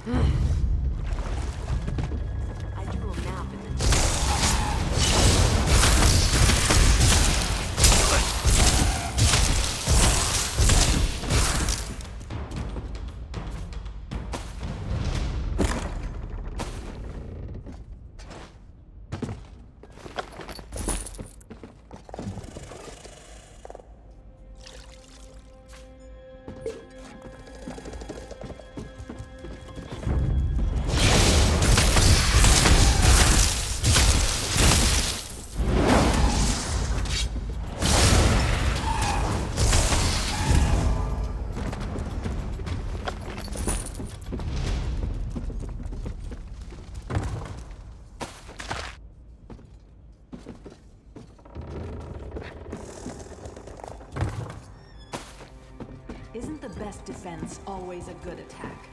I drew a map in the Isn't the best defense always a good attack?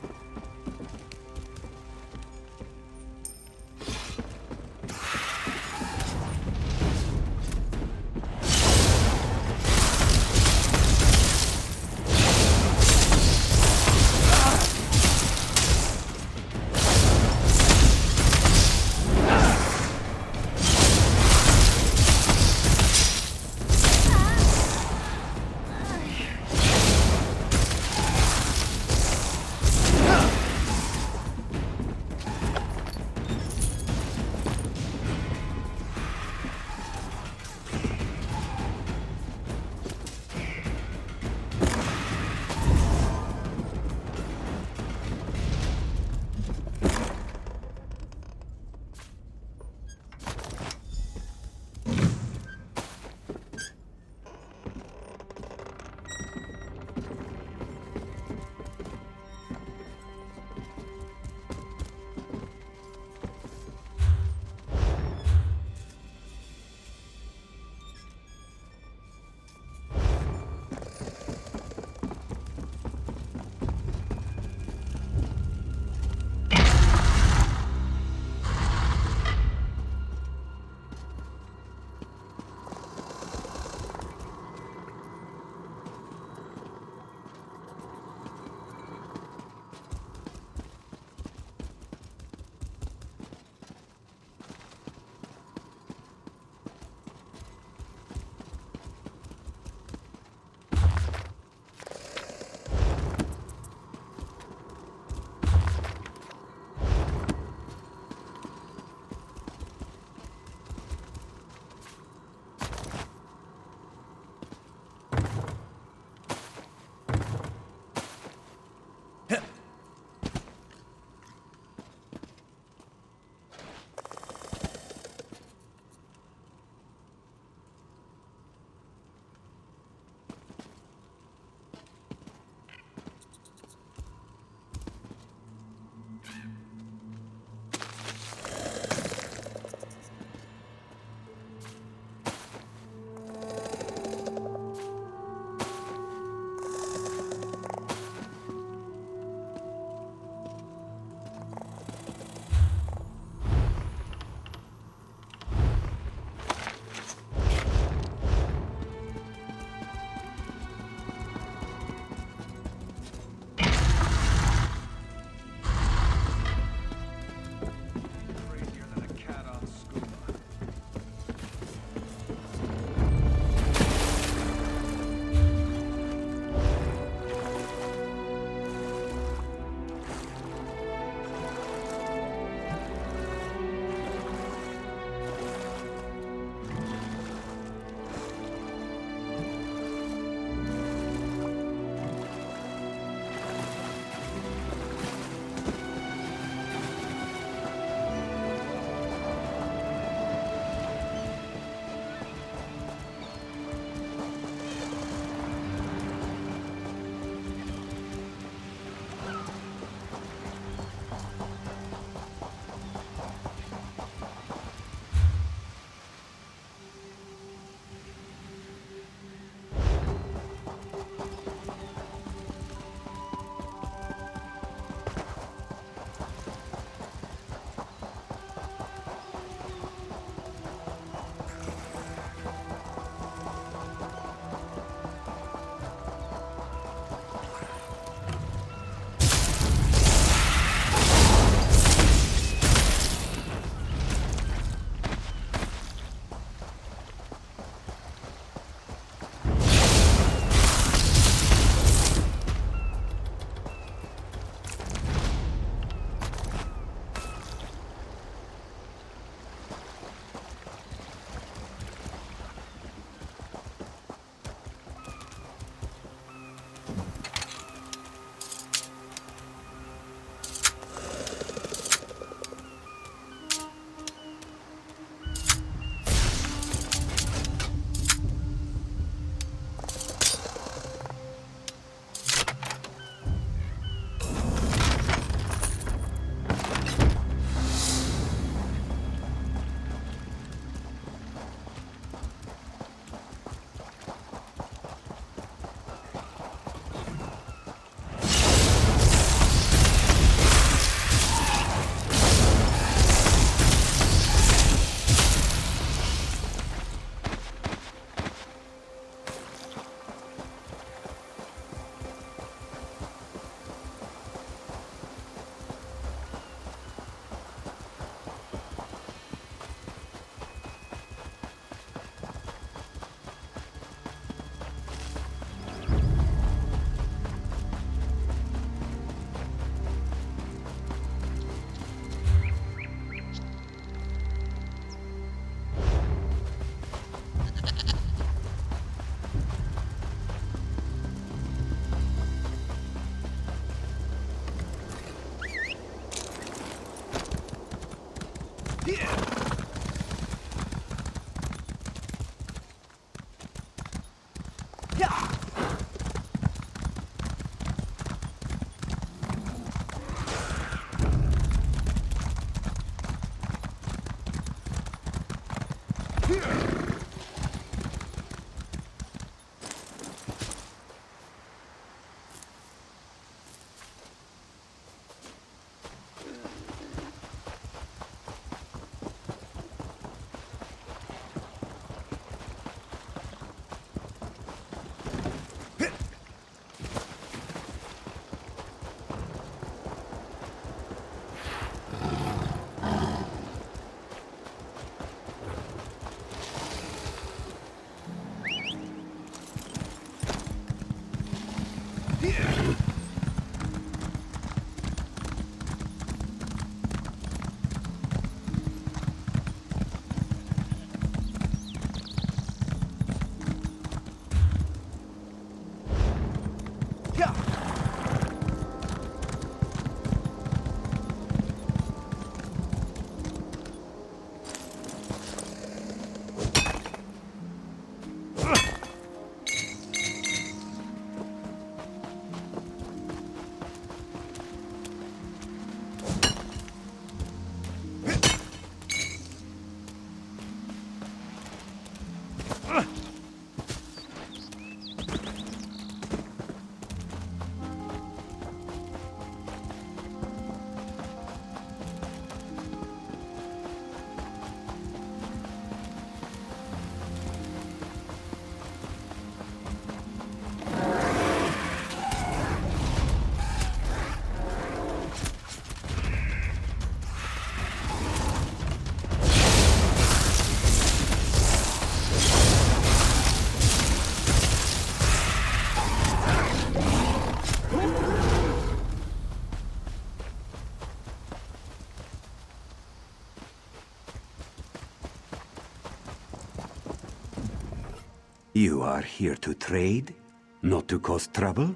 You are here to trade? Not to cause trouble?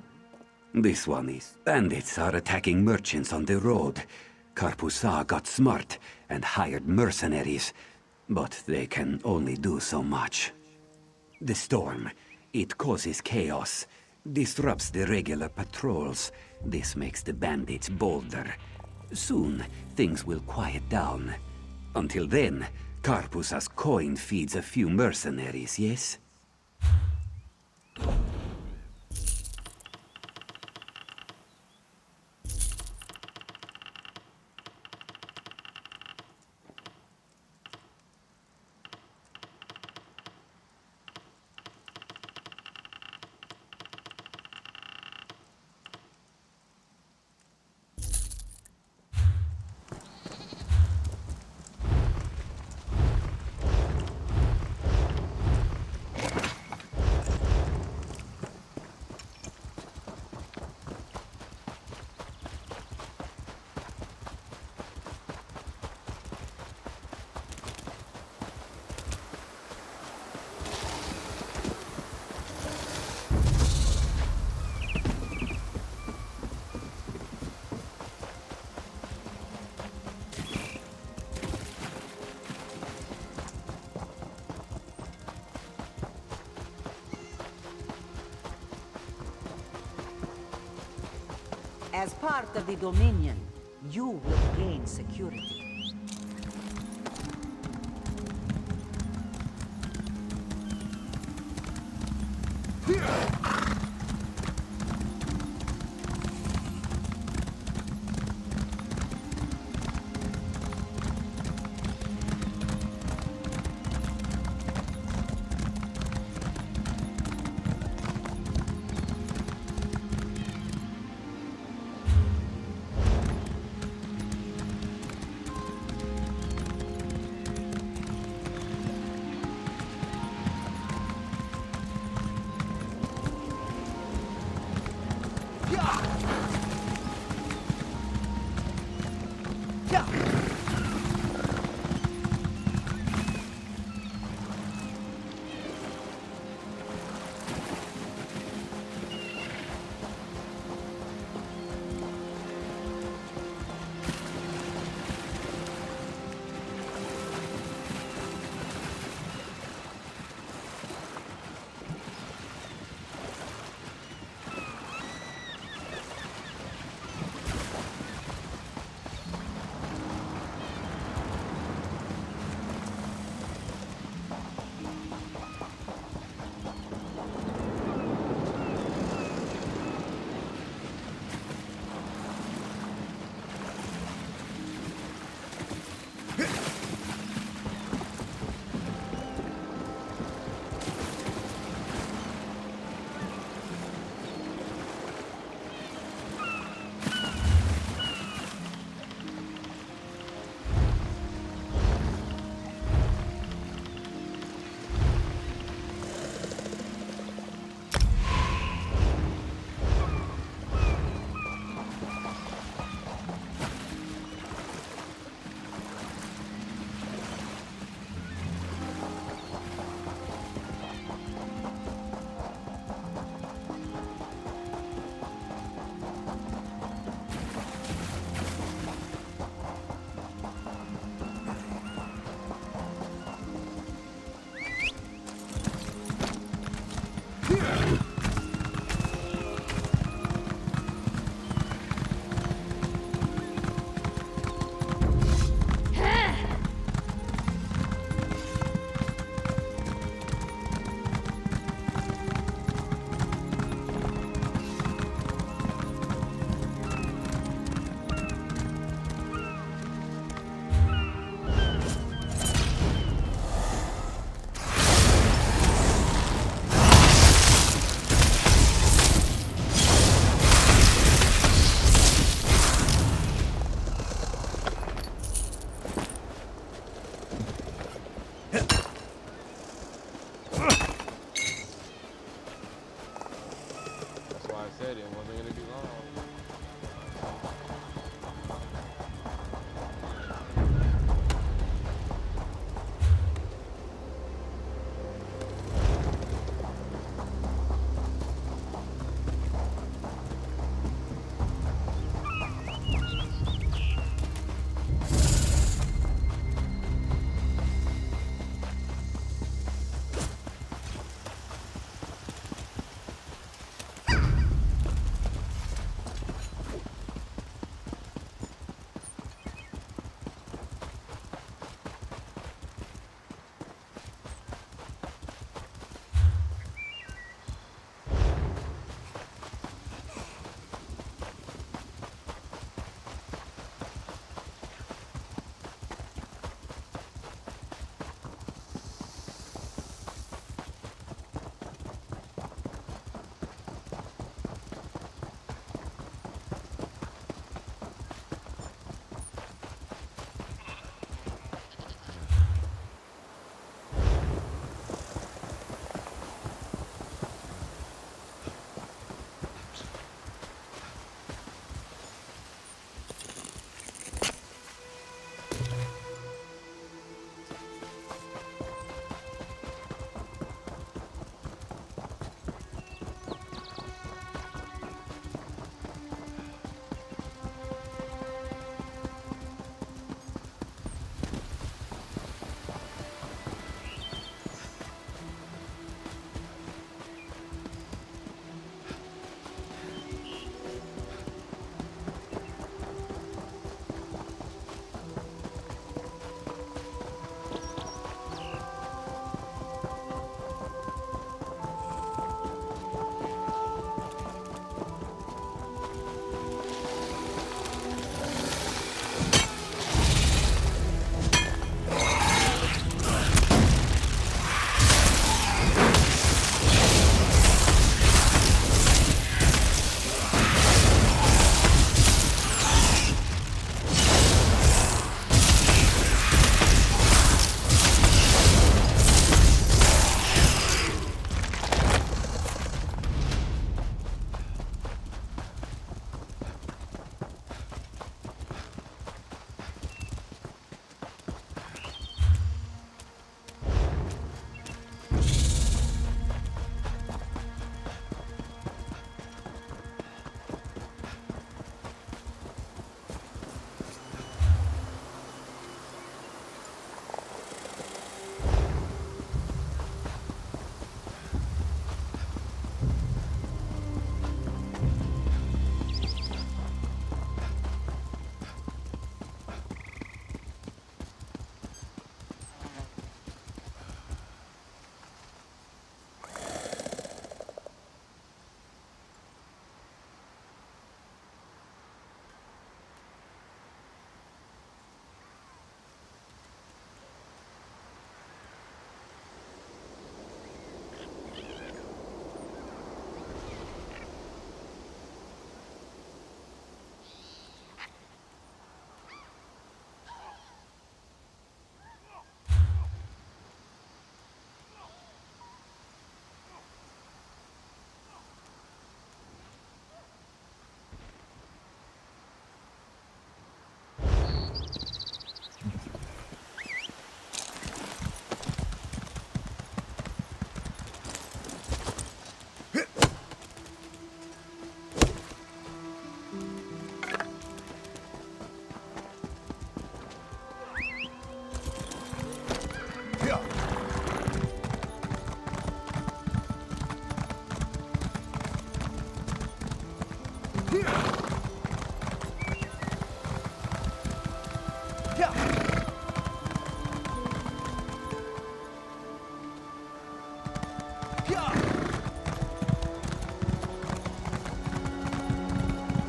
This one is. Bandits are attacking merchants on the road. Karpusa got smart and hired mercenaries, but they can only do so much. The storm, it causes chaos, disrupts the regular patrols. This makes the bandits bolder. Soon, things will quiet down. Until then, Karpusa's coin feeds a few mercenaries, yes? As part of the Dominion, you will gain security.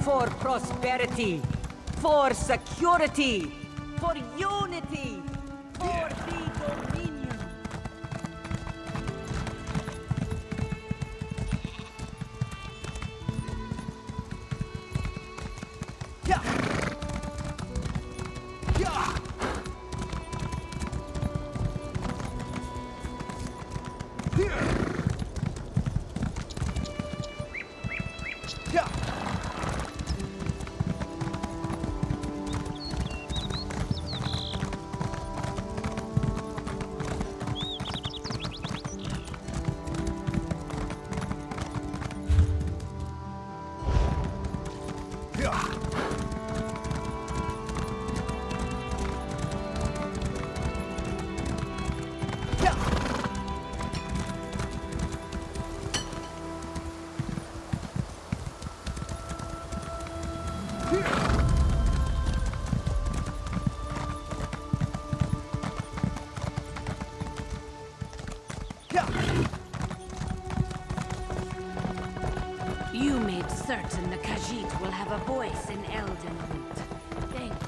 For prosperity, for security, for unity, for the Dominion. You made certain the Khajiit will have a voice in Elden Root. Thank you.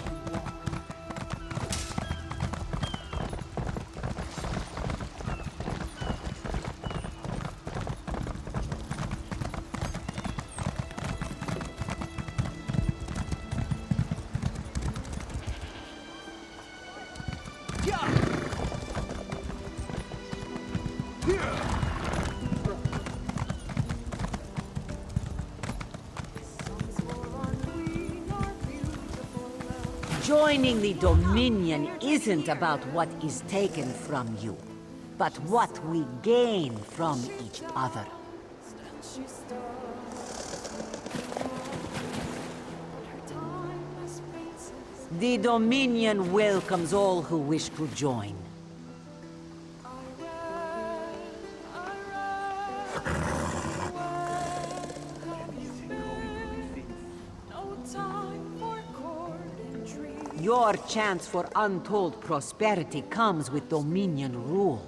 Joining the Dominion isn't about what is taken from you, but what we gain from each other. The Dominion welcomes all who wish to join. Your chance for untold prosperity comes with Dominion rule.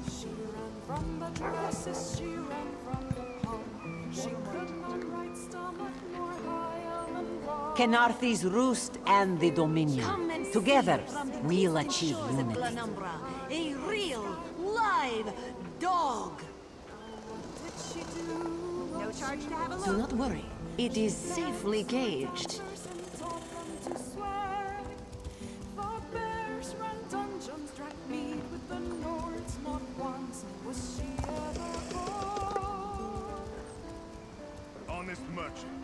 She ran from the dresses, she ran from the pond. She could not right stomach nor high oven wall. Kenarthi's Roost and the Dominion. Come and see Together, from the we'll distant achieve shores of unity. Glanumbra, a real, live dog. Did she do? No charge to have a look. Do not worry. It is safely caged. And taught them to swear. The bears ran dungeons, drank mead with the Nords. Not once was she ever bored. Honest merchant.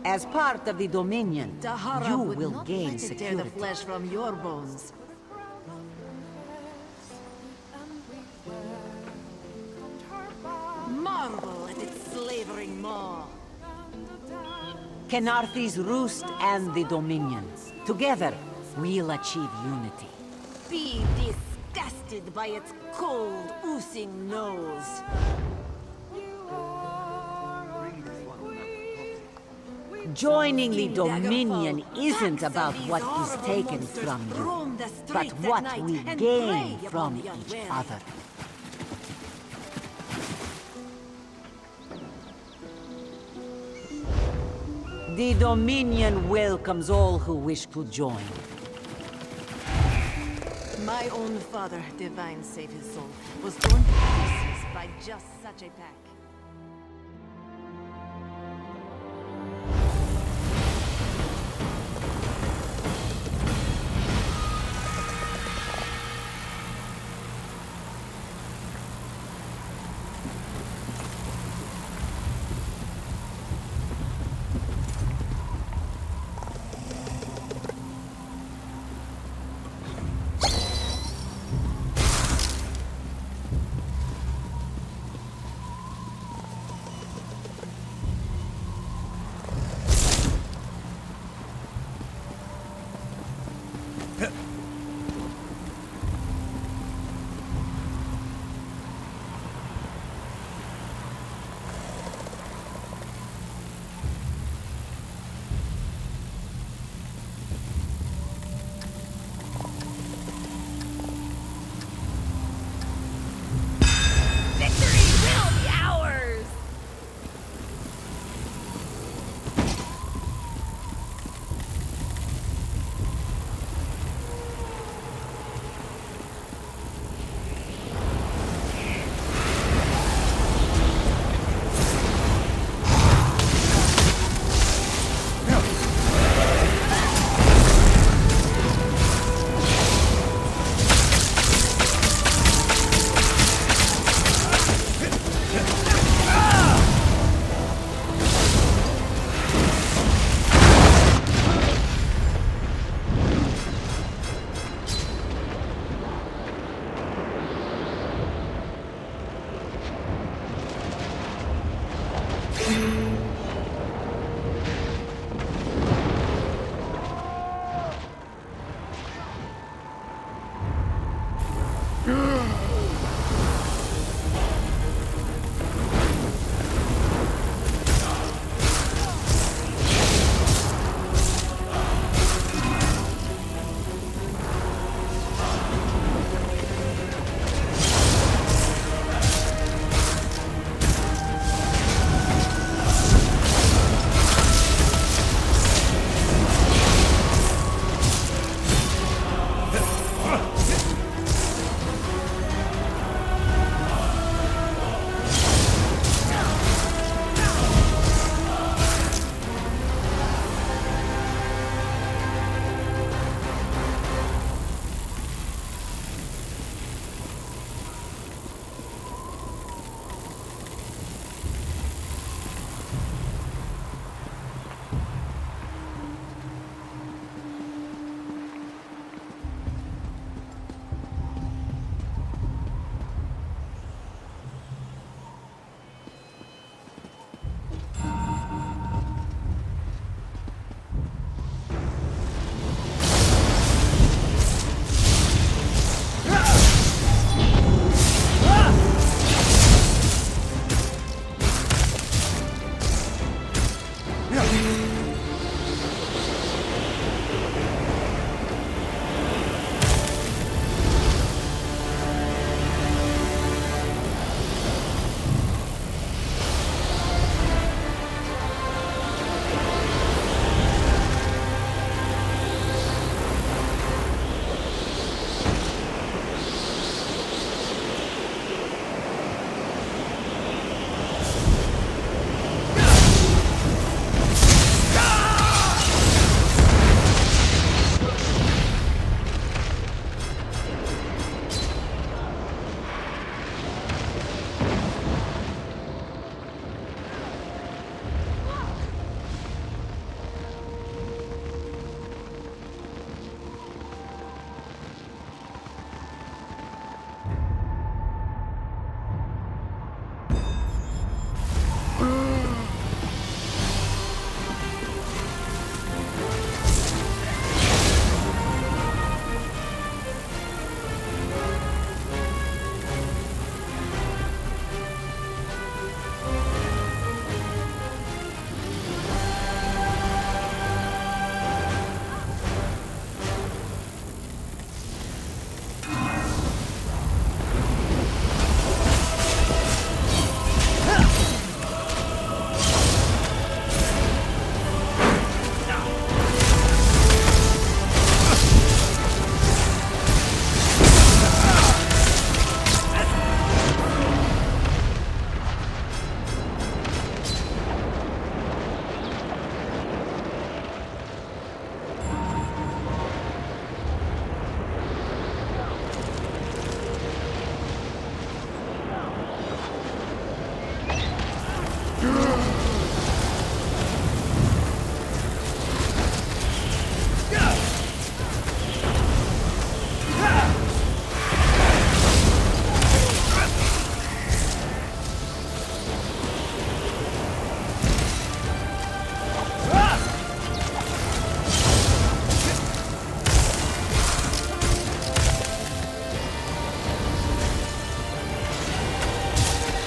As part of the Dominion, Dahara you would will not gain let it tear the security. flesh from your bones. Marvel at its slavering maw. Kenarthi's Roost and the Dominion. Together, we'll achieve unity. Be disgusted by its cold, oozing nose. Joining the In Dominion Daggerfall, isn't packs of about these what is horrible taken monsters from you, roam the but streets at what night we and gain prey from upon the each unwary. other. The Dominion welcomes all who wish to join. My own father, divine save his soul, was torn to pieces by just such a pack. We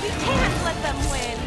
can't let them win!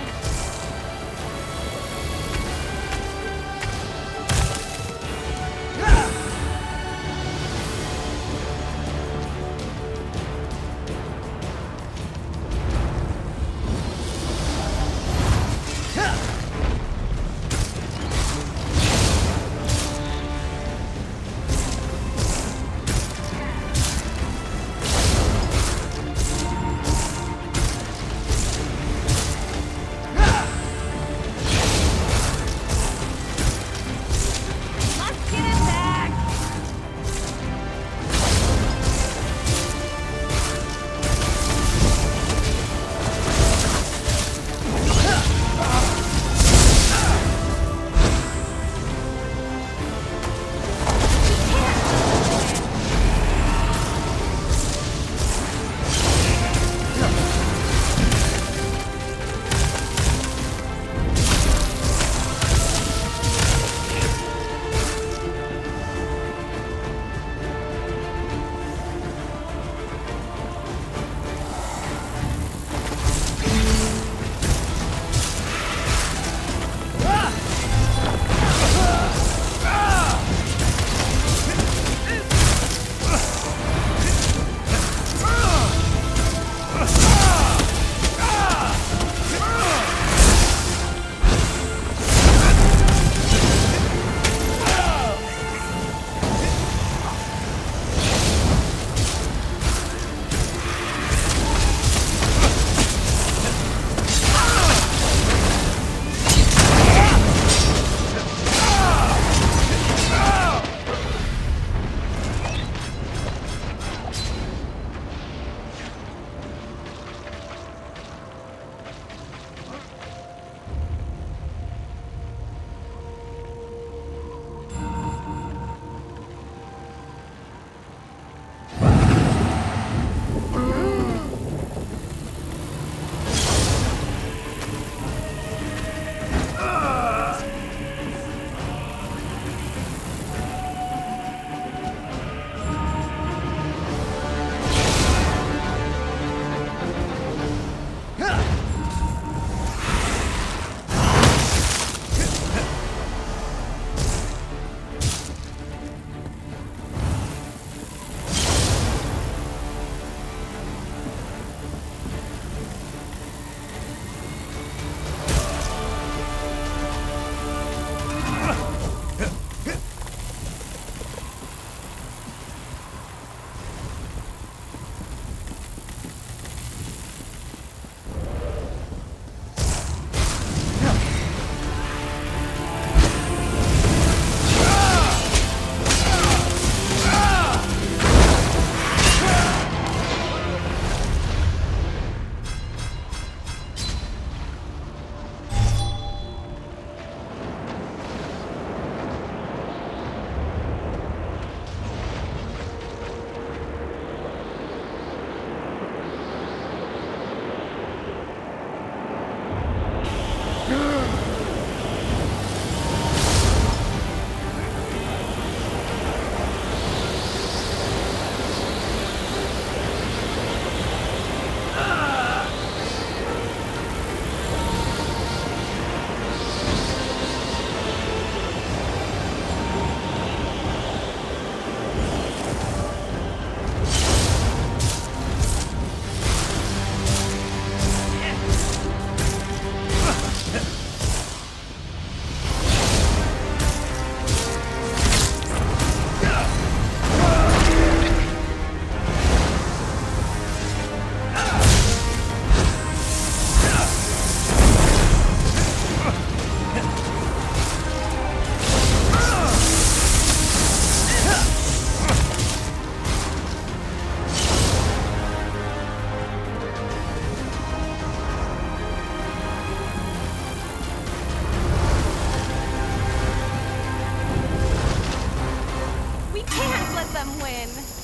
win.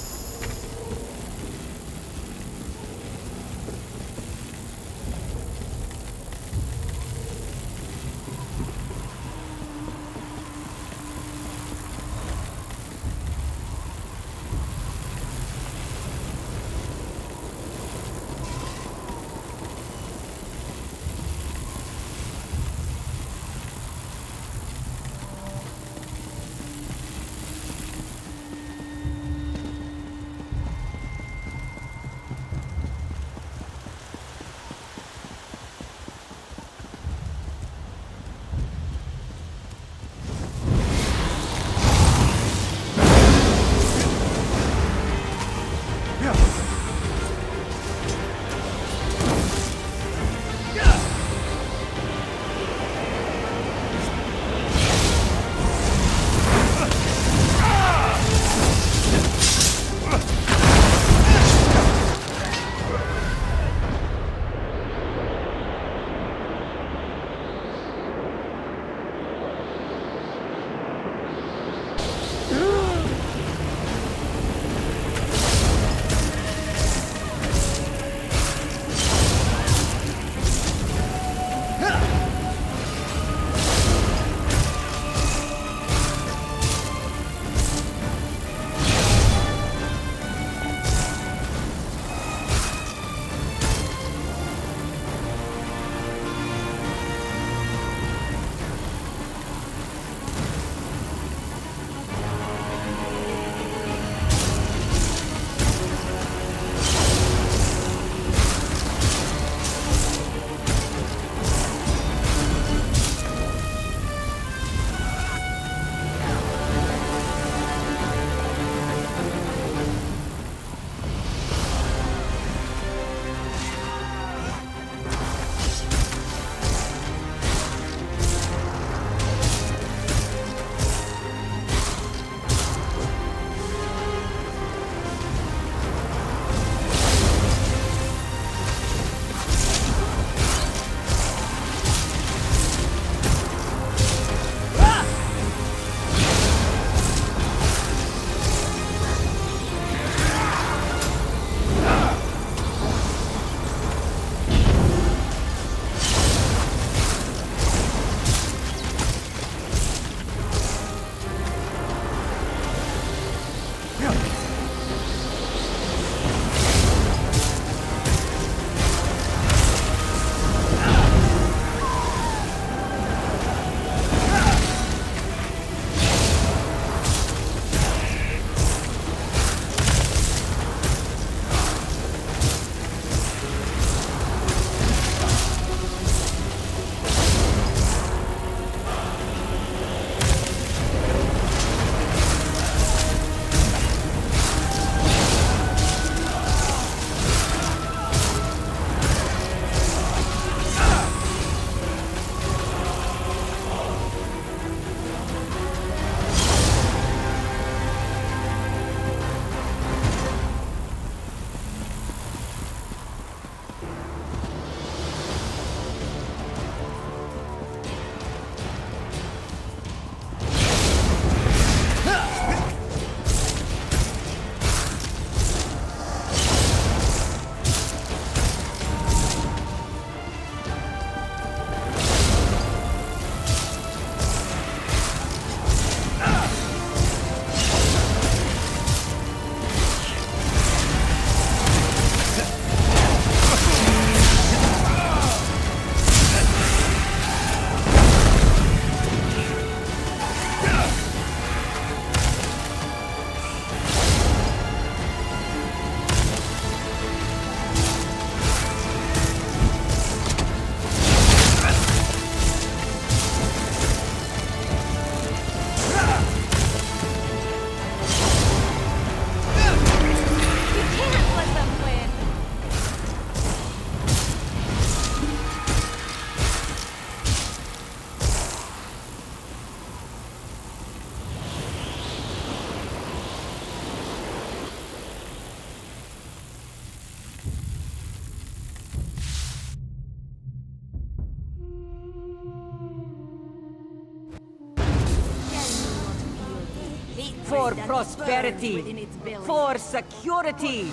For that prosperity, burns within its belly. for security,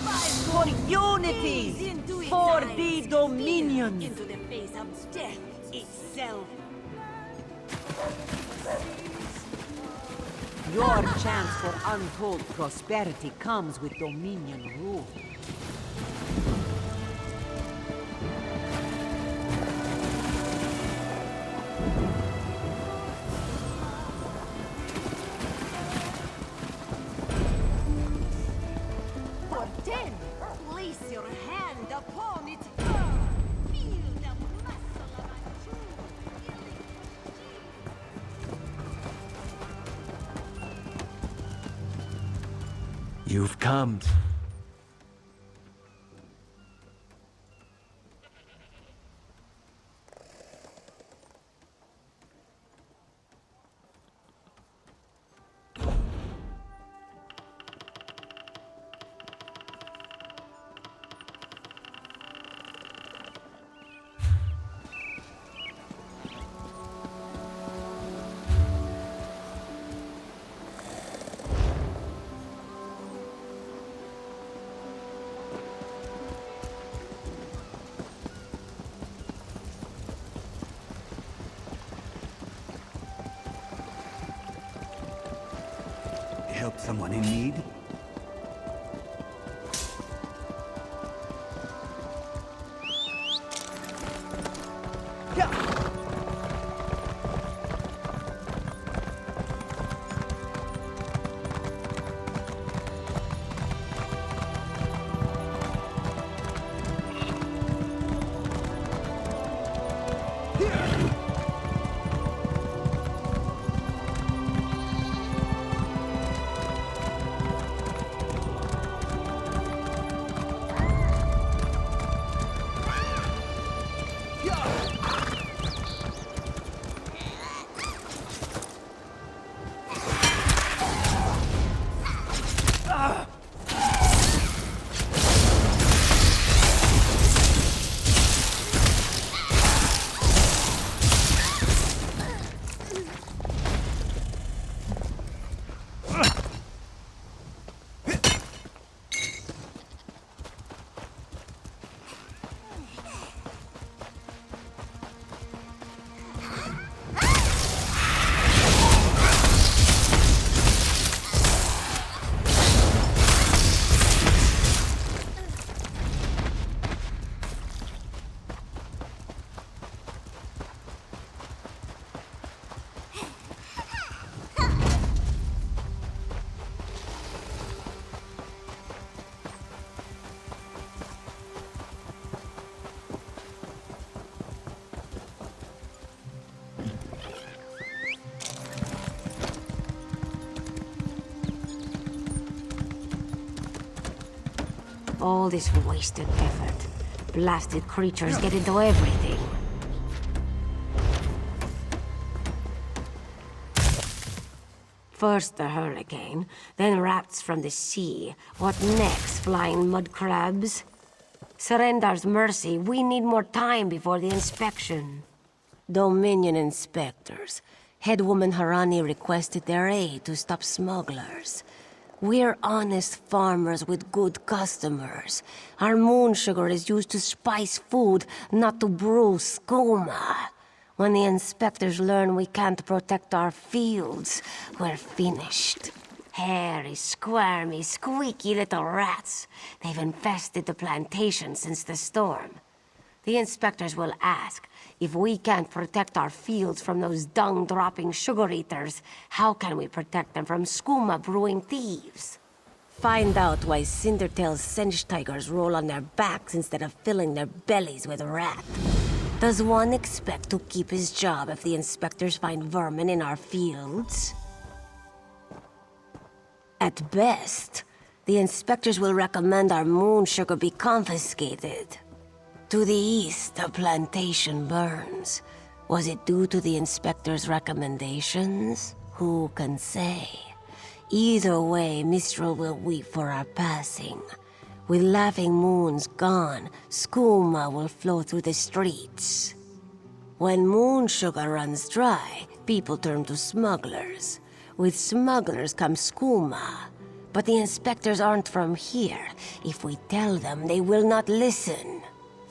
for unity, Gaze into its for eyes, the stare dominion. into the face of death itself. Your chance for untold prosperity comes with dominion rule. For 10, place your hand upon it. Feel the muscle of a true healing machine. You've come. Help someone in need? All this wasted effort. Blasted creatures get into everything. First the hurricane, then rats from the sea. What next, flying mud crabs? Surrender's mercy, we need more time before the inspection. Dominion inspectors. Headwoman Harani requested their aid to stop smugglers. We're honest farmers with good customers. Our moon sugar is used to spice food, not to brew skooma. When the inspectors learn we can't protect our fields, we're finished. Hairy, squirmy, squeaky little rats. They've infested the plantation since the storm. The inspectors will ask, if we can't protect our fields from those dung-dropping sugar-eaters, how can we protect them from skooma-brewing thieves? Find out why Cindertail's Sench tigers roll on their backs instead of filling their bellies with rat. Does one expect to keep his job if the inspectors find vermin in our fields? At best, the inspectors will recommend our moon sugar be confiscated. To the east, the plantation burns. Was it due to the inspector's recommendations? Who can say? Either way, Mistral will weep for our passing. With laughing moons gone, skooma will flow through the streets. When moon sugar runs dry, people turn to smugglers. With smugglers comes skooma. But the inspectors aren't from here. If we tell them, they will not listen.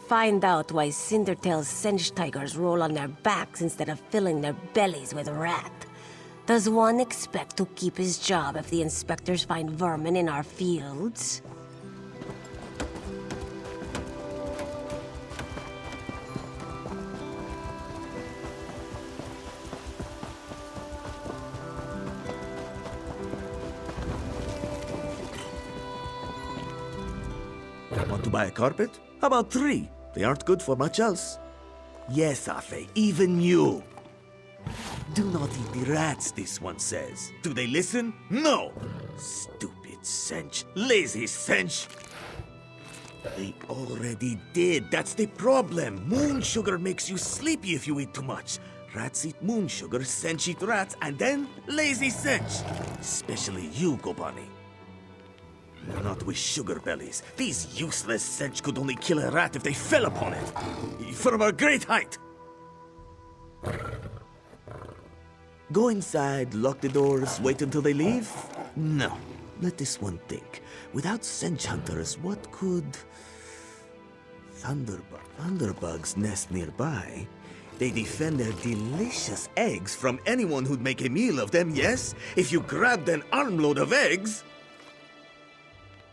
Find out why Cindertail's Sench tigers roll on their backs instead of filling their bellies with rat. Does one expect to keep his job if the inspectors find vermin in our fields? Want to buy a carpet? How about 3? They aren't good for much else. Yes, Afe, even you. Do not eat the rats, this one says. Do they listen? No! Stupid Sench. Lazy Sench. They already did. That's the problem. Moon sugar makes you sleepy if you eat too much. Rats eat moon sugar, Sench eat rats, and then lazy Sench. Especially you, Gobani. Not with sugar bellies. These useless Sench could only kill a rat if they fell upon it. From a great height. Go inside, lock the doors, wait until they leave? No. Let this one think. Without Sench hunters, what could... Thunderbugs nest nearby. They defend their delicious eggs from anyone who'd make a meal of them, yes? If you grabbed an armload of eggs...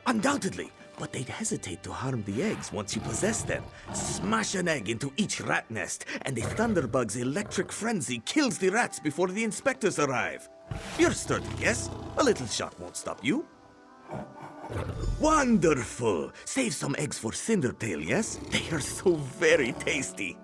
Undoubtedly, but they'd hesitate to harm the eggs once you possess them. Smash an egg into each rat nest, and the Thunderbug's electric frenzy kills the rats before the inspectors arrive. You're sturdy, yes? A little shot won't stop you. Wonderful! Save some eggs for Cindertail, yes? They are so very tasty.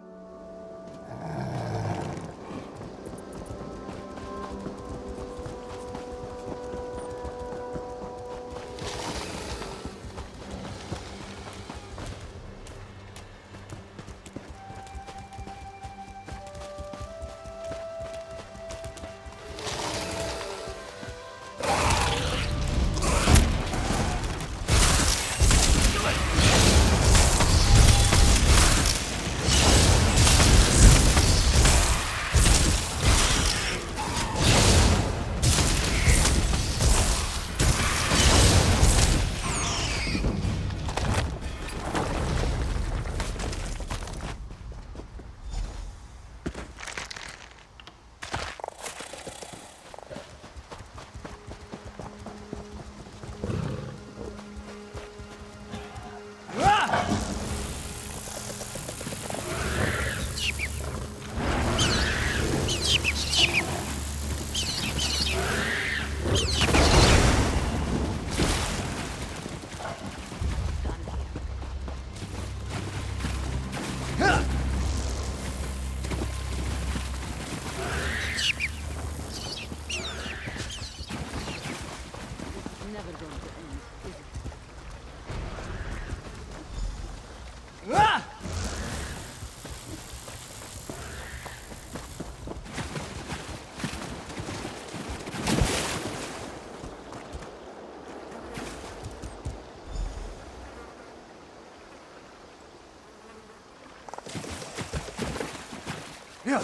Yeah.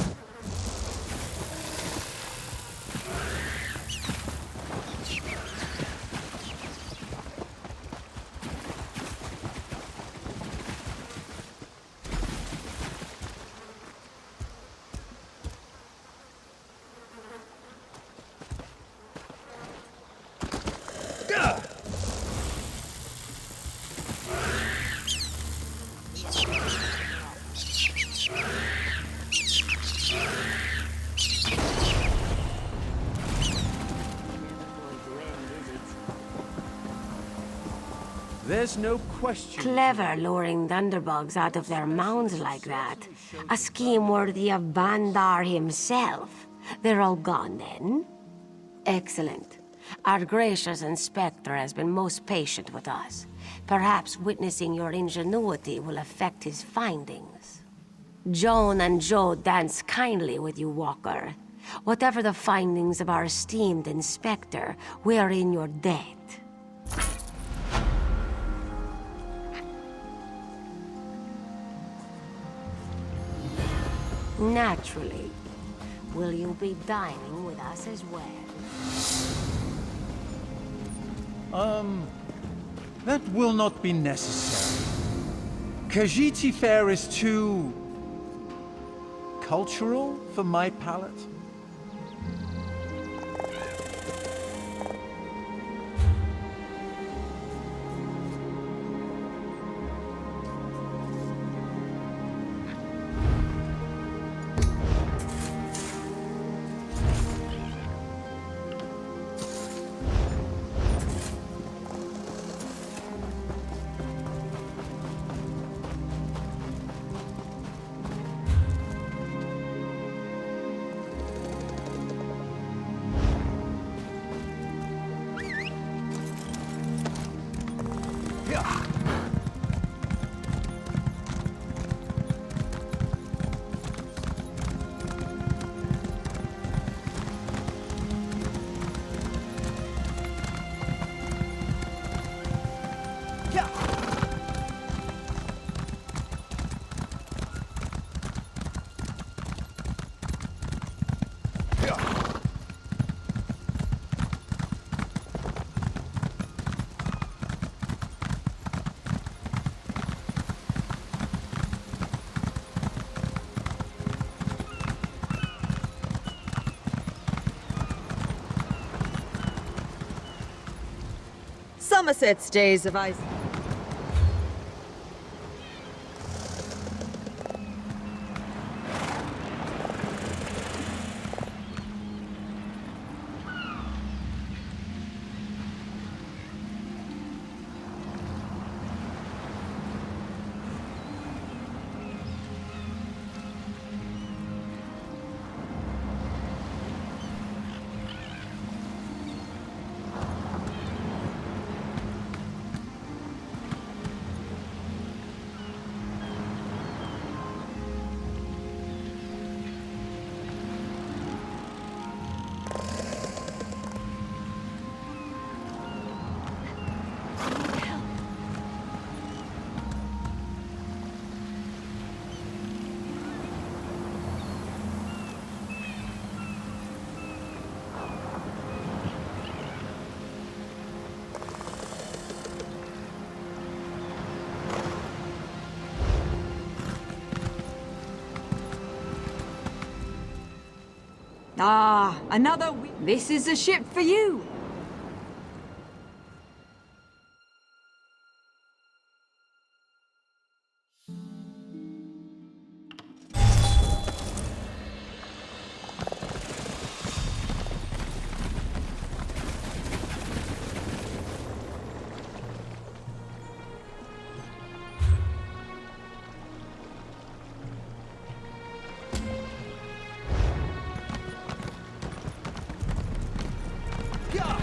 There's no question. Clever luring thunderbugs out of their mounds like that. A scheme worthy of Bandar himself. They're all gone then? Excellent. Our gracious inspector has been most patient with us. Perhaps witnessing your ingenuity will affect his findings. Joan and Joe dance kindly with you, Walker. Whatever the findings of our esteemed inspector, we are in your debt. Naturally. Will you be dining with us as well? That will not be necessary. Khajiiti fare is too... cultural for my palate. Somerset's days of ice. Ah, another... This is a ship for you. Yeah!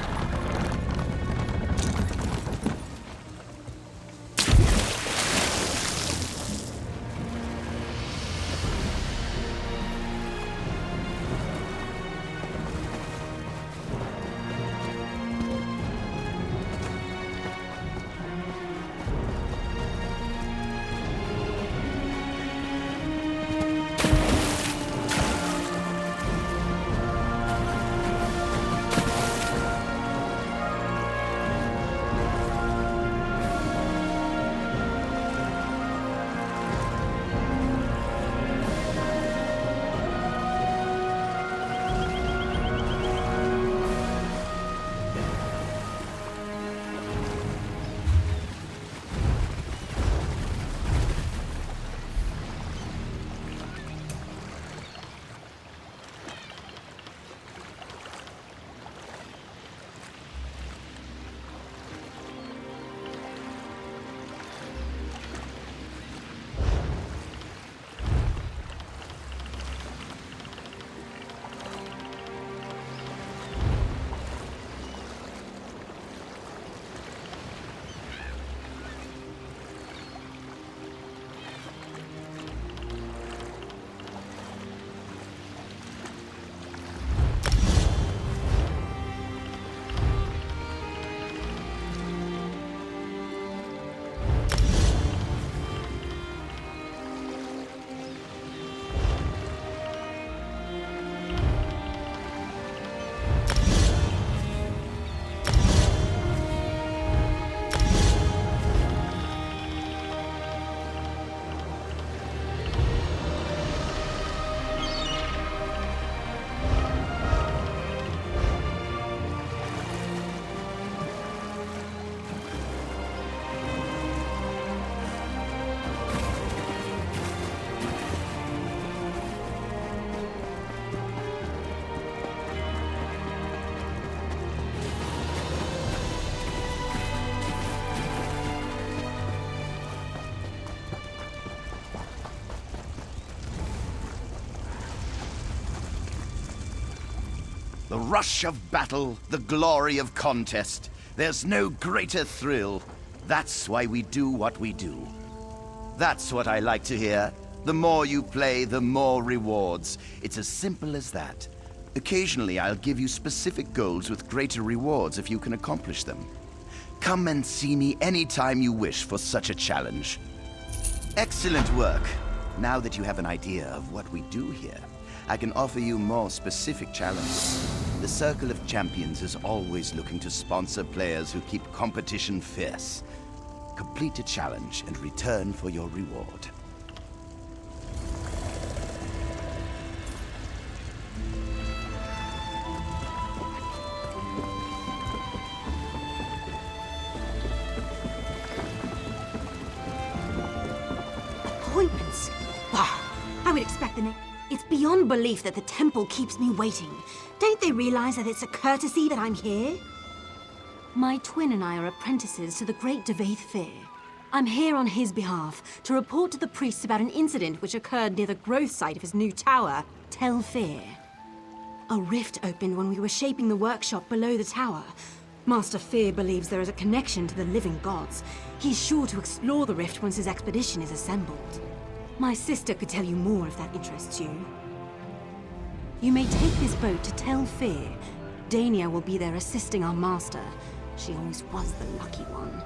The rush of battle, the glory of contest. There's no greater thrill. That's why we do what we do. That's what I like to hear. The more you play, the more rewards. It's as simple as that. Occasionally, I'll give you specific goals with greater rewards if you can accomplish them. Come and see me anytime you wish for such a challenge. Excellent work. Now that you have an idea of what we do here, I can offer you more specific challenges. The Circle of Champions is always looking to sponsor players who keep competition fierce. Complete a challenge and return for your reward. Appointments? Bah! I would expect the next. It's beyond belief that the temple keeps me waiting. Don't they realize that it's a courtesy that I'm here? My twin and I are apprentices to the great pt. Fair. I'm here on his behalf to report to the priests about an incident which occurred near the growth site of his new tower, Tel Fair. A rift opened when we were shaping the workshop below the tower. Master Fear believes there is a connection to the living gods. He's sure to explore the rift once his expedition is assembled. My sister could tell you more if that interests you. You may take this boat to Tel Fair. Dania will be there assisting our master. She always was the lucky one.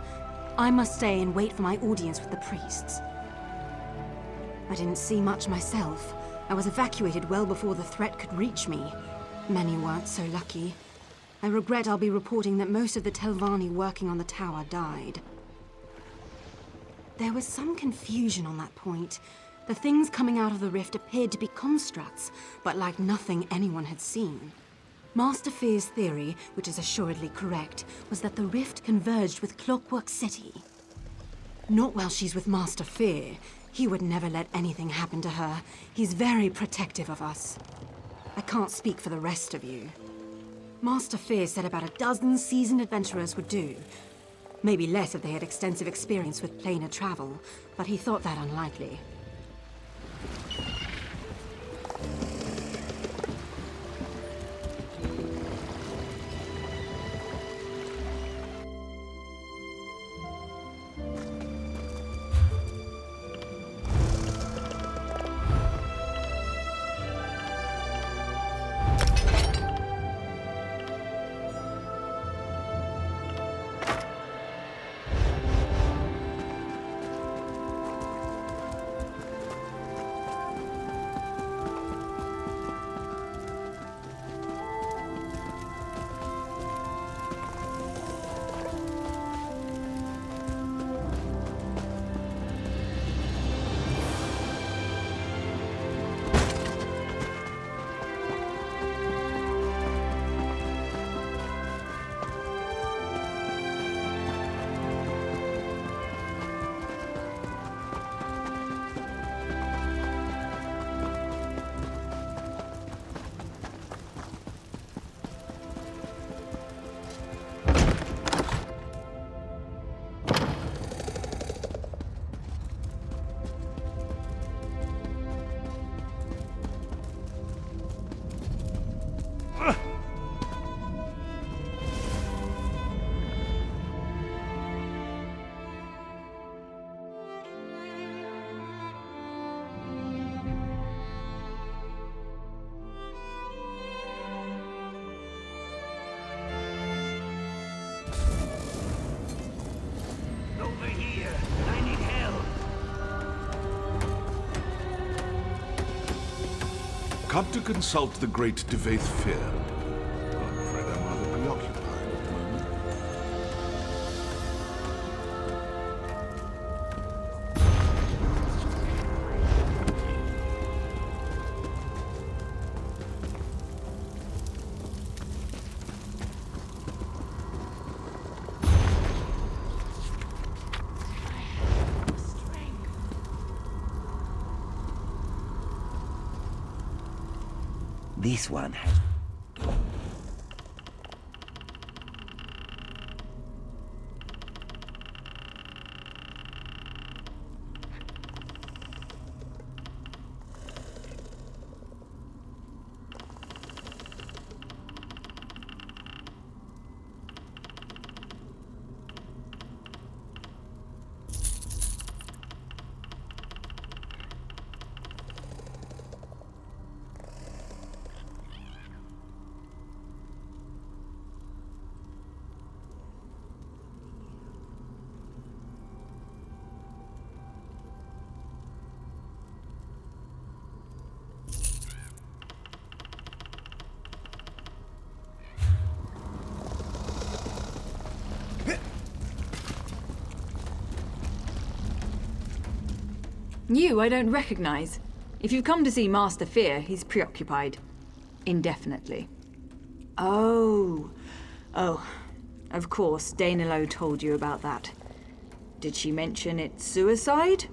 I must stay and wait for my audience with the priests. I didn't see much myself. I was evacuated well before the threat could reach me. Many weren't so lucky. I regret I'll be reporting that most of the Telvanni working on the tower died. There was some confusion on that point. The things coming out of the rift appeared to be constructs, but like nothing anyone had seen. Master Fear's theory, which is assuredly correct, was that the rift converged with Clockwork City. Not while she's with Master Fear. He would never let anything happen to her. He's very protective of us. I can't speak for the rest of you. Master Fear said about a dozen seasoned adventurers would do. Maybe less if they had extensive experience with planar travel, but he thought that unlikely. Come to consult the great pt. Fair. I'm afraid I'm rather preoccupied at the moment. This one has... You I don't recognize. If you've come to see Master Fear, he's preoccupied. Indefinitely. Oh. Of course, Danilo told you about that. Did she mention it's suicide?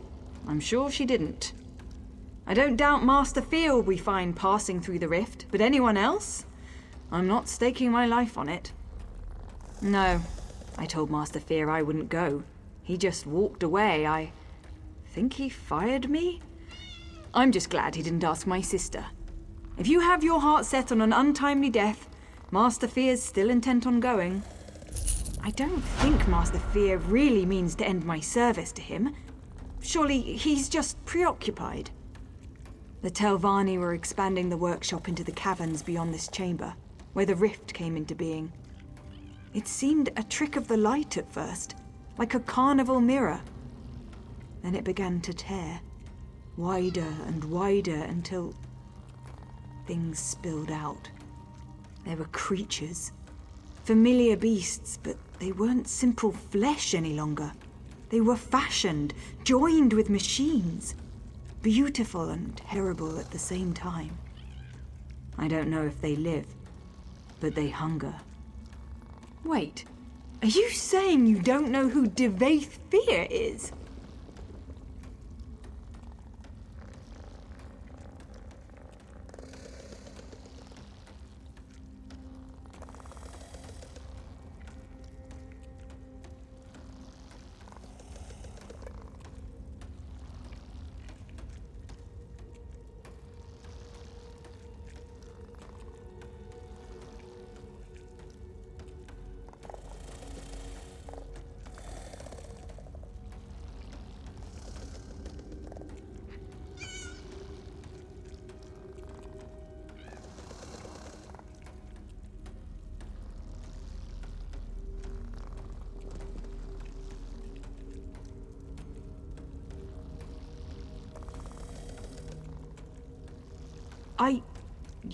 I'm sure she didn't. I don't doubt Master Fear will be fine passing through the rift, but anyone else? I'm not staking my life on it. No, I told Master Fear I wouldn't go. He just walked away. I think he fired me? I'm just glad he didn't ask my sister. If you have your heart set on an untimely death, Master Fear's still intent on going. I don't think Master Fear really means to end my service to him. Surely he's just preoccupied. The Telvanni were expanding the workshop into the caverns beyond this chamber, where the rift came into being. It seemed a trick of the light at first, like a carnival mirror. Then it began to tear, wider and wider until things spilled out. There were creatures, familiar beasts, but they weren't simple flesh any longer. They were fashioned, joined with machines, beautiful and terrible at the same time. I don't know if they live, but they hunger. Wait, are you saying you don't know who pt. Fear is?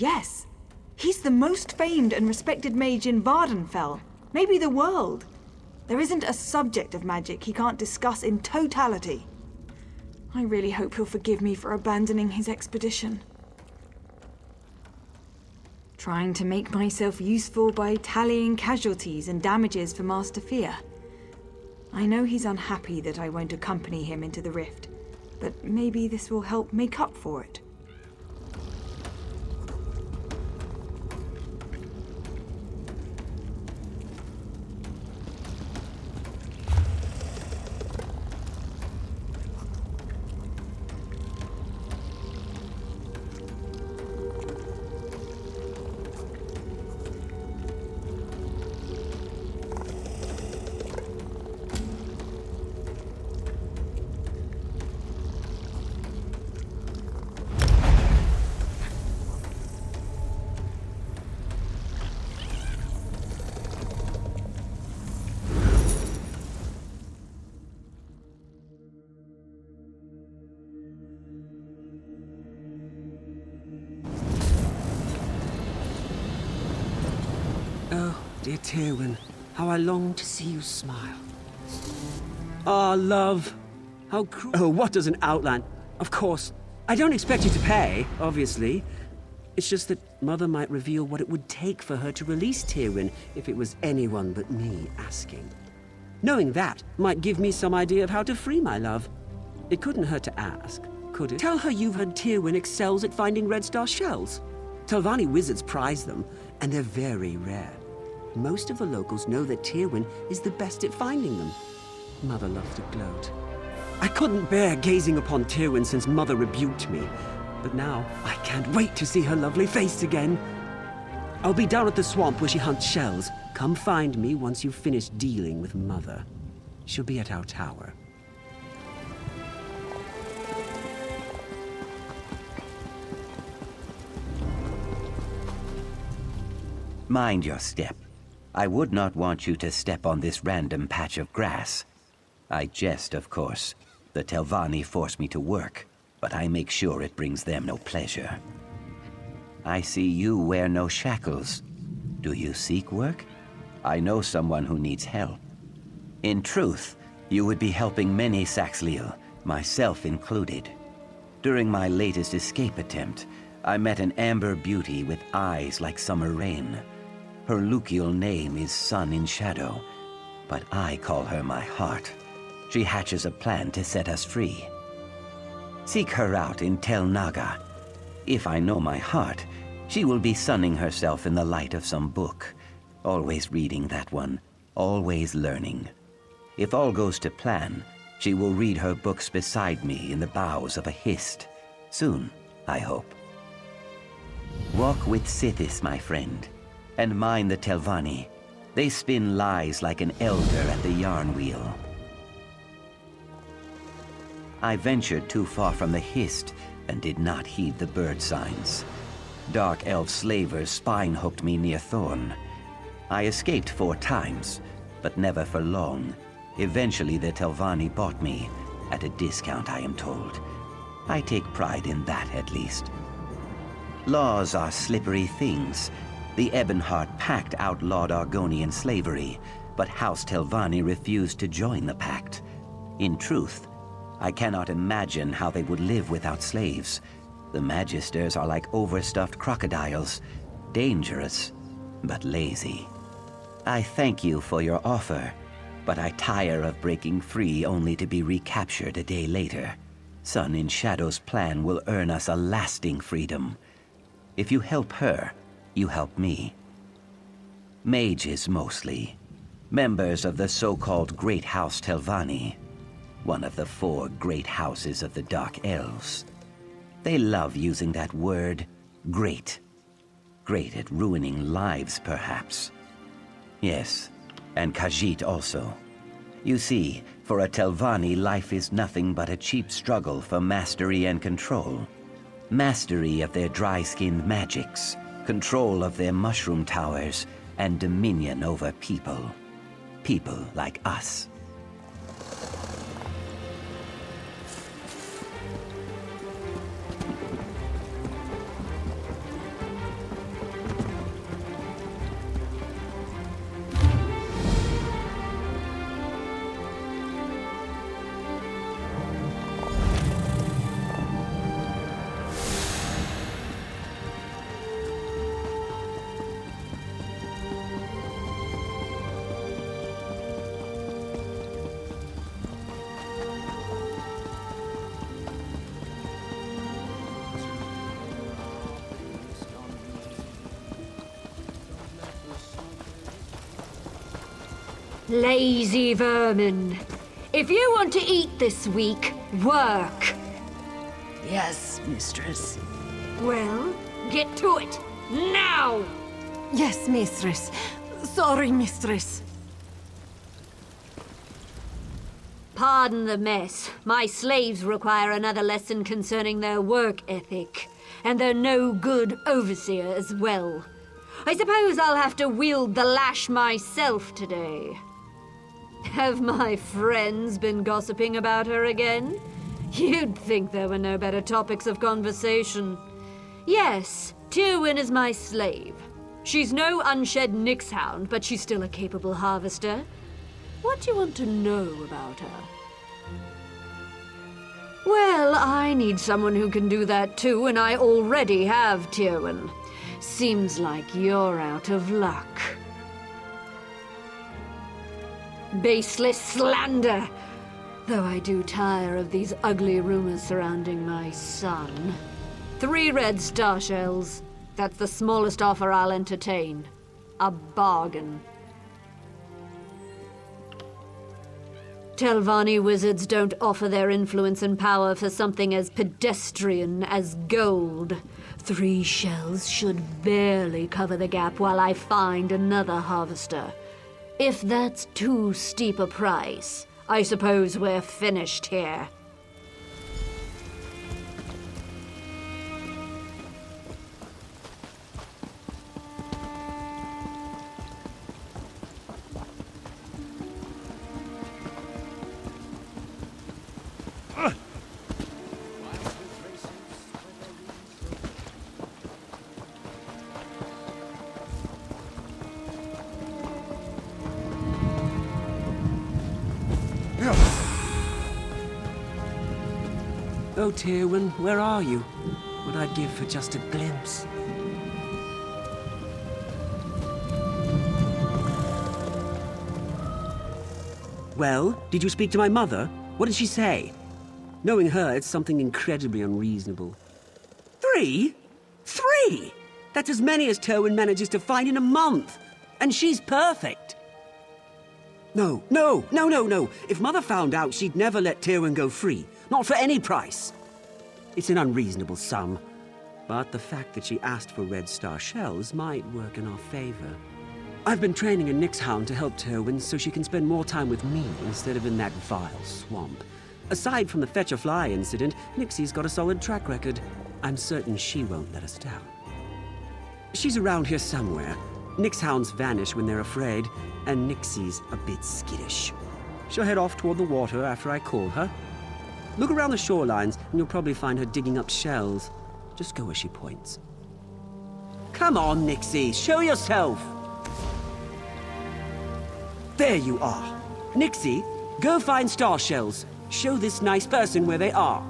Yes. He's the most famed and respected mage in Vardenfell. Maybe the world. There isn't a subject of magic he can't discuss in totality. I really hope he'll forgive me for abandoning his expedition. Trying to make myself useful by tallying casualties and damages for Master Fear. I know he's unhappy that I won't accompany him into the rift, but maybe this will help make up for it. Dear Tywin, how I long to see you smile. Ah, love. How Oh, what does an outline? Of course, I don't expect you to pay, obviously. It's just that Mother might reveal what it would take for her to release Tywin if it was anyone but me asking. Knowing that might give me some idea of how to free my love. It couldn't hurt to ask, could it? Tell her you've heard Tywin excels at finding Red Star shells. Telvanni wizards prize them, and they're very rare. Most of the locals know that Tywin is the best at finding them. Mother loves to gloat. I couldn't bear gazing upon Tywin since Mother rebuked me, but now I can't wait to see her lovely face again. I'll be down at the swamp where she hunts shells. Come find me once you've finished dealing with Mother. She'll be at our tower. Mind your step. I would not want you to step on this random patch of grass. I jest, of course. The Telvanni force me to work, but I make sure it brings them no pleasure. I see you wear no shackles. Do you seek work? I know someone who needs help. In truth, you would be helping many Saxhleel, myself included. During my latest escape attempt, I met an amber beauty with eyes like summer rain. Her Lucial name is Sun in Shadow, but I call her my heart. She hatches a plan to set us free. Seek her out in Tel Naga. If I know my heart, she will be sunning herself in the light of some book. Always reading that one, always learning. If all goes to plan, she will read her books beside me in the boughs of a hist. Soon, I hope. Walk with Sithis, my friend, and mind the Telvanni. They spin lies like an elder at the yarn wheel. I ventured too far from the hist and did not heed the bird signs. Dark elf slavers spine-hooked me near Thorn. I escaped 4 times, but never for long. Eventually the Telvanni bought me, at a discount I am told. I take pride in that at least. Laws are slippery things. The Ebonheart Pact outlawed Argonian slavery, but House Telvanni refused to join the pact. In truth, I cannot imagine how they would live without slaves. The Magisters are like overstuffed crocodiles, dangerous, but lazy. I thank you for your offer, but I tire of breaking free only to be recaptured a day later. Sun in Shadow's plan will earn us a lasting freedom. If you help her, you help me. Mages mostly. Members of the so-called Great House Telvanni. One of the 4 great houses of the Dark Elves. They love using that word, great. Great at ruining lives, perhaps. Yes, and Khajiit also. You see, for a Telvanni, life is nothing but a cheap struggle for mastery and control. Mastery of their dry-skinned magics, control of their mushroom towers, and dominion over people. People like us. Lazy vermin. If you want to eat this week, work. Yes, mistress. Well, get to it. Now! Yes, mistress. Sorry, mistress. Pardon the mess. My slaves require another lesson concerning their work ethic. And they're no good overseer as well. I suppose I'll have to wield the lash myself today. Have my friends been gossiping about her again? You'd think there were no better topics of conversation. Yes, Tywin is my slave. She's no unshed Nixhound, but she's still a capable harvester. What do you want to know about her? Well, I need someone who can do that too, and I already have Tywin. Seems like you're out of luck. Baseless slander! Though I do tire of these ugly rumors surrounding my son. 3 red star shells. That's the smallest offer I'll entertain. A bargain. Telvanni wizards don't offer their influence and power for something as pedestrian as gold. 3 shells should barely cover the gap while I find another harvester. If that's too steep a price, I suppose we're finished here. Oh, Tywin, where are you? What I'd give for just a glimpse. Well, did you speak to my mother? What did she say? Knowing her, it's something incredibly unreasonable. 3? 3? That's as many as Tywin manages to find in a month. And she's perfect. No. If Mother found out, she'd never let Tywin go free. Not for any price. It's an unreasonable sum. But the fact that she asked for Red Star shells might work in our favor. I've been training a Nyx hound to help Tywin so she can spend more time with me instead of in that vile swamp. Aside from the Fetch a Fly incident, Nixie's got a solid track record. I'm certain she won't let us down. She's around here somewhere. Nyx hounds vanish when they're afraid, and Nixie's a bit skittish. She'll head off toward the water after I call her. Look around the shorelines, and you'll probably find her digging up shells. Just go where she points. Come on, Nixie, show yourself! There you are. Nixie, go find star shells. Show this nice person where they are.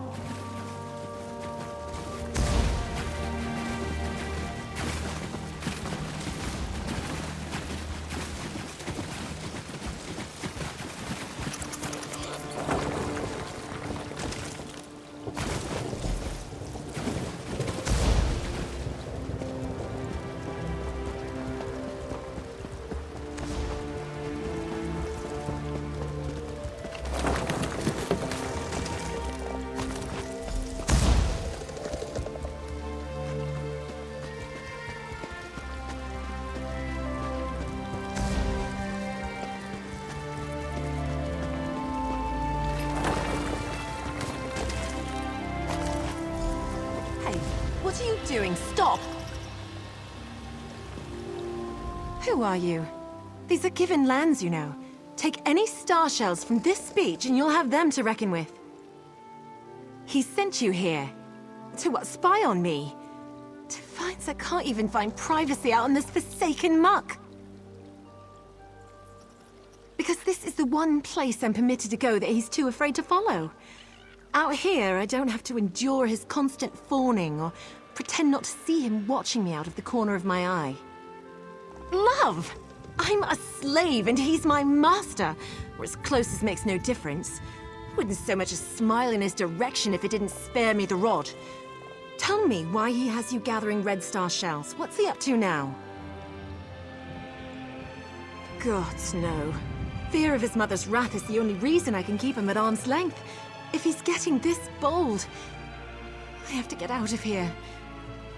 What are you doing? Stop! Who are you? These are given lands, you know. Take any star shells from this beach and you'll have them to reckon with. He sent you here. To what, spy on me? Defiance, I can't even find privacy out in this forsaken muck. Because this is the one place I'm permitted to go that he's too afraid to follow. Out here, I don't have to endure his constant fawning or pretend not to see him watching me out of the corner of my eye. Love! I'm a slave and he's my master, or as close as makes no difference. Wouldn't so much as smile in his direction if it didn't spare me the rod. Tell me why he has you gathering Red Star shells. What's he up to now? Gods, no. Fear of his mother's wrath is the only reason I can keep him at arm's length. If he's getting this bold, I have to get out of here.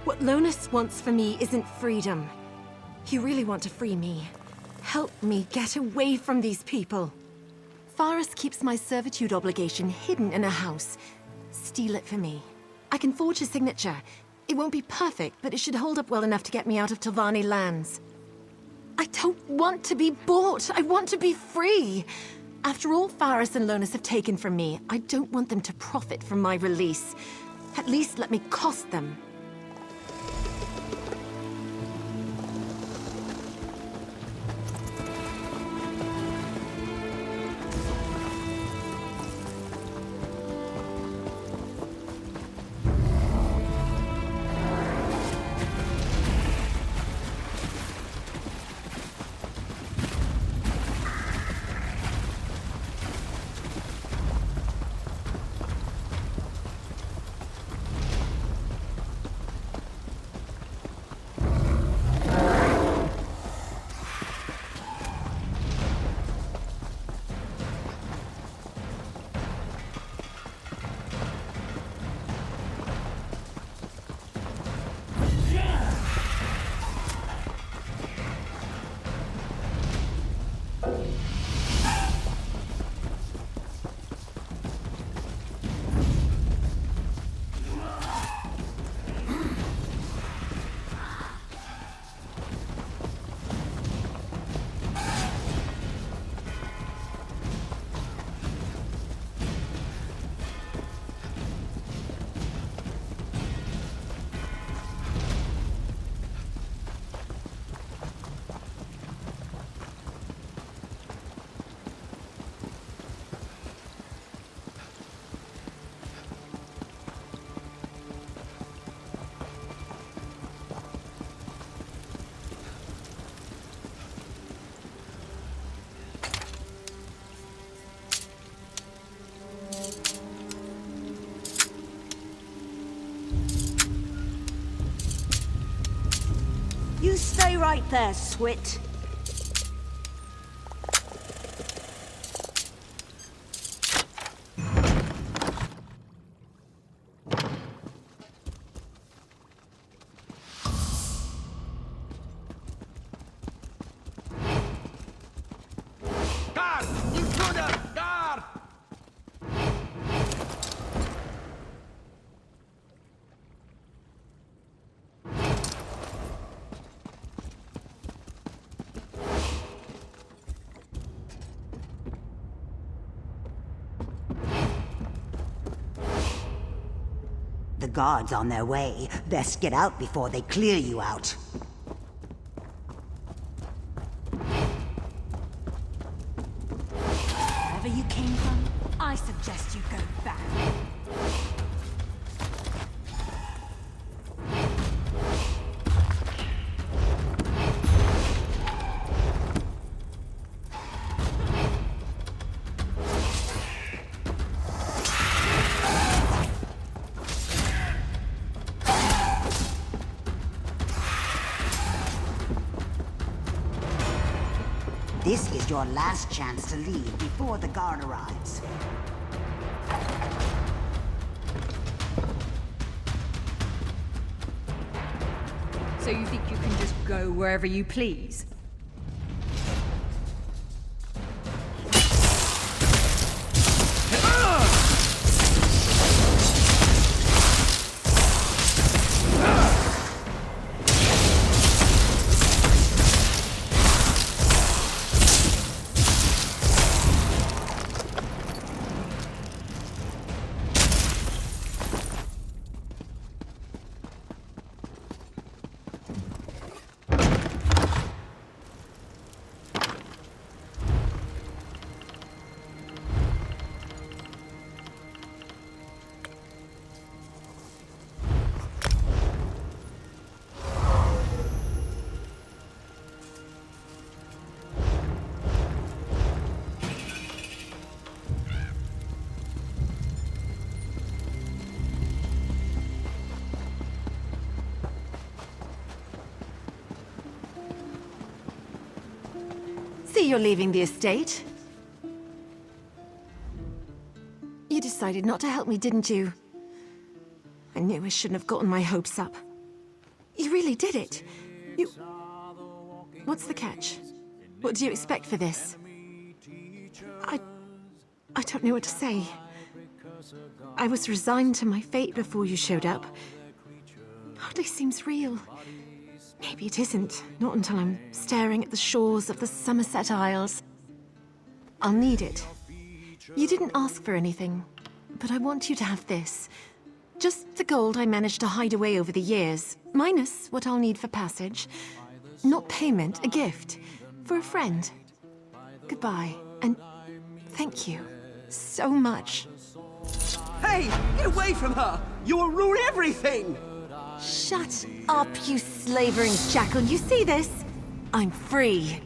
What Lonus wants for me isn't freedom. You really want to free me. Help me get away from these people. Faris keeps my servitude obligation hidden in a house. Steal it for me. I can forge a signature. It won't be perfect, but it should hold up well enough to get me out of Telvanni lands. I don't want to be bought. I want to be free. After all Faris and Lonus have taken from me, I don't want them to profit from my release. At least let me cost them. Stay right there, Swit. Guard! Intruder! Guard! The guard's on their way. Best get out before they clear you out. Wherever you came from, I suggest you go back. This is your last chance to leave before the guard arrives. So you think you can just go wherever you please? See, you're leaving the estate. You decided not to help me, didn't you? I knew I shouldn't have gotten my hopes up. You really did it. You... What's the catch? What do you expect for this? I don't know what to say. I was resigned to my fate before you showed up. Hardly seems real. Maybe it isn't. Not until I'm staring at the shores of the Somerset Isles. I'll need it. You didn't ask for anything, but I want you to have this. Just the gold I managed to hide away over the years, minus what I'll need for passage. Not payment, a gift. For a friend. Goodbye, and thank you so much. Hey, get away from her! You will ruin everything! Shut up, you slavering jackal. You see this? I'm free.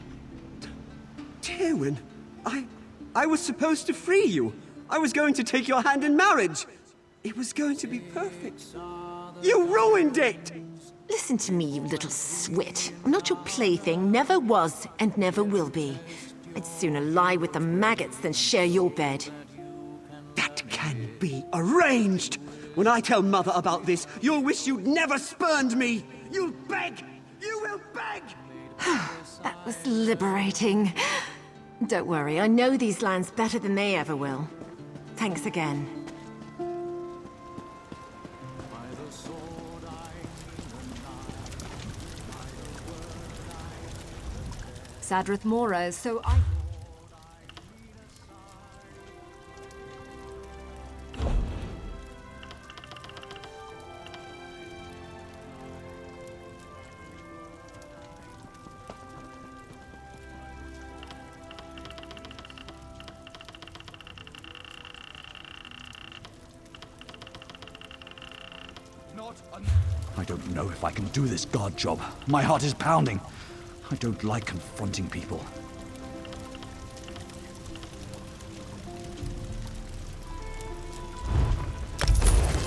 Tywin, I was supposed to free you. I was going to take your hand in marriage. It was going to be perfect. You ruined it! Listen to me, you little swit. I'm not your plaything, never was and never will be. I'd sooner lie with the maggots than share your bed. That can be arranged! When I tell Mother about this, you'll wish you'd never spurned me! You'll beg! You will beg! That was liberating. Don't worry, I know these lands better than they ever will. Thanks again. Sadrith Mora, so I don't know if I can do this guard job. My heart is pounding. I don't like confronting people.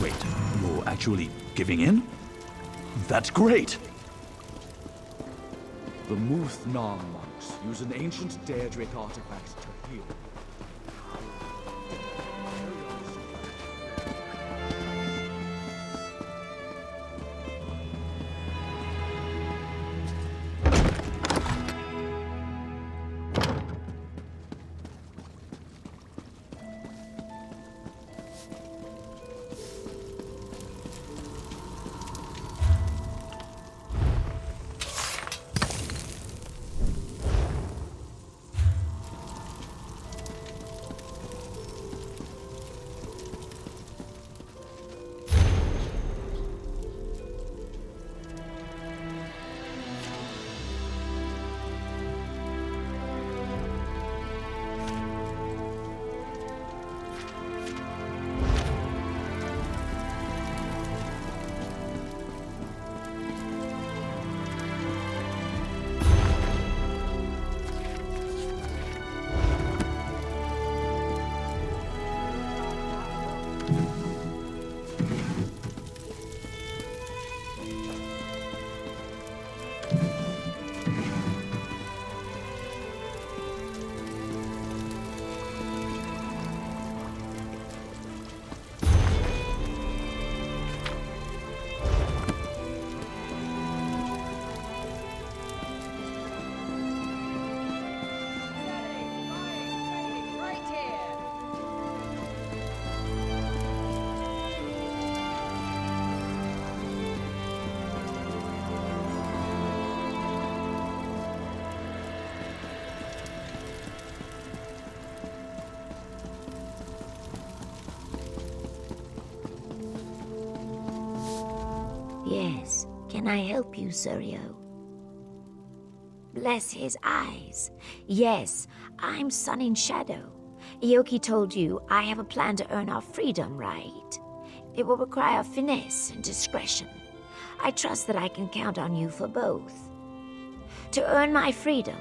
Wait, you're actually giving in? That's great! The Muth-Nam monks use an ancient Daedric artifact to heal. Yes, can I help you, Suryo? Bless his eyes. Yes, I'm Sun in Shadow. Ioki told you I have a plan to earn our freedom, right? It will require finesse and discretion. I trust that I can count on you for both. To earn my freedom,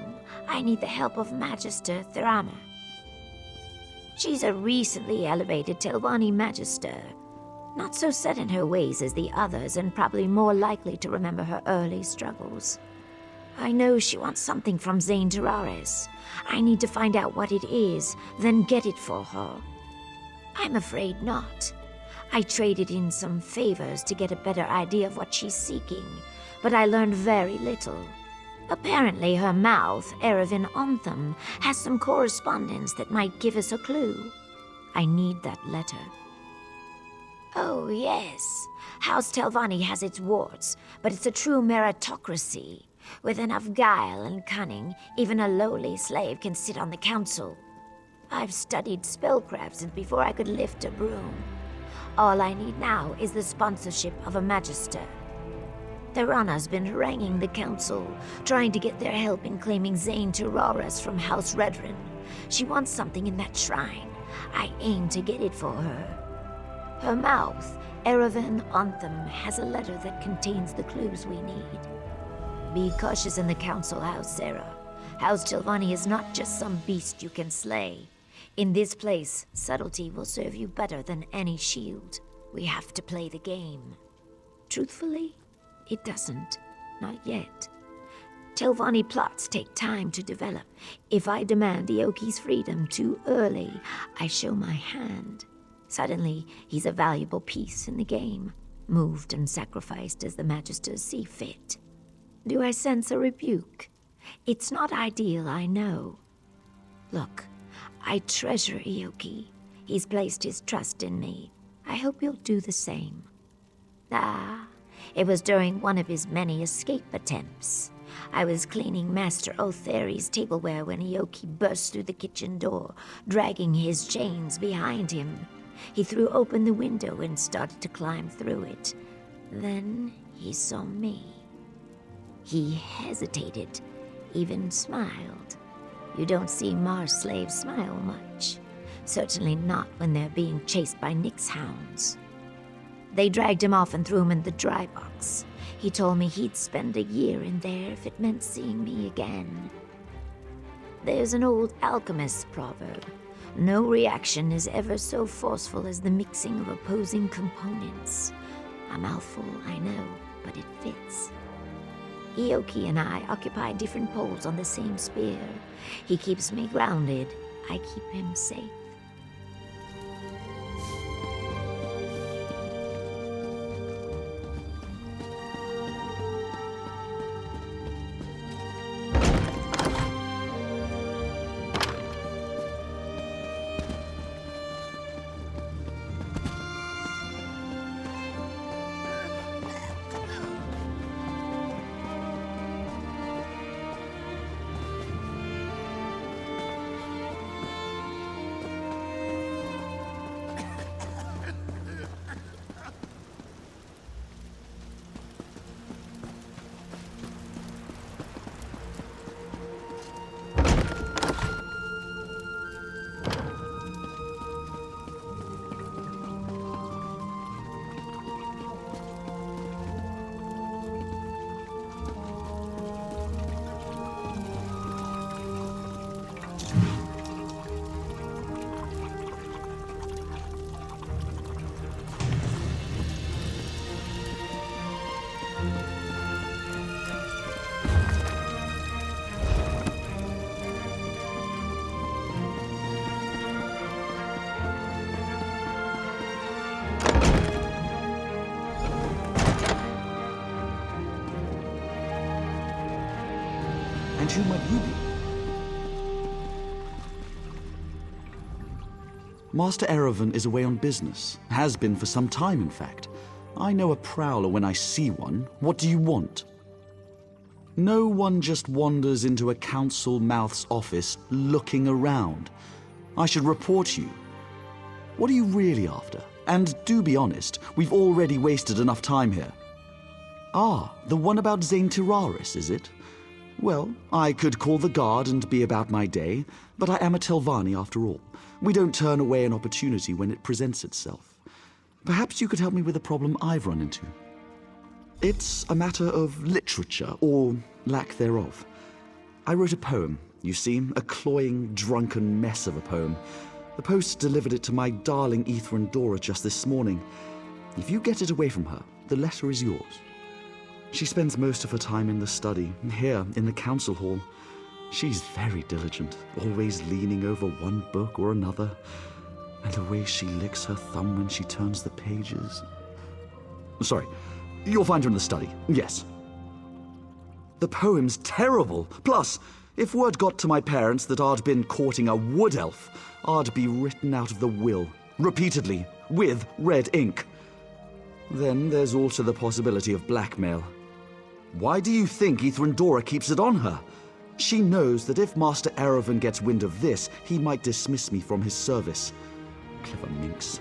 I need the help of Magister Thurama. She's a recently elevated Telvanni Magister, not so set in her ways as the others and probably more likely to remember her early struggles. I know she wants something from Zane Tararis. I need to find out what it is, then get it for her. I'm afraid not. I traded in some favors to get a better idea of what she's seeking, but I learned very little. Apparently her mouth, Erevan Ontham, has some correspondence that might give us a clue. I need that letter. Oh, yes. House Telvanni has its warts, but it's a true meritocracy. With enough guile and cunning, even a lowly slave can sit on the council. I've studied spellcraft since before I could lift a broom. All I need now is the sponsorship of a magister. Thurana's been haranguing the council, trying to get their help in claiming Zane Tararis from House Redrin. She wants something in that shrine. I aim to get it for her. Her mouth, Erevan Ontham, has a letter that contains the clues we need. Be cautious in the council house, Sarah. House Telvanni is not just some beast you can slay. In this place, subtlety will serve you better than any shield. We have to play the game. Truthfully, it doesn't. Not yet. Telvanni plots take time to develop. If I demand Ioki's freedom too early, I show my hand. Suddenly, he's a valuable piece in the game, moved and sacrificed as the Magisters see fit. Do I sense a rebuke? It's not ideal, I know. Look, I treasure Ioki. He's placed his trust in me. I hope you'll do the same. It was during one of his many escape attempts. I was cleaning Master Otheri's tableware when Ioki burst through the kitchen door, dragging his chains behind him. He threw open the window and started to climb through it. Then he saw me. He hesitated, even smiled. You don't see Mars slaves smile much. Certainly not when they're being chased by Nyx hounds. They dragged him off and threw him in the dry box. He told me he'd spend a year in there if it meant seeing me again. There's an old alchemist's proverb. No reaction is ever so forceful as the mixing of opposing components. A mouthful, I know, but it fits. Ioki and I occupy different poles on the same spear. He keeps me grounded. I keep him safe. And who might you be? Master Erevan is away on business. Has been for some time, in fact. I know a prowler when I see one. What do you want? No one just wanders into a council mouth's office looking around. I should report you. What are you really after? And do be honest, we've already wasted enough time here. Ah, the one about Zane Tiraris, is it? Well, I could call the guard and be about my day, but I am a Telvanni after all. We don't turn away an opportunity when it presents itself. Perhaps you could help me with a problem I've run into. It's a matter of literature, or lack thereof. I wrote a poem, you see, a cloying, drunken mess of a poem. The post delivered it to my darling Dora just this morning. If you get it away from her, the letter is yours. She spends most of her time in the study, here in the council hall. She's very diligent, always leaning over one book or another. And the way she licks her thumb when she turns the pages. Sorry, you'll find her in the study, yes. The poem's terrible. Plus, if word got to my parents that I'd been courting a wood elf, I'd be written out of the will, repeatedly, with red ink. Then there's also the possibility of blackmail. Why do you think Dora keeps it on her? She knows that if Master Erevan gets wind of this, he might dismiss me from his service. Clever minx.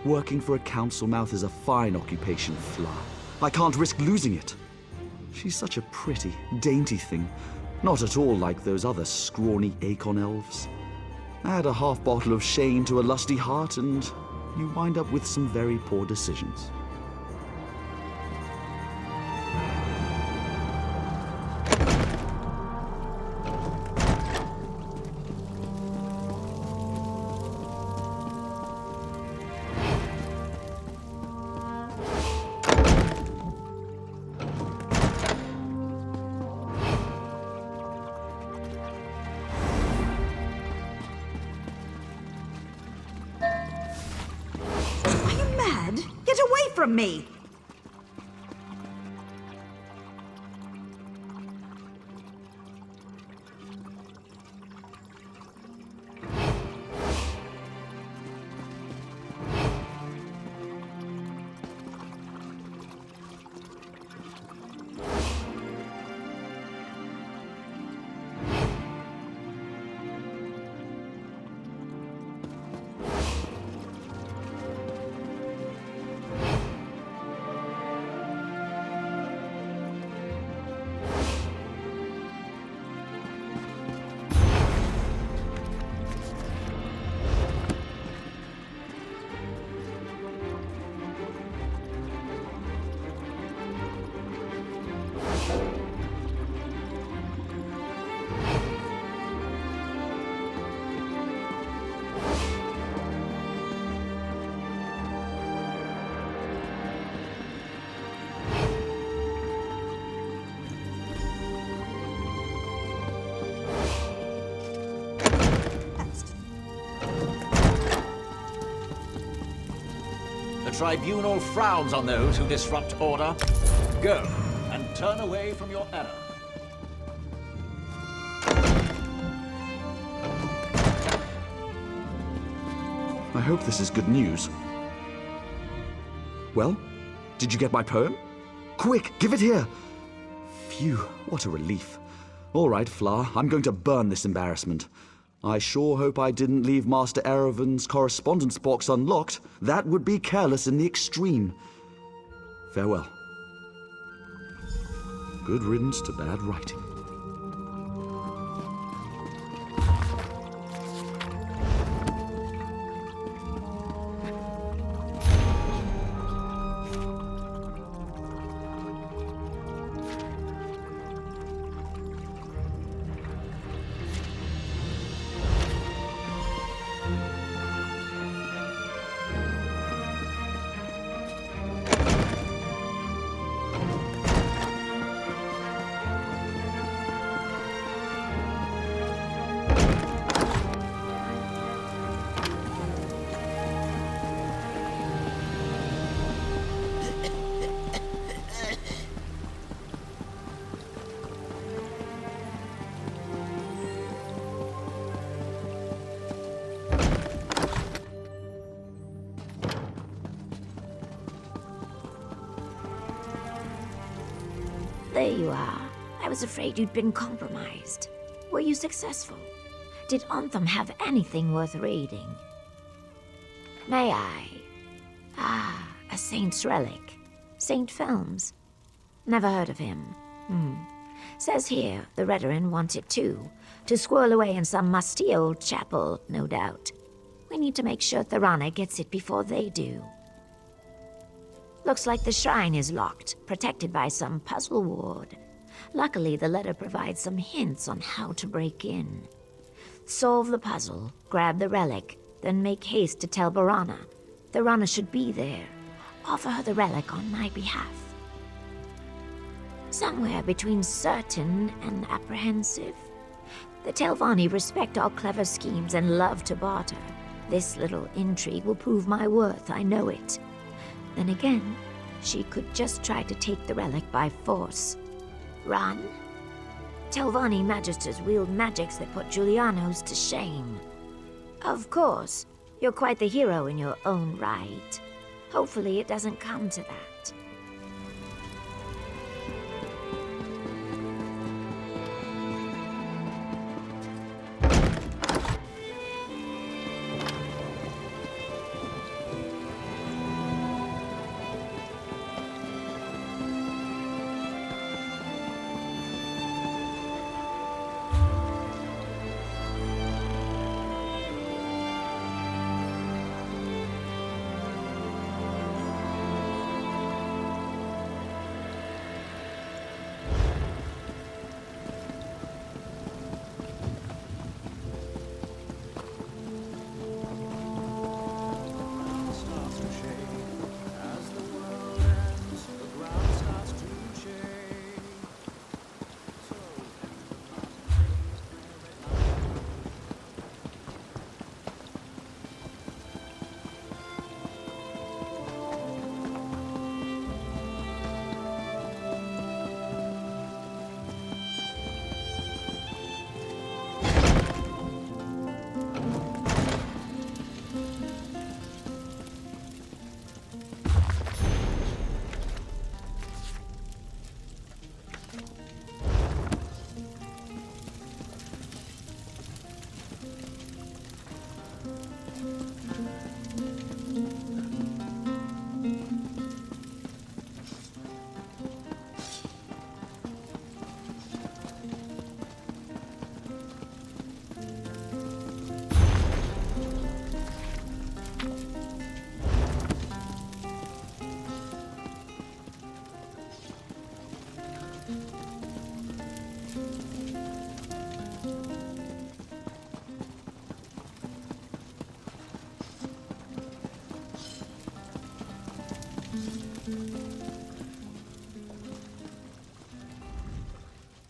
Working for a council mouth is a fine occupation, Fla. I can't risk losing it. She's such a pretty, dainty thing. Not at all like those other scrawny Acon elves. Add a half bottle of Shane to a lusty heart and you wind up with some very poor decisions. Me. tribunal frowns on those who disrupt order. Go, and turn away from your error. I hope this is good news. Well, did you get my poem? Quick, give it here! Phew, what a relief. All right, Fla, I'm going to burn this embarrassment. I sure hope I didn't leave Master Erevan's correspondence box unlocked. That would be careless in the extreme. Farewell. Good riddance to bad writing. There you are. I was afraid you'd been compromised. Were you successful? Did Ontham have anything worth raiding? May I? Ah, a saint's relic. Saint Felms. Never heard of him. Says here, the Redarin want it too. To squirrel away in some musty old chapel, no doubt. We need to make sure Thorana gets it before they do. Looks like the shrine is locked, protected by some puzzle ward. Luckily, the letter provides some hints on how to break in. Solve the puzzle, grab the relic, then make haste to tell Barana. Thorana should be there. Offer her the relic on my behalf. Somewhere between certain and apprehensive. The Telvanni respect all clever schemes and love to barter. This little intrigue will prove my worth, I know it. Then again, she could just try to take the relic by force. Run? Telvanni magisters wield magics that put Julianos to shame. Of course, you're quite the hero in your own right. Hopefully it doesn't come to that.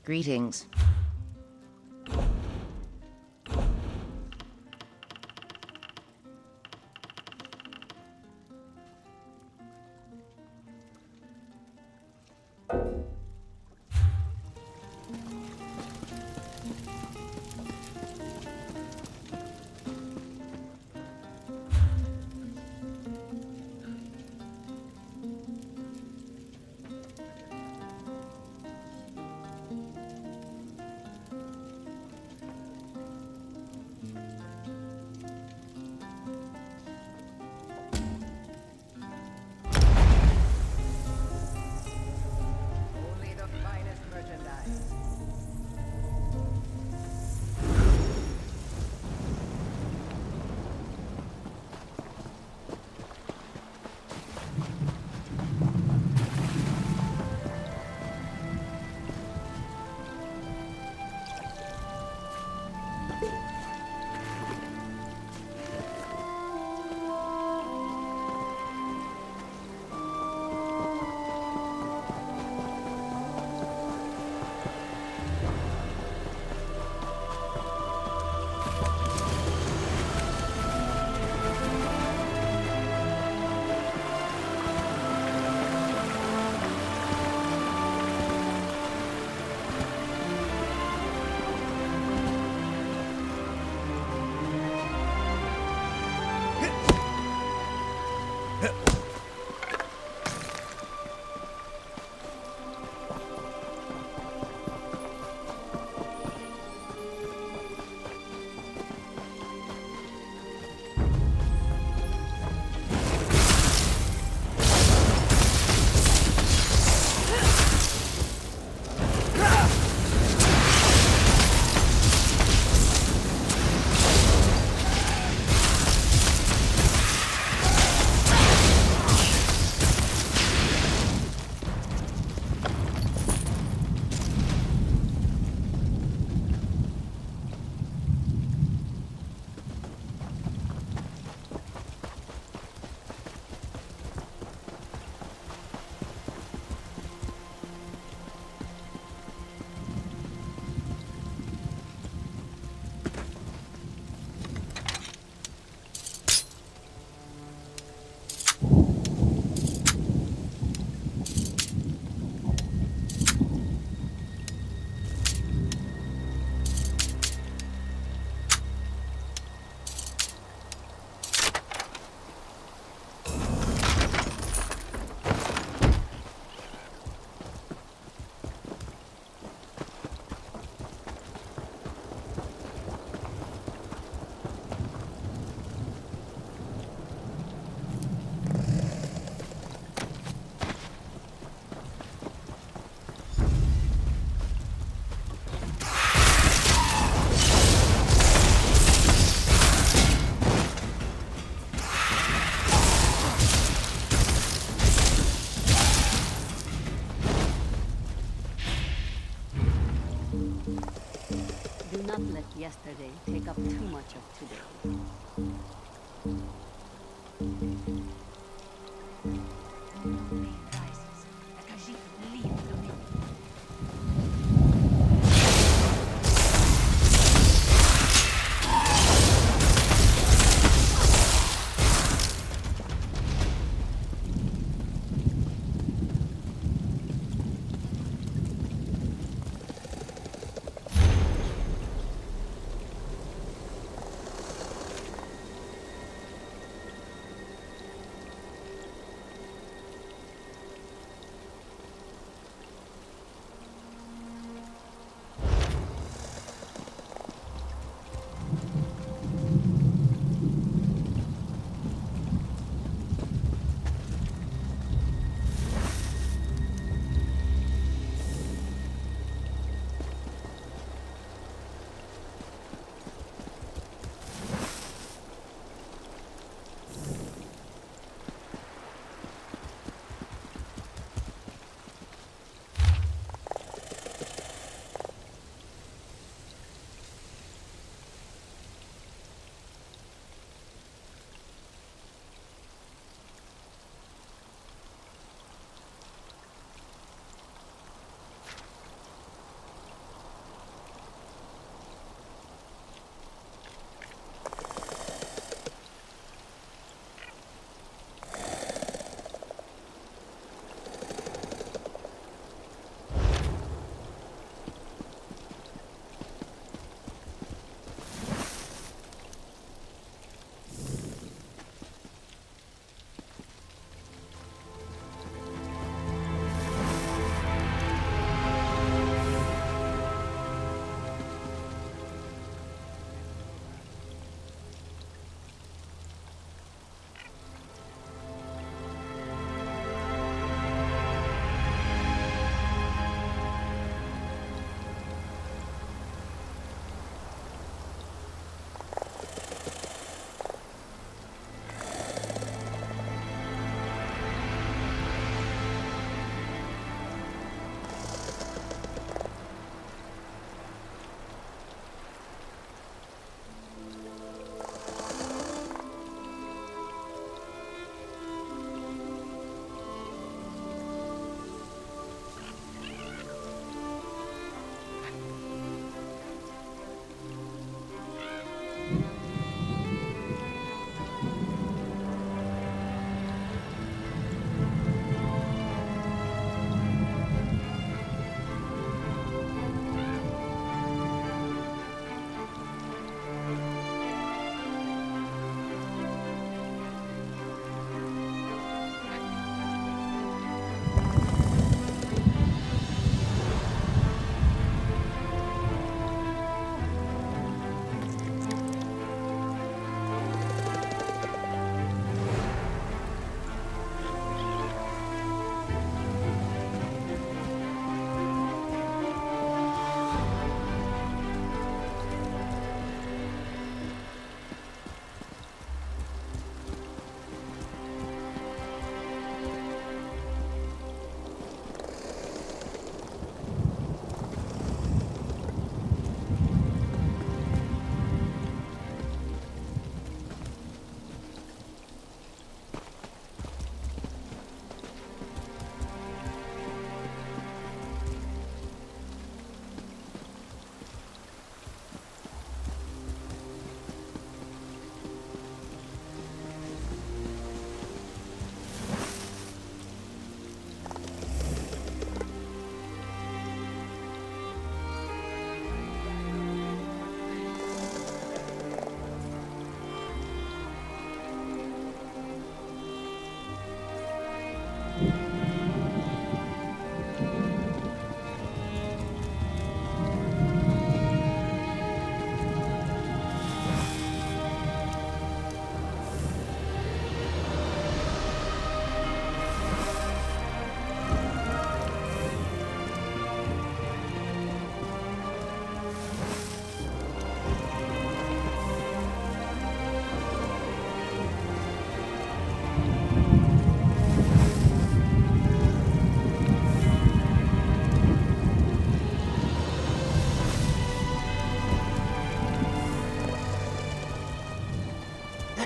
Greetings. not let yesterday take up too much of today.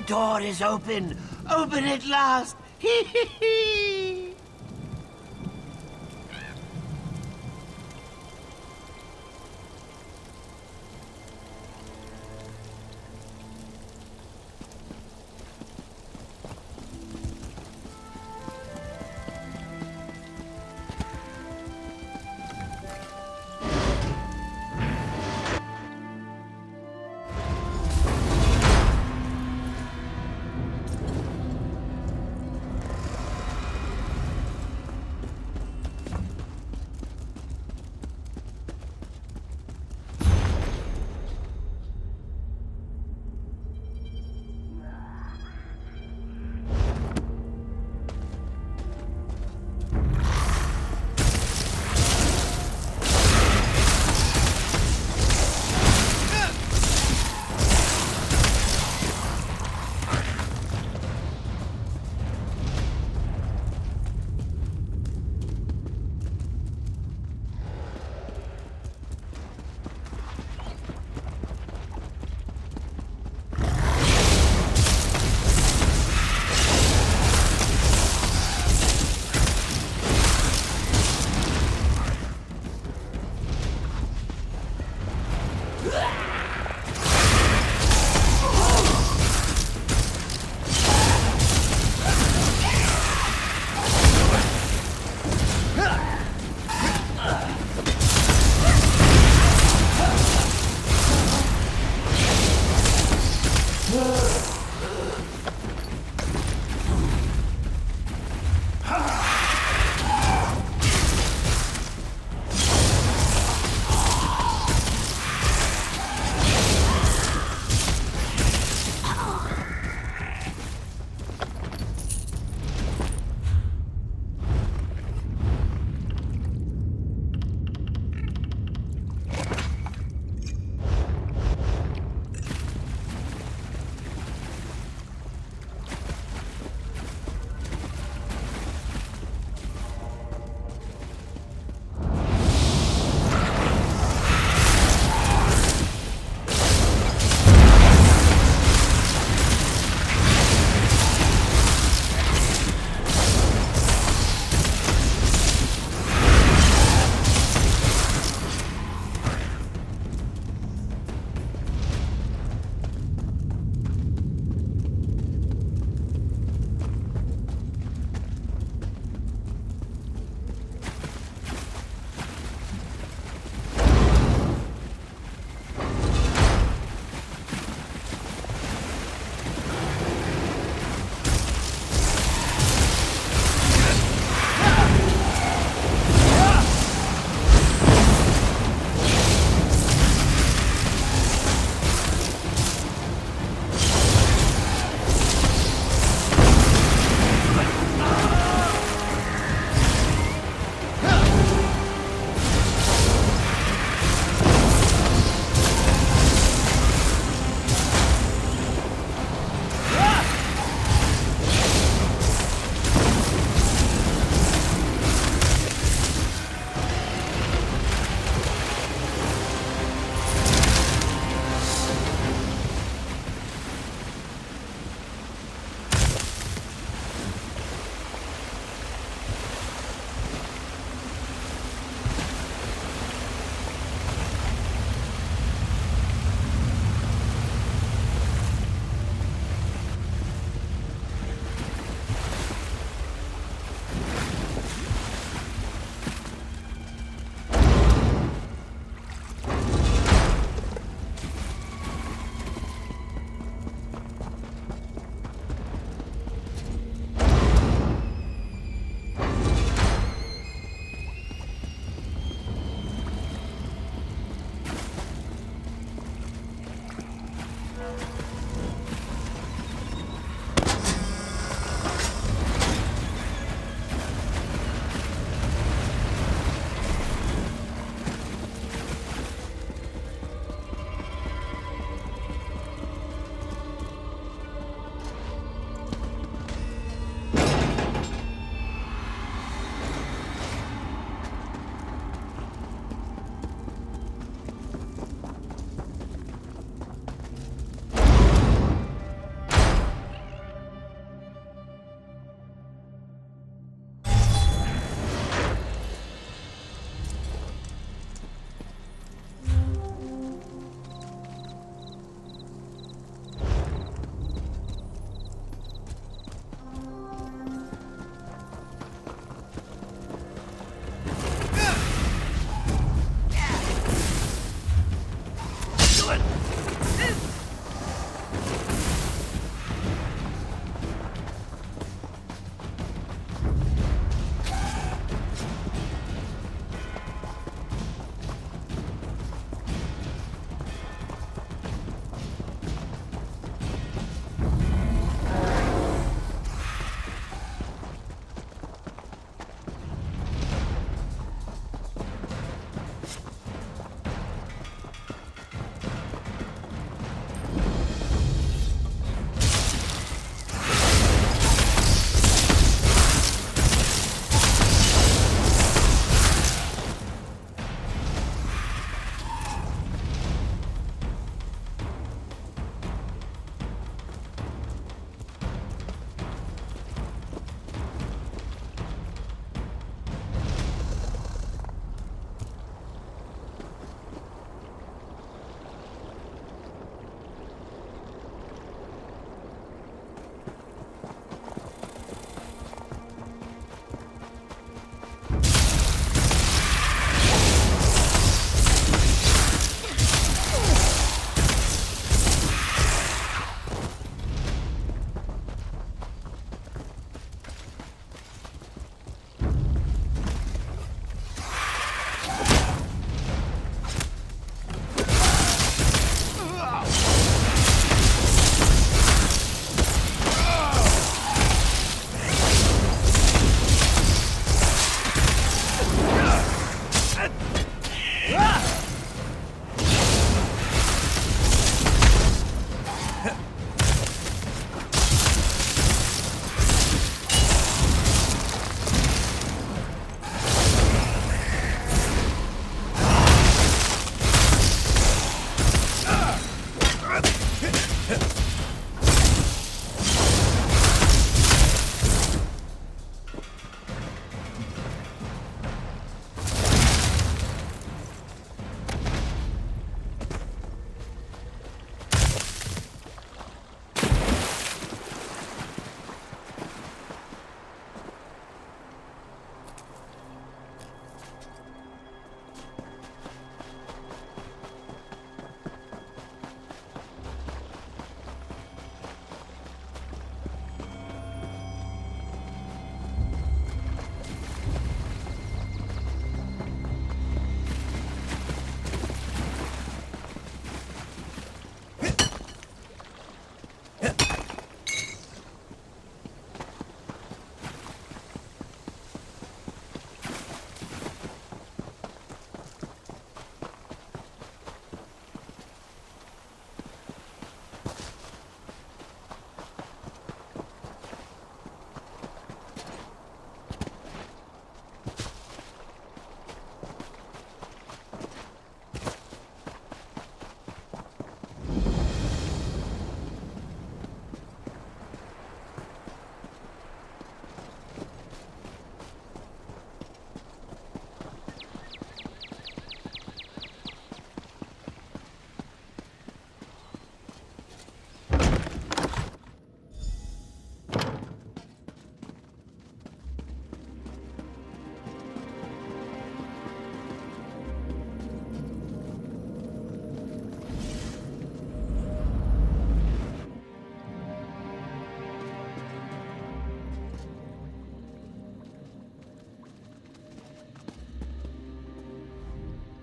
The door is open! Open at last! Hee hee hee!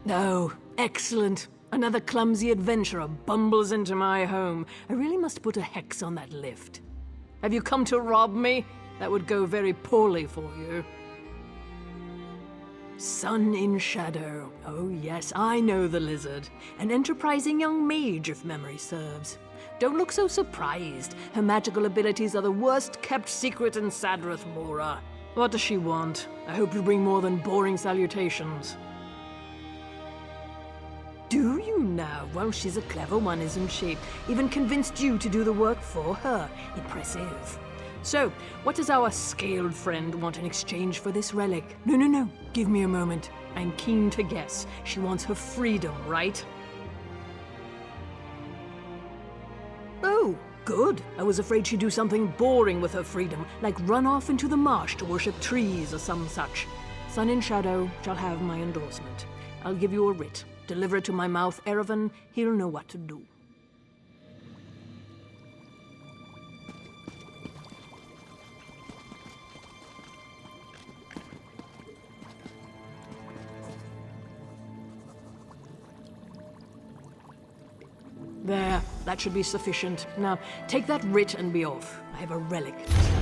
Oh, excellent. Another clumsy adventurer bumbles into my home. I really must put a hex on that lift. Have you come to rob me? That would go very poorly for you. Sun in Shadow. Oh yes, I know the lizard. An enterprising young mage, if memory serves. Don't look so surprised. Her magical abilities are the worst-kept secret in Sadrath Mora. What does she want? I hope you bring more than boring salutations. Do you now? Well, she's a clever one, isn't she? Even convinced you to do the work for her. Impressive. So, what does our scaled friend want in exchange for this relic? No. Give me a moment. I'm keen to guess. She wants her freedom, right? Oh, good. I was afraid she'd do something boring with her freedom, like run off into the marsh to worship trees or some such. Sun in Shadow shall have my endorsement. I'll give you a writ. Deliver it to my mouth, Erevan. He'll know what to do. There, that should be sufficient. Now, take that writ and be off. I have a relic to study.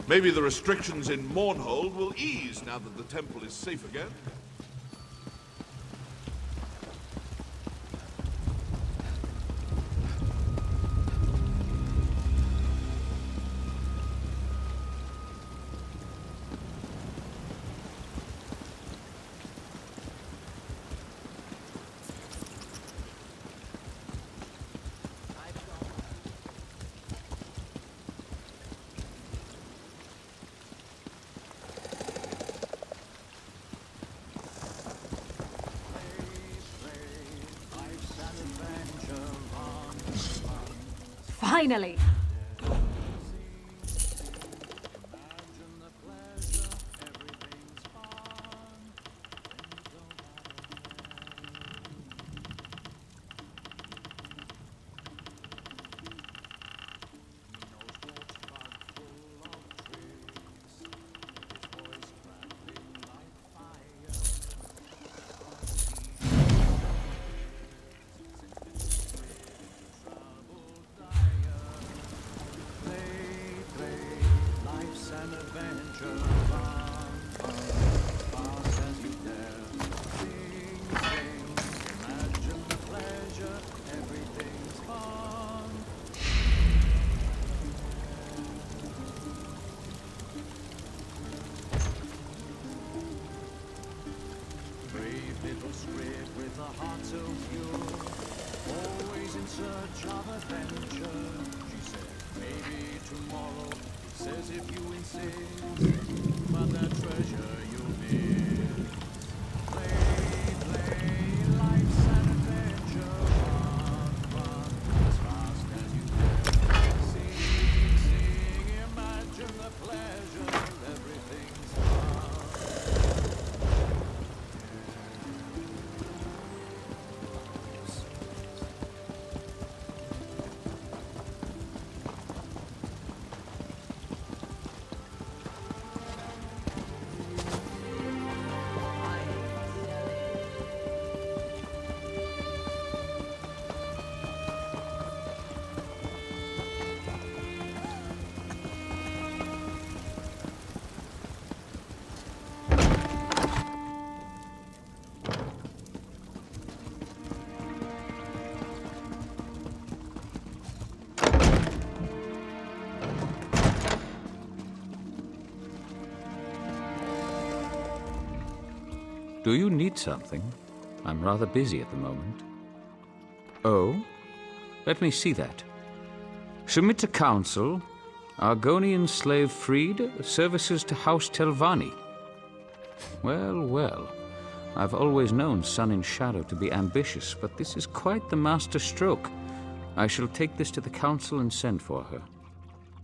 Maybe the restrictions in Mournhold will ease now that the temple is safe again. Finally! Do you need something? I'm rather busy at the moment. Oh? Let me see that. Submit to council. Argonian slave freed. Services to House Telvanni. Well, well. I've always known Sun in Shadow to be ambitious, but this is quite the master stroke. I shall take this to the council and send for her.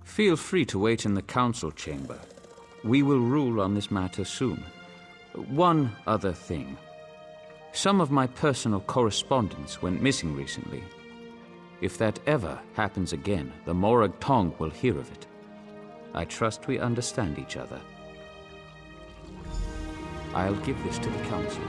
Feel free to wait in the council chamber. We will rule on this matter soon. One other thing. Some of my personal correspondence went missing recently. If that ever happens again, the Morag Tong will hear of it. I trust we understand each other. I'll give this to the council.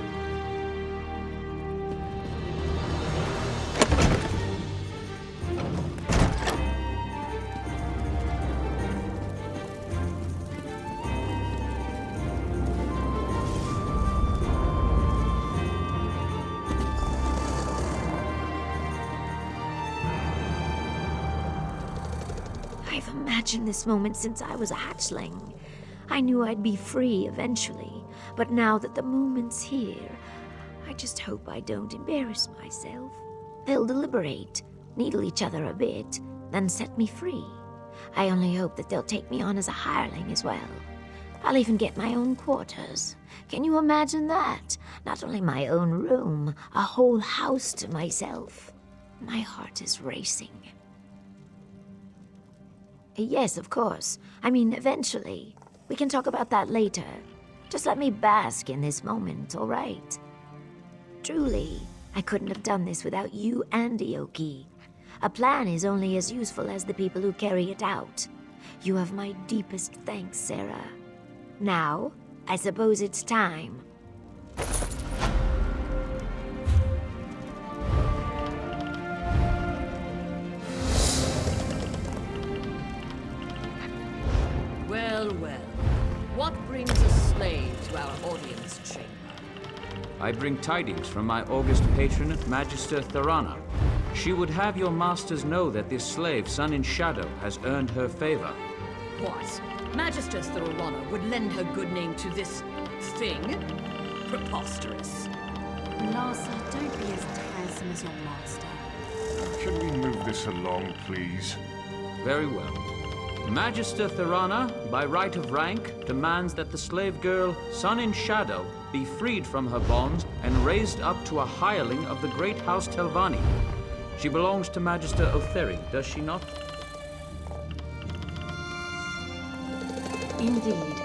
I've imagined this moment since I was a hatchling. I knew I'd be free eventually, but now that the moment's here, I just hope I don't embarrass myself. They'll deliberate, needle each other a bit, then set me free. I only hope that they'll take me on as a hireling as well. I'll even get my own quarters. Can you imagine that? Not only my own room, a whole house to myself. My heart is racing. Yes, of course. I mean, eventually. We can talk about that later. Just let me bask in this moment, all right? Truly, I couldn't have done this without you and Ioki. A plan is only as useful as the people who carry it out. You have my deepest thanks, Sarah. Now, I suppose it's time. Well, What brings a slave to our audience chamber? I bring tidings from my august patron, Magister Thorana. She would have your masters know that this slave, Sun in Shadow, has earned her favor. What? Magister Thorana would lend her good name to this thing? Preposterous. Larsa, don't be as tiresome as your master. Can we move this along, please? Very well. Magister Thorana, by right of rank, demands that the slave girl, Sun in Shadow, be freed from her bonds and raised up to a hireling of the great house Telvanni. She belongs to Magister Otheri, does she not? Indeed.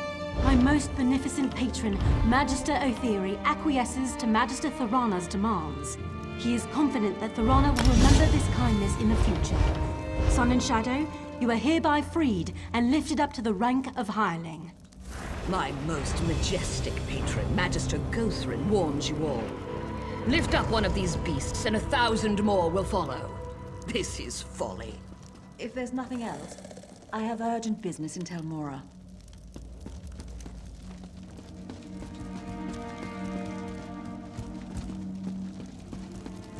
My most beneficent patron, Magister Otheri, acquiesces to Magister Thorana's demands. He is confident that Thorana will remember this kindness in the future. Sun and Shadow, you are hereby freed and lifted up to the rank of hireling. My most majestic patron, Magister Gothrin, warns you all. Lift up one of these beasts, and 1,000 more will follow. This is folly. If there's nothing else, I have urgent business in Telmora.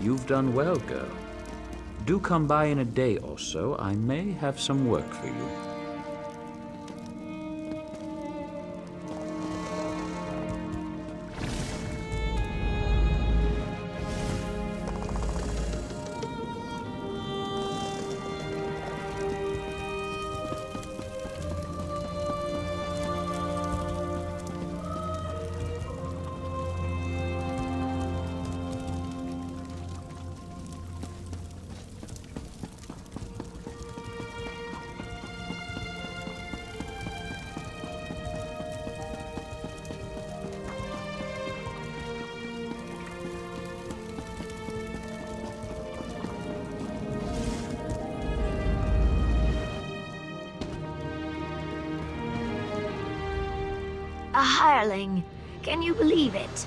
You've done well, girl. Do come by in a day or so. I may have some work for you. A hireling. Can you believe it?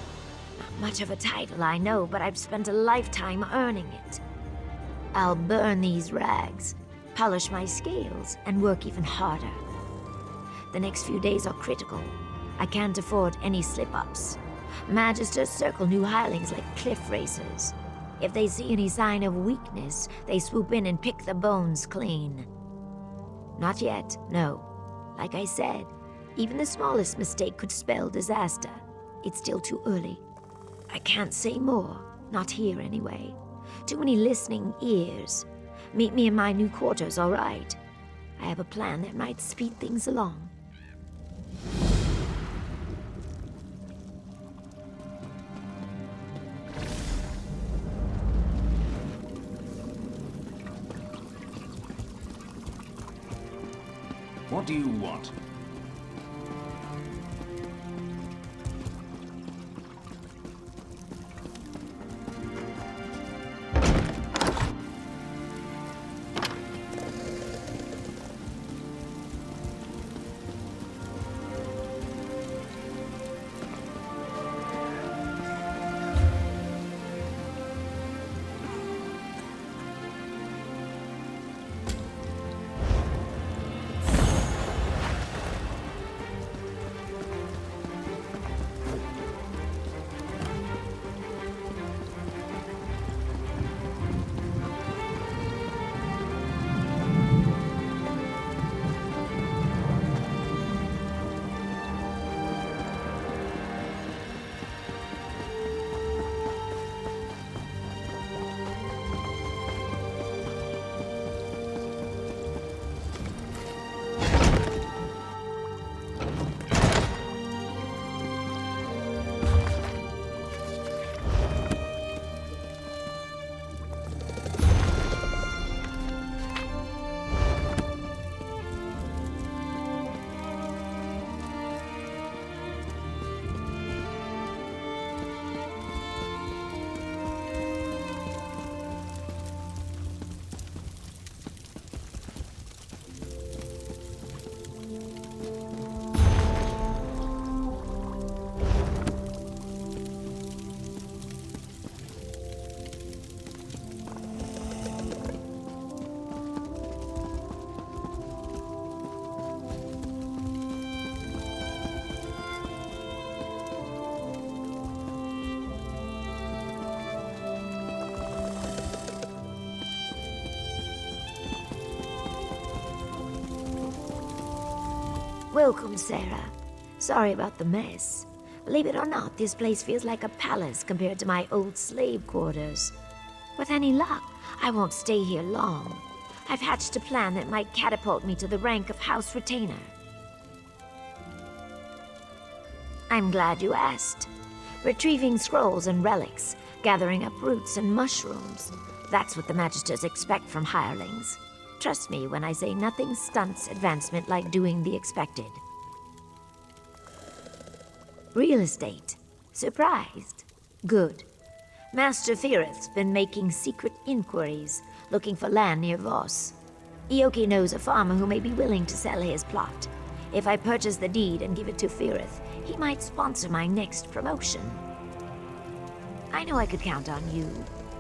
Not much of a title, I know, but I've spent a lifetime earning it. I'll burn these rags, polish my scales, and work even harder. The next few days are critical. I can't afford any slip-ups. Magisters circle new hirelings like cliff racers. If they see any sign of weakness, they swoop in and pick the bones clean. Not yet, no. Like I said, even the smallest mistake could spell disaster. It's still too early. I can't say more, not here anyway. Too many listening ears. Meet me in my new quarters, all right? I have a plan that might speed things along. What do you want? Welcome, Sarah. Sorry about the mess. Believe it or not, this place feels like a palace compared to my old slave quarters. With any luck, I won't stay here long. I've hatched a plan that might catapult me to the rank of House Retainer. I'm glad you asked. Retrieving scrolls and relics, gathering up roots and mushrooms. That's what the Magisters expect from hirelings. Trust me when I say nothing stunts advancement like doing the expected. Real estate. Surprised? Good. Master Firith's been making secret inquiries, looking for land near Voss. Ioki knows a farmer who may be willing to sell his plot. If I purchase the deed and give it to Firith, he might sponsor my next promotion. I know I could count on you.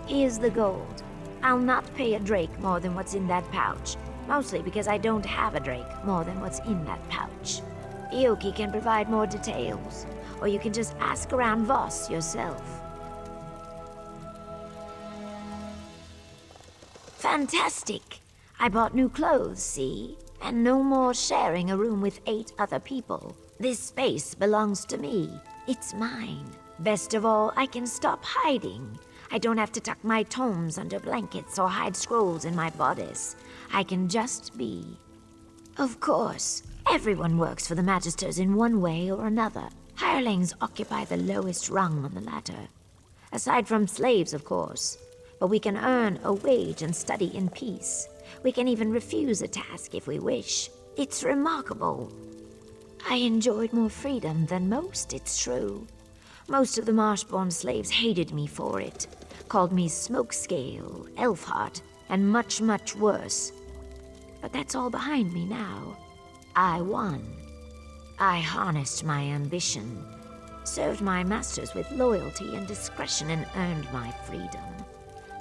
Here's the gold. I'll not pay a drake more than what's in that pouch, mostly because I don't have a drake more than what's in that pouch. Ioki can provide more details, or you can just ask around Voss yourself. Fantastic! I bought new clothes, see? And no more sharing a room with 8 other people. This space belongs to me. It's mine. Best of all, I can stop hiding. I don't have to tuck my tomes under blankets or hide scrolls in my bodice. I can just be. Of course, everyone works for the Magisters in one way or another. Hirelings occupy the lowest rung on the ladder. Aside from slaves, of course. But we can earn a wage and study in peace. We can even refuse a task if we wish. It's remarkable. I enjoyed more freedom than most, it's true. Most of the Marshborn slaves hated me for it. Called me Smokescale, Elfheart, and much, much worse. But that's all behind me now. I won. I harnessed my ambition, served my masters with loyalty and discretion, and earned my freedom.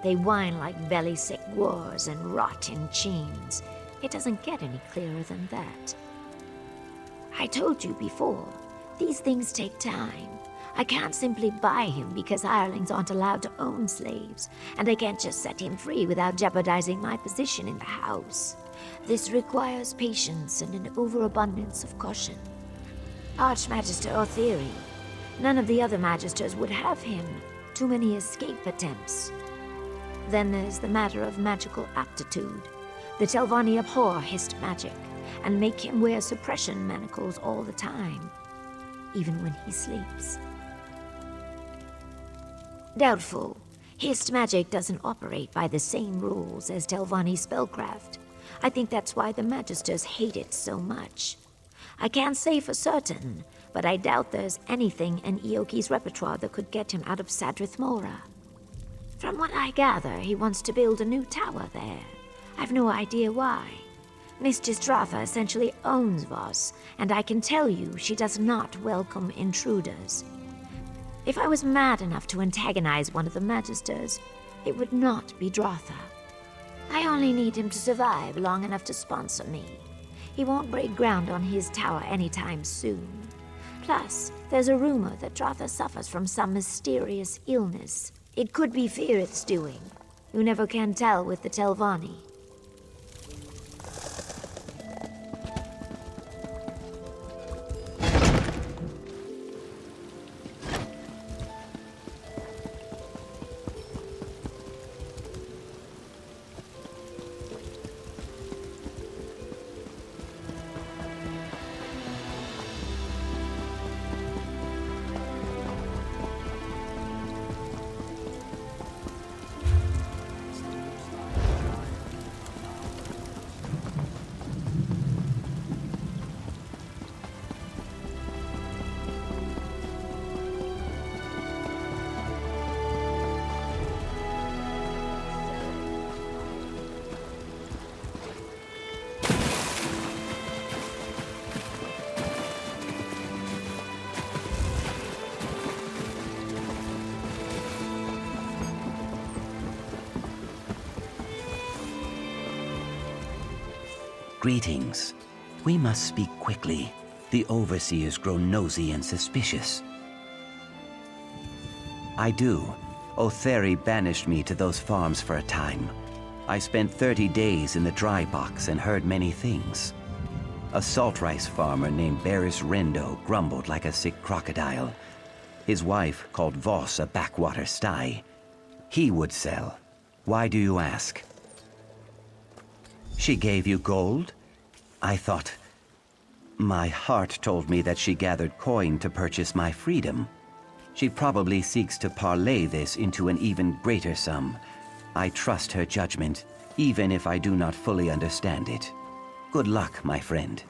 They whine like belly-sick wars and rot in chains. It doesn't get any clearer than that. I told you before, these things take time. I can't simply buy him because hirelings aren't allowed to own slaves, and I can't just set him free without jeopardizing my position in the house. This requires patience and an overabundance of caution. Archmagister Otheri. None of the other Magisters would have him. Too many escape attempts. Then there's the matter of magical aptitude. The Telvanni abhor hissed magic, and make him wear suppression manacles all the time, even when he sleeps. Doubtful. Hissed magic doesn't operate by the same rules as Telvanni spellcraft. I think that's why the Magisters hate it so much. I can't say for certain, but I doubt there's anything in Ioki's repertoire that could get him out of Sadrith Mora. From what I gather, he wants to build a new tower there. I've no idea why. Mistress Dratha essentially owns Voss, and I can tell you she does not welcome intruders. If I was mad enough to antagonize one of the Magisters, it would not be Dratha. I only need him to survive long enough to sponsor me. He won't break ground on his tower anytime soon. Plus, there's a rumor that Dratha suffers from some mysterious illness. It could be Firith's doing. You never can tell with the Telvanni. Greetings. We must speak quickly. The overseers grow nosy and suspicious. I do. Otheri banished me to those farms for a time. I spent 30 days in the dry box and heard many things. A salt rice farmer named Barris Rendo grumbled like a sick crocodile. His wife called Voss a backwater sty. He would sell. Why do you ask? She gave you gold? I thought... My heart told me that she gathered coin to purchase my freedom. She probably seeks to parlay this into an even greater sum. I trust her judgment, even if I do not fully understand it. Good luck, my friend.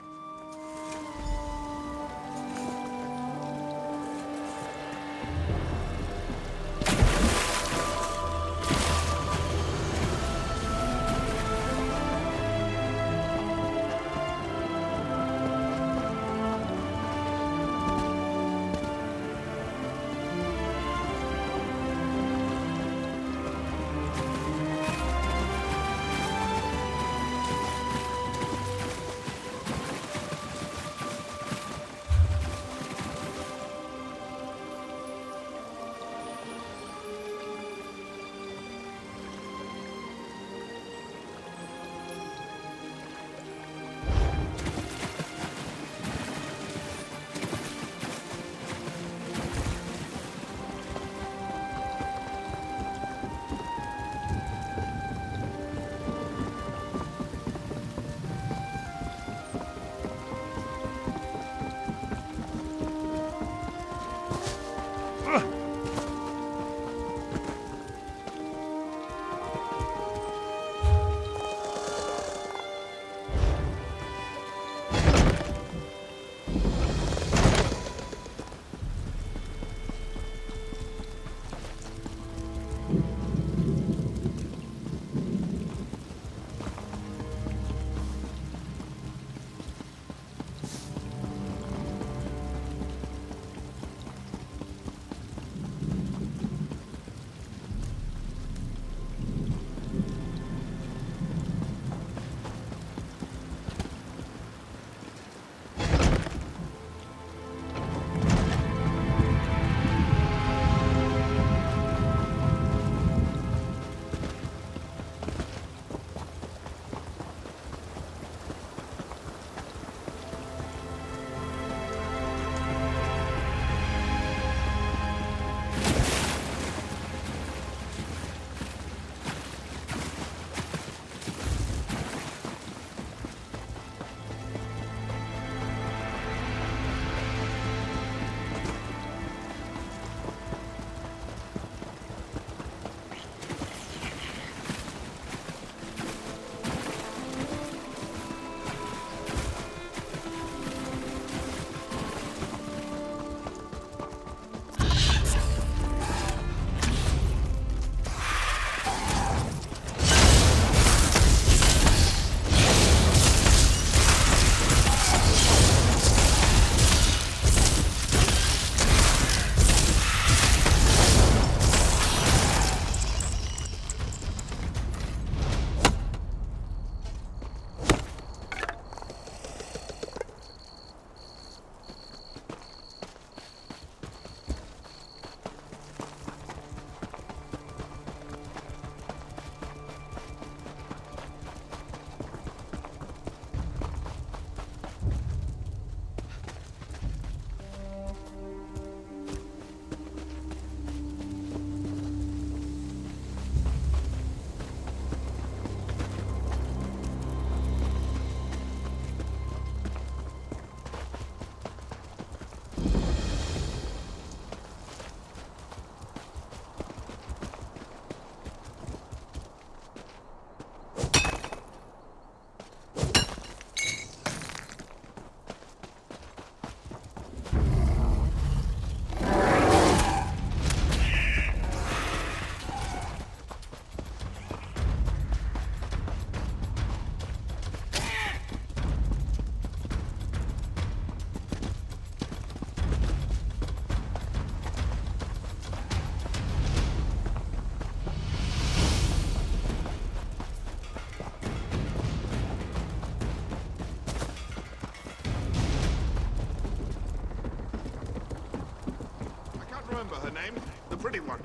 remember her name? The pretty one.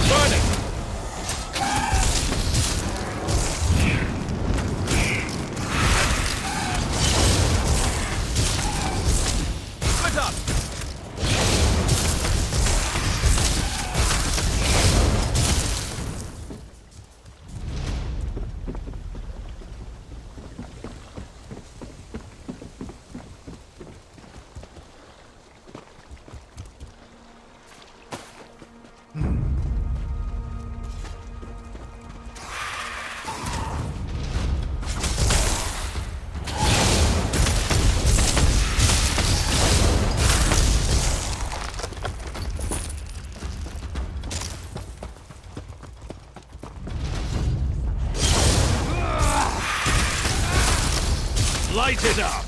Burning! Light it up!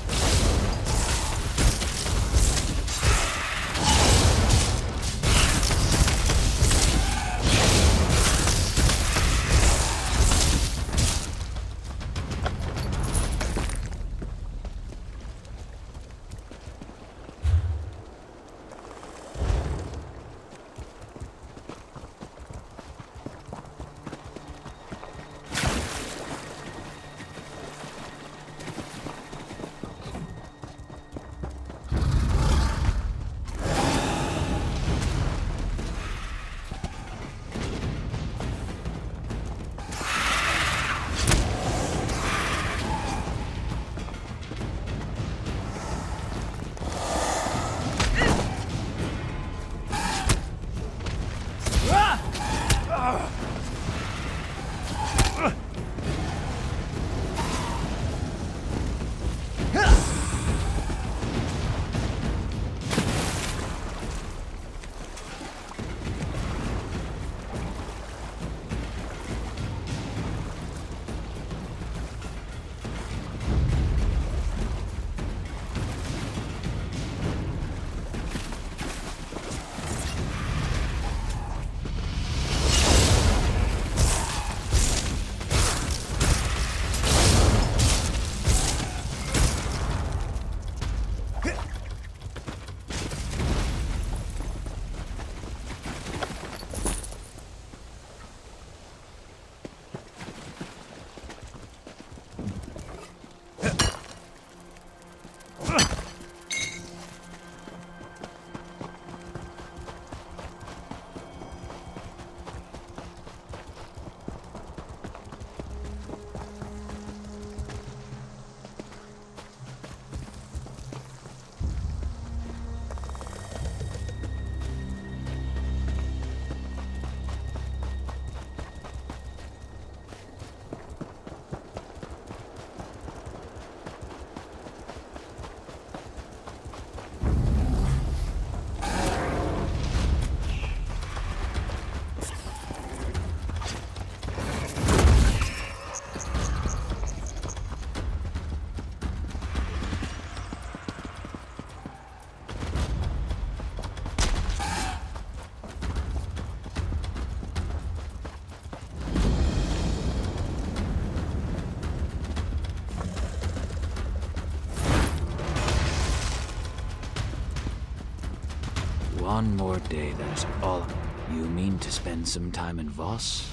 One more day, that's all. You mean to spend some time in Voss?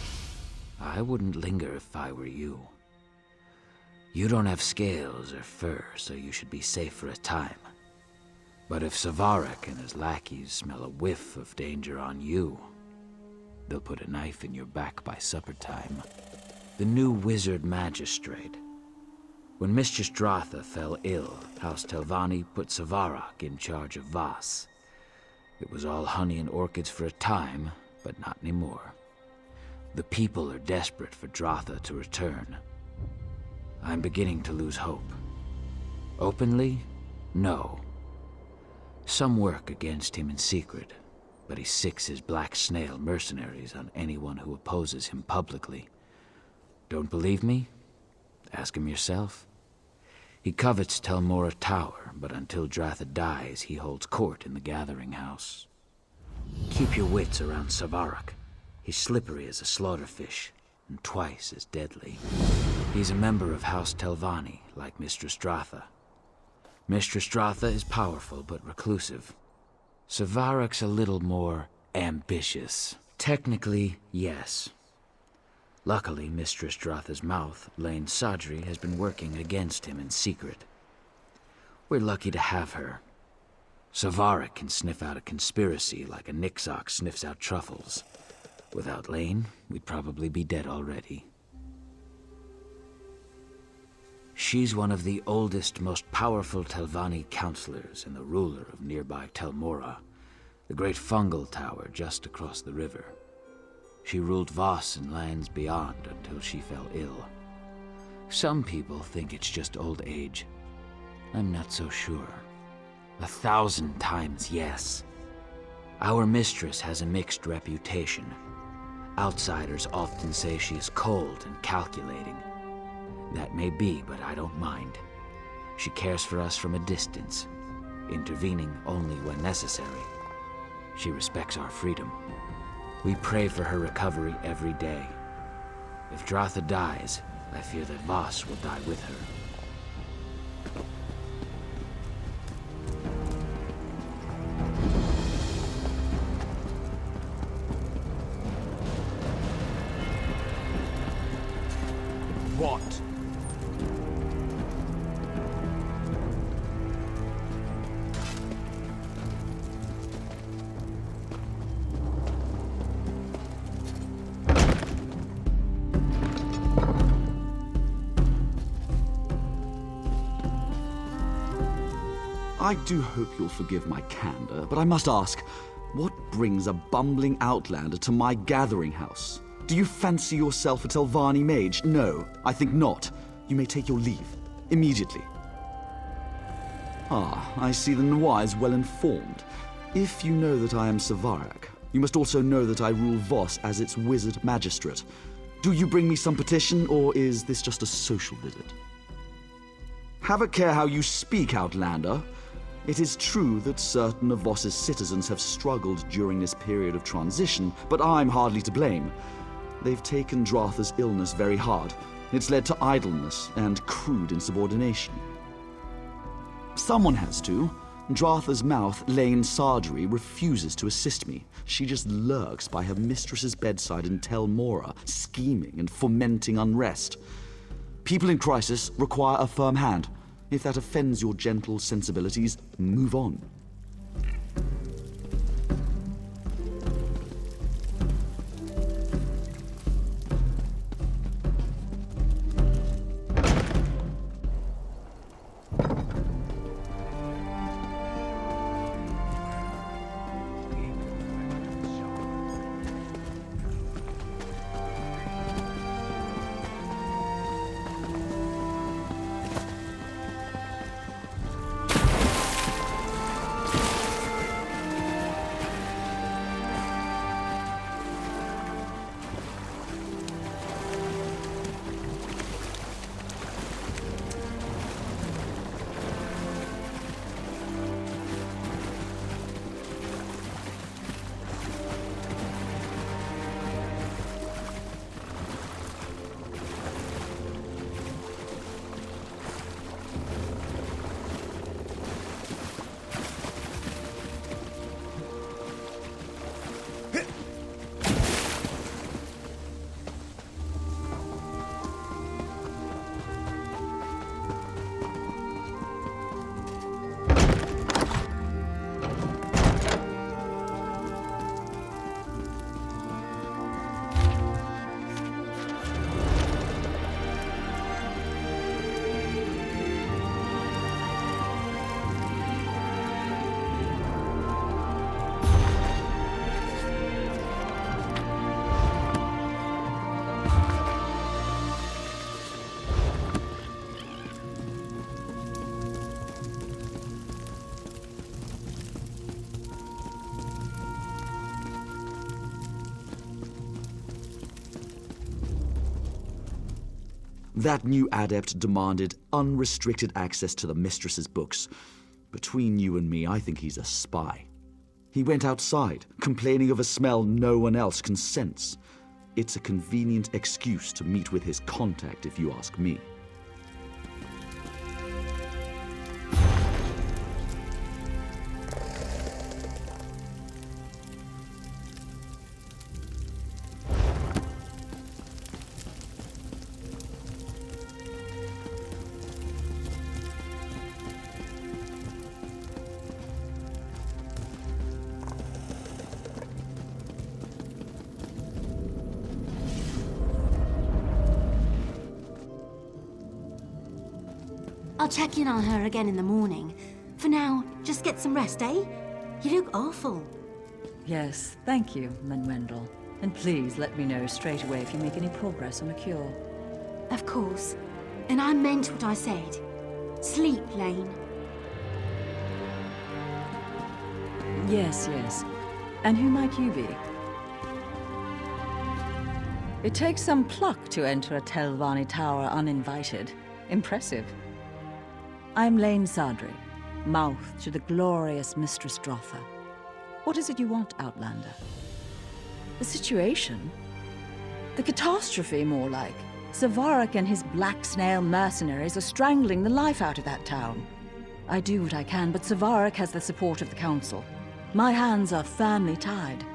I wouldn't linger if I were you. You don't have scales or fur, so you should be safe for a time. But if Savarak and his lackeys smell a whiff of danger on you, they'll put a knife in your back by supper time. The new wizard magistrate. When Mistress Dratha fell ill, House Telvanni put Savarak in charge of Voss. It was all honey and orchids for a time, but not anymore. The people are desperate for Dratha to return. I'm beginning to lose hope. Openly? No. Some work against him in secret, but he sicks his black snail mercenaries on anyone who opposes him publicly. Don't believe me? Ask him yourself. He covets Telmora Tower, but until Dratha dies, he holds court in the Gathering House. Keep your wits around Savarak. He's slippery as a slaughterfish, and twice as deadly. He's a member of House Telvanni, like Mistress Dratha. Mistress Dratha is powerful but reclusive. Savarak's a little more ambitious. Technically, yes. Luckily, Mistress Dratha's mouth, Lane Sadri, has been working against him in secret. We're lucky to have her. Savarak can sniff out a conspiracy like a Nixox sniffs out truffles. Without Lane, we'd probably be dead already. She's one of the oldest, most powerful Telvanni counselors and the ruler of nearby Telmora, the great fungal tower just across the river. She ruled Voss and lands beyond until she fell ill. Some people think it's just old age. I'm not so sure. 1,000 times yes. Our mistress has a mixed reputation. Outsiders often say she is cold and calculating. That may be, but I don't mind. She cares for us from a distance, intervening only when necessary. She respects our freedom. We pray for her recovery every day. If Dratha dies, I fear that Voss will die with her. What? I do hope you'll forgive my candor, but I must ask, what brings a bumbling outlander to my gathering house? Do you fancy yourself a Telvanni mage? No, I think not. You may take your leave. Immediately. Ah, I see the Noir is well informed. If you know that I am Savarak, you must also know that I rule Voss as its wizard magistrate. Do you bring me some petition, or is this just a social visit? Have a care how you speak, outlander. It is true that certain of Voss's citizens have struggled during this period of transition, but I'm hardly to blame. They've taken Dratha's illness very hard. It's led to idleness and crude insubordination. Someone has to. Dratha's mouth, Lane Sardry, refuses to assist me. She just lurks by her mistress's bedside in Tel Mora, scheming and fomenting unrest. People in crisis require a firm hand. If that offends your gentle sensibilities, move on. That new adept demanded unrestricted access to the mistress's books. Between you and me, I think he's a spy. He went outside, complaining of a smell no one else can sense. It's a convenient excuse to meet with his contact, if you ask me. I'll check in on her again in the morning. For now, just get some rest, eh? You look awful. Yes, thank you, Manuendel. And please let me know straight away if you make any progress on a cure. Of course. And I meant what I said. Sleep, Lane. Yes, yes. And who might you be? It takes some pluck to enter a Telvanni tower uninvited. Impressive. I'm Lane Sadri, mouth to the glorious Mistress Drotha. What is it you want, Outlander? The situation? The catastrophe, more like. Savarak and his black snail mercenaries are strangling the life out of that town. I do what I can, but Savarak has the support of the Council. My hands are firmly tied.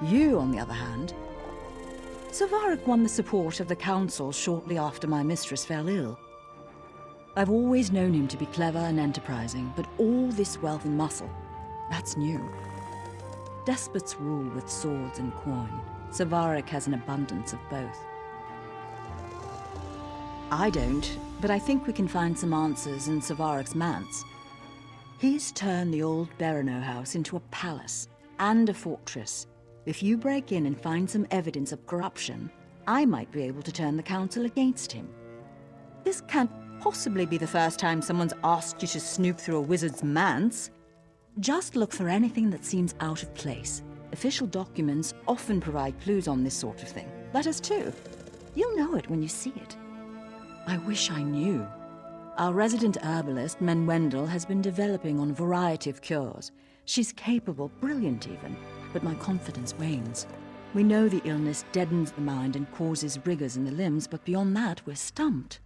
You, on the other hand... Savarak won the support of the Council shortly after my mistress fell ill. I've always known him to be clever and enterprising, but all this wealth and muscle, that's new. Despots rule with swords and coin. Savarak has an abundance of both. I don't, but I think we can find some answers in Savarak's manse. He's turned the old Berino house into a palace and a fortress. If you break in and find some evidence of corruption, I might be able to turn the Council against him. This can't possibly be the first time someone's asked you to snoop through a wizard's manse. Just look for anything that seems out of place. Official documents often provide clues on this sort of thing. Letters too. You'll know it when you see it. I wish I knew. Our resident herbalist, Menwendel, has been developing on a variety of cures. She's capable, brilliant even, but my confidence wanes. We know the illness deadens the mind and causes rigors in the limbs, but beyond that, we're stumped.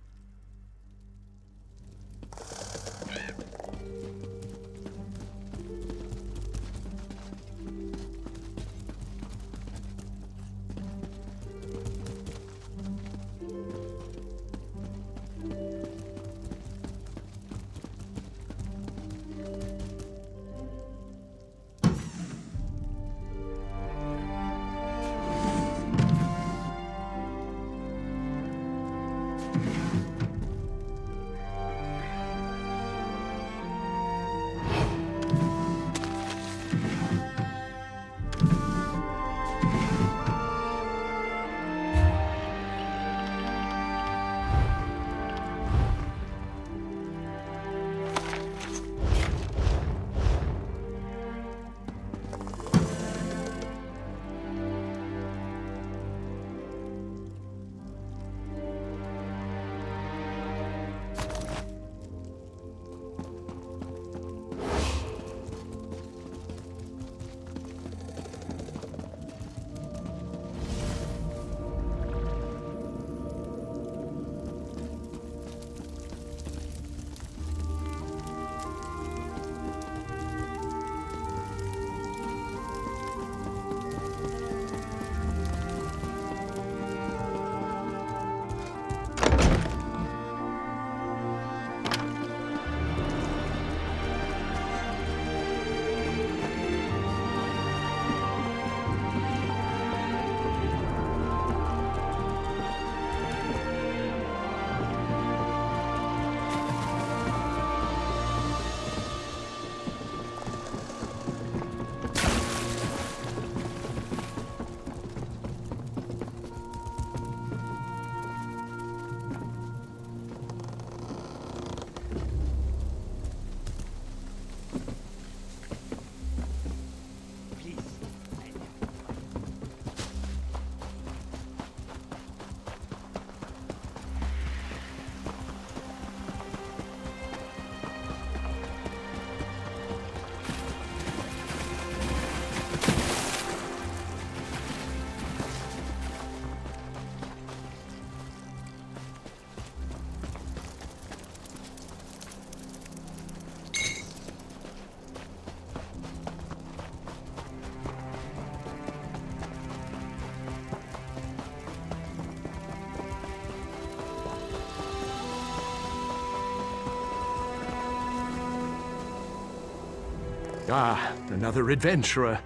Ah, another adventurer.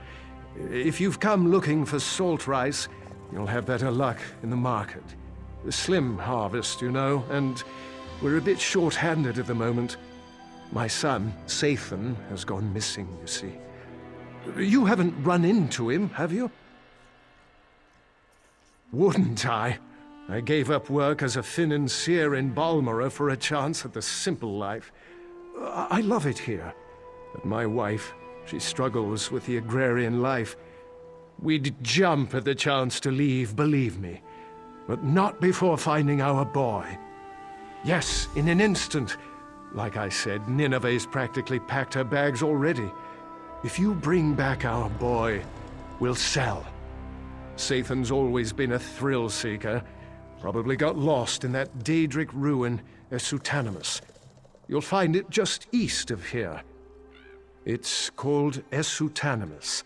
If you've come looking for salt rice, you'll have better luck in the market. A slim harvest, you know, and we're a bit short-handed at the moment. My son, Sathan, has gone missing, you see. You haven't run into him, have you? Wouldn't I? I gave up work as a financier in Balmora for a chance at the simple life. I love it here. But my wife, she struggles with the agrarian life. We'd jump at the chance to leave, believe me. But not before finding our boy. Yes, in an instant. Like I said, Nineveh's practically packed her bags already. If you bring back our boy, we'll sell. Sathan's always been a thrill-seeker. Probably got lost in that Daedric ruin, Esutanimus. You'll find it just east of here. It's called Esutanimus.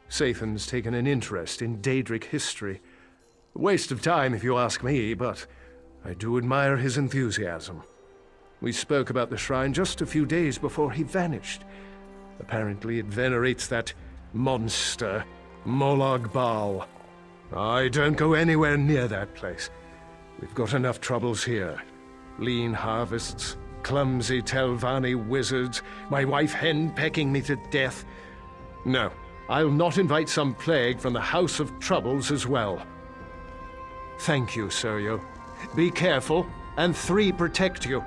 Sathan's taken an interest in Daedric history. A waste of time if you ask me, but I do admire his enthusiasm. We spoke about the shrine just a few days before he vanished. Apparently it venerates that monster, Molag Bal. I don't go anywhere near that place. We've got enough troubles here. Lean harvests, clumsy Telvanni wizards, my wife hen pecking me to death. No, I'll not invite some plague from the House of Troubles as well. Thank you, Seryo. Be careful, and 3 protect you.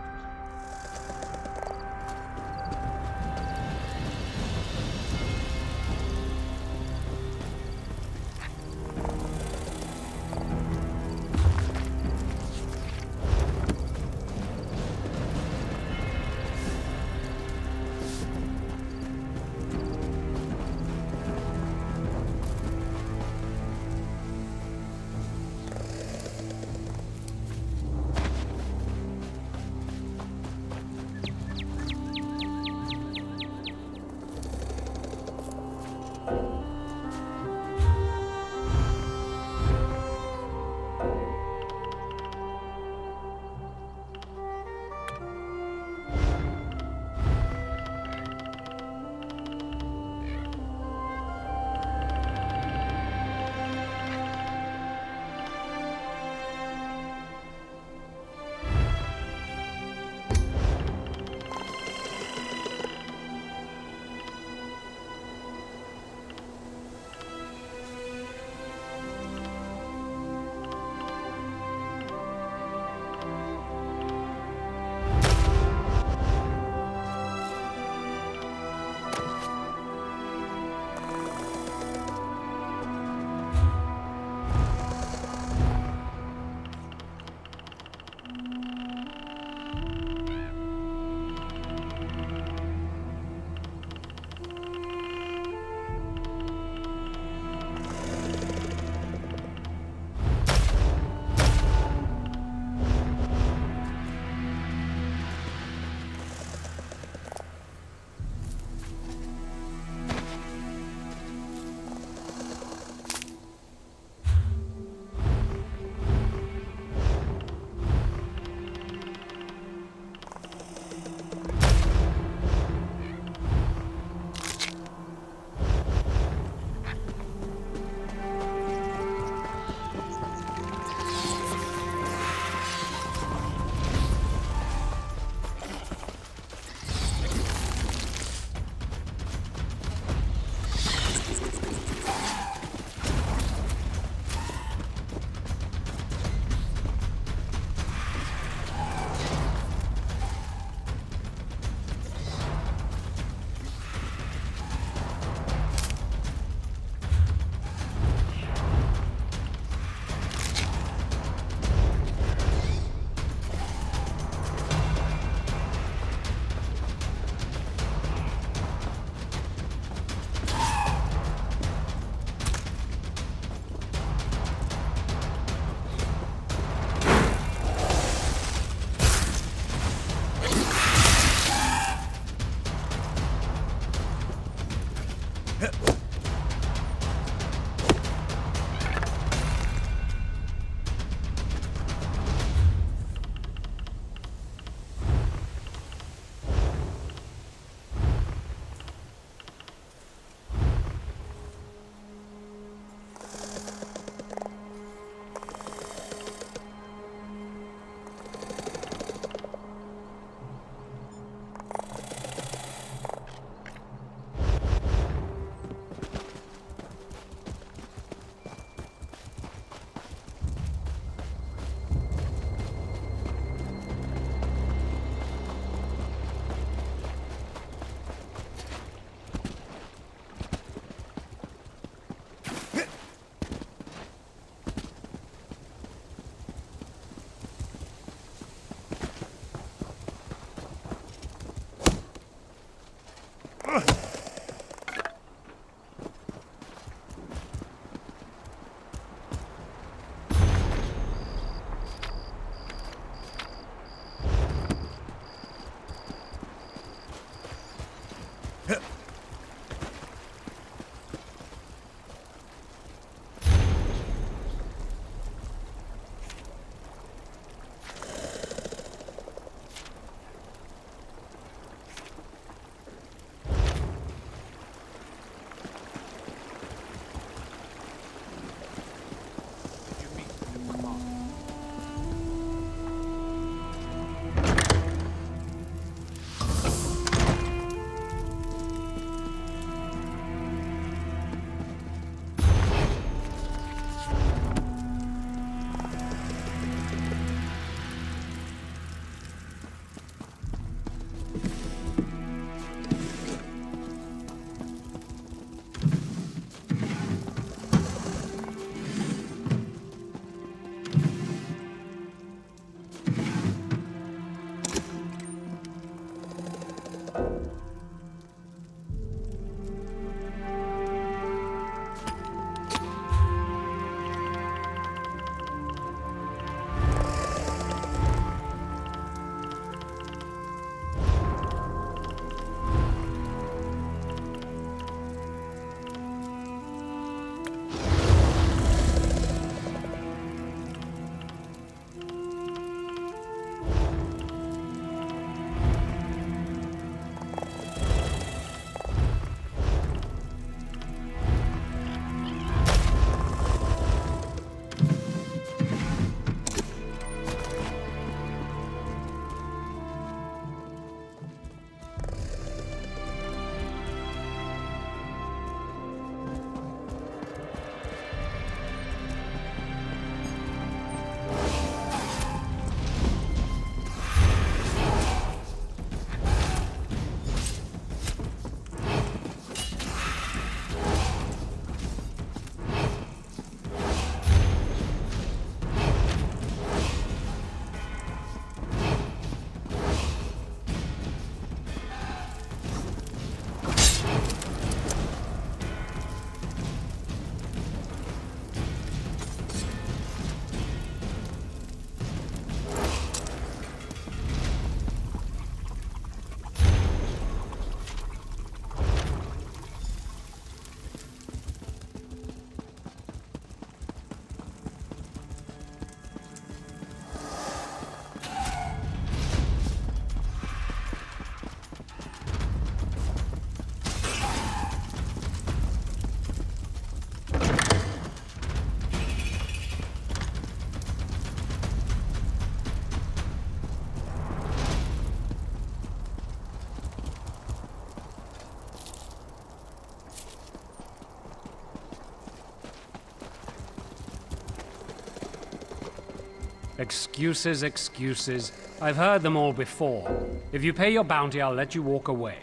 Excuses, excuses. I've heard them all before. If you pay your bounty, I'll let you walk away.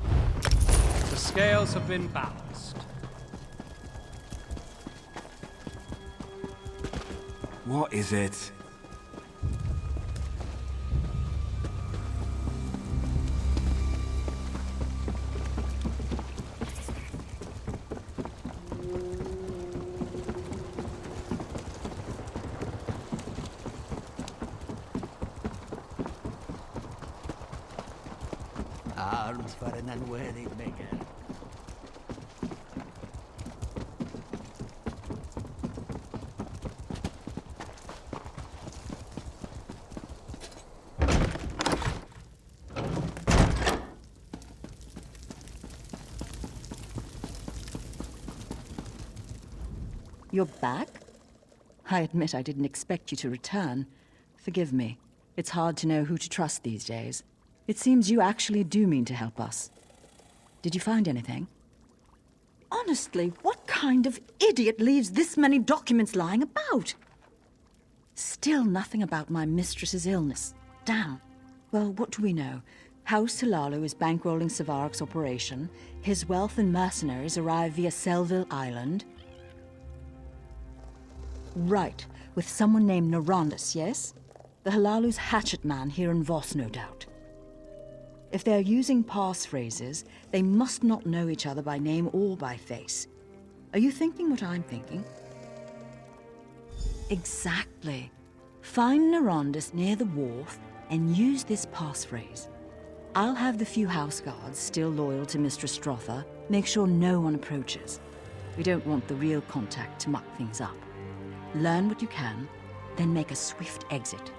The scales have been balanced. What is it? Arms for an unworthy beggar. You're back? I admit I didn't expect you to return. Forgive me. It's hard to know who to trust these days. It seems you actually do mean to help us. Did you find anything? Honestly, what kind of idiot leaves this many documents lying about? Still nothing about my mistress's illness. Damn. Well, what do we know? House Hilalo is bankrolling Savaric's operation. His wealth and mercenaries arrive via Selville Island. Right, with someone named Narondus, yes? The Hilalu's hatchet man here in Voss, no doubt. If they're using passphrases, they must not know each other by name or by face. Are you thinking what I'm thinking? Exactly. Find Narondus near the wharf and use this passphrase. I'll have the few house guards still loyal to Mistress Strotha make sure no one approaches. We don't want the real contact to muck things up. Learn what you can, then make a swift exit.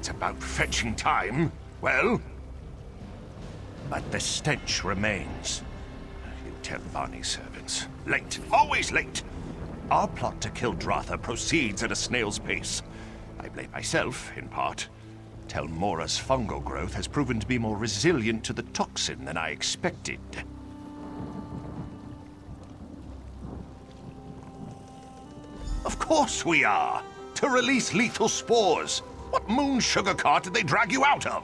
What about fetching time? Well? But the stench remains. You Telvanni servants. Late. Always late. Our plot to kill Dratha proceeds at a snail's pace. I blame myself, in part. Telmora's fungal growth has proven to be more resilient to the toxin than I expected. Of course we are! To release lethal spores! What moon sugar cart did they drag you out of?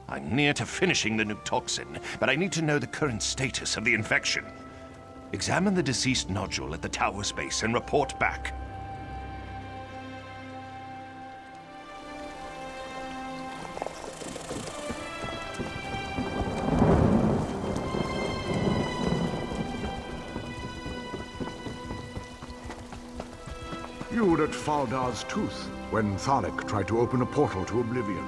I'm near to finishing the new toxin, but I need to know the current status of the infection. Examine the deceased nodule at the tower's base and report back. You were at Faldar's Tooth when Tharek tried to open a portal to Oblivion.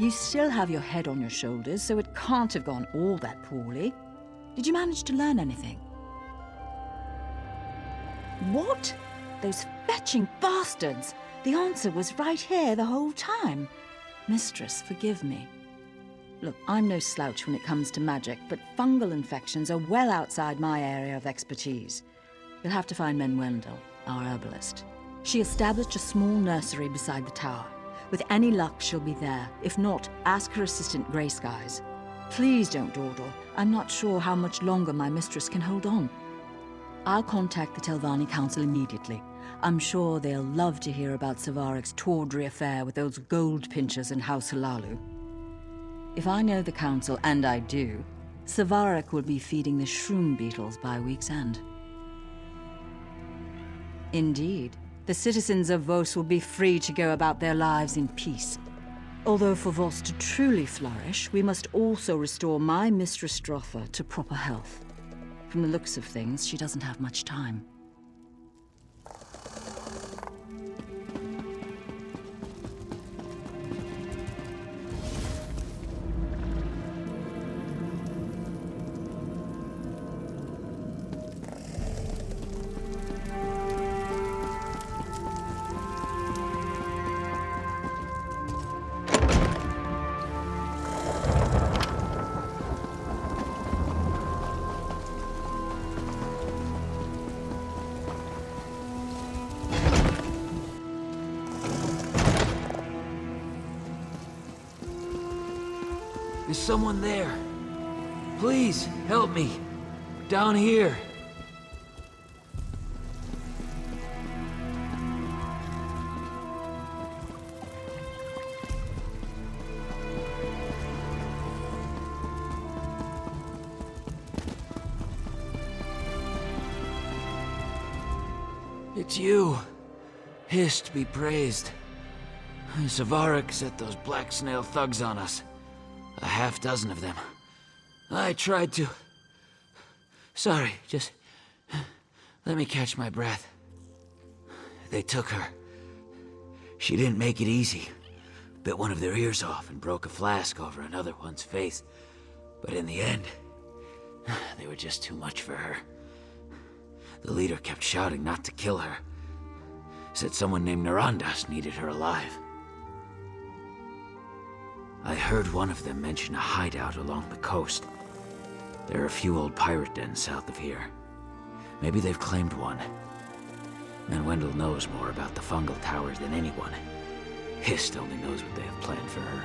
You still have your head on your shoulders, so it can't have gone all that poorly. Did you manage to learn anything? What? Those fetching bastards! The answer was right here the whole time. Mistress, forgive me. Look, I'm no slouch when it comes to magic, but fungal infections are well outside my area of expertise. You'll have to find Menwendel, our herbalist. She established a small nursery beside the tower. With any luck, she'll be there. If not, ask her assistant Grey Skies. Please don't dawdle. I'm not sure how much longer my mistress can hold on. I'll contact the Telvanni Council immediately. I'm sure they'll love to hear about Savarek's tawdry affair with those gold pinchers in House Halalu. If I know the Council, and I do, Savarek will be feeding the shroom beetles by week's end. Indeed, the citizens of Vos will be free to go about their lives in peace. Although for Vos to truly flourish, we must also restore my Mistress Strotha to proper health. From the looks of things, she doesn't have much time. Is someone there? Please, help me. Down here. It's you. Hist be praised. Savarek set those black snail thugs on us. A half-dozen of them. I tried to... Sorry, just... let me catch my breath. They took her. She didn't make it easy. Bit one of their ears off and broke a flask over another one's face. But in the end, they were just too much for her. The leader kept shouting not to kill her. Said someone named Narandas needed her alive. I heard one of them mention a hideout along the coast. There are a few old pirate dens south of here. Maybe they've claimed one. Menwendel knows more about the fungal towers than anyone. Hist only knows what they have planned for her.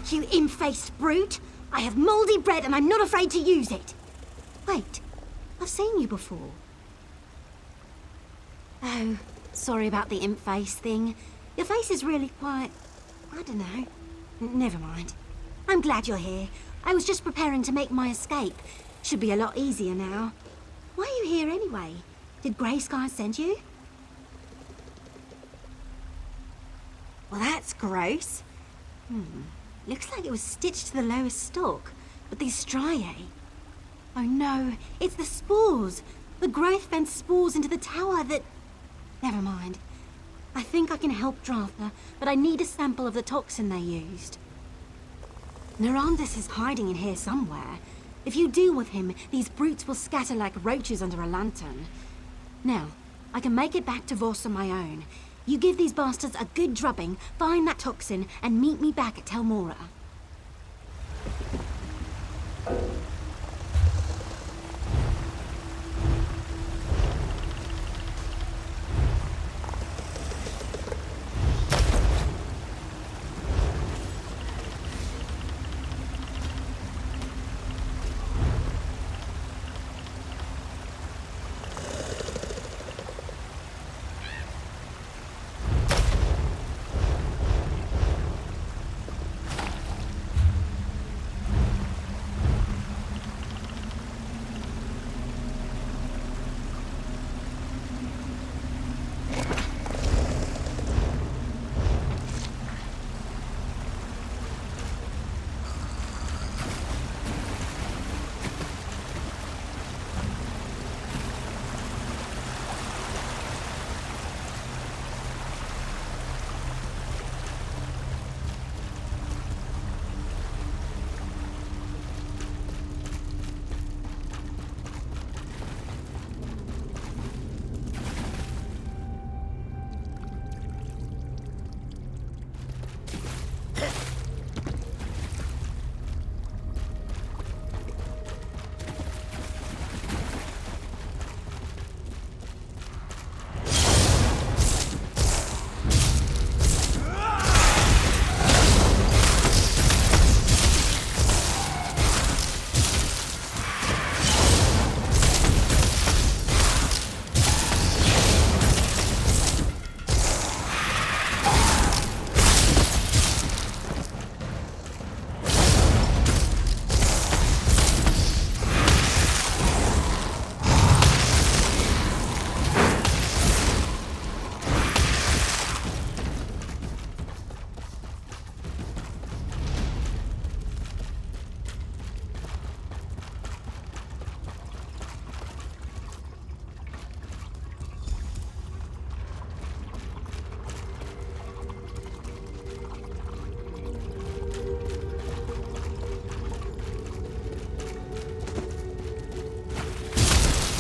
You imp-faced brute! I have mouldy bread and I'm not afraid to use it! Wait, I've seen you before. Oh, sorry about the imp face thing. Your face is really quite... I don't know. Never mind. I'm glad you're here. I was just preparing to make my escape. Should be a lot easier now. Why are you here anyway? Did Grey Sky send you? Well, that's gross. Looks like it was stitched to the lowest stalk. But these striae... Oh no, it's the spores! The growth vents spores into the tower that... Never mind. I think I can help Dratha, but I need a sample of the toxin they used. Narandus is hiding in here somewhere. If you deal with him, these brutes will scatter like roaches under a lantern. Now, I can make it back to Voss on my own. You give these bastards a good drubbing, find that toxin, and meet me back at Tel Mora.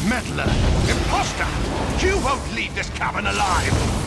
Meddler! Imposter! You won't leave this cavern alive!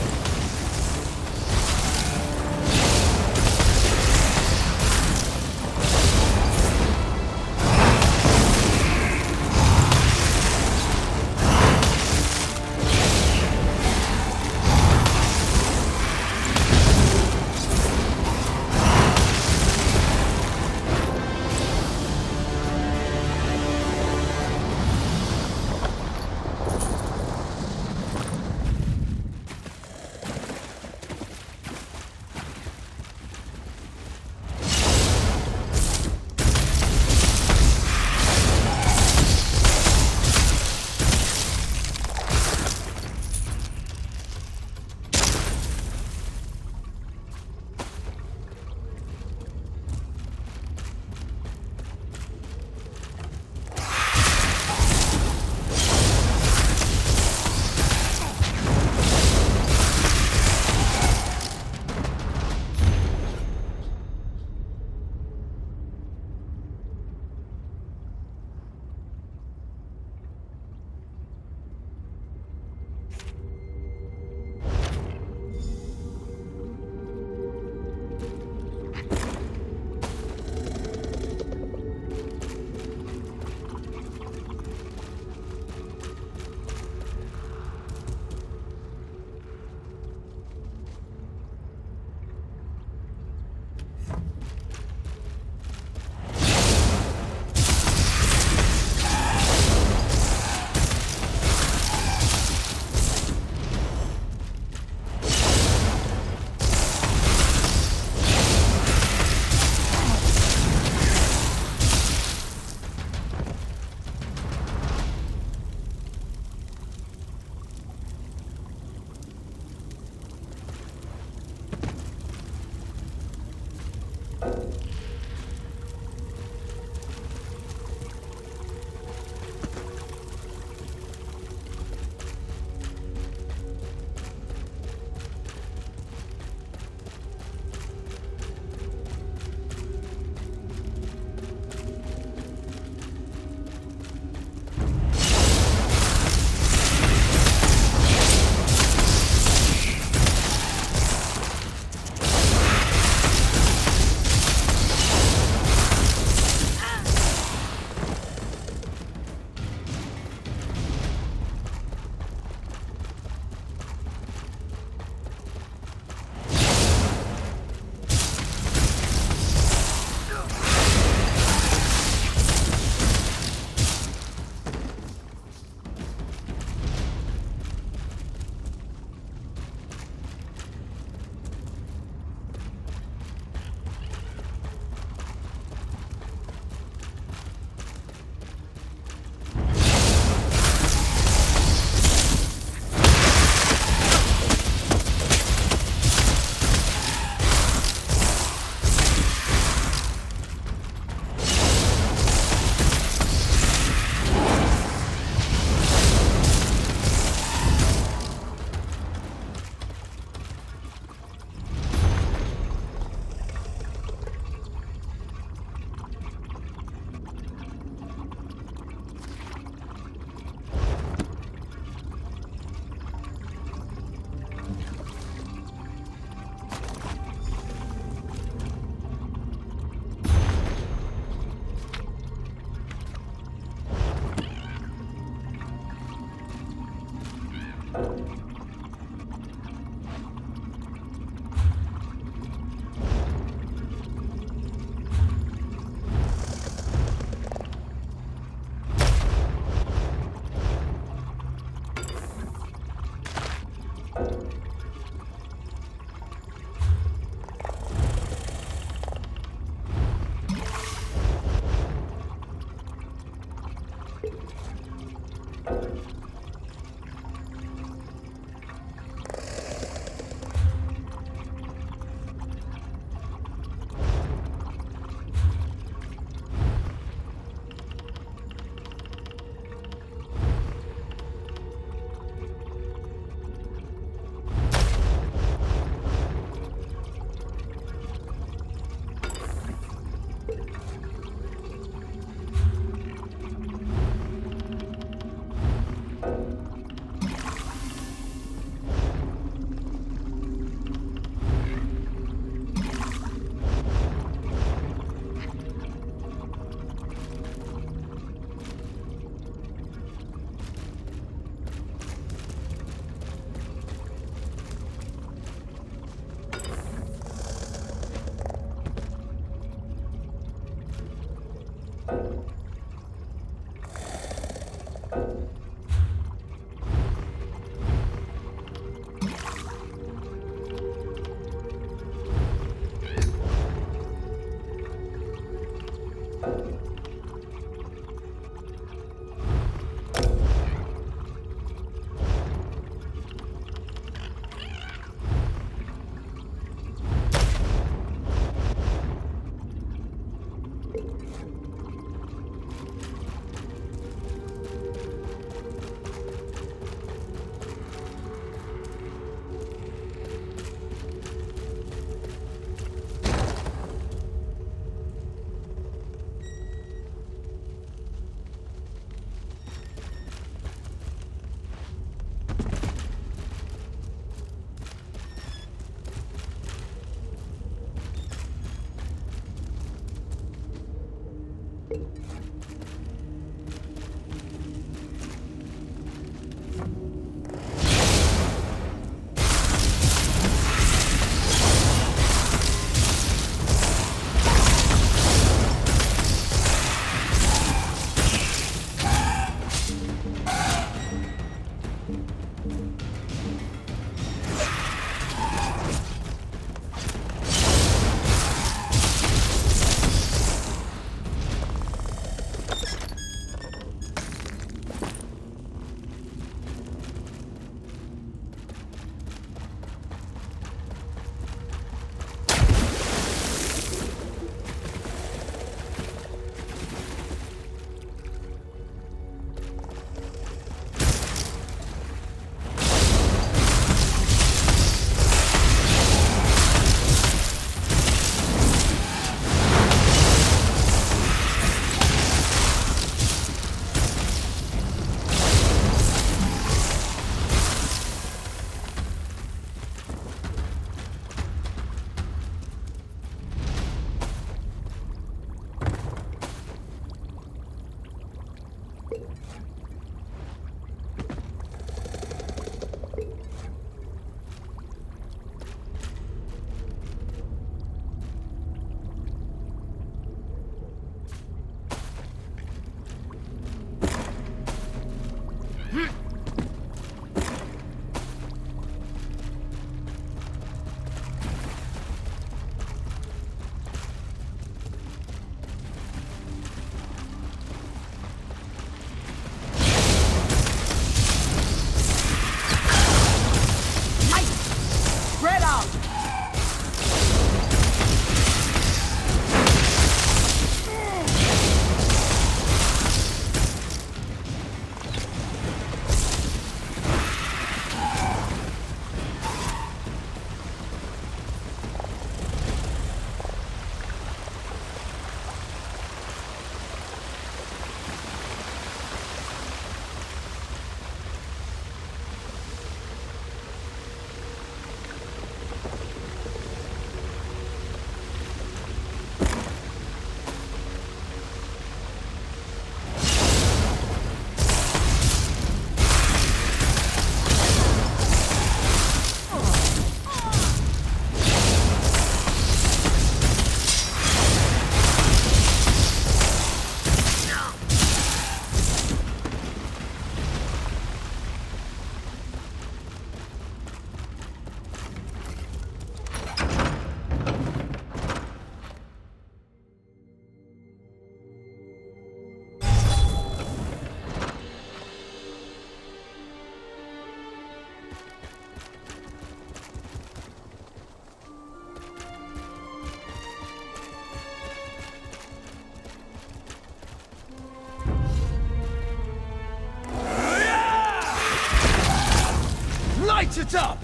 Light it up!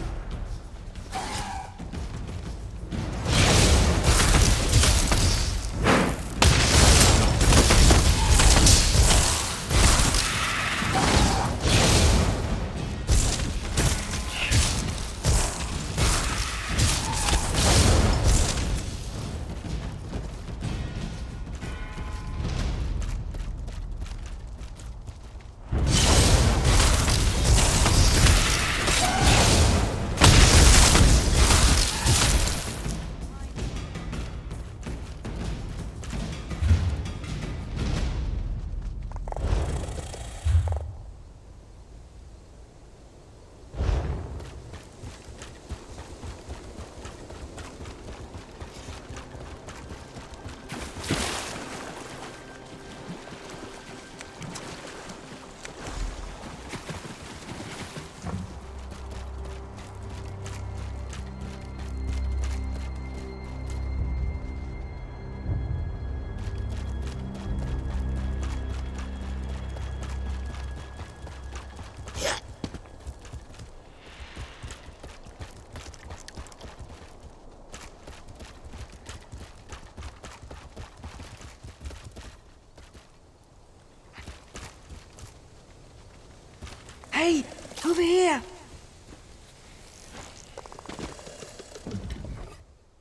Hey, over here!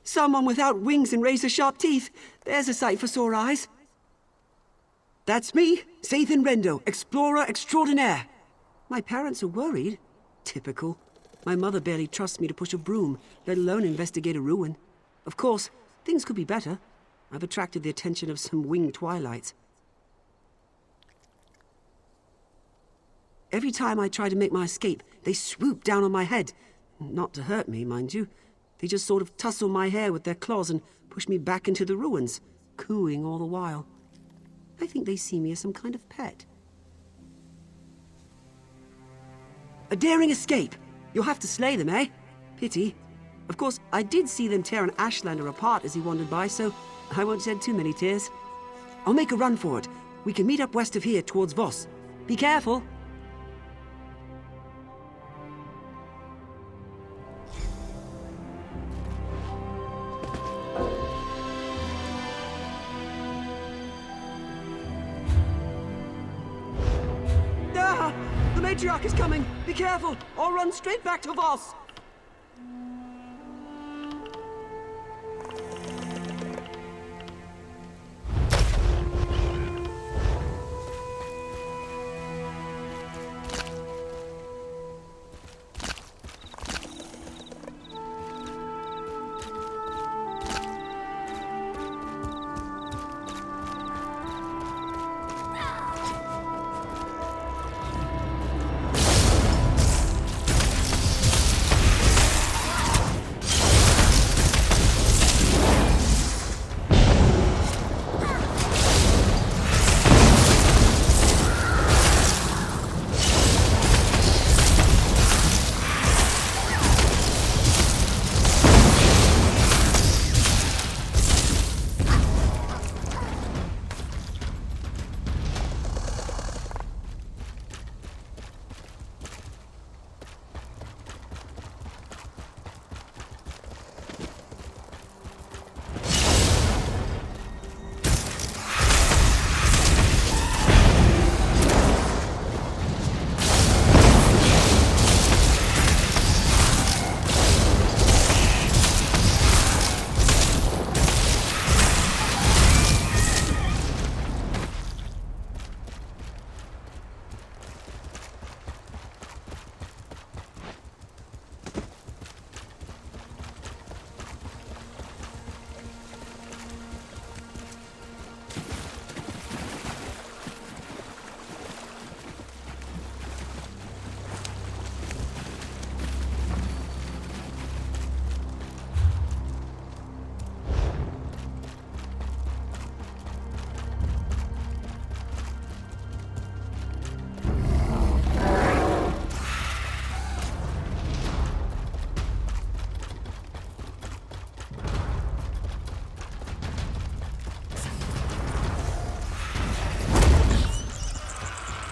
Someone without wings and razor-sharp teeth. There's a sight for sore eyes. That's me, Sathan Rendo, explorer extraordinaire. My parents are worried. Typical. My mother barely trusts me to push a broom, let alone investigate a ruin. Of course, things could be better. I've attracted the attention of some winged twilights. Every time I try to make my escape, they swoop down on my head. Not to hurt me, mind you. They just sort of tussle my hair with their claws and push me back into the ruins, cooing all the while. I think they see me as some kind of pet. A daring escape! You'll have to slay them, eh? Pity. Of course, I did see them tear an Ashlander apart as he wandered by, so I won't shed too many tears. I'll make a run for it. We can meet up west of here towards Voss. Be careful! The matriarch is coming! Be careful! Or run straight back to Voss!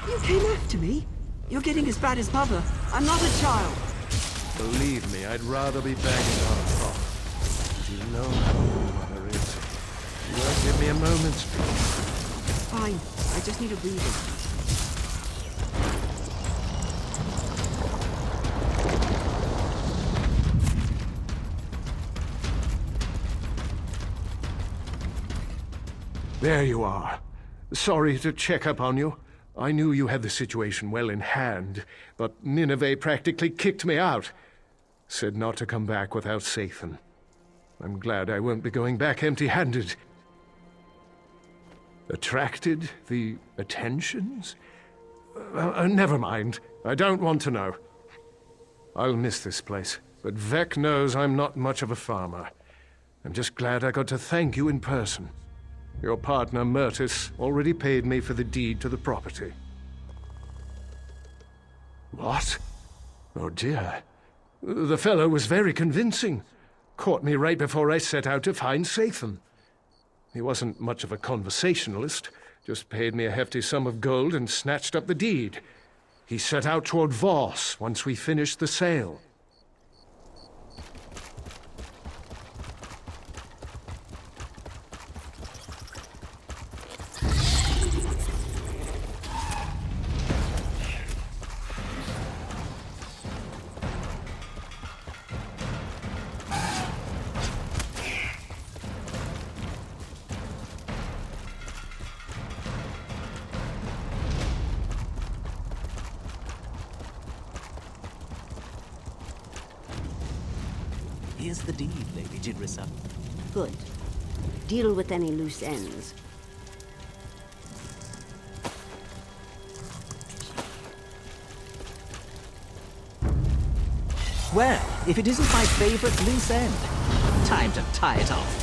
You came after me? You're getting as bad as Mother. I'm not a child. Believe me, I'd rather be begging on a prop. You know how your mother is. You won't give me a moment's peace. Fine. I just need a reason. There you are. Sorry to check up on you. I knew you had the situation well in hand, but Nineveh practically kicked me out. Said not to come back without Sathan. I'm glad I won't be going back empty-handed. Attracted the attentions? Never mind. I don't want to know. I'll miss this place, but Vec knows I'm not much of a farmer. I'm just glad I got to thank you in person. Your partner, Myrtis, already paid me for the deed to the property. What? Oh dear. The fellow was very convincing. Caught me right before I set out to find Sathan. He wasn't much of a conversationalist, just paid me a hefty sum of gold and snatched up the deed. He set out toward Voss once we finished the sale. Here's the deed, Lady Jidrissa. Good. Deal with any loose ends. Well, if it isn't my favorite loose end, time to tie it off.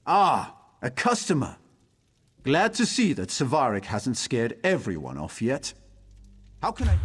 Ah, a customer. Glad to see that Savaric hasn't scared everyone off yet. How can I...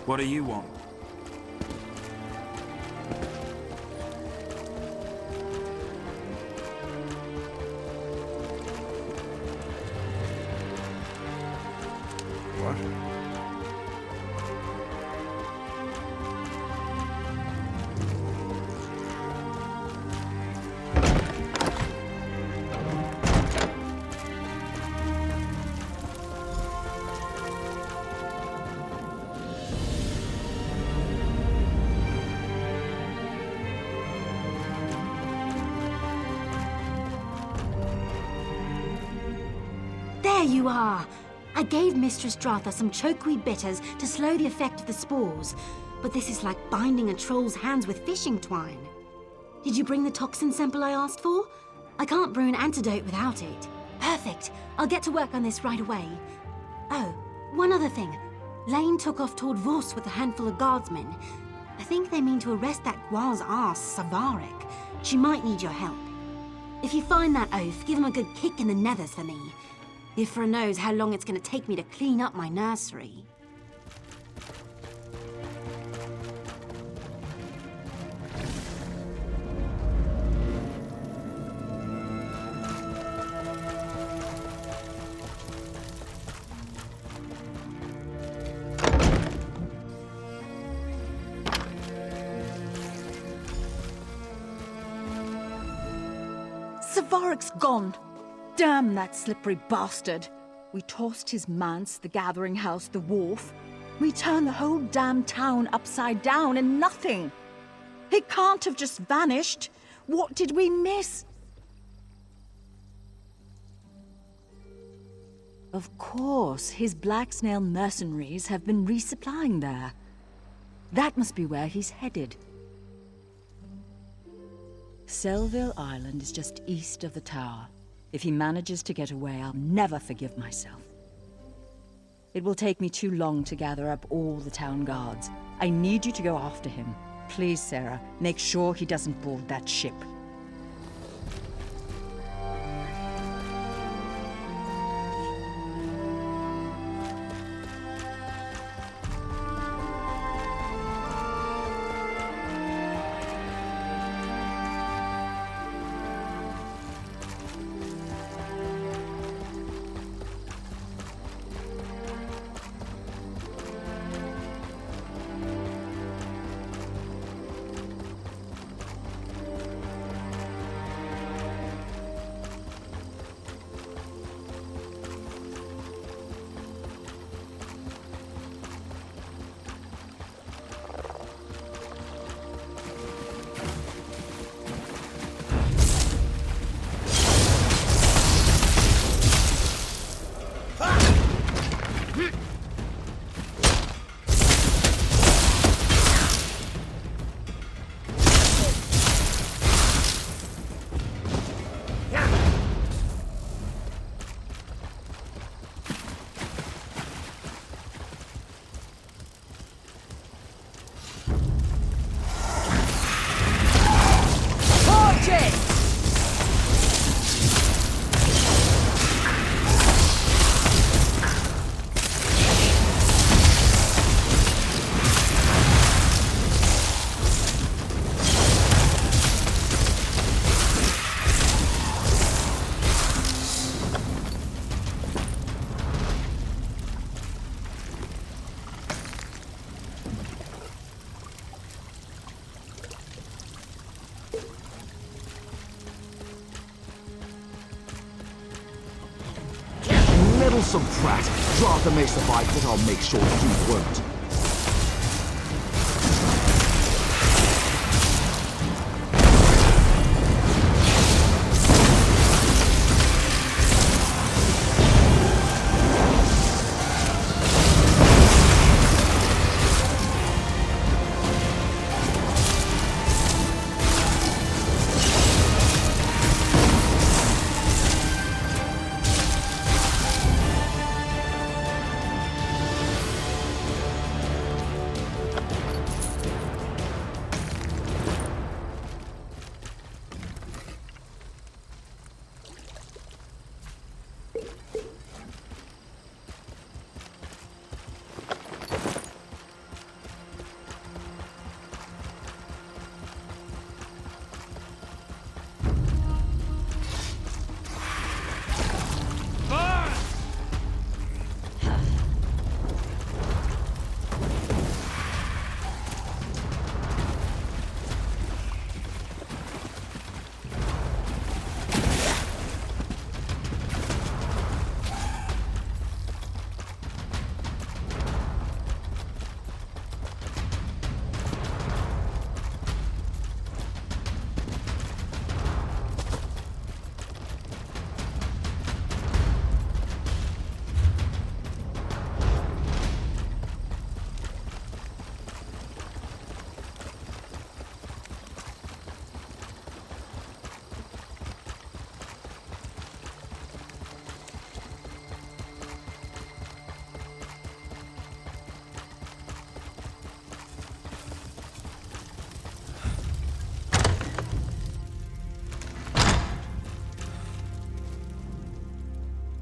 What do you want? What? There you are! I gave Mistress Dratha some chokeweed bitters to slow the effect of the spores, but this is like binding a troll's hands with fishing twine. Did you bring the toxin sample I asked for? I can't brew an antidote without it. Perfect! I'll get to work on this right away. Oh, one other thing. Lane took off toward Vos with a handful of guardsmen. I think they mean to arrest that Guar's ass, Savarik. She might need your help. If you find that oaf, give him a good kick in the nethers for me. Ifra knows how long it's going to take me to clean up my nursery. Savarik's gone! Damn that slippery bastard! We tossed his manse, the gathering house, the wharf. We turned the whole damn town upside down and nothing! He can't have just vanished! What did we miss? Of course, his Black Snail mercenaries have been resupplying there. That must be where he's headed. Selville Island is just east of the tower. If he manages to get away, I'll never forgive myself. It will take me too long to gather up all the town guards. I need you to go after him. Please, Sarah, make sure he doesn't board that ship. Meddlesome prat! Dratha may survive, but I'll make sure you won't.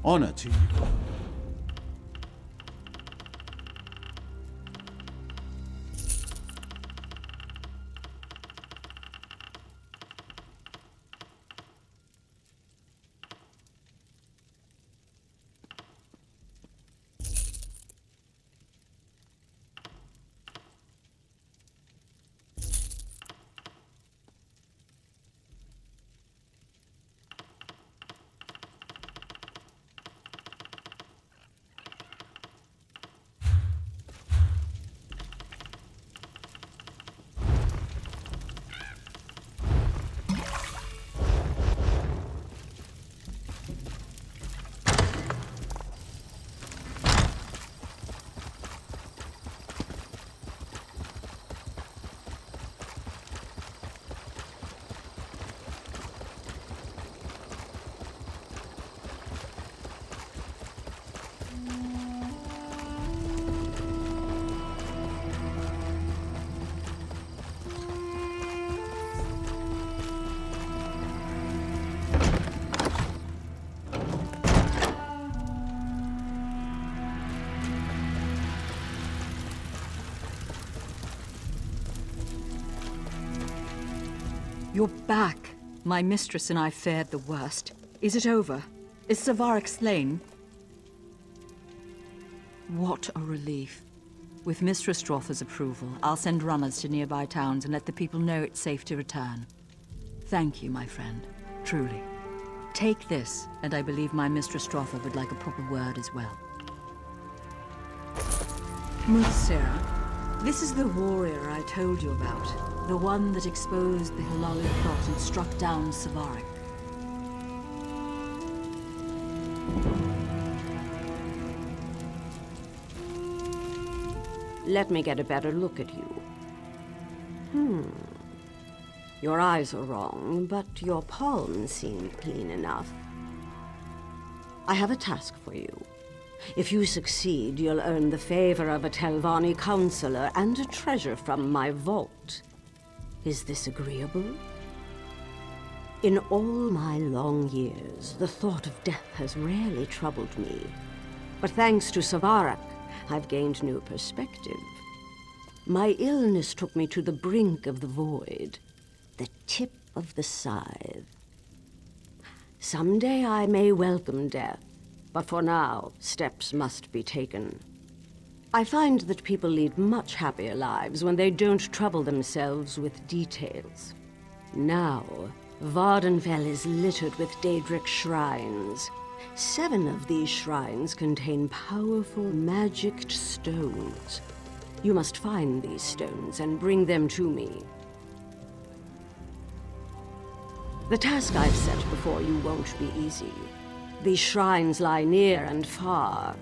Honor to you. You're back. My mistress and I fared the worst. Is it over? Is Savarik slain? What a relief. With Mistress Strother's approval, I'll send runners to nearby towns and let the people know it's safe to return. Thank you, my friend. Truly. Take this, and I believe my Mistress Strother would like a proper word as well. Muthsera, this is the warrior I told you about. The one that exposed the Hilali plot and struck down Savarik. Let me get a better look at you. Your eyes are wrong, but your palms seem clean enough. I have a task for you. If you succeed, you'll earn the favor of a Telvanni counselor and a treasure from my vault. Is this agreeable? In all my long years, the thought of death has rarely troubled me. But thanks to Savarik, I've gained new perspective. My illness took me to the brink of the void, the tip of the scythe. Someday I may welcome death, but for now, steps must be taken. I find that people lead much happier lives when they don't trouble themselves with details. Now, Vardenfell is littered with Daedric shrines. 7 of these shrines contain powerful magicked stones. You must find these stones and bring them to me. The task I've set before you won't be easy. These shrines lie near and far.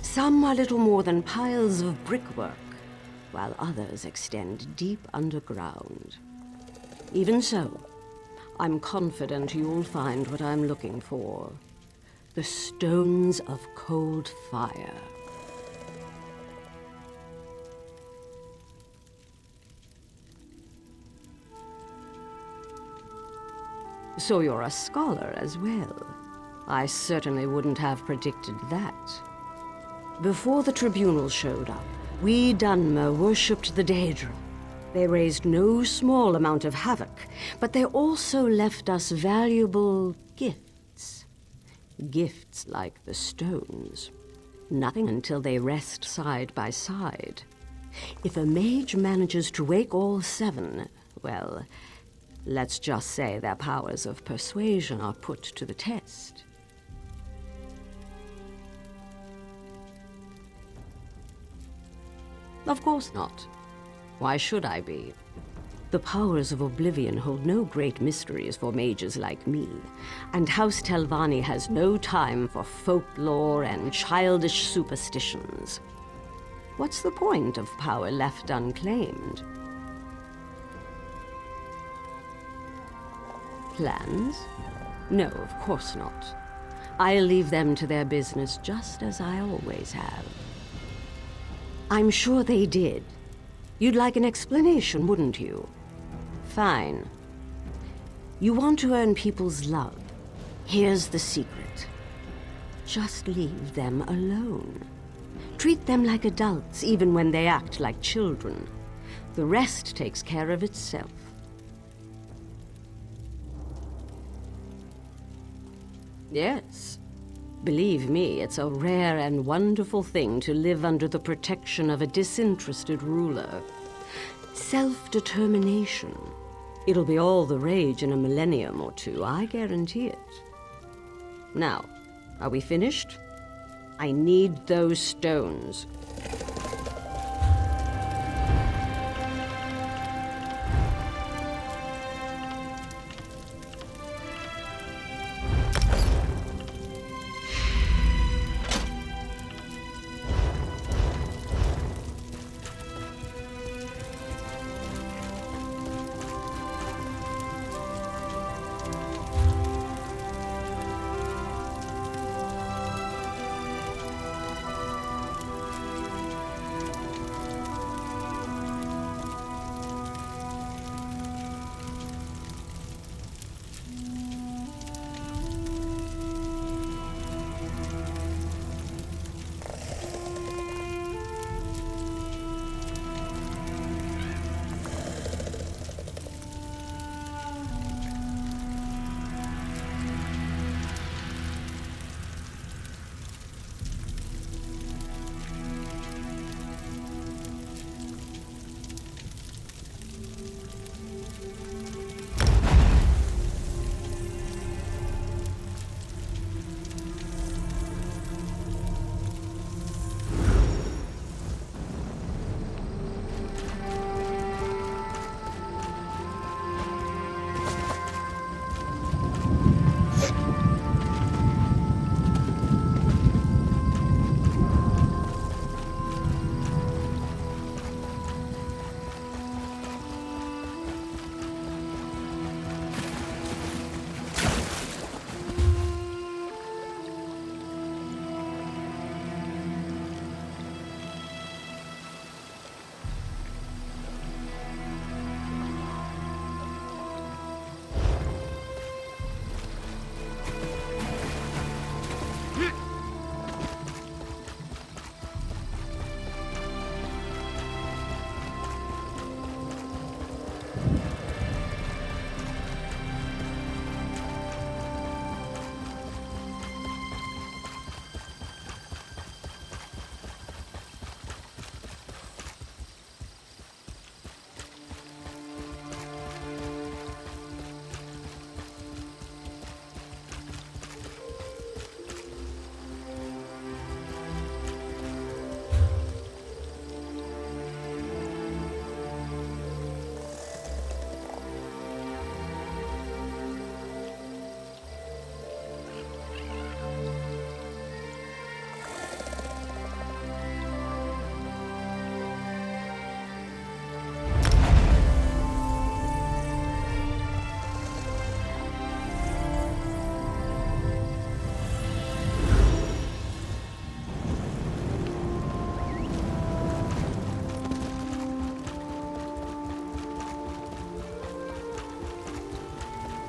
Some are little more than piles of brickwork, while others extend deep underground. Even so, I'm confident you'll find what I'm looking for. The Stones of Cold Fire. So you're a scholar as well. I certainly wouldn't have predicted that. Before the tribunal showed up, we Dunmer worshipped the Daedra. They raised no small amount of havoc, but they also left us valuable gifts. Gifts like the stones. Nothing until they rest side by side. If a mage manages to wake all 7, well, let's just say their powers of persuasion are put to the test. Of course not. Why should I be? The powers of Oblivion hold no great mysteries for mages like me, and House Telvanni has no time for folklore and childish superstitions. What's the point of power left unclaimed? Plans? No, of course not. I'll leave them to their business just as I always have. I'm sure they did. You'd like an explanation, wouldn't you? Fine. You want to earn people's love. Here's the secret. Just leave them alone. Treat them like adults, even when they act like children. The rest takes care of itself. Yes. Believe me, it's a rare and wonderful thing to live under the protection of a disinterested ruler. Self-determination. It'll be all the rage in a millennium or two, I guarantee it. Now, are we finished? I need those stones.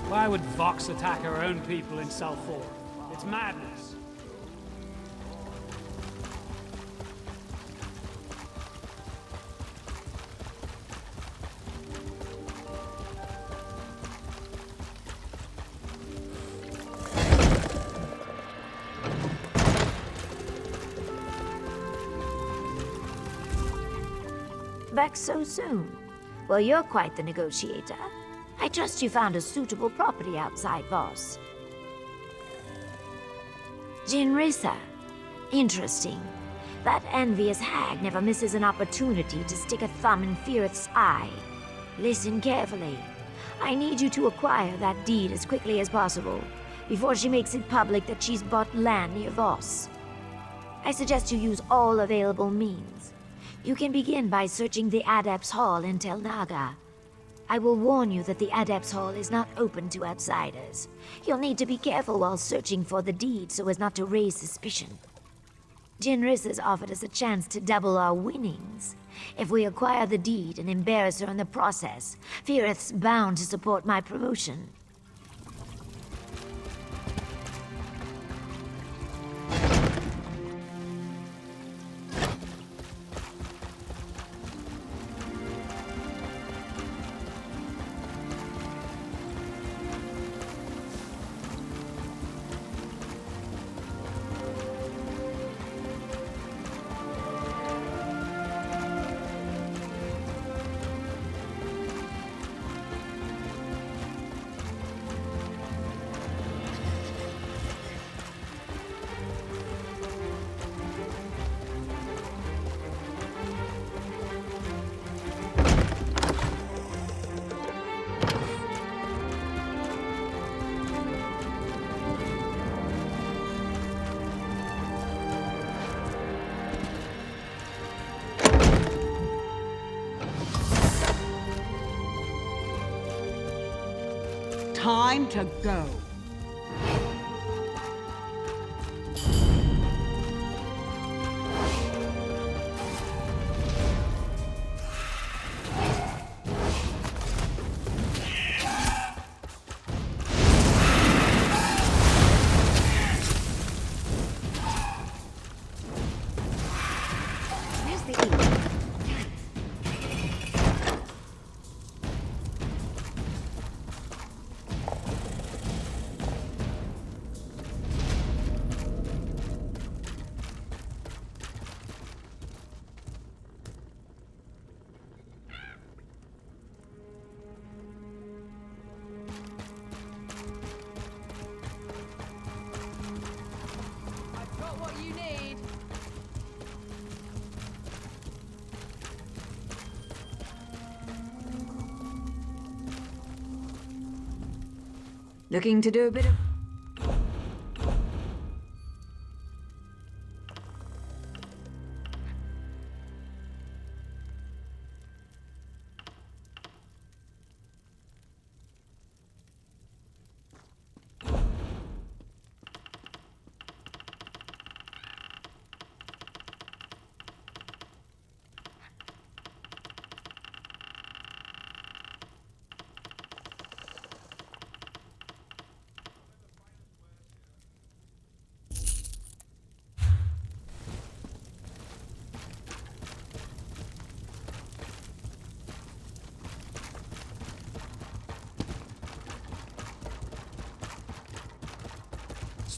Why would Vox attack our own people in Salfor? It's madness. Back so soon? Well, you're quite the negotiator. I trust you found a suitable property outside Voss. Jinrisa. Interesting. That envious hag never misses an opportunity to stick a thumb in Firith's eye. Listen carefully. I need you to acquire that deed as quickly as possible, before she makes it public that she's bought land near Voss. I suggest you use all available means. You can begin by searching the Adepts' Hall in Tel Naga. I will warn you that the Adepts' Hall is not open to outsiders. You'll need to be careful while searching for the deed so as not to raise suspicion. Jinris has offered us a chance to double our winnings. If we acquire the deed and embarrass her in the process, Firith's bound to support my promotion. time to go. Where's the ink? I've got what you need. Looking to do a bit of...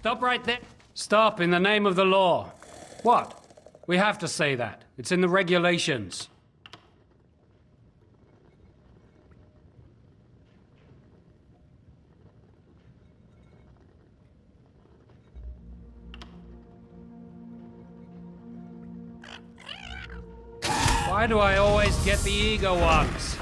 Stop right there. Stop in the name of the law. What? We have to say that. It's in the regulations. Why do I always get the eager ones?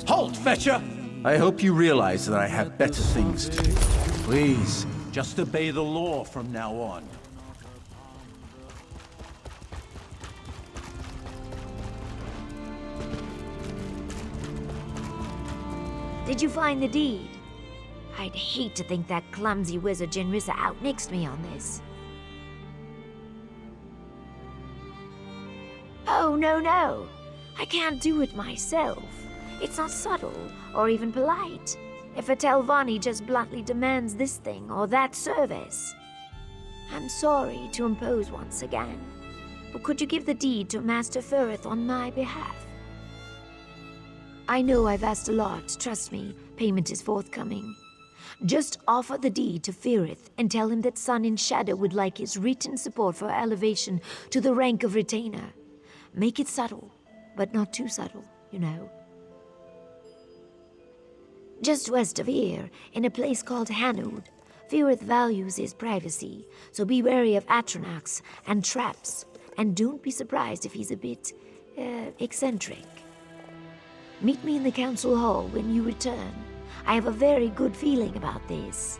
Halt, Fetcher! I hope you realize that I have better things to do. Please, just obey the law from now on. Did you find the deed? I'd hate to think that clumsy wizard Jinrissa outmixed me on this. Oh, no. I can't do it myself. It's not subtle or even polite. If a Telvanni just bluntly demands this thing or that service. I'm sorry to impose once again, but could you give the deed to Master Firith on my behalf? I know I've asked a lot, trust me, payment is forthcoming. Just offer the deed to Firith and tell him that Sun in Shadow would like his written support for elevation to the rank of retainer. Make it subtle, but not too subtle, you know. Just west of here, in a place called Hanud, Firith values his privacy, so be wary of Atronachs and traps, and don't be surprised if he's a bit, eccentric. Meet me in the council hall when you return. I have a very good feeling about this.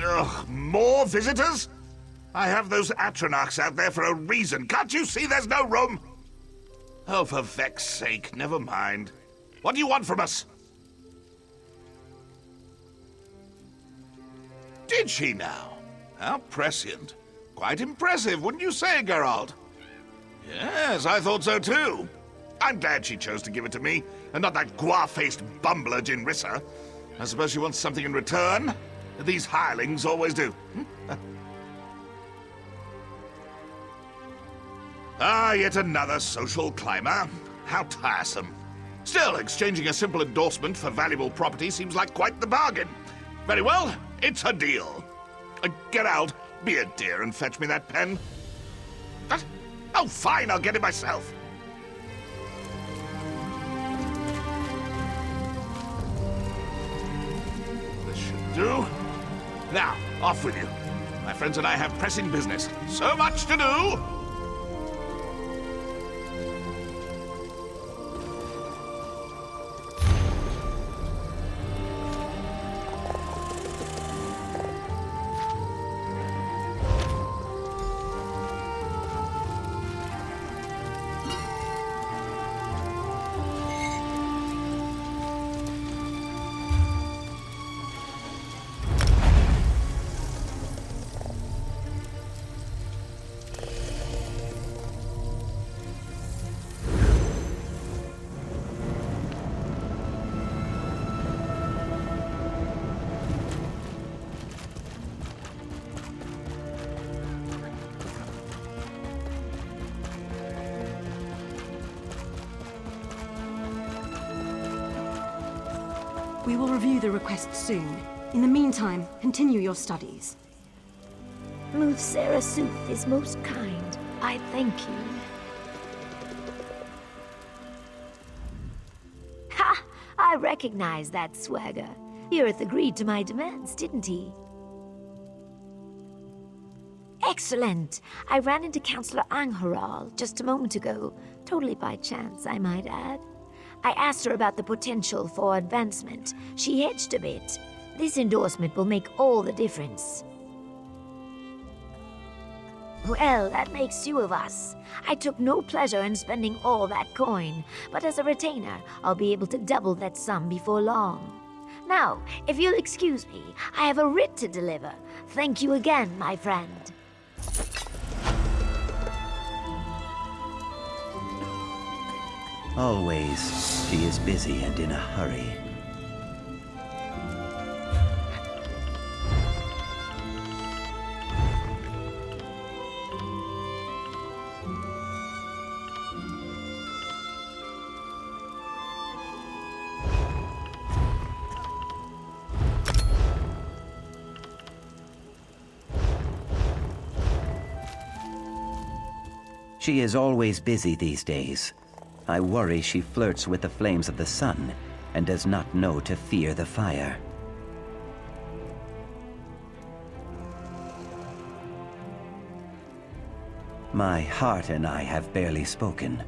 Ugh, more visitors? I have those Atronachs out there for a reason. Can't you see there's no room? Oh, for Vex's sake, never mind. What do you want from us? Did she now? How prescient. Quite impressive, wouldn't you say, Geralt? Yes, I thought so too. I'm glad she chose to give it to me, and not that gua-faced bumbler Jinrissa. I suppose she wants something in return? These hirelings always do. Ah, yet another social climber. How tiresome. Still, exchanging a simple endorsement for valuable property seems like quite the bargain. Very well, it's a deal. Get out, be a dear, and fetch me that pen. What? Oh, fine, I'll get it myself. This should do. Now, off with you. My friends and I have pressing business. So much to do! We will review the request soon. In the meantime, continue your studies. Muthsera Sooth is most kind. I thank you. Ha! I recognize that swagger. Irith agreed to my demands, didn't he? Excellent! I ran into Counselor Angharal just a moment ago. Totally by chance, I might add. I asked her about the potential for advancement. She hedged a bit. This endorsement will make all the difference. Well, that makes two of us. I took no pleasure in spending all that coin, but as a retainer, I'll be able to double that sum before long. Now, if you'll excuse me, I have a writ to deliver. Thank you again, my friend. Always, she is busy and in a hurry. She is always busy these days. I worry she flirts with the flames of the sun and does not know to fear the fire. My heart and I have barely spoken.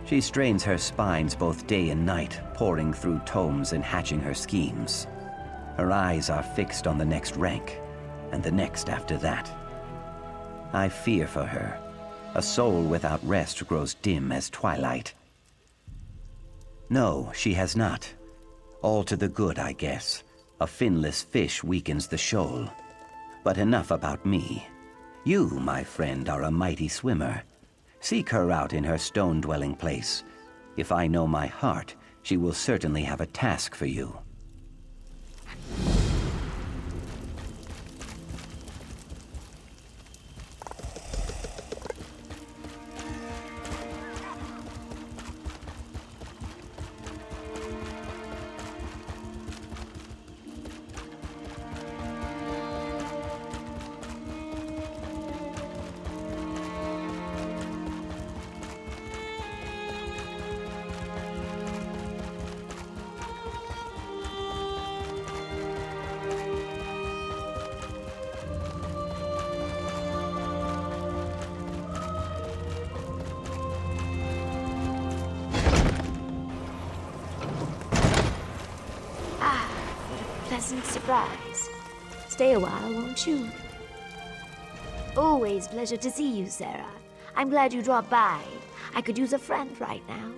She strains her spines both day and night, poring through tomes and hatching her schemes. Her eyes are fixed on the next rank, and the next after that. I fear for her. A soul without rest grows dim as twilight. No, she has not. All to the good, I guess. A finless fish weakens the shoal. But enough about me. You, my friend, are a mighty swimmer. Seek her out in her stone-dwelling place. If I know my heart, she will certainly have a task for you. Pleasant surprise. Stay a while, won't you? Always pleasure to see you, Sarah. I'm glad you dropped by. I could use a friend right now.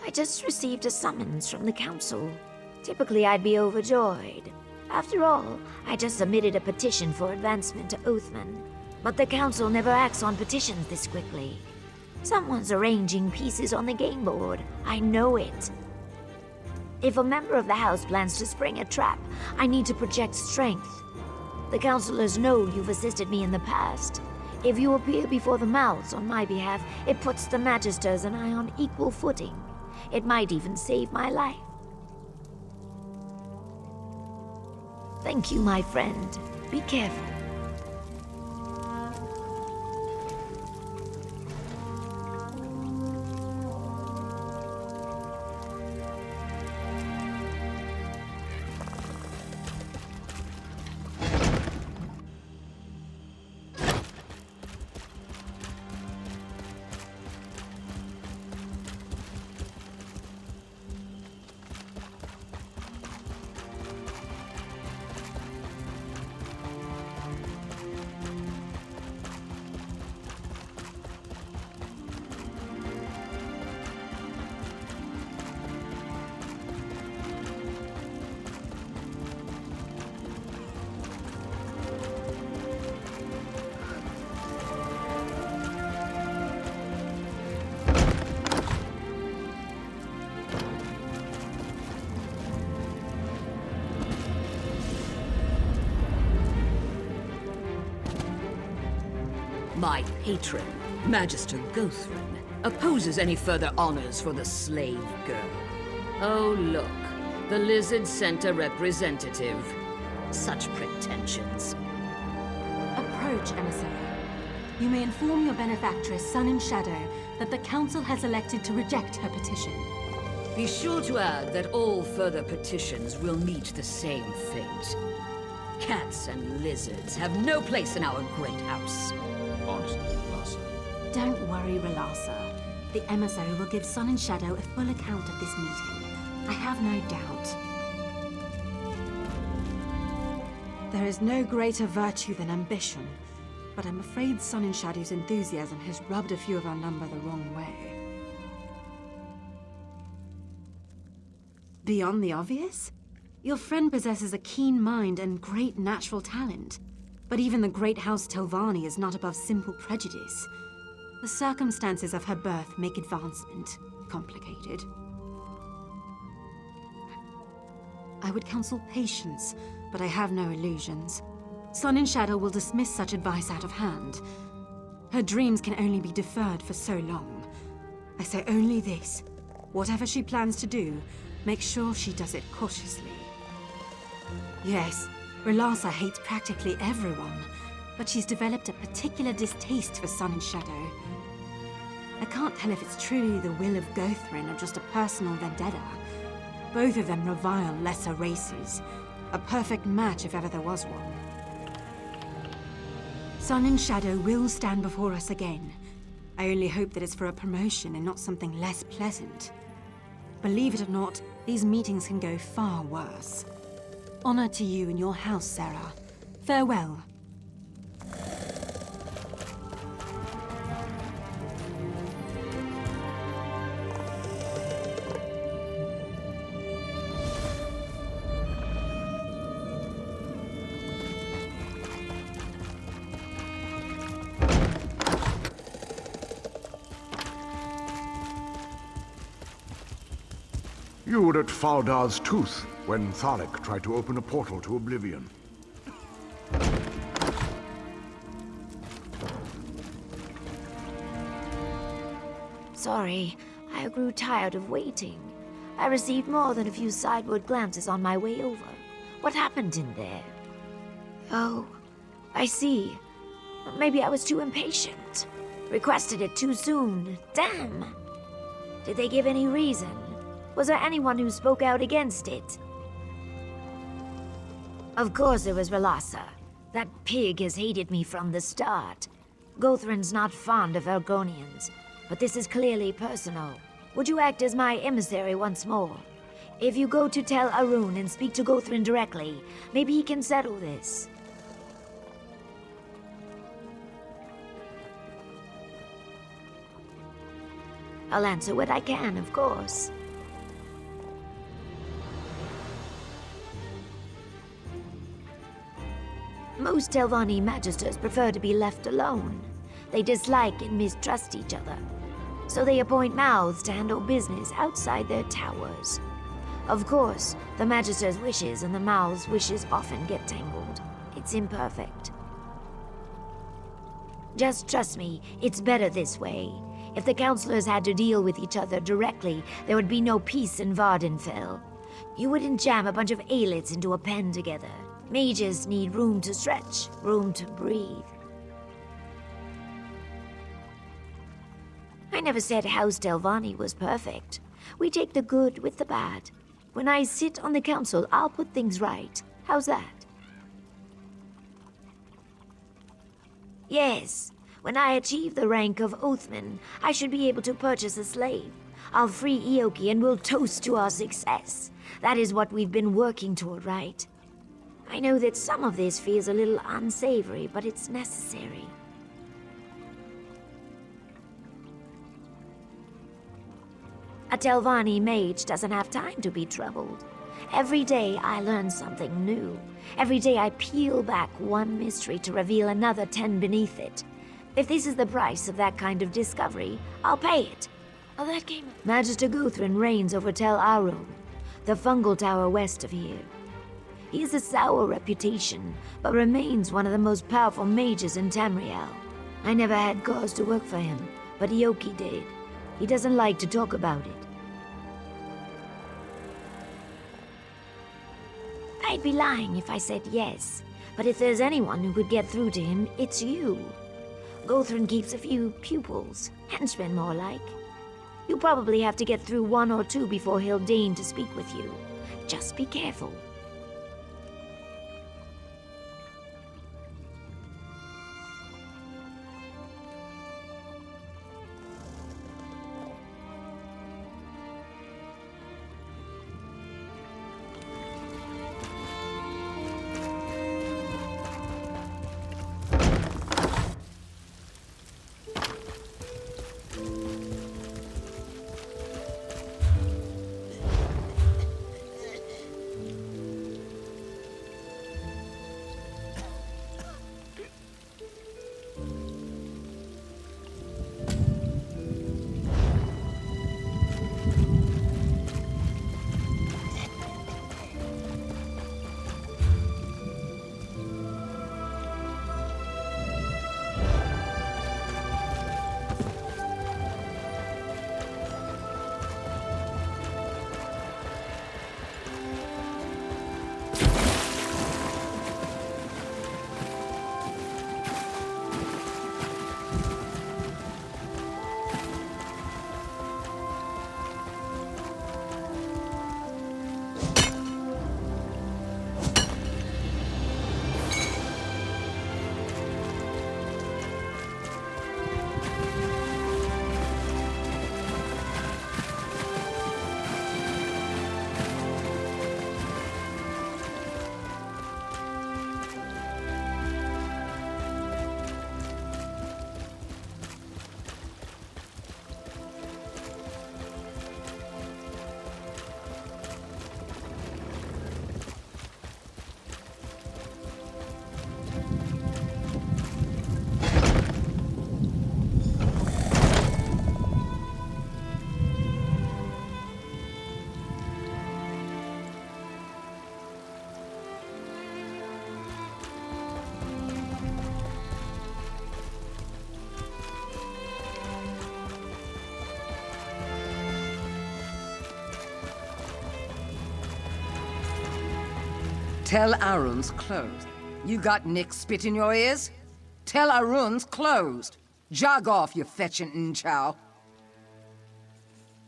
I just received a summons from the council. Typically, I'd be overjoyed. After all, I just submitted a petition for advancement to Oathman. But the council never acts on petitions this quickly. Someone's arranging pieces on the game board. I know it. If a member of the house plans to spring a trap, I need to project strength. The councilors know you've assisted me in the past. If you appear before the mouths on my behalf, it puts the Magisters and I on equal footing. It might even save my life. Thank you, my friend. Be careful. My patron, Magister Gothrin, opposes any further honors for the slave girl. Oh, look. The Lizard sent a representative. Such pretensions. Approach, emissary. You may inform your benefactress, Sun and Shadow, that the Council has elected to reject her petition. Be sure to add that all further petitions will meet the same fate. Cats and lizards have no place in our great house. Honestly, Relasa. Don't worry, Relasa. The emissary will give Sun and Shadow a full account of this meeting. I have no doubt. There is no greater virtue than ambition, but I'm afraid Sun and Shadow's enthusiasm has rubbed a few of our number the wrong way. Beyond the obvious? Your friend possesses a keen mind and great natural talent. But even the great House Telvanni is not above simple prejudice. The circumstances of her birth make advancement complicated. I would counsel patience, but I have no illusions. Sun and Shadow will dismiss such advice out of hand. Her dreams can only be deferred for so long. I say only this. Whatever she plans to do, make sure she does it cautiously. Yes, Relasa hates practically everyone, but she's developed a particular distaste for Sun and Shadow. I can't tell if it's truly the will of Gothrin or just a personal vendetta. Both of them revile lesser races. A perfect match if ever there was one. Sun and Shadow will stand before us again. I only hope that it's for a promotion and not something less pleasant. Believe it or not, these meetings can go far worse. Honor to you and your house, Sarah. Farewell. You were at Faldar's Tooth when Tharek tried to open a portal to Oblivion. Sorry, I grew tired of waiting. I received more than a few sideward glances on my way over. What happened in there? Oh, I see. Maybe I was too impatient. Requested it too soon. Damn! Did they give any reason? Was there anyone who spoke out against it? Of course it was Relasa. That pig has hated me from the start. Gothrin's not fond of Argonians, but this is clearly personal. Would you act as my emissary once more? If you go to Tel Arun and speak to Gothrin directly, maybe he can settle this. I'll answer what I can, of course. Most Telvanni magisters prefer to be left alone. They dislike and mistrust each other, so they appoint mouths to handle business outside their towers. Of course, the magister's wishes and the mouth's wishes often get tangled. It's imperfect. Just trust me, it's better this way. If the counselors had to deal with each other directly, there would be no peace in Vardenfell. You wouldn't jam a bunch of aelits into a pen together. Mages need room to stretch, room to breathe. I never said House Telvanni was perfect. We take the good with the bad. When I sit on the council, I'll put things right. How's that? Yes. When I achieve the rank of Oathman, I should be able to purchase a slave. I'll free Ioki and we'll toast to our success. That is what we've been working toward, right? I know that some of this feels a little unsavory, but it's necessary. A Telvanni mage doesn't have time to be troubled. Every day I learn something new. Every day I peel back one mystery to reveal another 10 beneath it. If this is the price of that kind of discovery, I'll pay it. Oh, that came... Magister Guthrin reigns over Tel Arun, the fungal tower west of here. He has a sour reputation, but remains one of the most powerful mages in Tamriel. I never had cause to work for him, but Ioki did. He doesn't like to talk about it. I'd be lying if I said yes. But if there's anyone who could get through to him, it's you. Gothrin keeps a few pupils, henchmen more like. You probably have to get through one or two before he'll deign to speak with you. Just be careful. Tell Arun's closed. You got Nick spit in your ears? Tell Arun's closed. Jog off, you fetching nchow.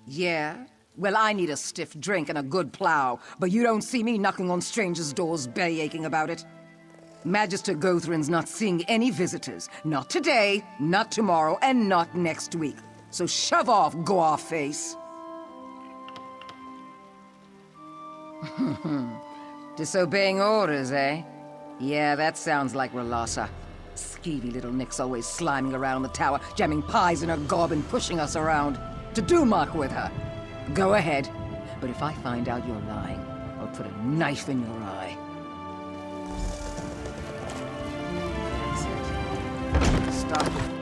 Yeah? Well, I need a stiff drink and a good plow, but you don't see me knocking on strangers' doors belly aching about it. Magister Gothrin's not seeing any visitors. Not today, not tomorrow, and not next week. So shove off, go-off face. Disobeying orders, eh? Yeah, that sounds like Relassa. Skeevy little Nick's always sliming around the tower, jamming pies in her gob and pushing us around. To do muck with her. Go ahead. But if I find out you're lying, I'll put a knife in your eye. That's it. Stop it.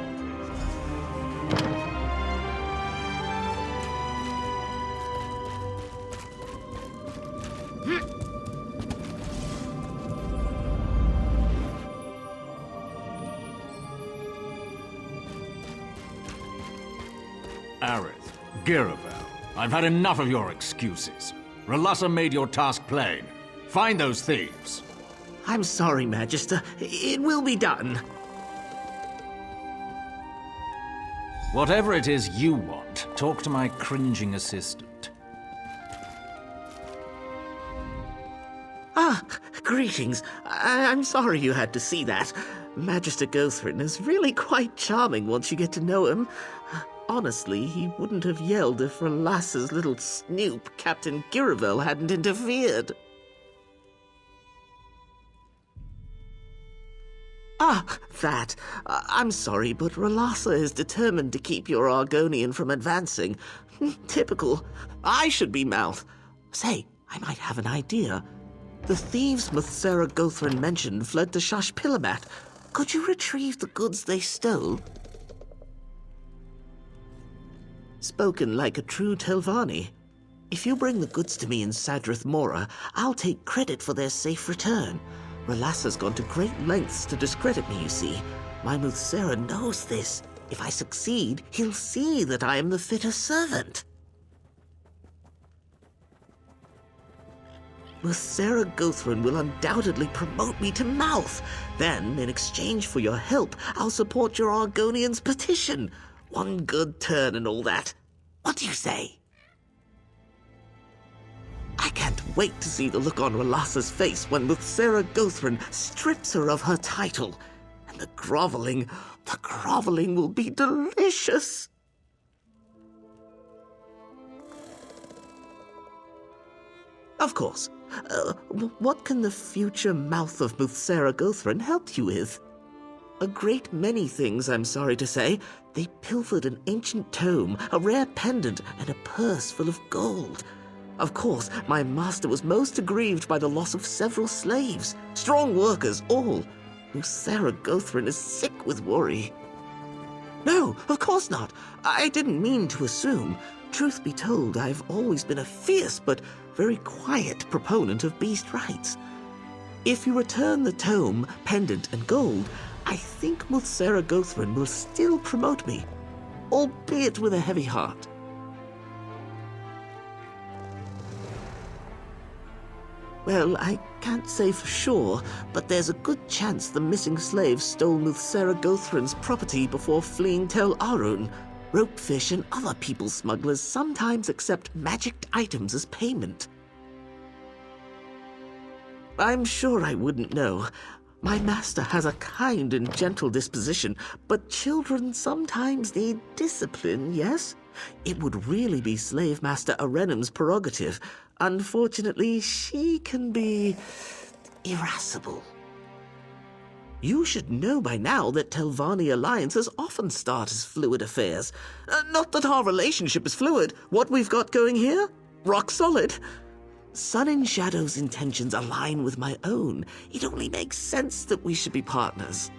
Aerith, Giravel, I've had enough of your excuses. Relassa made your task plain. Find those thieves. I'm sorry, Magister. It will be done. Whatever it is you want, talk to my cringing assistant. Ah, greetings. I'm sorry you had to see that. Magister Gothrin is really quite charming once you get to know him. Honestly, he wouldn't have yelled if Relassa's little snoop, Captain Giravel, hadn't interfered. Ah, that. I'm sorry, but Relassa is determined to keep your Argonian from advancing. Typical. I should be mouth. Say, I might have an idea. The thieves Muthsera Gothrin mentioned fled to Shashpilamat. Could you retrieve the goods they stole? Spoken like a true Telvanni. If you bring the goods to me in Sadrith Mora, I'll take credit for their safe return. Relassa's gone to great lengths to discredit me, you see. My Muthsera knows this. If I succeed, he'll see that I am the fitter servant. Sarah Gothrin will undoubtedly promote me to mouth. Then, in exchange for your help, I'll support your Argonians' petition. One good turn and all that. What do you say? I can't wait to see the look on Relassa's face when Sarah Gothrin strips her of her title. And the groveling will be delicious. Of course. What can the future mouth of Sarah Gothrin help you with? A great many things, I'm sorry to say. They pilfered an ancient tome, a rare pendant, and a purse full of gold. Of course, my master was most aggrieved by the loss of several slaves. Strong workers, all. Sarah Gothrin is sick with worry. No, of course not. I didn't mean to assume. Truth be told, I've always been a fierce but very quiet proponent of beast rights. If you return the tome, pendant, and gold, I think Sarah Gothrin will still promote me, albeit with a heavy heart. Well, I can't say for sure, but there's a good chance the missing slaves stole Sarah Gothrin's property before fleeing Tel Arun. Ropefish and other people smugglers sometimes accept magicked items as payment. I'm sure I wouldn't know. My master has a kind and gentle disposition, but children sometimes need discipline, yes? It would really be Slave Master Arenum's prerogative. Unfortunately, she can be irascible. You should know by now that Telvanni alliances often start as fluid affairs. Not that our relationship is fluid. What we've got going here? Rock solid. Sun and Shadow's intentions align with my own. It only makes sense that we should be partners.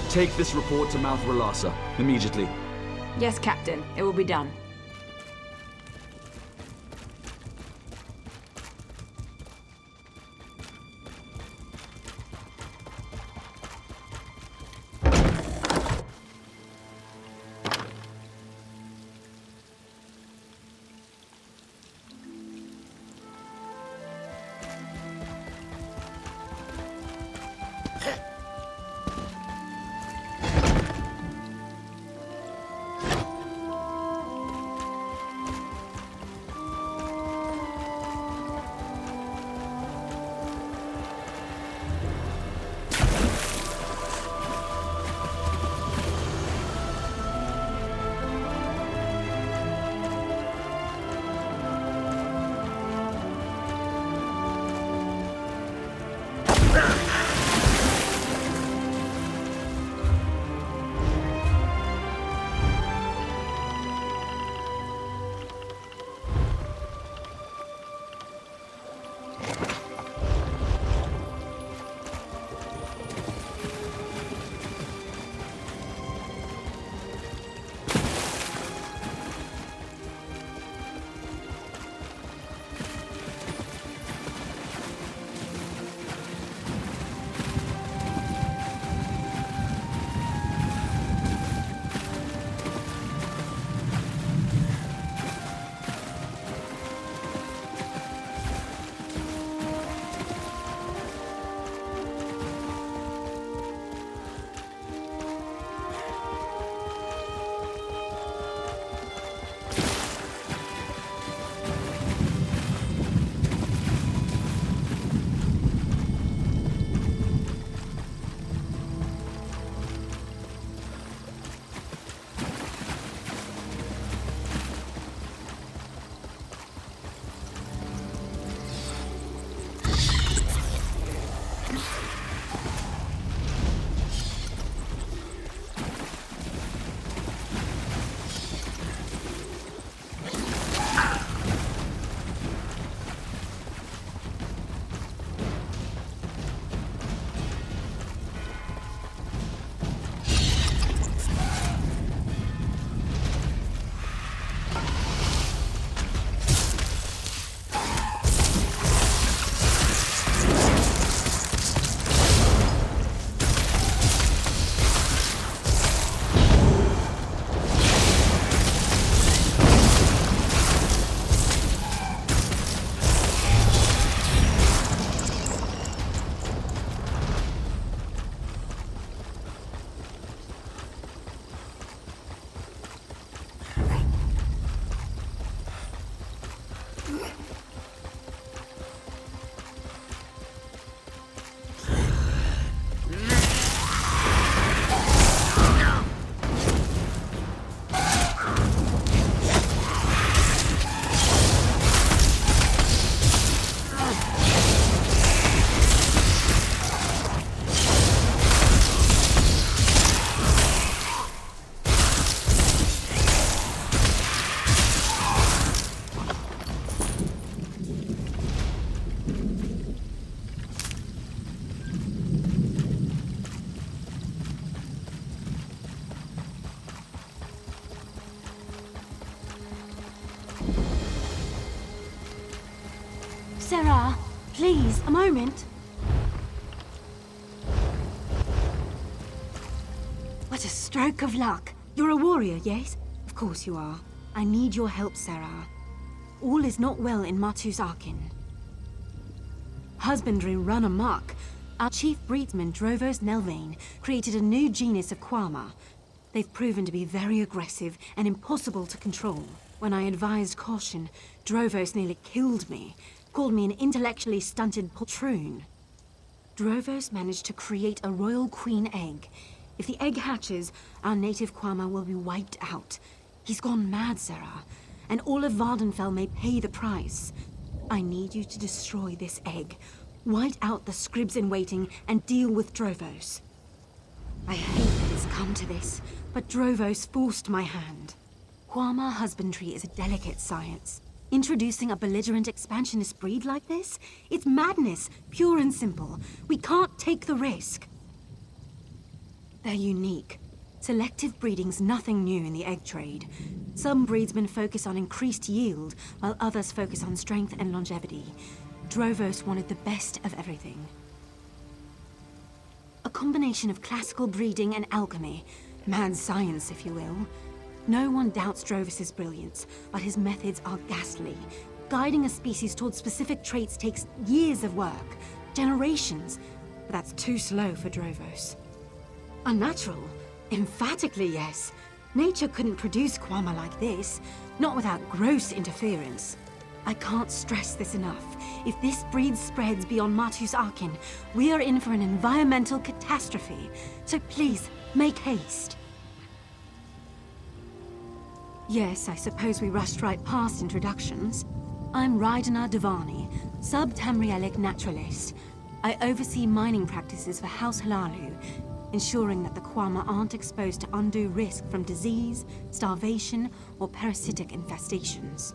Take this report to Mouth Relassa, immediately. Yes, Captain. It will be done. Sarah, please, a moment. What a stroke of luck. You're a warrior, yes? Of course you are. I need your help, Sarah. All is not well in Matus Arkin. Husbandry run amok. Our chief breedsman, Drovos Nelvain, created a new genus of Quama. They've proven to be very aggressive and impossible to control. When I advised caution, Drovos nearly killed me, called me an intellectually stunted poltroon. Drovos managed to create a royal queen egg. If the egg hatches, our native Quama will be wiped out. He's gone mad, Sarah, and all of Vardenfell may pay the price. I need you to destroy this egg, white out the scribs in waiting, and deal with Drovos. I hate that it's come to this, but Drovos forced my hand. Quama husbandry is a delicate science. Introducing a belligerent expansionist breed like this? It's madness, pure and simple. We can't take the risk. They're unique. Selective breeding's nothing new in the egg trade. Some breedsmen focus on increased yield, while others focus on strength and longevity. Drovos wanted the best of everything. A combination of classical breeding and alchemy. Mad science, if you will. No one doubts Drovos' brilliance, but his methods are ghastly. Guiding a species towards specific traits takes years of work, generations. But that's too slow for Drovos. Unnatural? Emphatically yes. Nature couldn't produce Quama like this, not without gross interference. I can't stress this enough. If this breed spreads beyond Matus Arkin, we are in for an environmental catastrophe. So please, make haste. Yes, I suppose we rushed right past introductions. I'm Rydena Devani, sub-Tamrielic naturalist. I oversee mining practices for House Halalu, ensuring that the Quama aren't exposed to undue risk from disease, starvation, or parasitic infestations.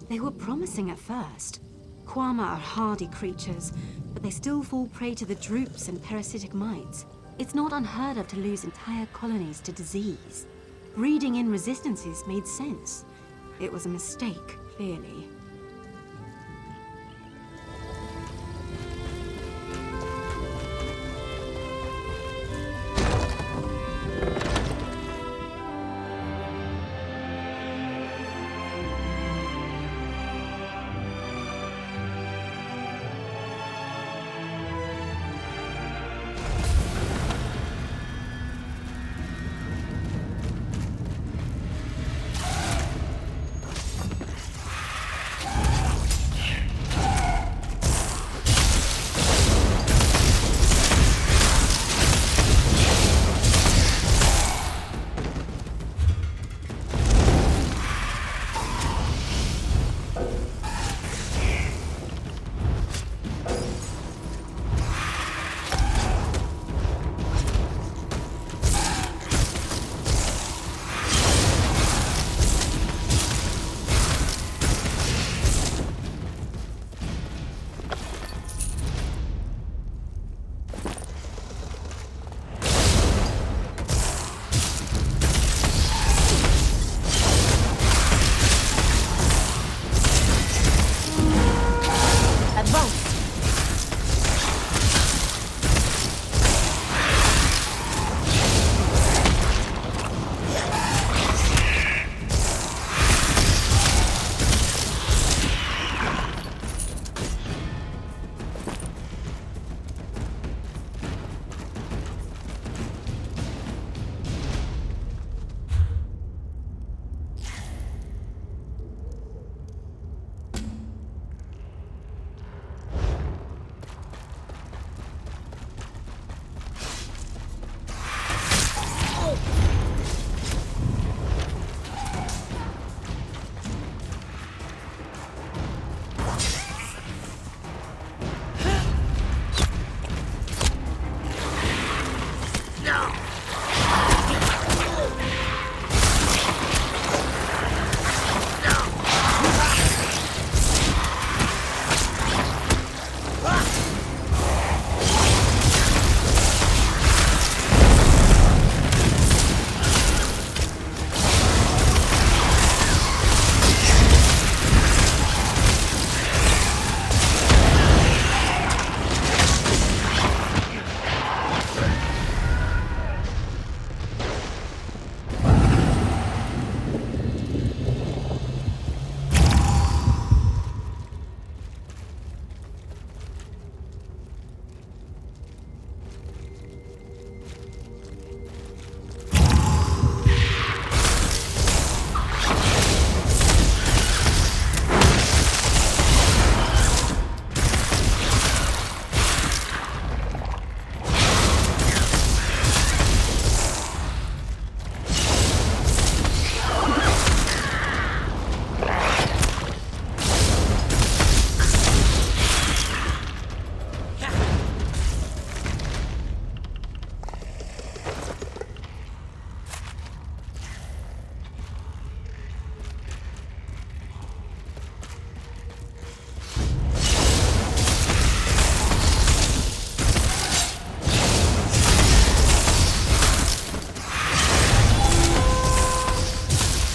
They were promising at first. Quama are hardy creatures, but they still fall prey to the droops and parasitic mites. It's not unheard of to lose entire colonies to disease. Breeding in resistances made sense. It was a mistake, clearly.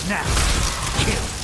Now, kill.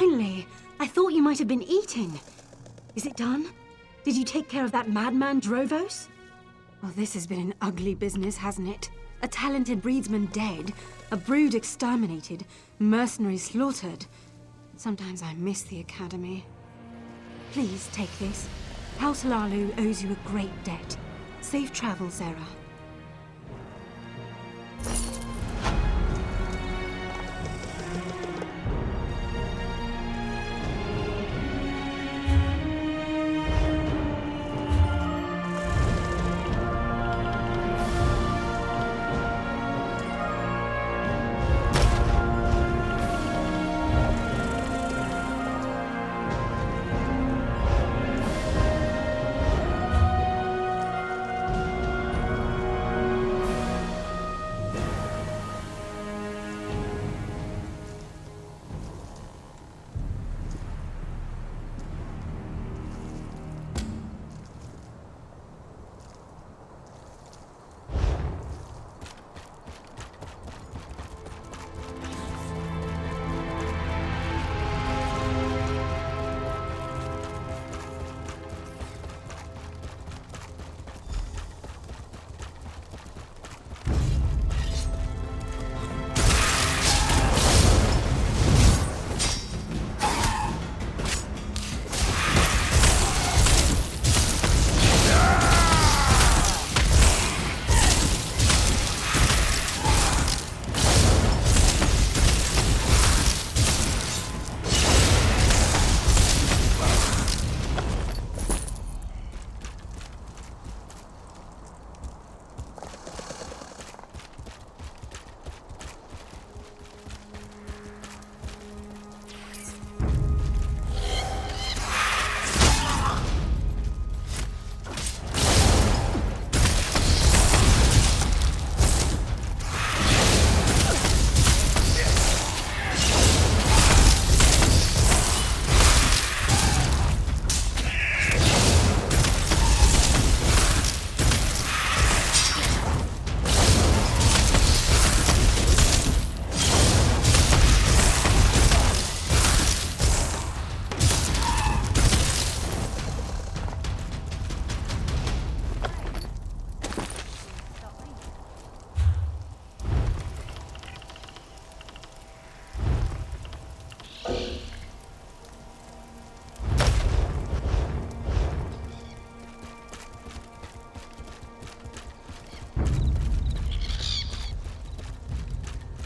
finally! I thought you might have been eating. Is it done? Did you take care of that madman Drovos? Well, this has been an ugly business, hasn't it? A talented breedsman dead, a brood exterminated, mercenaries slaughtered. Sometimes I miss the Academy. Please take this. House Lalu owes you a great debt. Safe travels, Zera.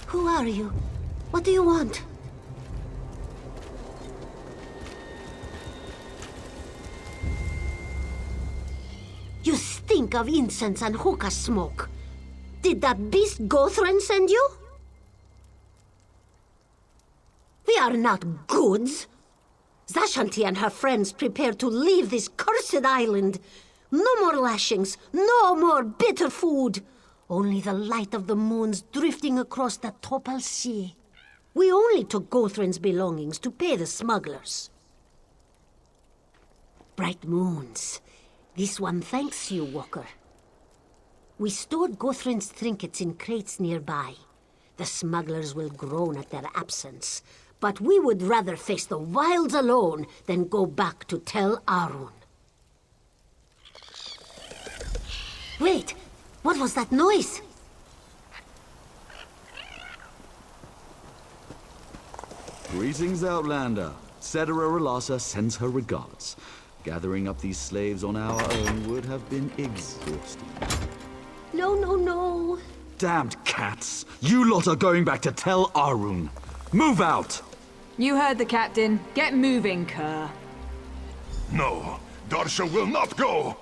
Who are you? What do you want? You stink of incense and hookah smoke. Did that beast Gothran send you? We are not goods. Zashanti and her friends prepare to leave this cursed island. No more lashings, no more bitter food. Only the light of the moons drifting across the Topal Sea. We only took Gothran's belongings to pay the smugglers. Bright moons. This one thanks you, Walker. We stored Gothran's trinkets in crates nearby. The smugglers will groan at their absence, but we would rather face the wilds alone than go back to Tel Arun. Wait! What was that noise? Greetings, Outlander. Cetera Relassa sends her regards. Gathering up these slaves on our own would have been exhausting. No, no, no. Damned cats! You lot are going back to Tel Arun. Move out! You heard the captain. Get moving, Kerr. No, Darsha will not go!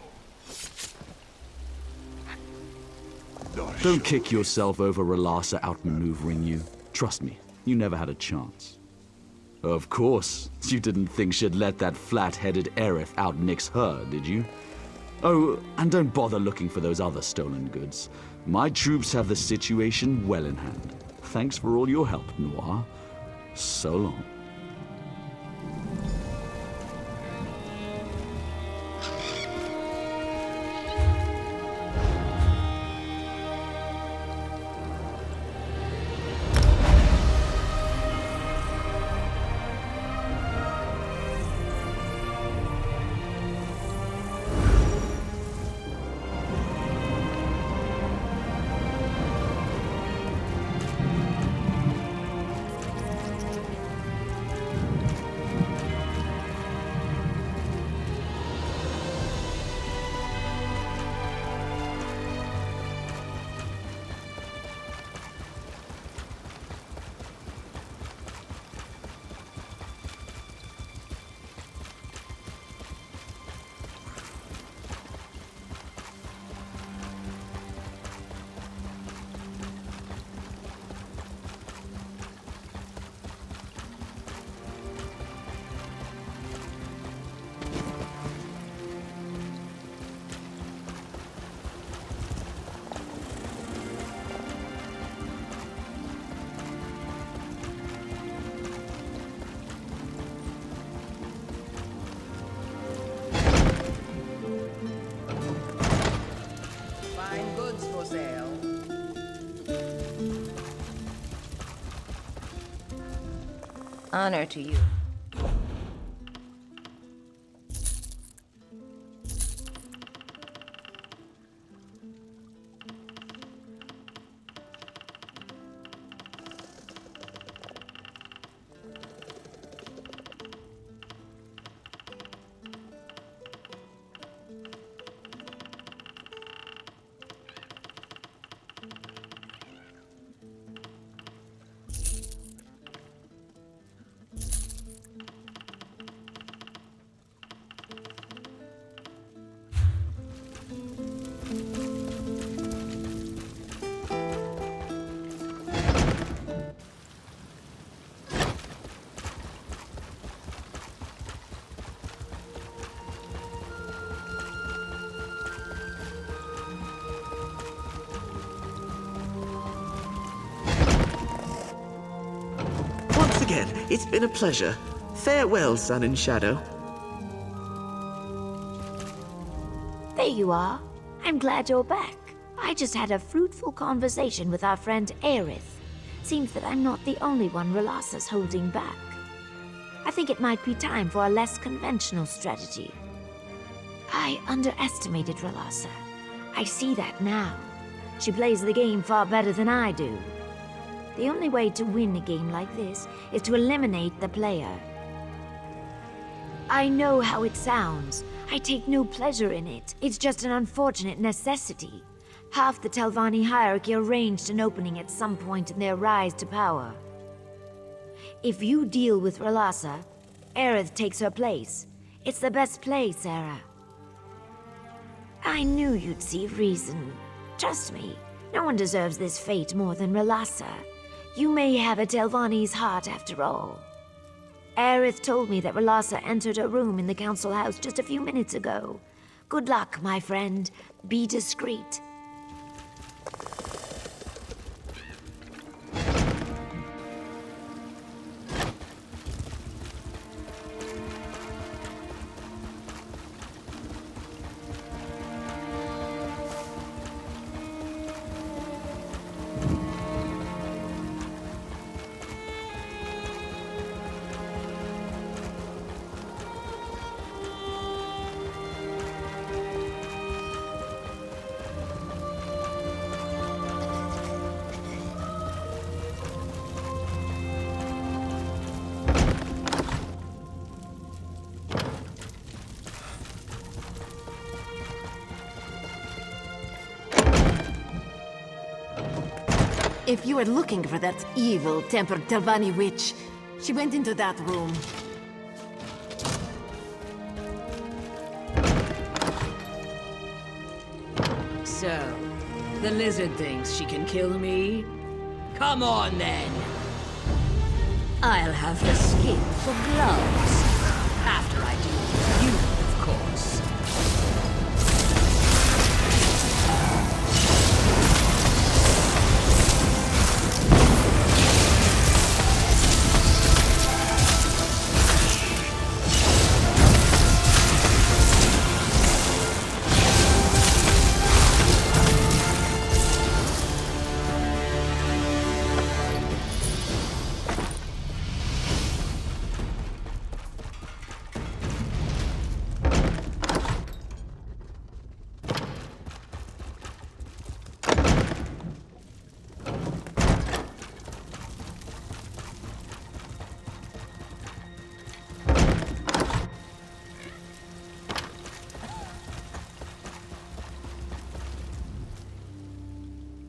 Don't kick yourself over Relassa outmaneuvering you. Trust me, you never had a chance. Of course, you didn't think she'd let that flat-headed Aerith outnix her, did you? Oh, and don't bother looking for those other stolen goods. My troops have the situation well in hand. Thanks for all your help, Noir. So long. Honor to you. Once again, it's been a pleasure. Farewell, Sun and Shadow. There you are. I'm glad you're back. I just had a fruitful conversation with our friend Aerith. Seems that I'm not the only one Relassa's holding back. I think it might be time for a less conventional strategy. I underestimated Relassa. I see that now. She plays the game far better than I do. The only way to win a game like this is to eliminate the player. I know how it sounds. I take no pleasure in it. It's just an unfortunate necessity. Half the Telvanni hierarchy arranged an opening at some point in their rise to power. If you deal with Relassa, Aerith takes her place. It's the best play, Sarah. I knew you'd see reason. Trust me, no one deserves this fate more than Relassa. You may have a Telvanni's heart after all. Aerith told me that Relassa entered her room in the council house just a few minutes ago. Good luck, my friend. Be discreet. If you were looking for that evil-tempered Telvanni witch, she went into that room. So, the lizard thinks she can kill me? Come on, then! I'll have the skin for gloves. After I do you, of course.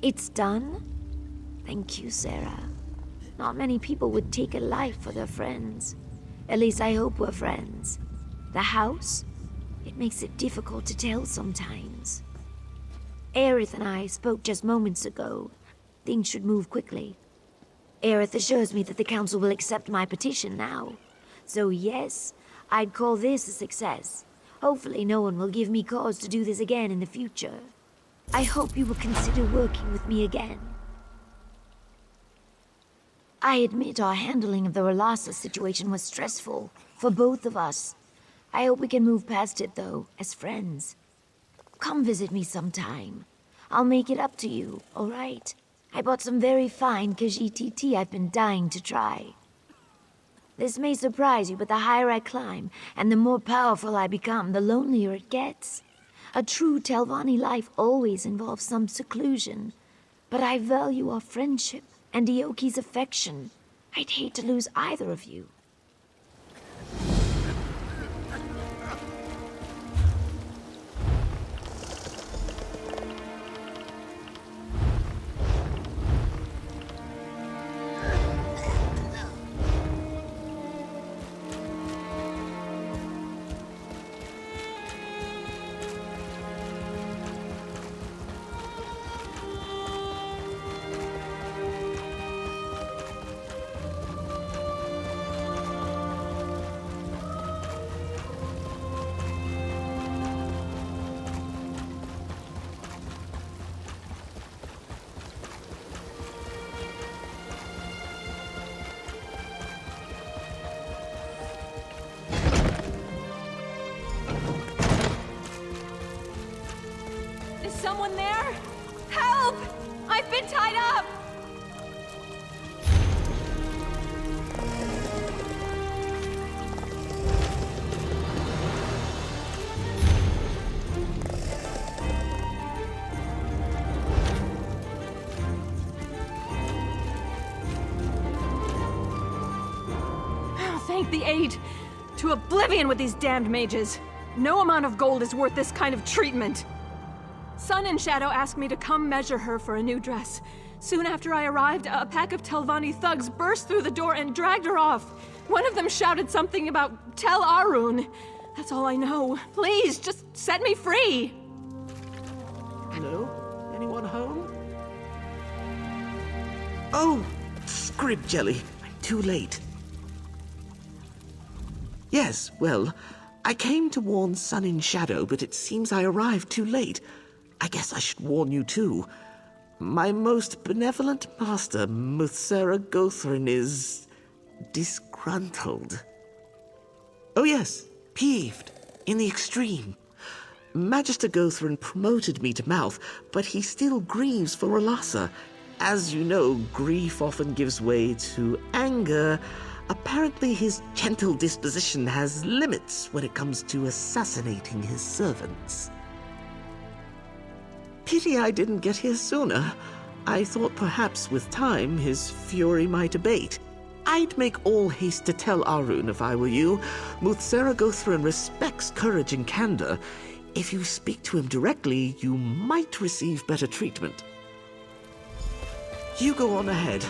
It's done? Thank you, Sarah. Not many people would take a life for their friends. At least I hope we're friends. The house? It makes it difficult to tell sometimes. Aerith and I spoke just moments ago. Things should move quickly. Aerith assures me that the council will accept my petition now. So yes, I'd call this a success. Hopefully no one will give me cause to do this again in the future. I hope you will consider working with me again. I admit our handling of the Relassa situation was stressful for both of us. I hope we can move past it, though, as friends. Come visit me sometime. I'll make it up to you, all right? I bought some very fine Khajiit tea I've been dying to try. This may surprise you, but the higher I climb, and the more powerful I become, the lonelier it gets. A true Telvanni life always involves some seclusion. But I value our friendship and Ioki's affection. I'd hate to lose either of you. Someone there? Help! I've been tied up! Oh, thank the aid! To oblivion with these damned mages! No amount of gold is worth this kind of treatment! Sun and Shadow asked me to come measure her for a new dress. Soon after I arrived, a pack of Telvanni thugs burst through the door and dragged her off. One of them shouted something about Tel Arun. That's all I know. Please, just set me free! Hello? Anyone home? Oh, scrib jelly. I'm too late. Yes, well, I came to warn Sun and Shadow, but it seems I arrived too late. I guess I should warn you too. My most benevolent master, Muthsera Gothrin, is disgruntled. Oh yes, peeved, in the extreme. Magister Gothrin promoted me to mouth, but he still grieves for Relassa. As you know, grief often gives way to anger. Apparently his gentle disposition has limits when it comes to assassinating his servants. Pity I didn't get here sooner. I thought perhaps with time his fury might abate. I'd make all haste to tell Arun if I were you. Muthsera Gothrin respects courage and candor. If you speak to him directly, you might receive better treatment. You go on ahead.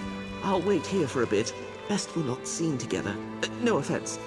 I'll wait here for a bit. Best we're not seen together. No offense.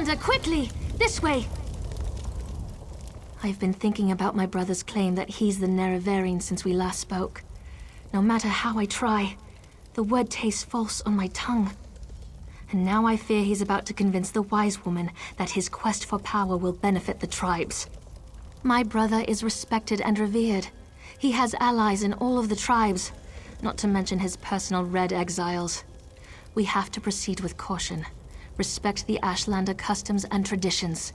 Ashlander, quickly! This way! I've been thinking about my brother's claim that he's the Nerevarine since we last spoke. No matter how I try, the word tastes false on my tongue. And now I fear he's about to convince the wise woman that his quest for power will benefit the tribes. My brother is respected and revered. He has allies in all of the tribes, not to mention his personal Red Exiles. We have to proceed with caution. Respect the Ashlander customs and traditions.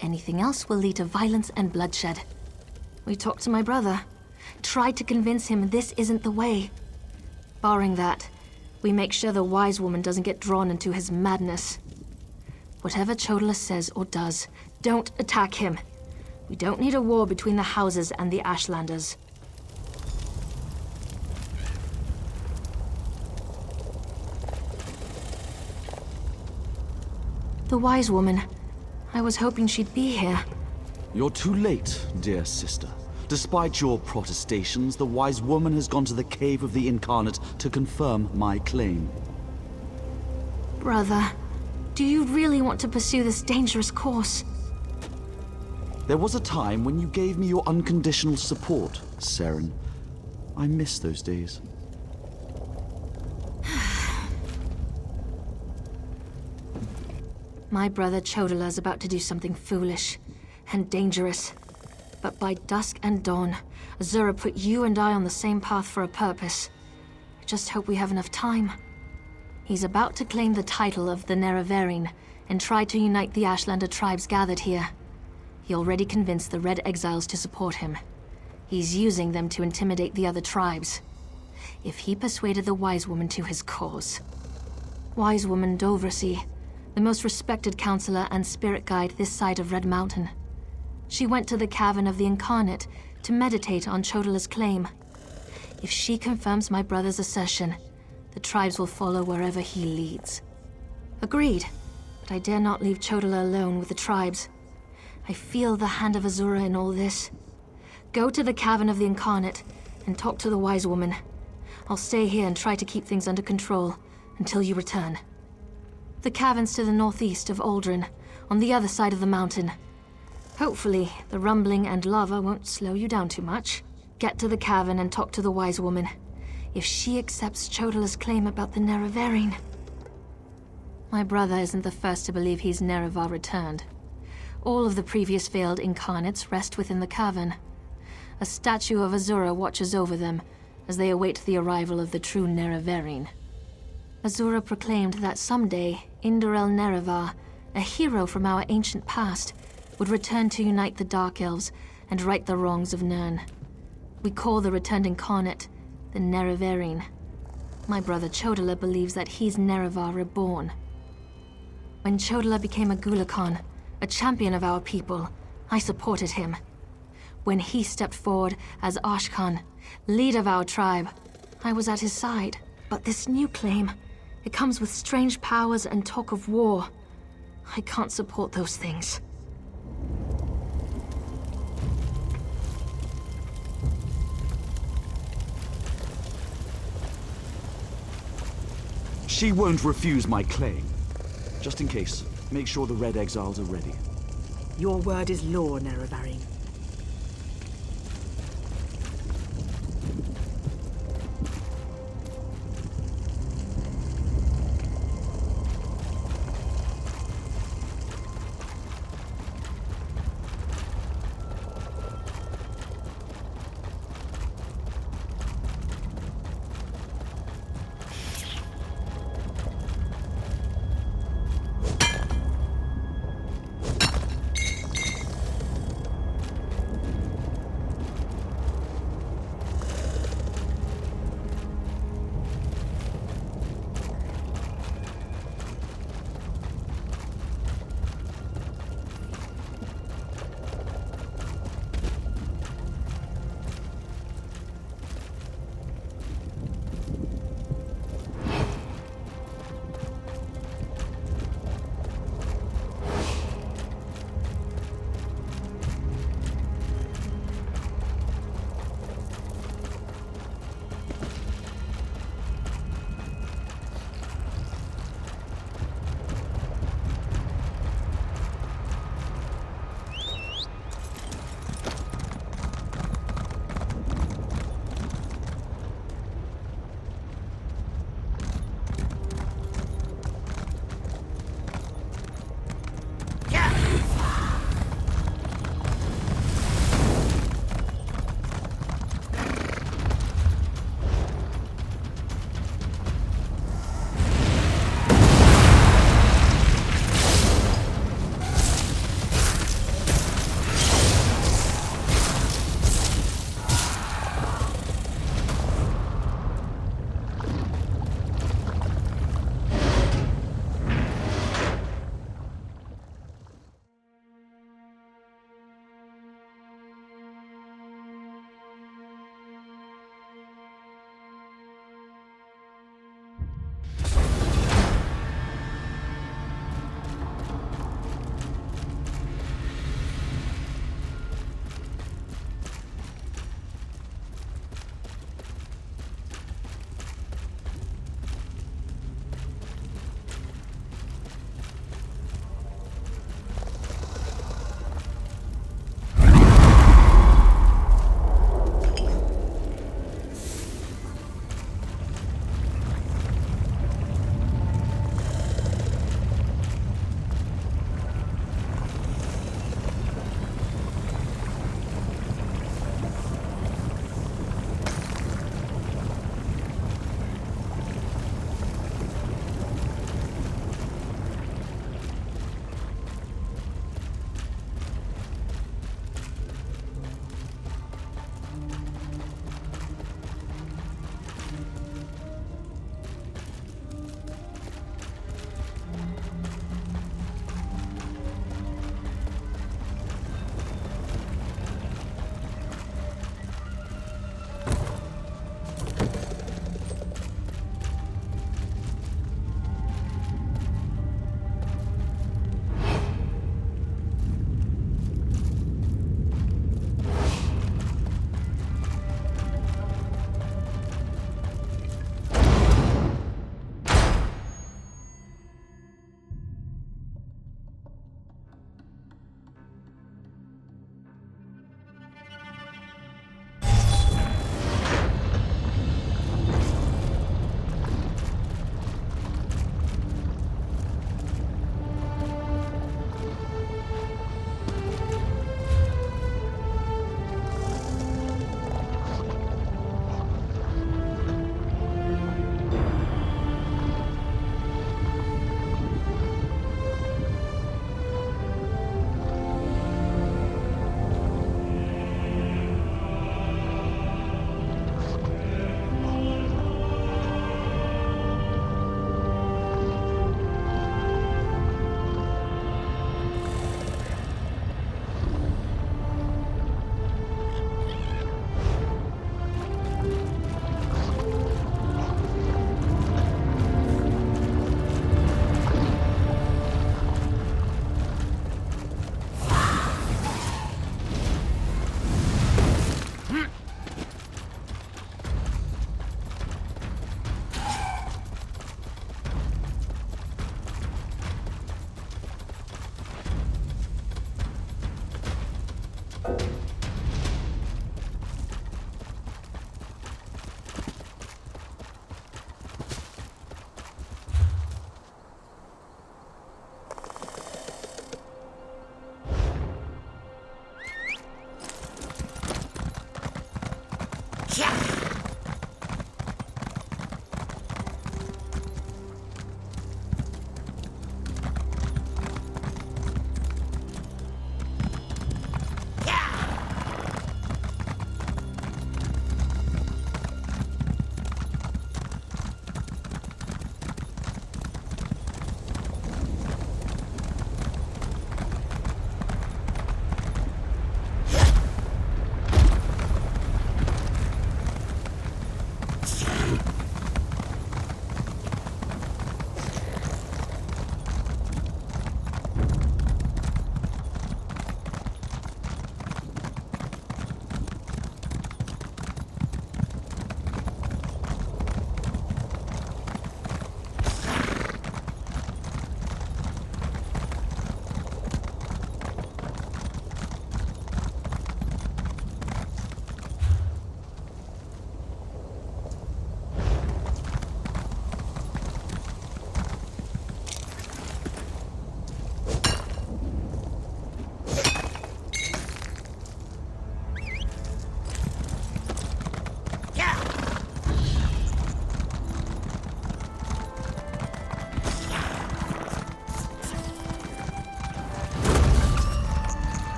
Anything else will lead to violence and bloodshed. We talked to my brother, tried to convince him this isn't the way. Barring that, we make sure the wise woman doesn't get drawn into his madness. Whatever Chodala says or does, don't attack him. We don't need a war between the houses and the Ashlanders. The wise woman. I was hoping she'd be here. You're too late, dear sister. Despite your protestations, the wise woman has gone to the Cave of the Incarnate to confirm my claim. Brother, do you really want to pursue this dangerous course? There was a time when you gave me your unconditional support, Seren. I miss those days. My brother Chodala's about to do something foolish and dangerous. But by dusk and dawn, Azura put you and I on the same path for a purpose. I just hope we have enough time. He's about to claim the title of the Nerevarine and try to unite the Ashlander tribes gathered here. He already convinced the Red Exiles to support him. He's using them to intimidate the other tribes. If he persuaded the Wise Woman to his cause. Wise Woman Dovrasi, the most respected counselor and spirit guide this side of Red Mountain. She went to the Cavern of the Incarnate to meditate on Chodala's claim. If she confirms my brother's assertion, the tribes will follow wherever he leads. Agreed, but I dare not leave Chodala alone with the tribes. I feel the hand of Azura in all this. Go to the Cavern of the Incarnate and talk to the Wise Woman. I'll stay here and try to keep things under control until you return. The cavern's to the northeast of Aldrin, on the other side of the mountain. Hopefully, the rumbling and lava won't slow you down too much. Get to the cavern and talk to the Wise Woman. If she accepts Chodala's claim about the Nerevarine. My brother isn't the first to believe he's Nerevar returned. All of the previous failed incarnates rest within the cavern. A statue of Azura watches over them as they await the arrival of the true Nerevarine. Azura proclaimed that someday, Indorel Nerevar, a hero from our ancient past, would return to unite the Dark Elves and right the wrongs of Nirn. We call the returned incarnate the Nerevarine. My brother Chodala believes that he's Nerevar reborn. When Chodala became a Gulakhan, a champion of our people, I supported him. When he stepped forward as Ashkan, leader of our tribe, I was at his side. But this new claim, it comes with strange powers and talk of war. I can't support those things. She won't refuse my claim. Just in case, make sure the Red Exiles are ready. Your word is law, Nerevarine.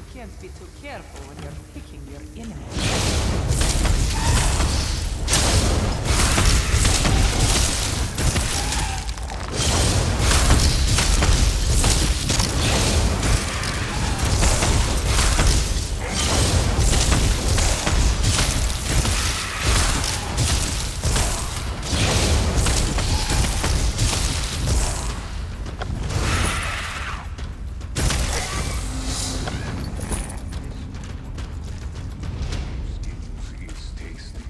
You can't be too careful when you're picking your enemies. Is tasty.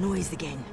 noise again.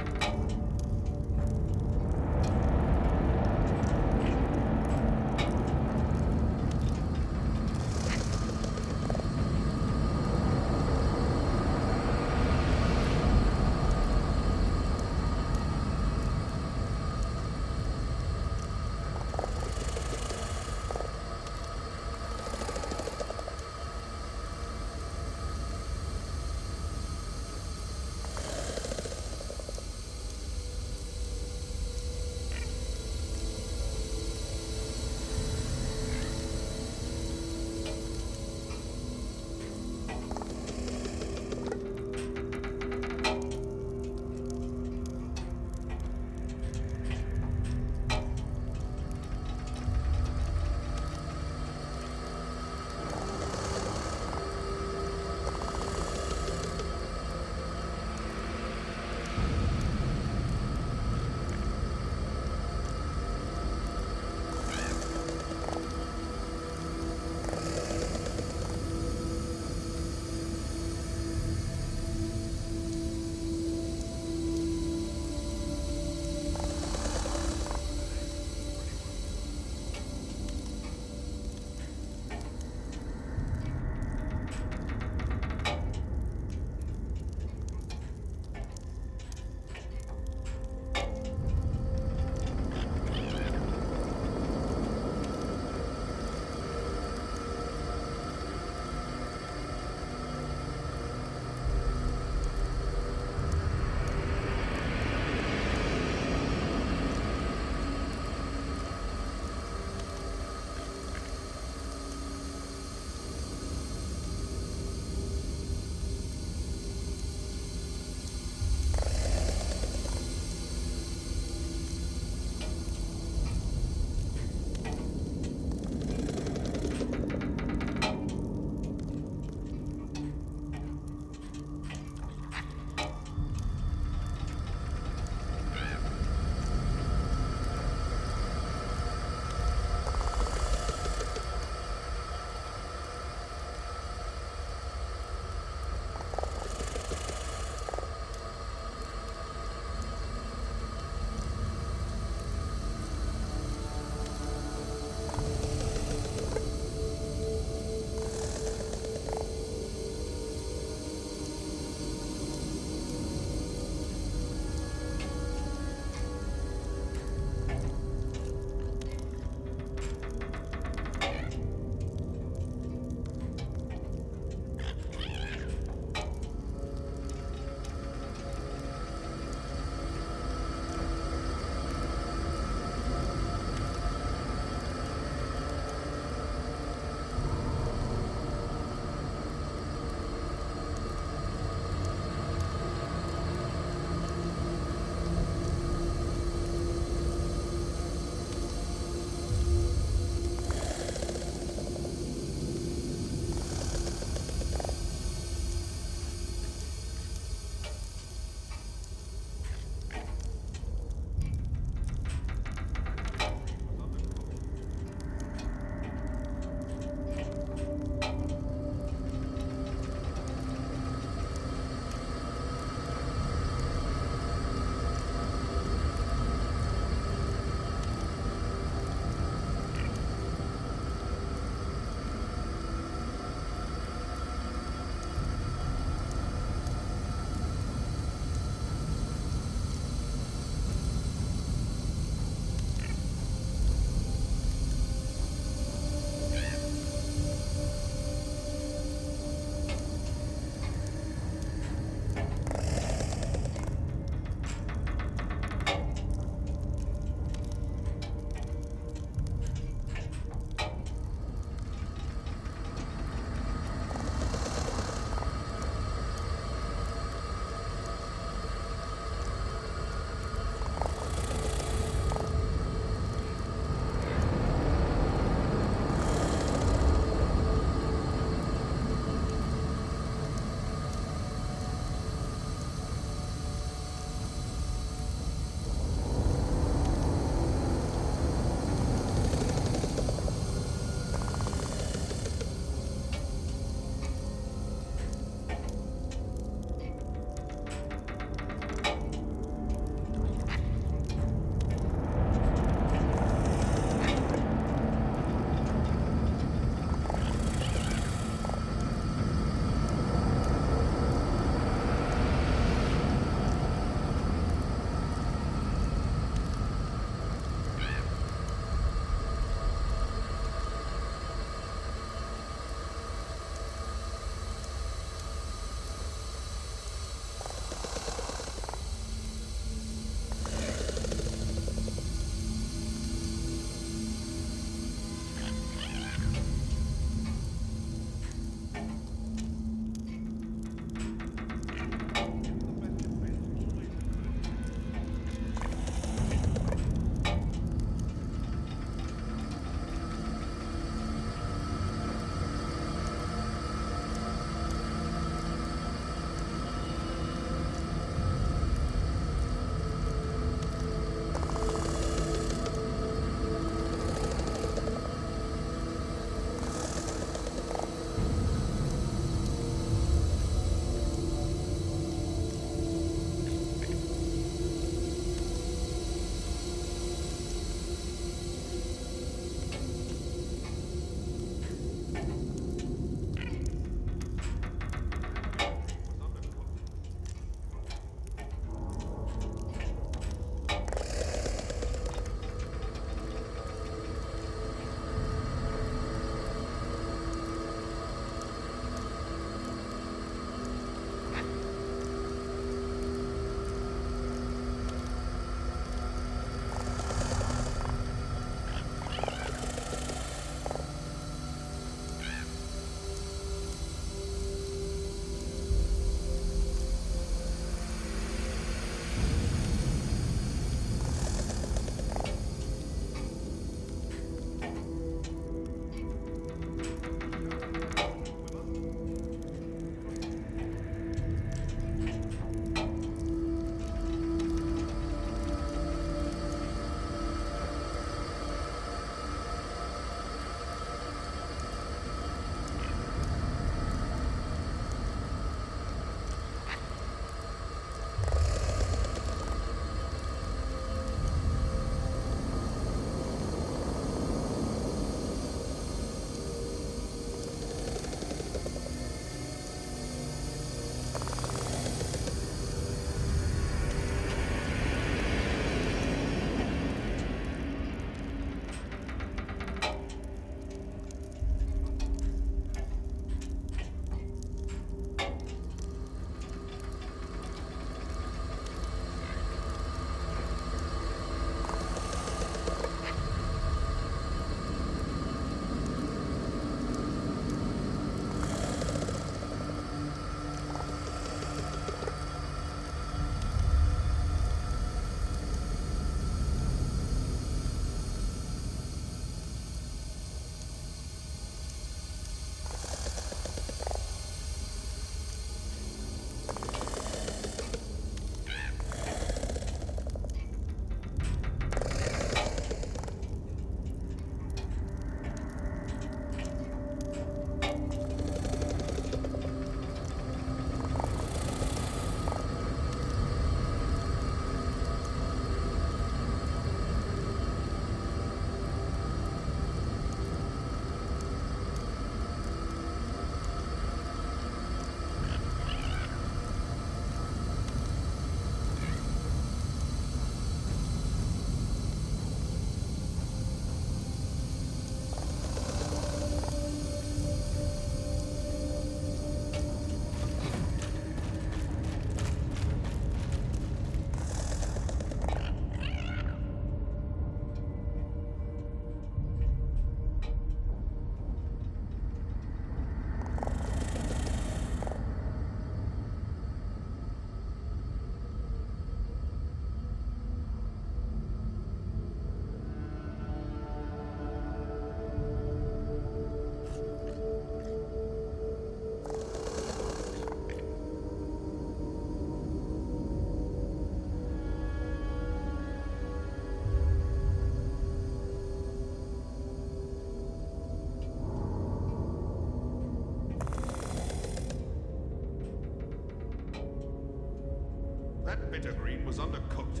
that bittergreen was undercooked.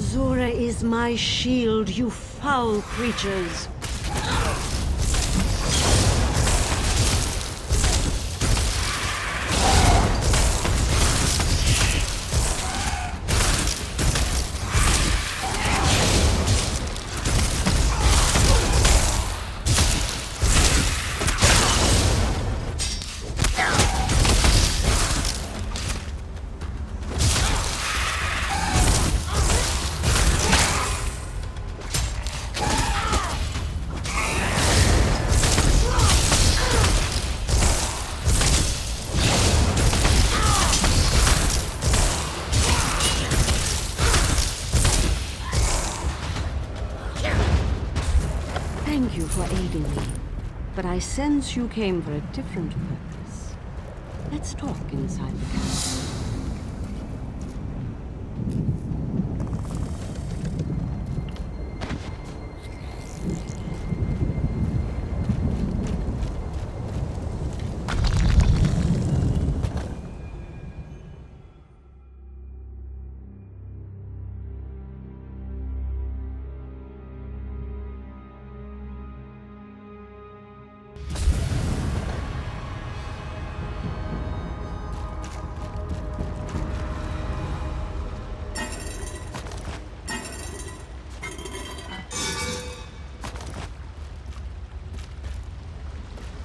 Azura is my shield, you foul creatures. Thank you for aiding me, but I sense you came for a different purpose. Let's talk inside the castle.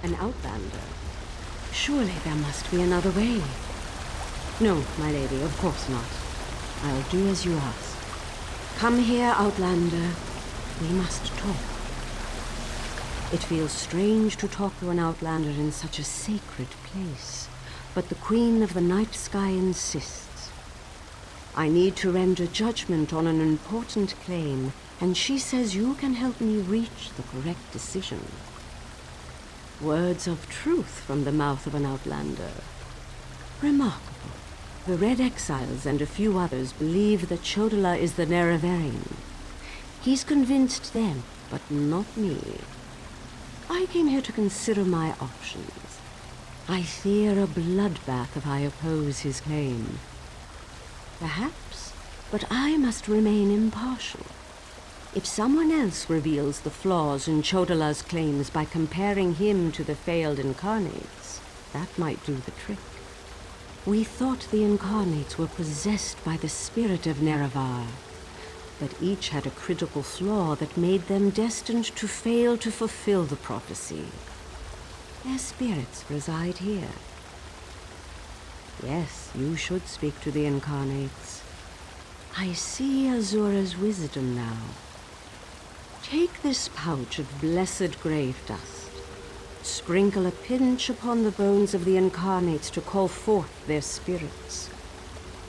An outlander? Surely there must be another way. No, my lady, of course not. I'll do as you ask. Come here, outlander. We must talk. It feels strange to talk to an outlander in such a sacred place, but the Queen of the Night Sky insists. I need to render judgment on an important claim, and she says you can help me reach the correct decision. Words of truth from the mouth of an outlander. Remarkable. The Red Exiles and a few others believe that Chodala is the Nerevarine. He's convinced them, but not me. I came here to consider my options. I fear a bloodbath if I oppose his claim. Perhaps, but I must remain impartial. If someone else reveals the flaws in Chodala's claims by comparing him to the failed incarnates, that might do the trick. We thought the incarnates were possessed by the spirit of Nerevar, but each had a critical flaw that made them destined to fail to fulfill the prophecy. Their spirits reside here. Yes, you should speak to the incarnates. I see Azura's wisdom now. Take this pouch of blessed grave dust. Sprinkle a pinch upon the bones of the incarnates to call forth their spirits.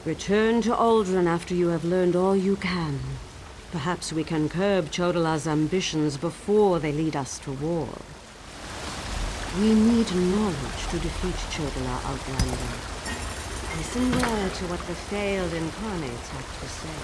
Return to Aldrin after you have learned all you can. Perhaps we can curb Chodala's ambitions before they lead us to war. We need knowledge to defeat Chodala, Outlander. Listen well to what the failed incarnates have to say.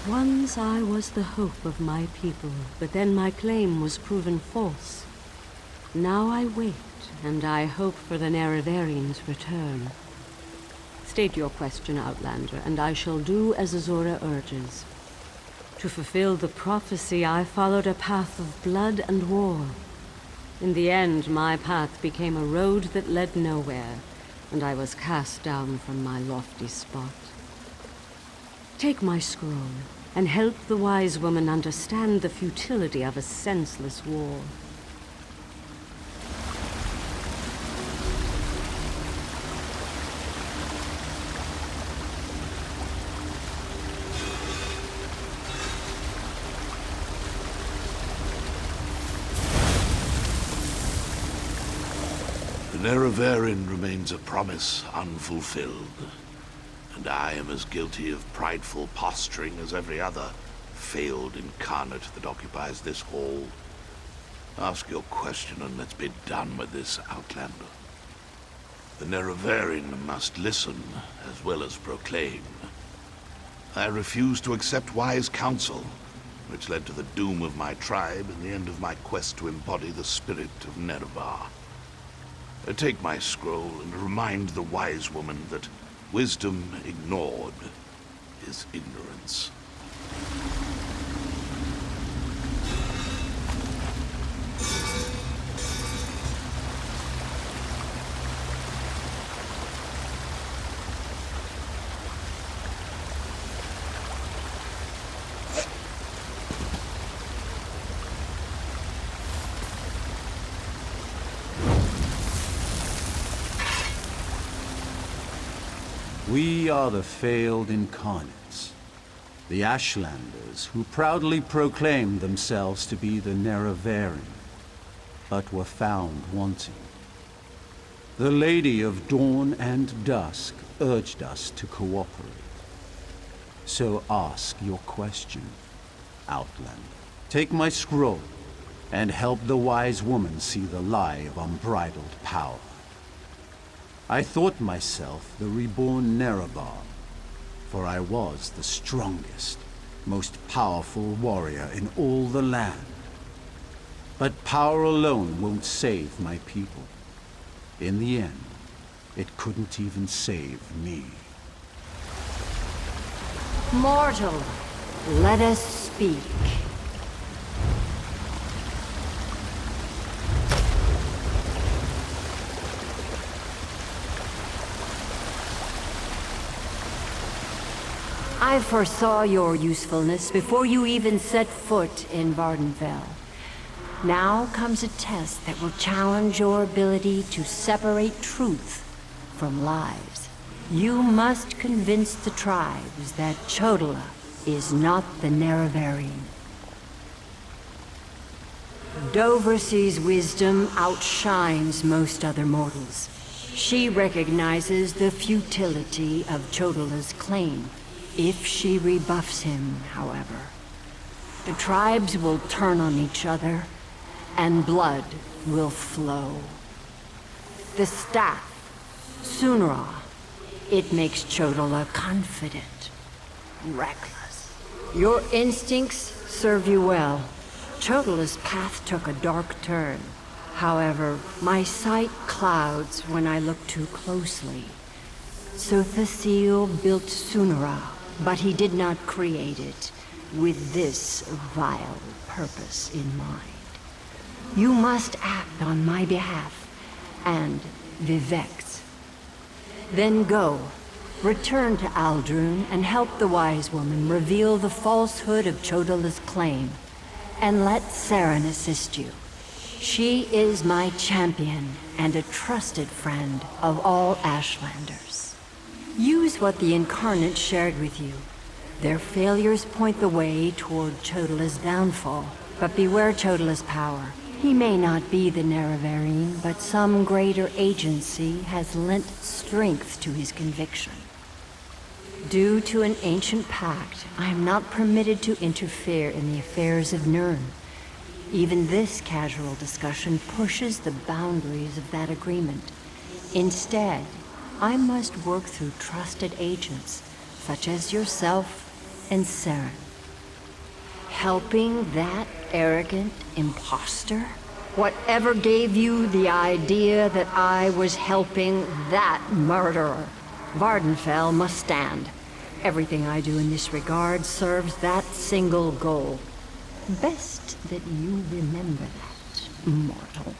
Once I was the hope of my people, but then my claim was proven false. Now I wait, and I hope for the Nerevarines' return. State your question, Outlander, and I shall do as Azura urges. To fulfill the prophecy, I followed a path of blood and war. In the end, my path became a road that led nowhere, and I was cast down from my lofty spot. Take my scroll, and help the wise woman understand the futility of a senseless war. The Nerevarine remains a promise unfulfilled. And I am as guilty of prideful posturing as every other failed incarnate that occupies this hall. Ask your question and let's be done with this, Outlander. The Nerevarine must listen as well as proclaim. I refused to accept wise counsel, which led to the doom of my tribe and the end of my quest to embody the spirit of Nerevar. Take my scroll and remind the wise woman that wisdom ignored is ignorance. We are the failed incarnates, the Ashlanders who proudly proclaimed themselves to be the Nerevarine, but were found wanting. The Lady of Dawn and Dusk urged us to cooperate. So ask your question, Outlander. Take my scroll and help the wise woman see the lie of unbridled power. I thought myself the reborn Nerevar, for I was the strongest, most powerful warrior in all the land. But power alone won't save my people. In the end, it couldn't even save me. Mortal, let us speak. I foresaw your usefulness before you even set foot in Vardenfell. Now comes a test that will challenge your ability to separate truth from lies. You must convince the tribes that Chodola is not the Nerevarine. Doversee's wisdom outshines most other mortals. She recognizes the futility of Chodola's claim. If she rebuffs him, however, the tribes will turn on each other, and blood will flow. The staff, Sunra, it makes Chodola confident, reckless. Your instincts serve you well. Chodola's path took a dark turn. However, my sight clouds when I look too closely. Sothasil built Sunra, but he did not create it with this vile purpose in mind. You must act on my behalf, and Vivek's. Then go, return to Aldrun, and help the wise woman reveal the falsehood of Chodola's claim, and let Saren assist you. She is my champion and a trusted friend of all Ashlanders. Use what the Incarnate shared with you. Their failures point the way toward Chodola's downfall, but beware Chodola's power. He may not be the Nerevarine, but some greater agency has lent strength to his conviction. Due to an ancient pact, I am not permitted to interfere in the affairs of Nirn. Even this casual discussion pushes the boundaries of that agreement. Instead, I must work through trusted agents, such as yourself and Saren. Helping that arrogant imposter? Whatever gave you the idea that I was helping that murderer? Vardenfell must stand. Everything I do in this regard serves that single goal. Best that you remember that, mortal.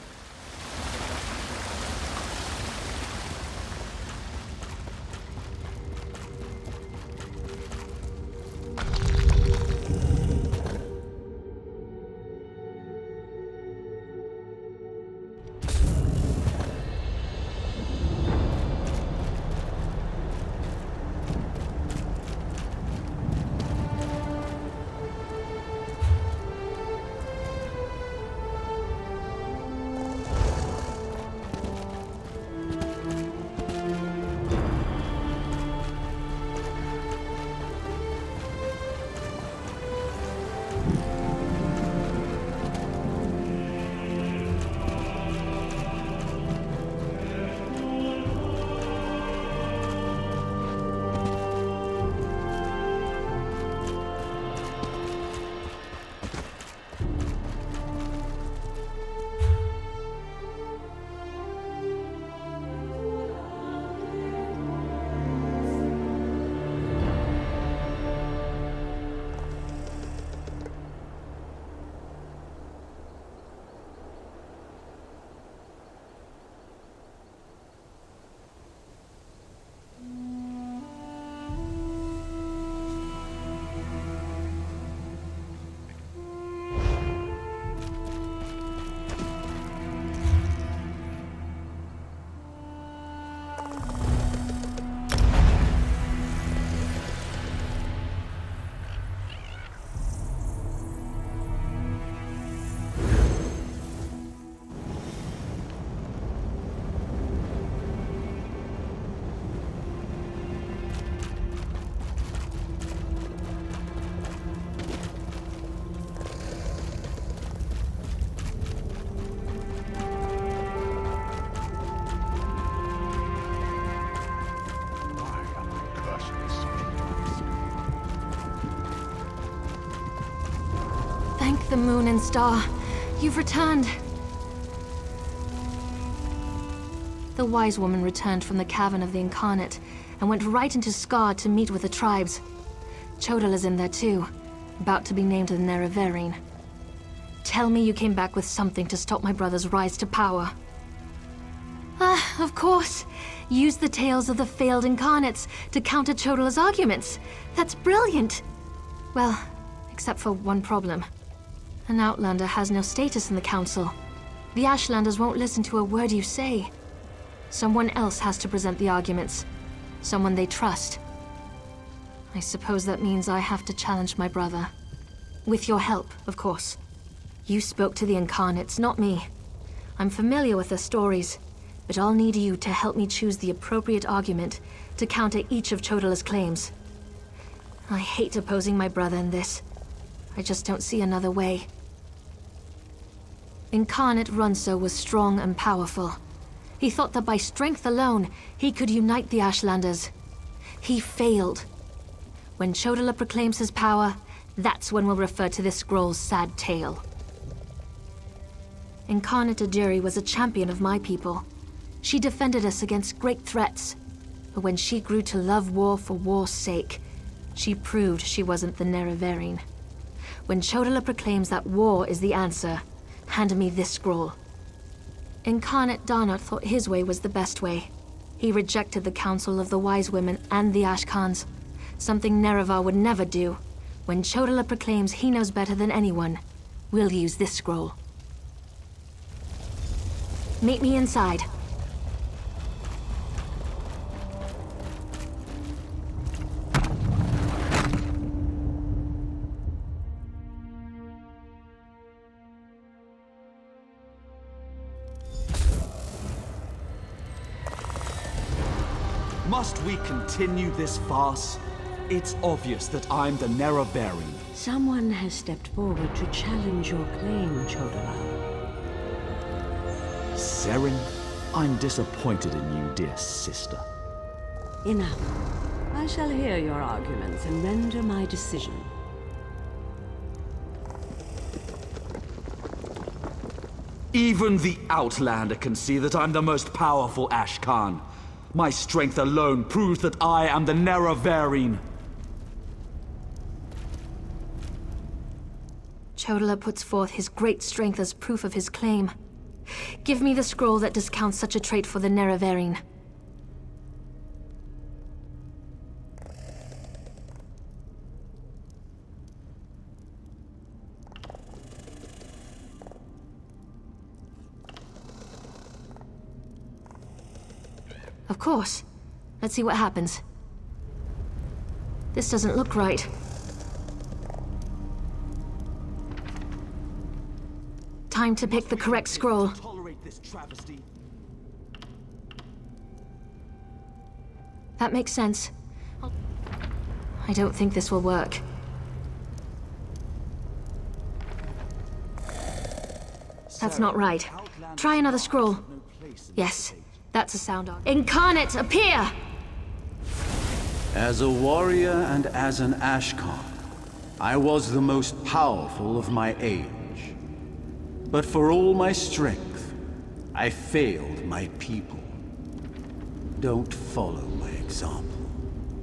The moon and star, you've returned. The wise woman returned from the cavern of the Incarnate and went right into Scar to meet with the tribes. Chodala's in there too, about to be named the Nerevarine. Tell me you came back with something to stop my brother's rise to power. Ah, of course. Use the tales of the failed Incarnates to counter Chodala's arguments. That's brilliant. Well, except for one problem. An Outlander has no status in the Council. The Ashlanders won't listen to a word you say. Someone else has to present the arguments. Someone they trust. I suppose that means I have to challenge my brother. With your help, of course. You spoke to the Incarnates, not me. I'm familiar with their stories, but I'll need you to help me choose the appropriate argument to counter each of Chodala's claims. I hate opposing my brother in this. I just don't see another way. Incarnate Runso was strong and powerful. He thought that by strength alone, he could unite the Ashlanders. He failed. When Chodala proclaims his power, that's when we'll refer to this scroll's sad tale. Incarnate Ajiri was a champion of my people. She defended us against great threats. But when she grew to love war for war's sake, she proved she wasn't the Nerevarine. When Chodala proclaims that war is the answer, hand me this scroll. Incarnate Darnot thought his way was the best way. He rejected the counsel of the Wise Women and the Ashkans, something Nerevar would never do. When Chodala proclaims he knows better than anyone, we'll use this scroll. Meet me inside. Must we continue this farce? It's obvious that I'm the Nerevarine. Someone has stepped forward to challenge your claim, Chodala. Seren, I'm disappointed in you, dear sister. Enough. I shall hear your arguments and render my decision. Even the Outlander can see that I'm the most powerful Ashkan. My strength alone proves that I am the Nerevarine. Chodala puts forth his great strength as proof of his claim. Give me the scroll that discounts such a trait for the Nerevarine. Of course. Let's see what happens. This doesn't look right. Time to pick the correct scroll. That makes sense. I don't think this will work. That's not right. Try another scroll. Yes, that's a sound. Incarnate, appear! As a warrior and as an Ashkan, I was the most powerful of my age. But for all my strength, I failed my people. Don't follow my example.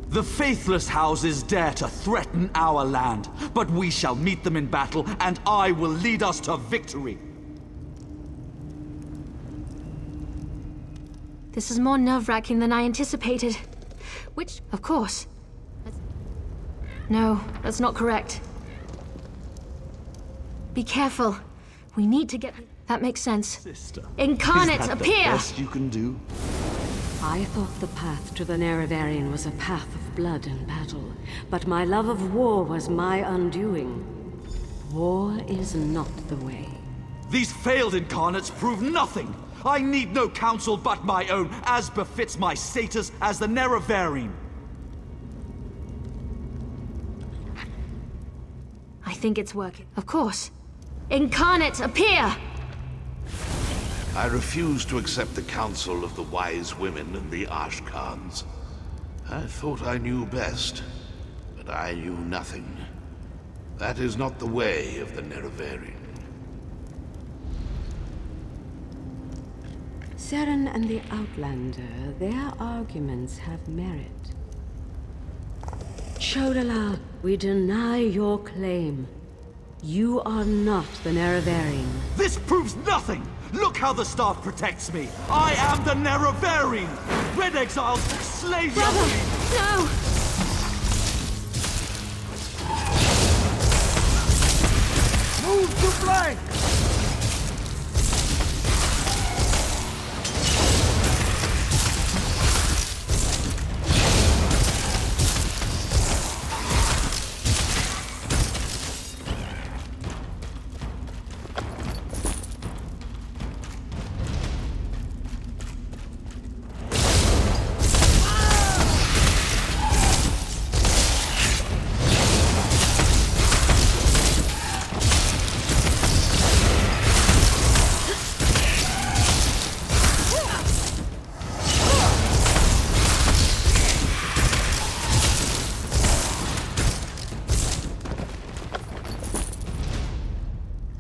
The faithless houses dare to threaten our land, but we shall meet them in battle, and I will lead us to victory. This is more nerve-wracking than I anticipated. Which, of course. No, that's not correct. Be careful. We need to get... That makes sense. Sister, Incarnate, is that appear! the best you can do? I thought the path to the Nerevarine was a path of blood and battle, but my love of war was my undoing. War is not the way. These failed incarnates prove nothing! I need no counsel but my own, as befits my status as the Nerevarine. I think it's working. Of course. Incarnate, appear! I refuse to accept the counsel of the wise women and the Ashkans. I thought I knew best, but I knew nothing. That is not the way of the Nerevarine. Seren and the Outlander, their arguments have merit. Chodala, we deny your claim. You are not the Nerevarine. This proves nothing! Look how the staff protects me! I am the Nerevarine! Red Exiles, slay the unbelievers! No! Move to flank!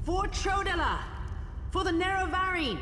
For Chodala! For the Nerevarine!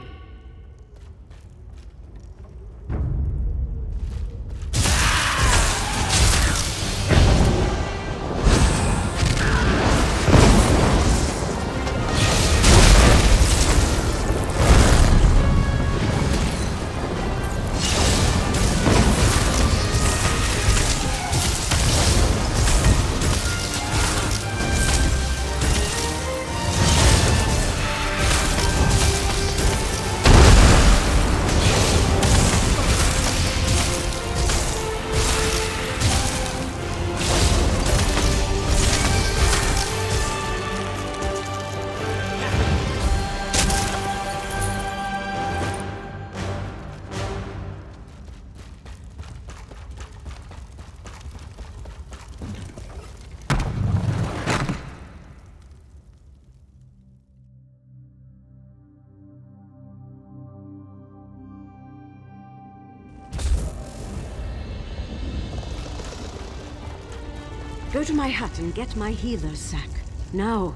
Go to my hut and get my healer's sack. Now.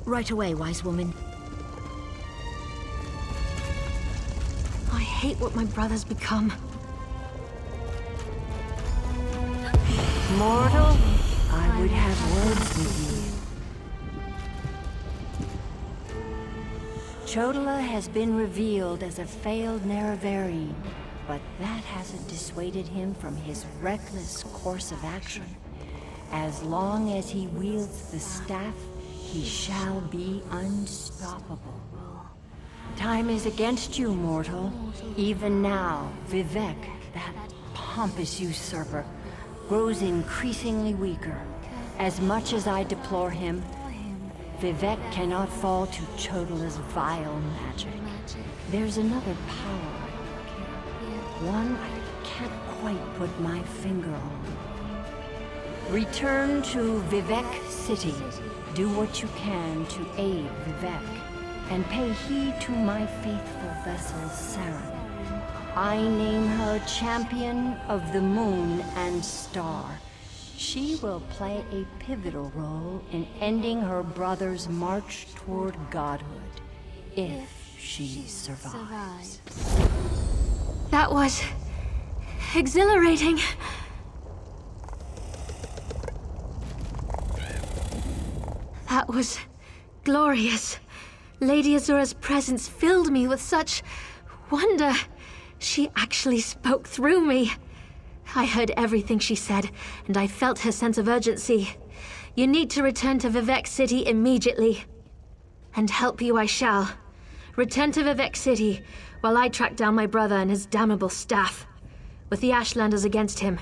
Right away, wise woman. I hate what my brother's become. Mortal, I would have words with you. Chodala has been revealed as a failed Nerevarine, but that hasn't dissuaded him from his reckless course of action. As long as he wields the staff, he shall be unstoppable. Time is against you, mortal. Even now, Vivek, that pompous usurper, grows increasingly weaker. As much as I deplore him, Vivek cannot fall to Chodala's vile magic. There's another power, one I can't quite put my finger on. Return to Vivek City. Do what you can to aid Vivek, and pay heed to my faithful vessel, Seren. I name her Champion of the Moon and Star. She will play a pivotal role in ending her brother's march toward godhood, if she survives. That was exhilarating. That was glorious. Lady Azura's presence filled me with such wonder. She actually spoke through me. I heard everything she said, and I felt her sense of urgency. You need to return to Vivek City immediately. And help you I shall. Return to Vivek City while I track down my brother and his damnable staff. With the Ashlanders against him,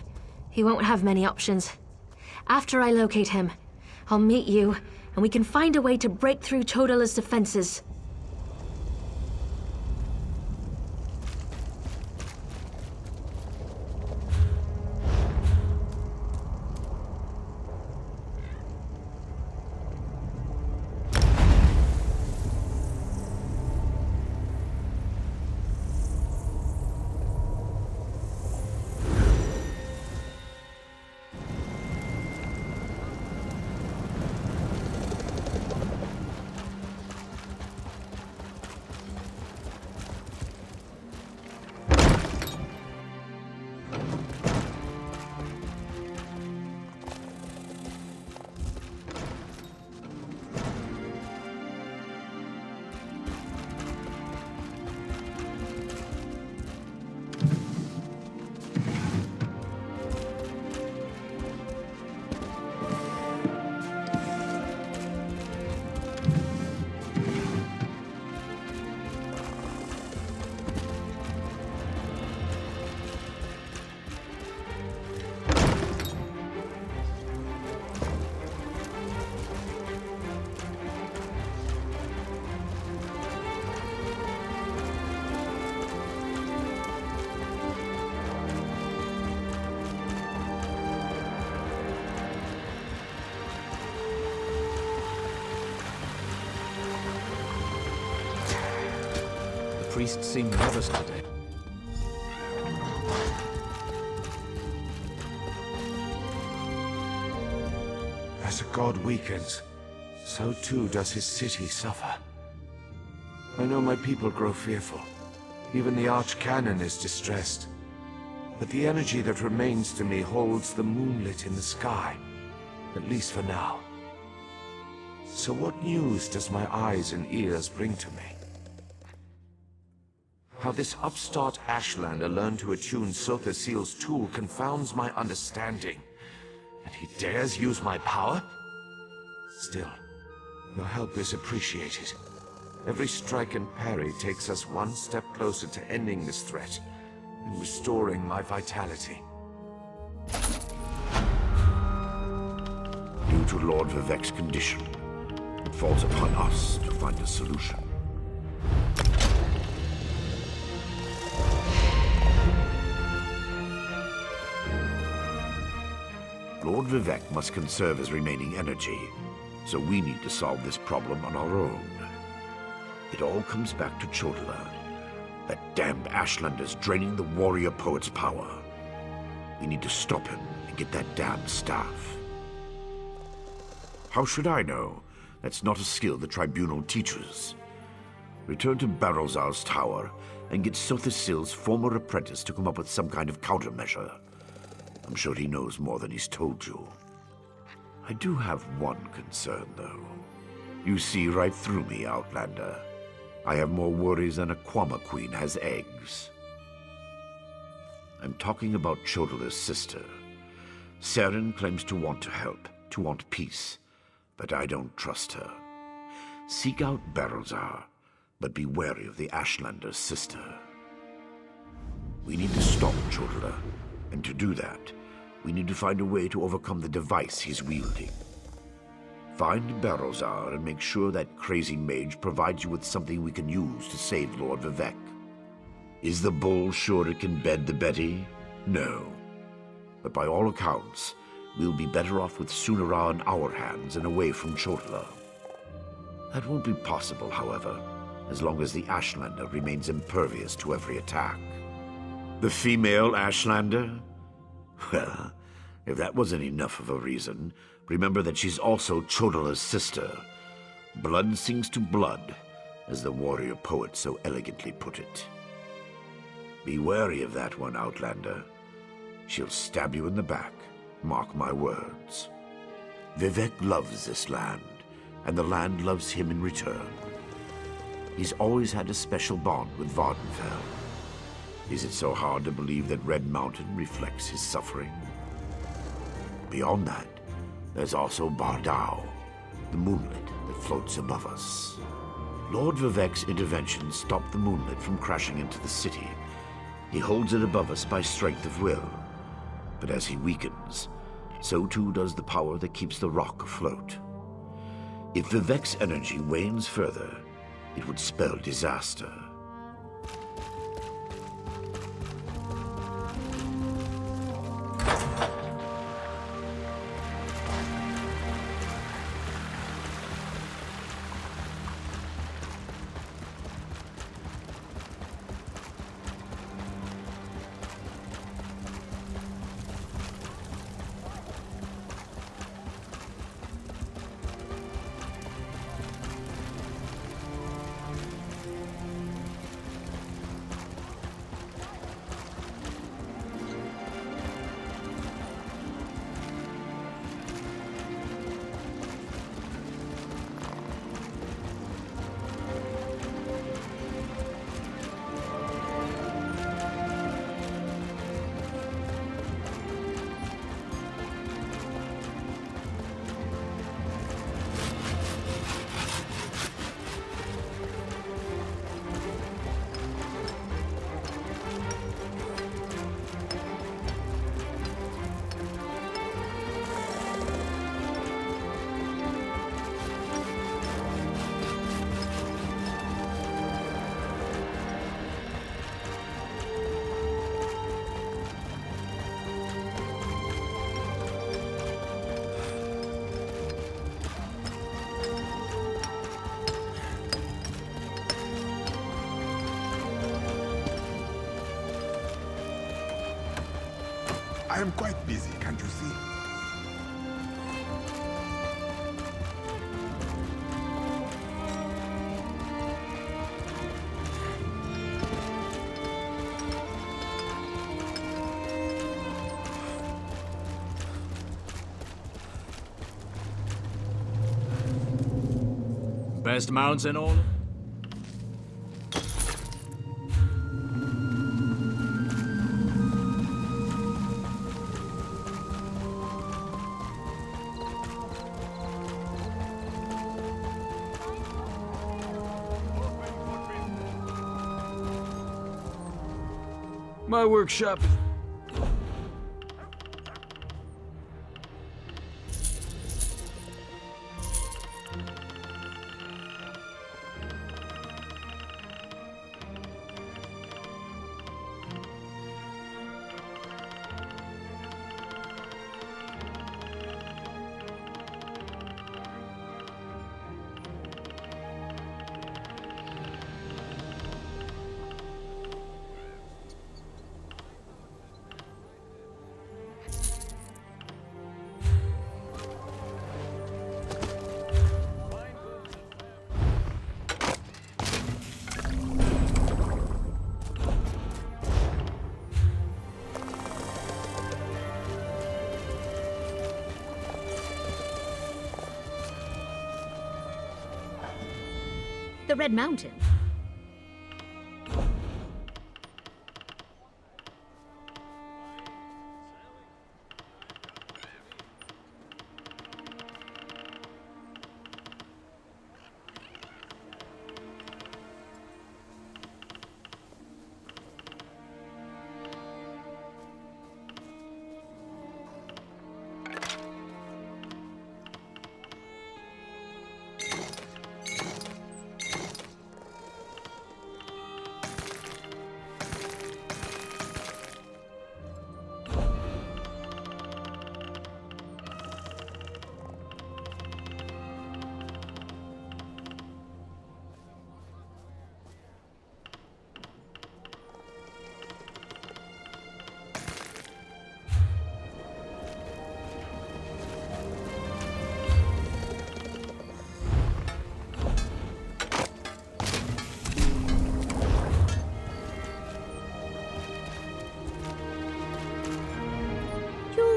he won't have many options. After I locate him, I'll meet you, and we can find a way to break through Chodala's defenses. priest seemed nervous today. As a god weakens, so too does his city suffer. I know my people grow fearful. Even the Archcanon is distressed. But the energy that remains to me holds the moonlit in the sky, at least for now. So what news does my eyes and ears bring to me? How this upstart Ashlander learned to attune Sotha Seal's tool confounds my understanding. And he dares use my power? Still, your help is appreciated. Every strike and parry takes us one step closer to ending this threat and restoring my vitality. Due to Lord Vivek's condition, it falls upon us to find a solution. Lord Vivek must conserve his remaining energy, so we need to solve this problem on our own. It all comes back to Chodala. That damned Ashlander's draining the warrior poet's power. We need to stop him and get that damned staff. How should I know? That's not a skill the Tribunal teaches. Return to Barrowzar's tower and get Sotha Seal's former apprentice to come up with some kind of countermeasure. I'm sure he knows more than he's told you. I do have one concern, though. You see right through me, Outlander. I have more worries than a Kwama queen has eggs. I'm talking about Chodala's sister. Seren claims to want to help, to want peace, but I don't trust her. Seek out Barrowzar, but be wary of the Ashlander's sister. We need to stop Chodala, and to do that, we need to find a way to overcome the device he's wielding. Find Barrowzar and make sure that crazy mage provides you with something we can use to save Lord Vivek. Is the bull sure it can bed the Betty? No. But by all accounts, we'll be better off with Sunara in our hands and away from Chodala. That won't be possible, however, as long as the Ashlander remains impervious to every attack. The female Ashlander? Well, if that wasn't enough of a reason, remember that she's also Chodala's sister. Blood sings to blood, as the warrior poet so elegantly put it. Be wary of that one, Outlander. She'll stab you in the back, mark my words. Vivek loves this land, and the land loves him in return. He's always had a special bond with Vardenfell. Is it so hard to believe that Red Mountain reflects his suffering? Beyond that, there's also Bardao, the moonlit that floats above us. Lord Vivek's intervention stopped the moonlit from crashing into the city. He holds it above us by strength of will. But as he weakens, so too does the power that keeps the rock afloat. If Vivek's energy wanes further, it would spell disaster. I am quite busy, can't you see? Best mounts in all? My workshop is... The Red Mountain.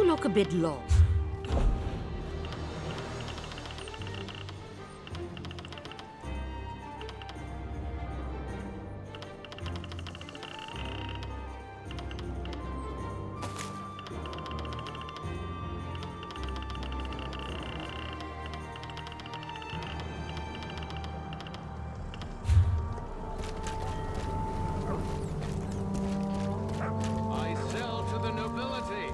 Look a bit lost. I sell to the nobility.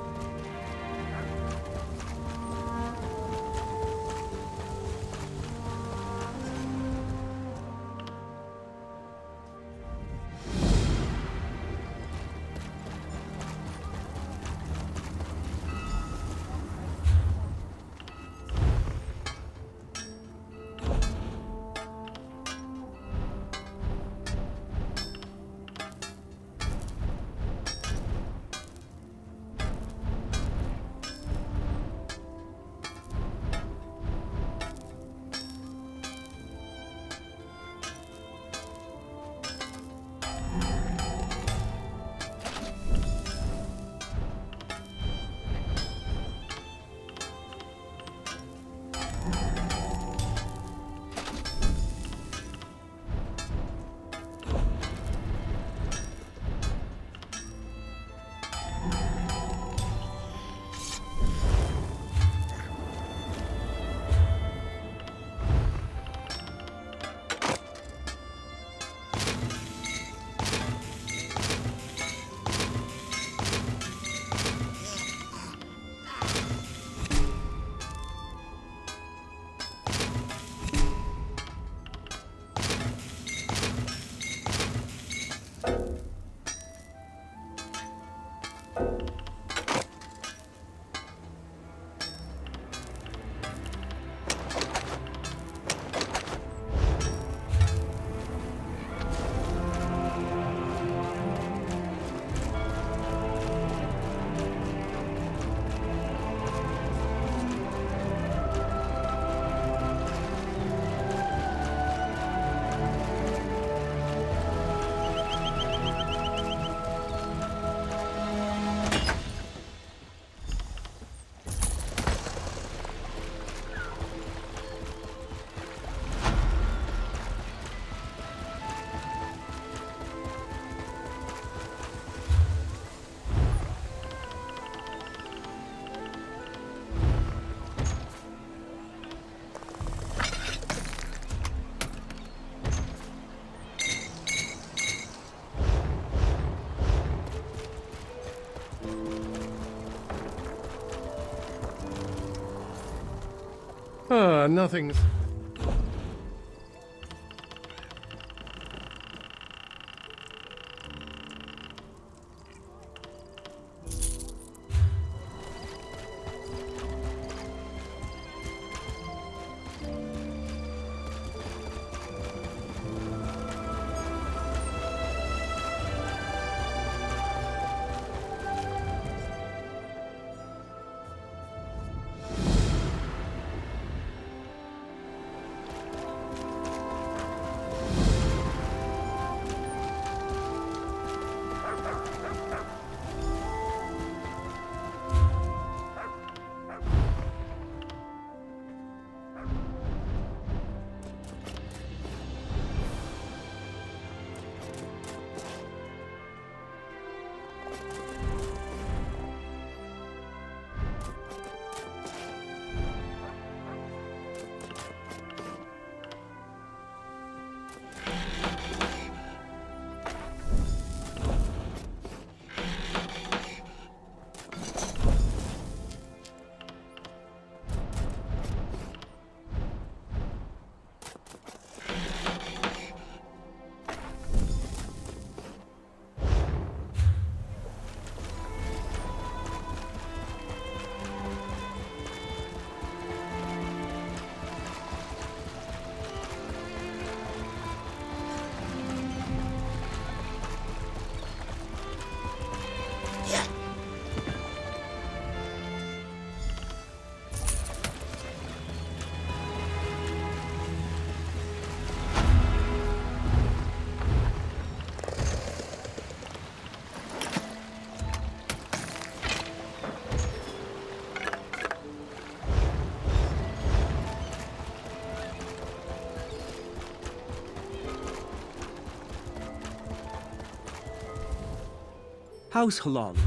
Ah, nothing. How's Halal?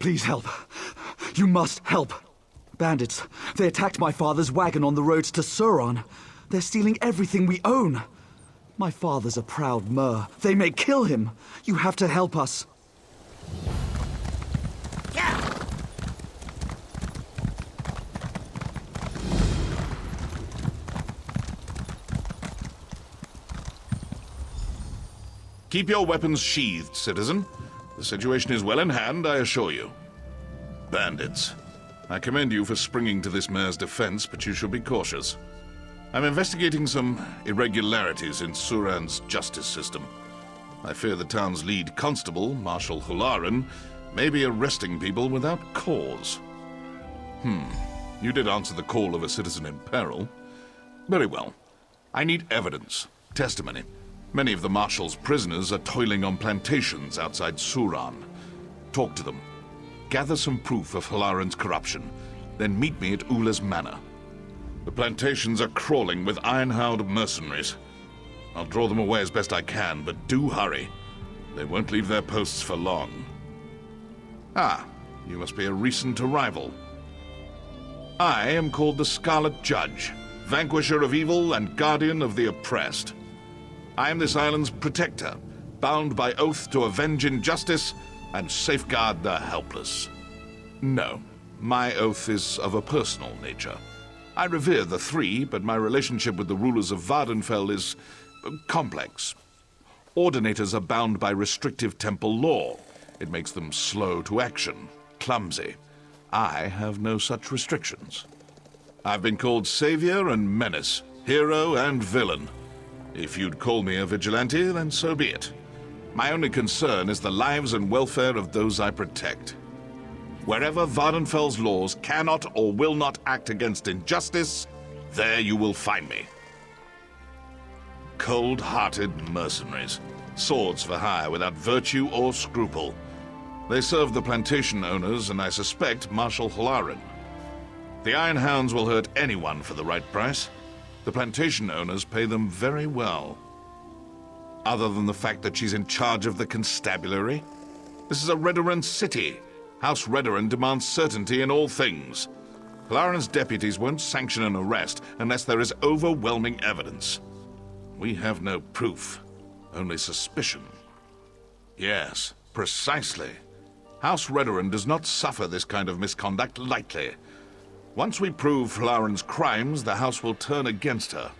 Please help. You must help. Bandits. They attacked my father's wagon on the roads to Sauron. They're stealing everything we own. My father's a proud Mer. They may kill him. You have to help us. Keep your weapons sheathed, citizen. The situation is well in hand, I assure you. Bandits. I commend you for springing to this mayor's defense, but you should be cautious. I'm investigating some irregularities in Suran's justice system. I fear the town's lead constable, Marshal Hularan, may be arresting people without cause. You did answer the call of a citizen in peril. Very well. I need evidence, testimony. Many of the Marshal's prisoners are toiling on plantations outside Suran. Talk to them. Gather some proof of Hularan's corruption. Then meet me at Ula's Manor. The plantations are crawling with iron-howled mercenaries. I'll draw them away as best I can, but do hurry. They won't leave their posts for long. Ah, you must be a recent arrival. I am called the Scarlet Judge, vanquisher of evil and guardian of the oppressed. I am this island's protector, bound by oath to avenge injustice and safeguard the helpless. No, my oath is of a personal nature. I revere the three, but my relationship with the rulers of Vardenfell is complex. Ordinators are bound by restrictive temple law. It makes them slow to action, clumsy. I have no such restrictions. I've been called savior and menace, hero and villain. If you'd call me a vigilante, then so be it. My only concern is the lives and welfare of those I protect. Wherever Vardenfell's laws cannot or will not act against injustice, there you will find me. Cold-hearted mercenaries, swords for hire without virtue or scruple. They serve the plantation owners and I suspect Marshal Hularan. The Iron Hounds will hurt anyone for the right price. The plantation owners pay them very well. Other than the fact that she's in charge of the constabulary, this is a Redoran city. House Redoran demands certainty in all things. Hularan's deputies won't sanction an arrest unless there is overwhelming evidence. We have no proof, only suspicion. Yes, precisely. House Redoran does not suffer this kind of misconduct lightly. Once we prove Hularan's crimes, the House will turn against her.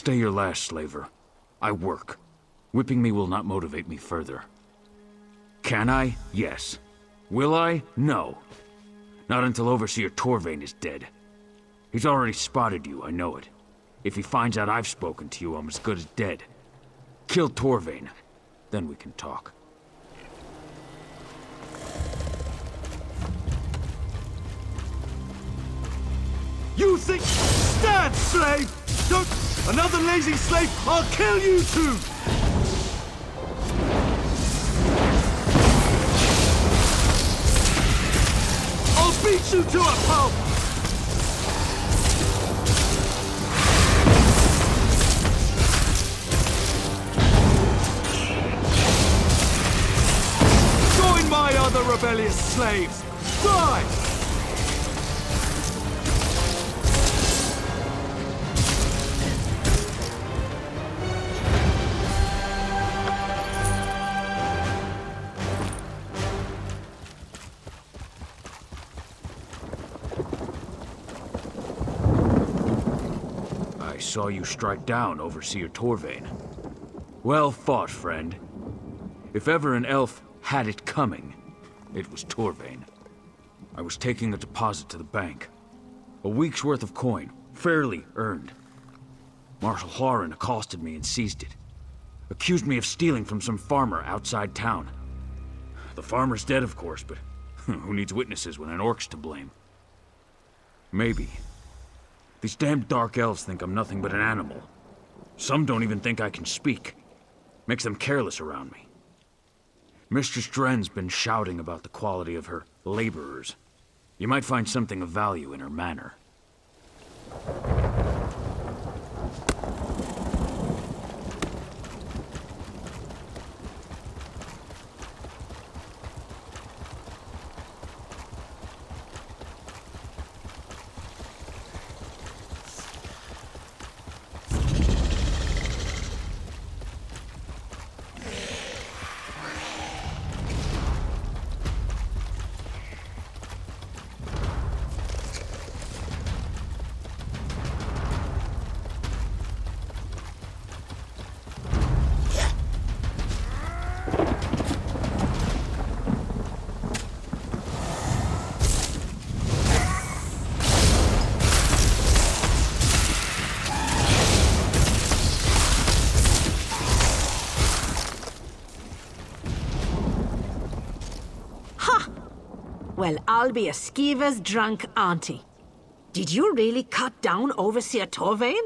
Stay your lash, slaver. I work. Whipping me will not motivate me further. Can I? Yes. Will I? No. Not until Overseer Torvain is dead. He's already spotted you, I know it. If he finds out I've spoken to you, I'm as good as dead. Kill Torvain, then we can talk. You think... Stand, slave! Don't... Another lazy slave, I'll kill you too! I'll beat you to a pulp! Join my other rebellious slaves! Die! I saw you strike down Overseer Torvain. Well fought, friend. If ever an elf had it coming, it was Torvain. I was taking a deposit to the bank. A week's worth of coin, fairly earned. Marshal Hlarin accosted me and seized it. Accused me of stealing from some farmer outside town. The farmer's dead, of course, but who needs witnesses when an orc's to blame? Maybe. These damned dark elves think I'm nothing but an animal. Some don't even think I can speak. Makes them careless around me. Mistress Dren's been shouting about the quality of her laborers. You might find something of value in her manner. Well, I'll be a skeever's drunk auntie. Did you really cut down Overseer Torvain?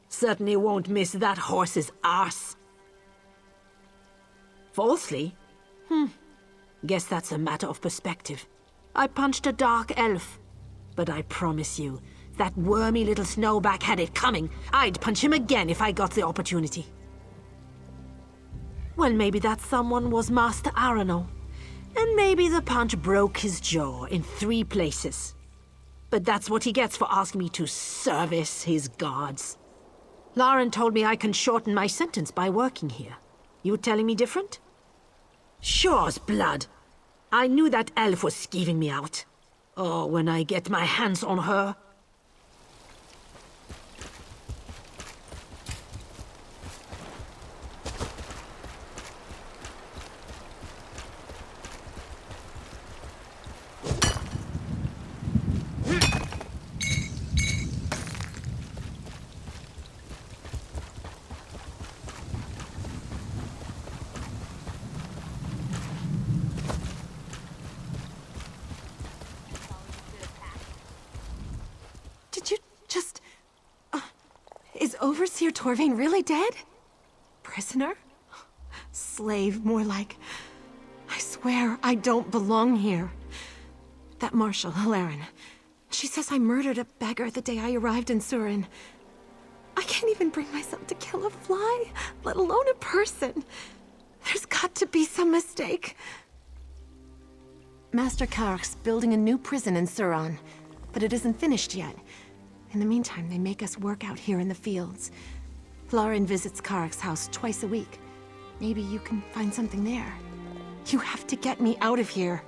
Certainly won't miss that horse's arse. Falsely? Guess that's a matter of perspective. I punched a dark elf. But I promise you, if that wormy little snowback had it coming, I'd punch him again if I got the opportunity. Well, maybe that someone was Master Arano. And maybe the punch broke his jaw in 3 places. But that's what he gets for asking me to service his gods. Lauren told me I can shorten my sentence by working here. You telling me different? Sure's blood. I knew that elf was skeeving me out. Oh, when I get my hands on her. Is Overseer Torvain really dead? Prisoner? Slave, more like. I swear I don't belong here. That Marshal, Hlarin, she says I murdered a beggar the day I arrived in Surin. I can't even bring myself to kill a fly, let alone a person. There's got to be some mistake. Master Kark's building a new prison in Suran, but it isn't finished yet. In the meantime, they make us work out here in the fields. Hlarin visits Kark's house twice a week. Maybe you can find something there. You have to get me out of here.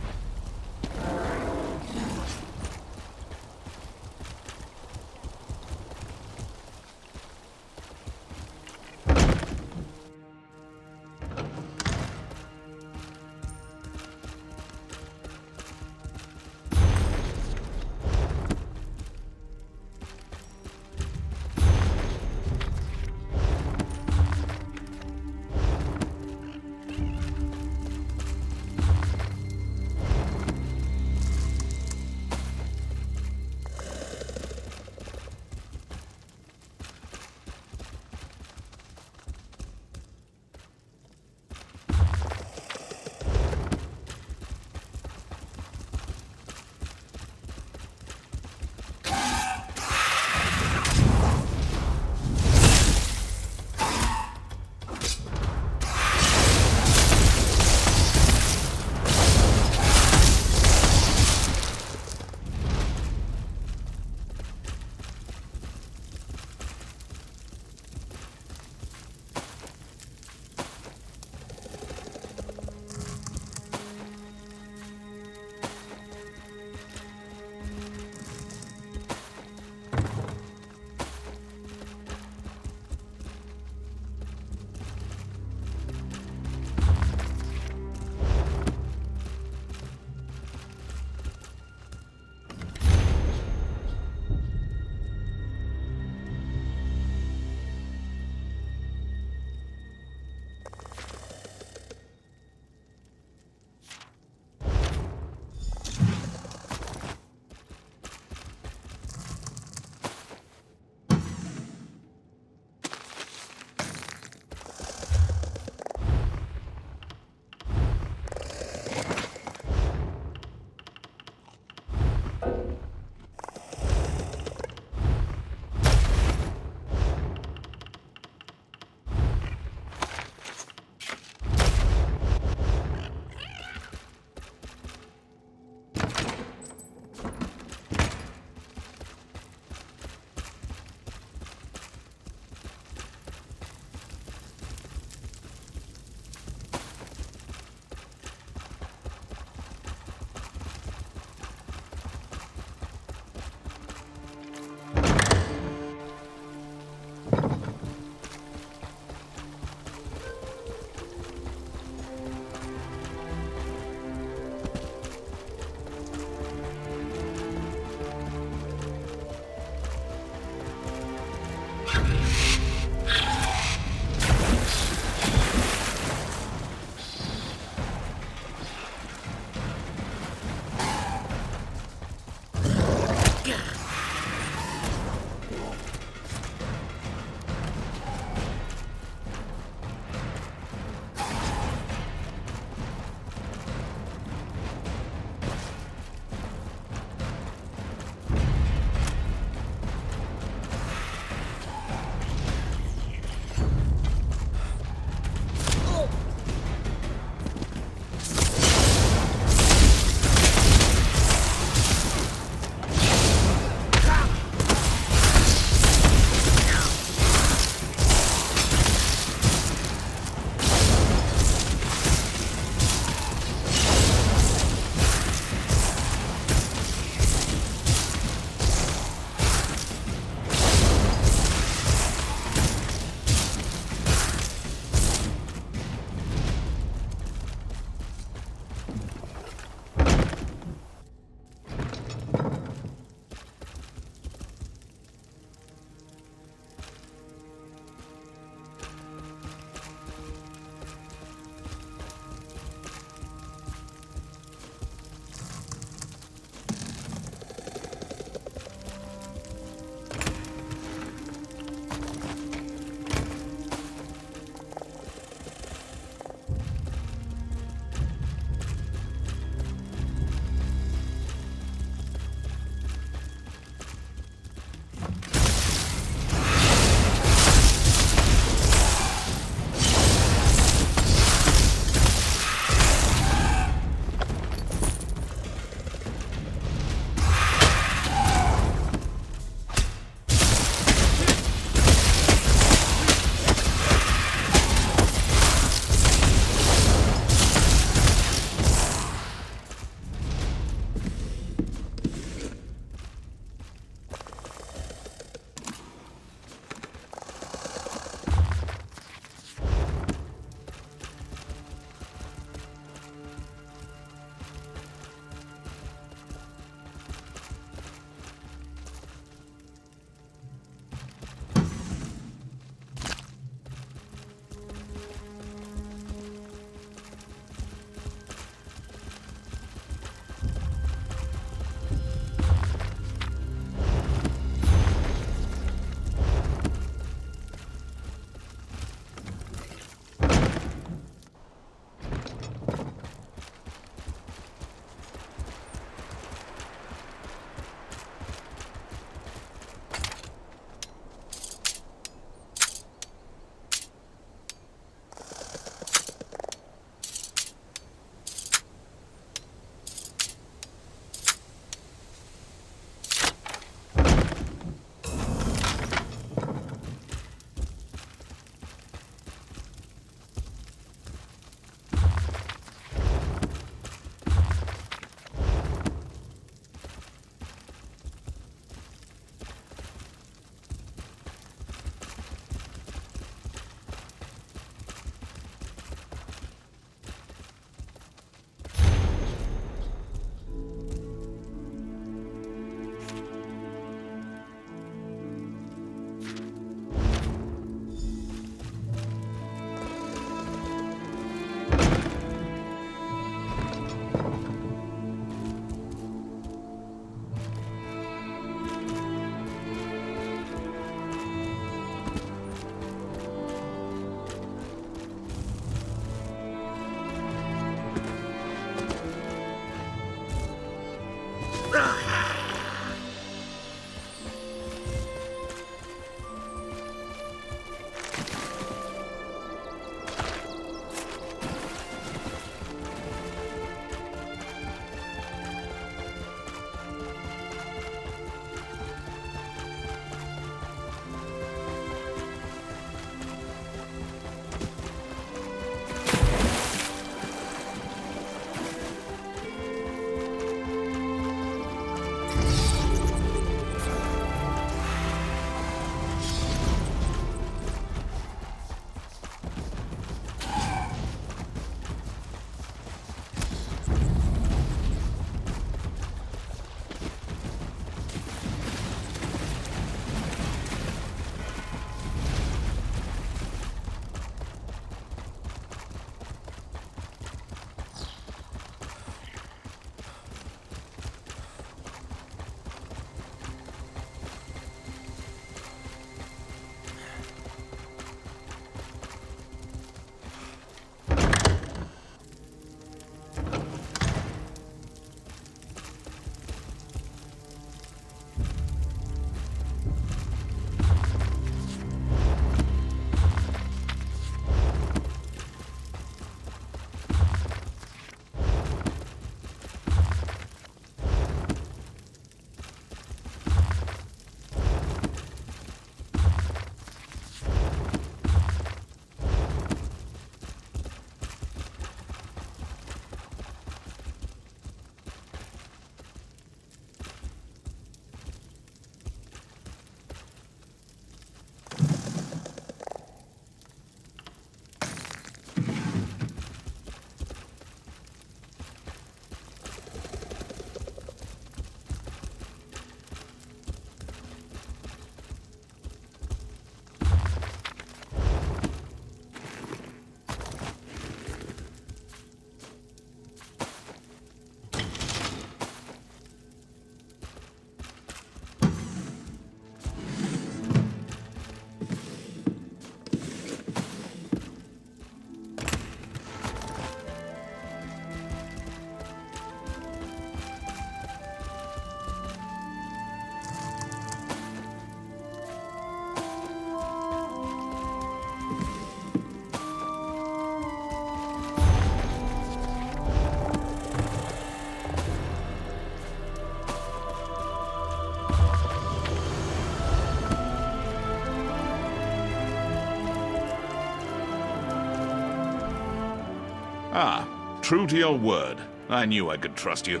Ah, true to your word. I knew I could trust you.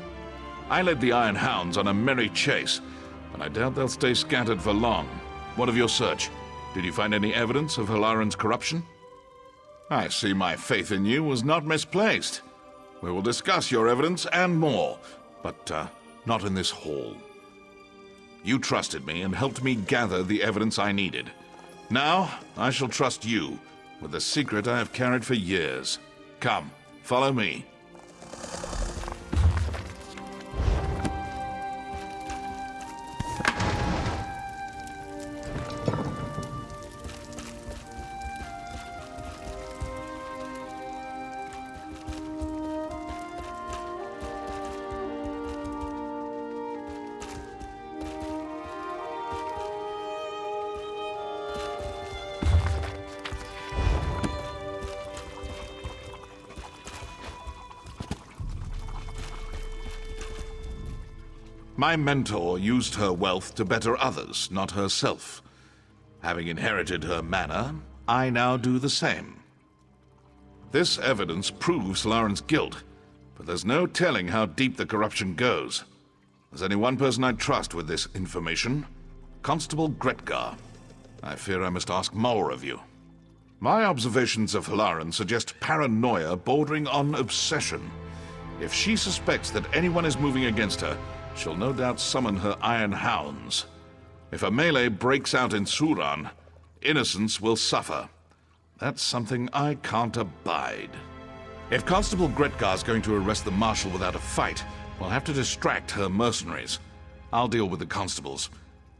I led the Iron Hounds on a merry chase, and I doubt they'll stay scattered for long. What of your search? Did you find any evidence of Halaran's corruption? I see my faith in you was not misplaced. We will discuss your evidence and more, but not in this hall. You trusted me and helped me gather the evidence I needed. Now, I shall trust you with a secret I have carried for years. Come, follow me. My mentor used her wealth to better others, not herself. Having inherited her manor, I now do the same. This evidence proves Halaran's guilt, but there's no telling how deep the corruption goes. There's only one person I trust with this information, Constable Gretgar. I fear I must ask more of you. My observations of Halaran suggest paranoia bordering on obsession. If she suspects that anyone is moving against her, she'll no doubt summon her Iron Hounds. If a melee breaks out in Suran, innocents will suffer. That's something I can't abide. If Constable Gretgar's going to arrest the Marshal without a fight, we'll have to distract her mercenaries. I'll deal with the constables.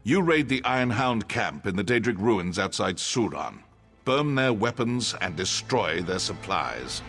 You raid the Iron Hound camp in the Daedric ruins outside Suran. Burn their weapons and destroy their supplies.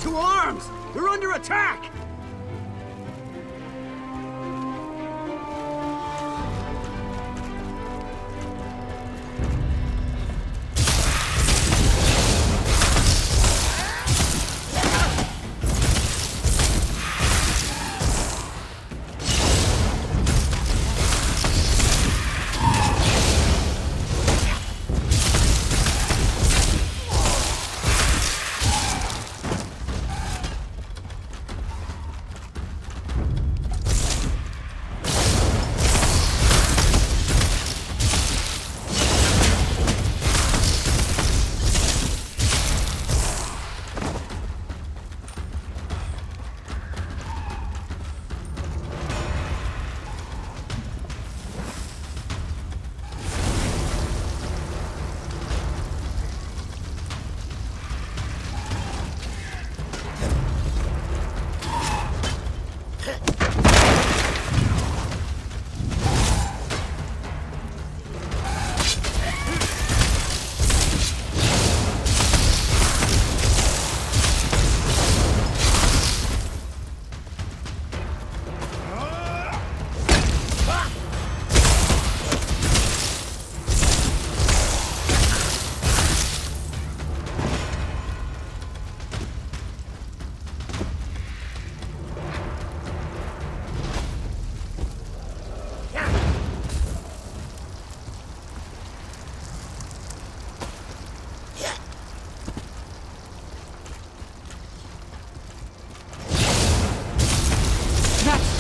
To arms! You're under attack!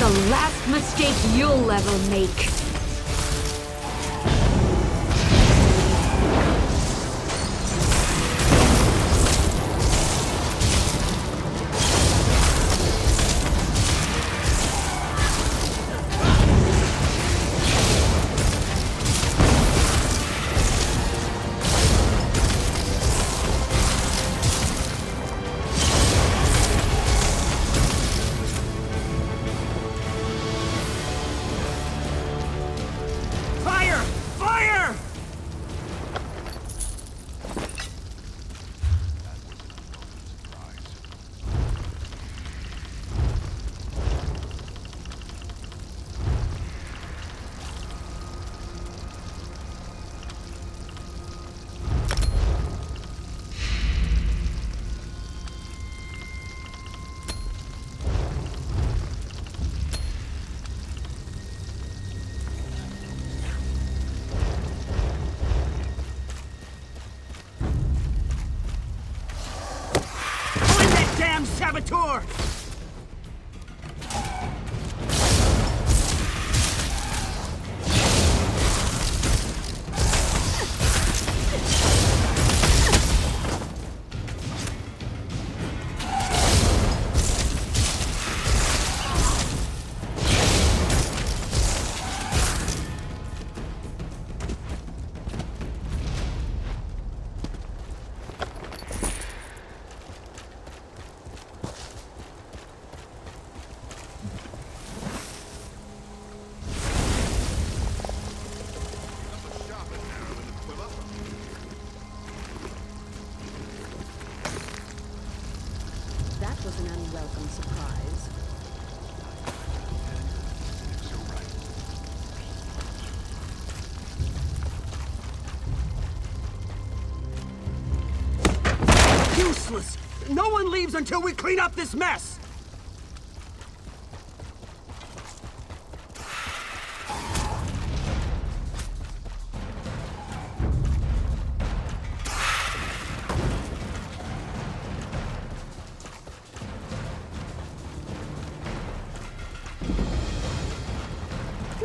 The last mistake you'll ever make. damn saboteur! That was an unwelcome surprise. Useless! No one leaves until we clean up this mess!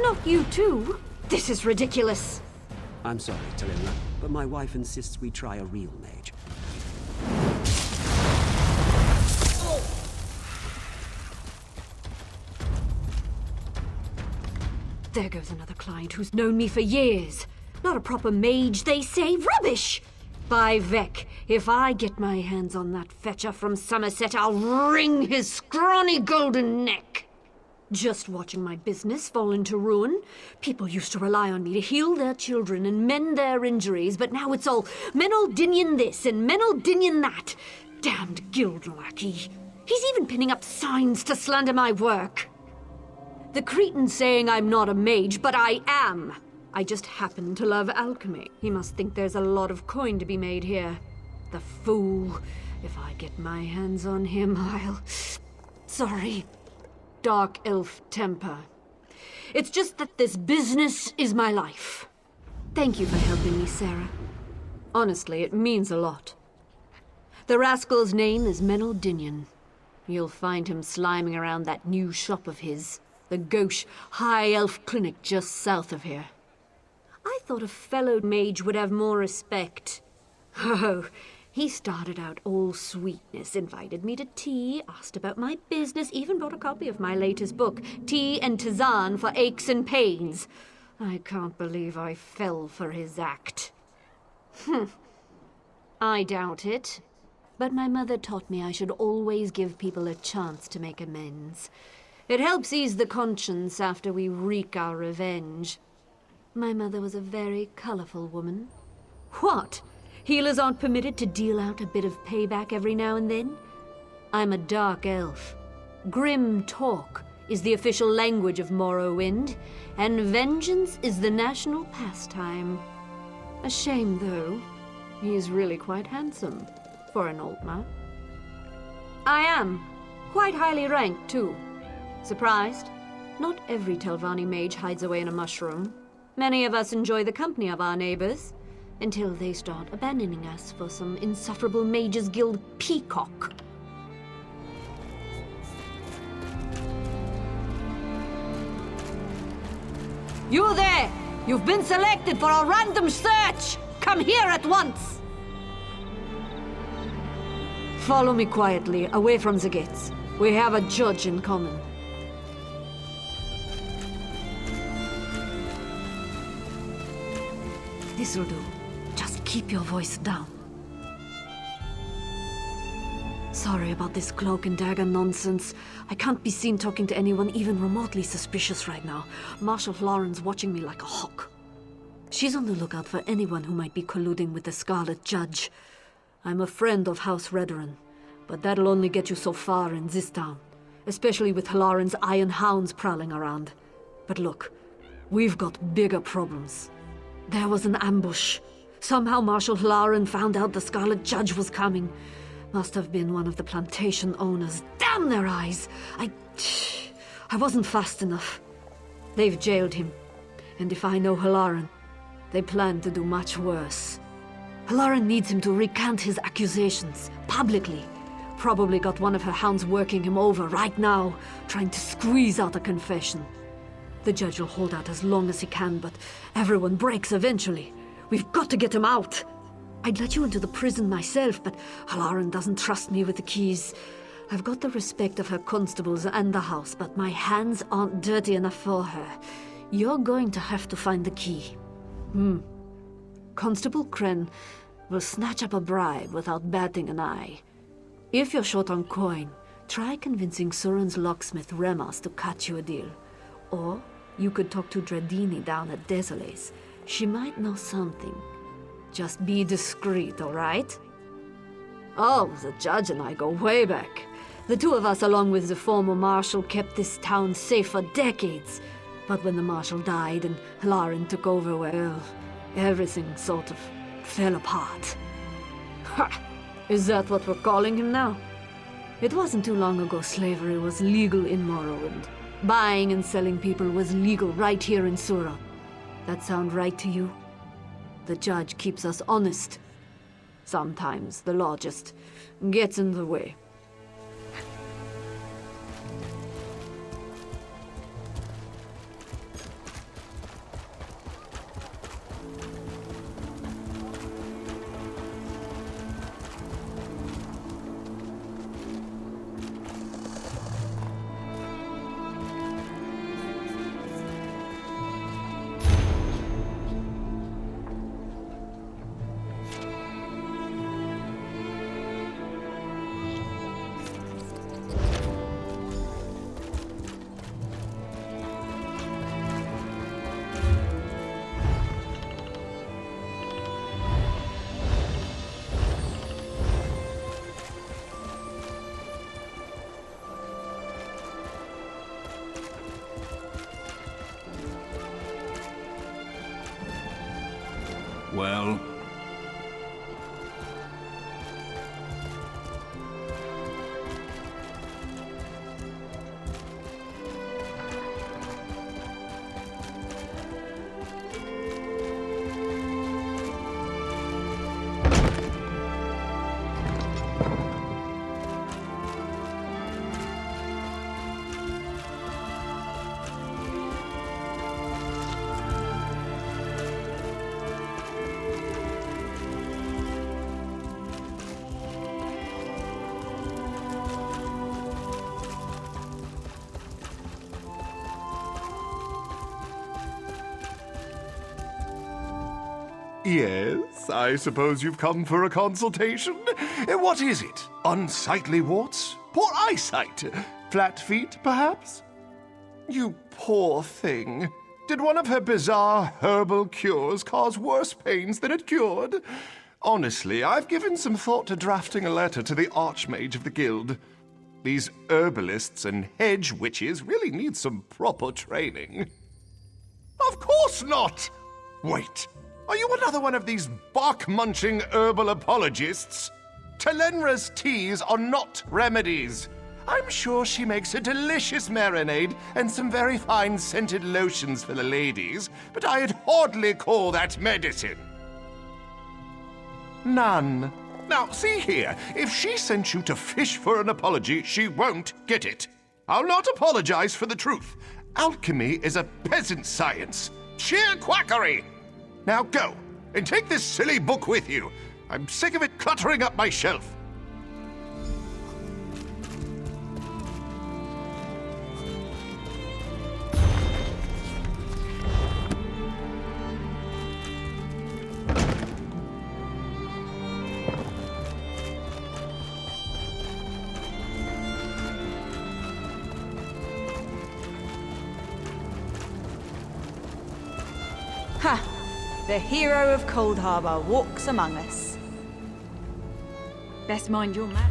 Not you too. This is ridiculous. I'm sorry, Tamriel, but my wife insists we try a real mage. There goes another client who's known me for years. Not a proper mage, they say. Rubbish! By Vec, if I get my hands on that fetcher from Somerset, I'll wring his scrawny golden neck. Just watching my business fall into ruin. People used to rely on me to heal their children and mend their injuries, but now it's all Menaldinian this and Menaldinian that. Damned guild lackey. He's even pinning up signs to slander my work. The Cretan's saying I'm not a mage, but I am. I just happen to love alchemy. He must think there's a lot of coin to be made here. The fool. If I get my hands on him, I'll... Sorry. Dark elf temper. It's just that this business is my life. Thank you for helping me, Sarah. Honestly, it means a lot. The rascal's name is Menaldinian. You'll find him sliming around that new shop of his, the Gauche High Elf Clinic just south of here. I thought a fellow mage would have more respect. Oh, he started out all sweetness, invited me to tea, asked about my business, even bought a copy of my latest book, Tea and Tisane for Aches and Pains. I can't believe I fell for his act. I doubt it. But my mother taught me I should always give people a chance to make amends. It helps ease the conscience after we wreak our revenge. My mother was a very colorful woman. What? Healers aren't permitted to deal out a bit of payback every now and then? I'm a dark elf. Grim talk is the official language of Morrowind, and vengeance is the national pastime. A shame, though. He's really quite handsome for an Altmer. I am. Quite highly ranked, too. Surprised? Not every Telvanni mage hides away in a mushroom. Many of us enjoy the company of our neighbors, until they start abandoning us for some insufferable Mages Guild peacock. You there! You've been selected for a random search! Come here at once! Follow me quietly, away from the gates. We have a judge in common. This'll do. Just keep your voice down. Sorry about this cloak and dagger nonsense. I can't be seen talking to anyone even remotely suspicious right now. Marshal Lauren's watching me like a hawk. She's on the lookout for anyone who might be colluding with the Scarlet Judge. I'm a friend of House Redoran, but that'll only get you so far in this town, especially with Lauren's iron hounds prowling around. But look, we've got bigger problems. There was an ambush. Somehow Marshal Lauren found out the Scarlet Judge was coming. Must have been one of the plantation owners. Damn their eyes! I wasn't fast enough. They've jailed him. And if I know Halaran, they plan to do much worse. Halaran needs him to recant his accusations, publicly. Probably got one of her hounds working him over right now, trying to squeeze out a confession. The judge will hold out as long as he can, but everyone breaks eventually. We've got to get him out. I'd let you into the prison myself, but Halaran doesn't trust me with the keys. I've got the respect of her constables and the house, but my hands aren't dirty enough for her. You're going to have to find the key. Constable Kren will snatch up a bribe without batting an eye. If you're short on coin, try convincing Suran's locksmith Remas to cut you a deal. Or you could talk to Dredini down at Desoles. She might know something. Just be discreet, all right? Oh, the judge and I go way back. The two of us, along with the former marshal, kept this town safe for decades. But when the marshal died and Halaran took over, well, everything sort of fell apart. Ha! Is that what we're calling him now? It wasn't too long ago slavery was legal in Morrowind. Buying and selling people was legal right here in Sura. That sound right to you? The judge keeps us honest. Sometimes the law just gets in the way. Well? Yes, I suppose you've come for a consultation. What is it? Unsightly warts? Poor eyesight? Flat feet, perhaps? You poor thing. Did one of her bizarre herbal cures cause worse pains than it cured? Honestly, I've given some thought to drafting a letter to the Archmage of the Guild. These herbalists and hedge witches really need some proper training. Of course not! Wait. Are you another one of these bark-munching herbal apologists? Telenra's teas are not remedies. I'm sure she makes a delicious marinade and some very fine scented lotions for the ladies, but I'd hardly call that medicine. None. Now, see here, if she sent you to fish for an apology, she won't get it. I'll not apologize for the truth. Alchemy is a peasant science. Sheer quackery! Now go, and take this silly book with you. I'm sick of it cluttering up my shelf. Ha! The hero of Cold Harbor walks among us. Best mind your map.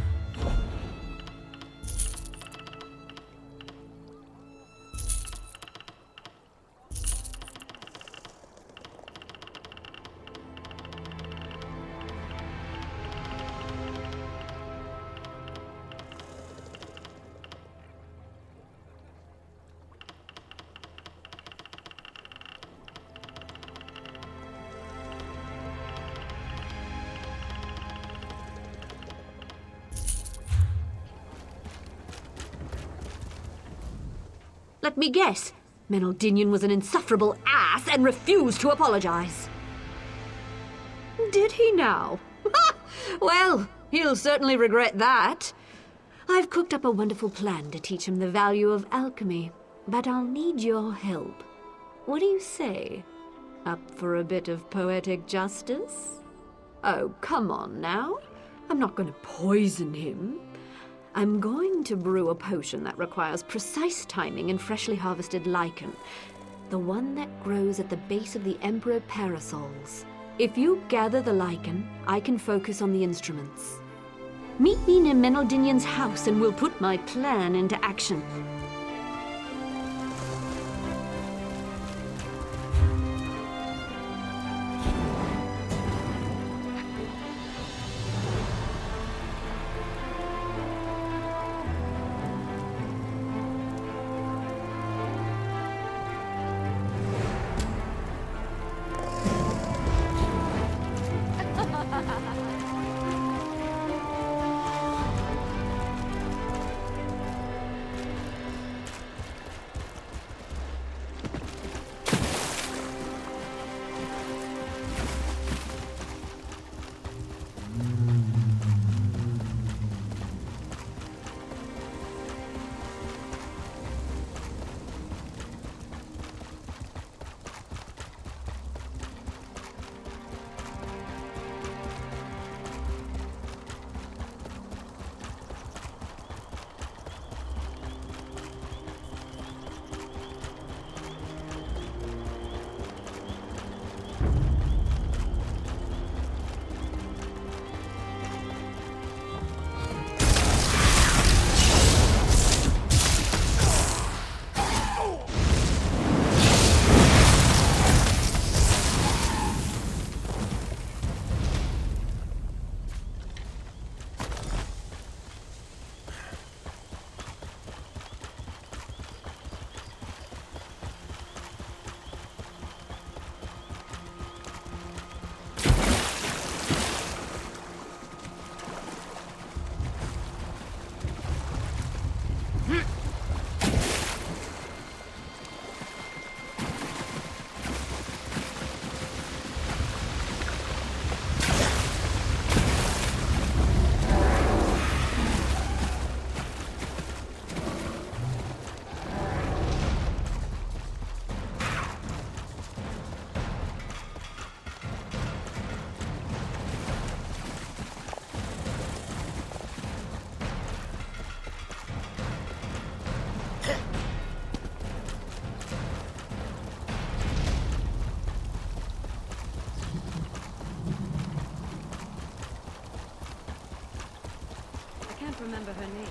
Let me guess. Menaldinian was an insufferable ass and refused to apologize. Did he now? Well, he'll certainly regret that. I've cooked up a wonderful plan to teach him the value of alchemy, but I'll need your help. What do you say? Up for a bit of poetic justice? Oh, come on now. I'm not going to poison him. I'm going to brew a potion that requires precise timing and freshly harvested lichen, the one that grows at the base of the Emperor Parasols. If you gather the lichen, I can focus on the instruments. Meet me near Menaldinian's house and we'll put my plan into action. Remember her name.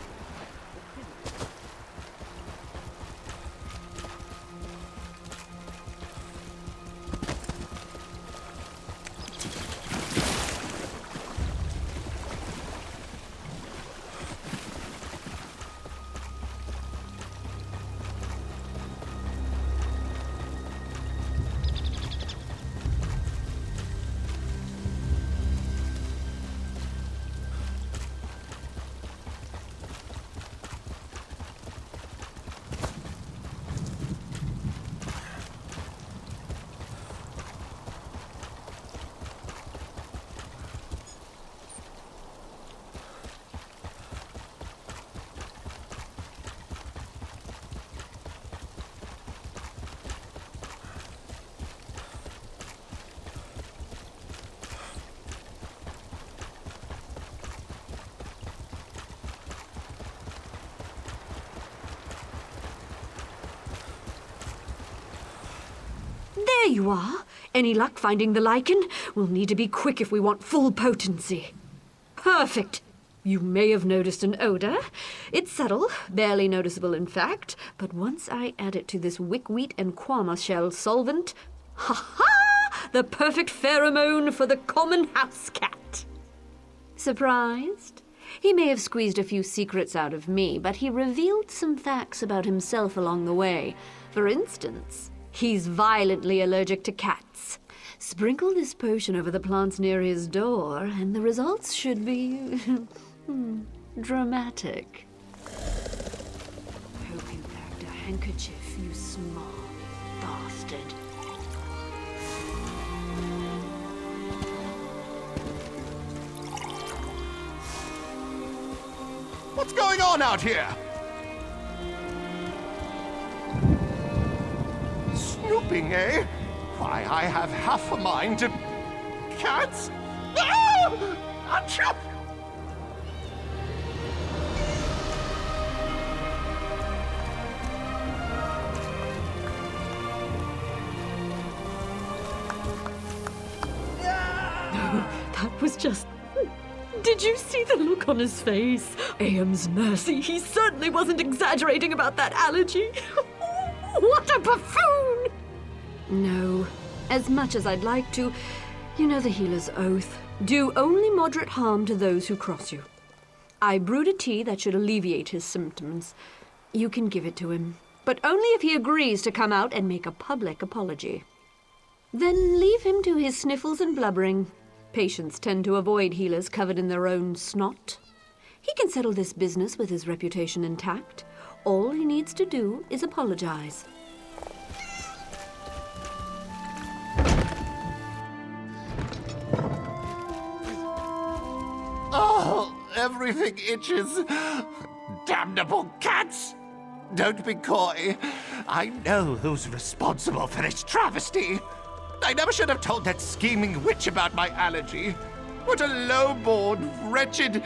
There you are. Any luck finding the lichen? We'll need to be quick if we want full potency. Perfect. You may have noticed an odor. It's subtle, barely noticeable in fact, but once I add it to this wickwheat and quama shell solvent, ha-ha! The perfect pheromone for the common house cat. Surprised? He may have squeezed a few secrets out of me, but he revealed some facts about himself along the way. For instance, he's violently allergic to cats. Sprinkle this potion over the plants near his door, and the results should be dramatic. Poke impact a handkerchief, you small bastard. What's going on out here? Snooping, eh? Why, I have half a mind to... Cats? Ah! Achoo! That was just... Did you see the look on his face? Aeon's mercy, he certainly wasn't exaggerating about that allergy. What a buffoon! No. As much as I'd like to, you know the healer's oath. Do only moderate harm to those who cross you. I brewed a tea that should alleviate his symptoms. You can give it to him, but only if he agrees to come out and make a public apology. Then leave him to his sniffles and blubbering. Patients tend to avoid healers covered in their own snot. He can settle this business with his reputation intact. All he needs to do is apologize. Oh, everything itches. Damnable cats! Don't be coy. I know who's responsible for this travesty. I never should have told that scheming witch about my allergy. What a low-born, wretched,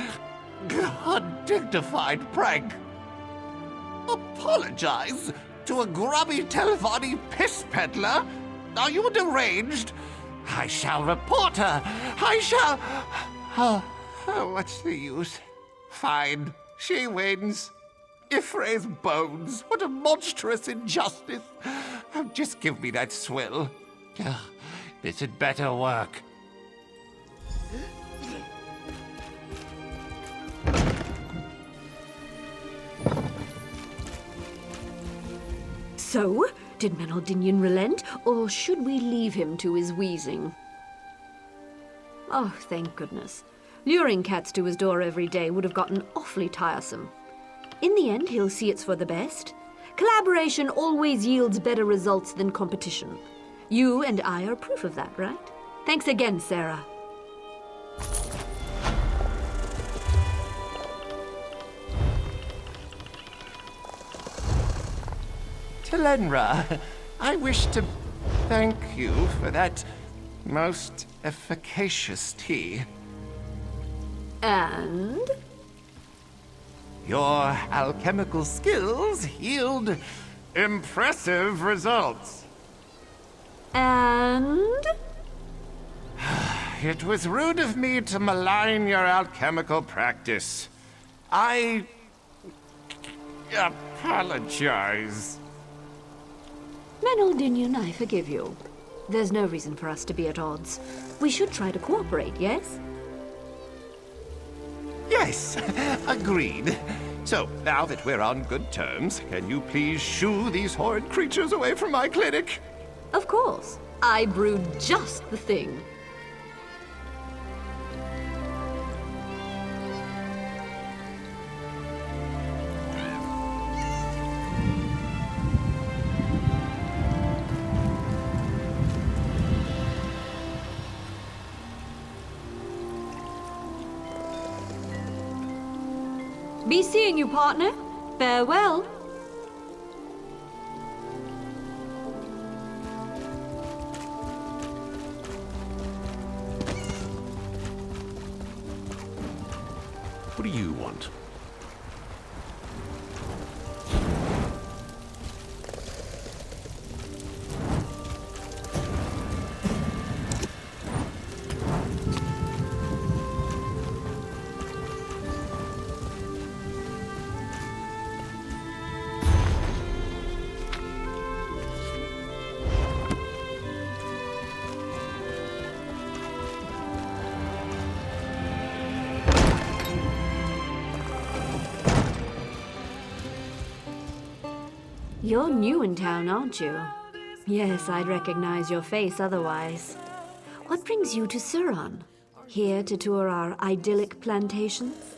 undignified prank. Apologize to a grubby Telvanni piss peddler? Are you deranged? I shall report her. I shall... Oh, what's the use? Fine, she wins. Ifre's bones, what a monstrous injustice. Oh, just give me that swill. This had better work. So, did Menaldinian relent, or should we leave him to his wheezing? Oh, thank goodness. Luring cats to his door every day would have gotten awfully tiresome. In the end, he'll see it's for the best. Collaboration always yields better results than competition. You and I are proof of that, right? Thanks again, Sarah. Telenra, I wish to thank you for that most efficacious tea. And? Your alchemical skills yield impressive results. And? It was rude of me to malign your alchemical practice. I apologize. Menaldinian, I forgive you. There's no reason for us to be at odds. We should try to cooperate, yes? Yes, agreed. So, now that we're on good terms, can you please shoo these horrid creatures away from my clinic? Of course. I brewed just the thing. Be seeing you, partner. Farewell. What do you want? You're new in town, aren't you? Yes, I'd recognize your face otherwise. What brings you to Suron? Here to tour our idyllic plantations?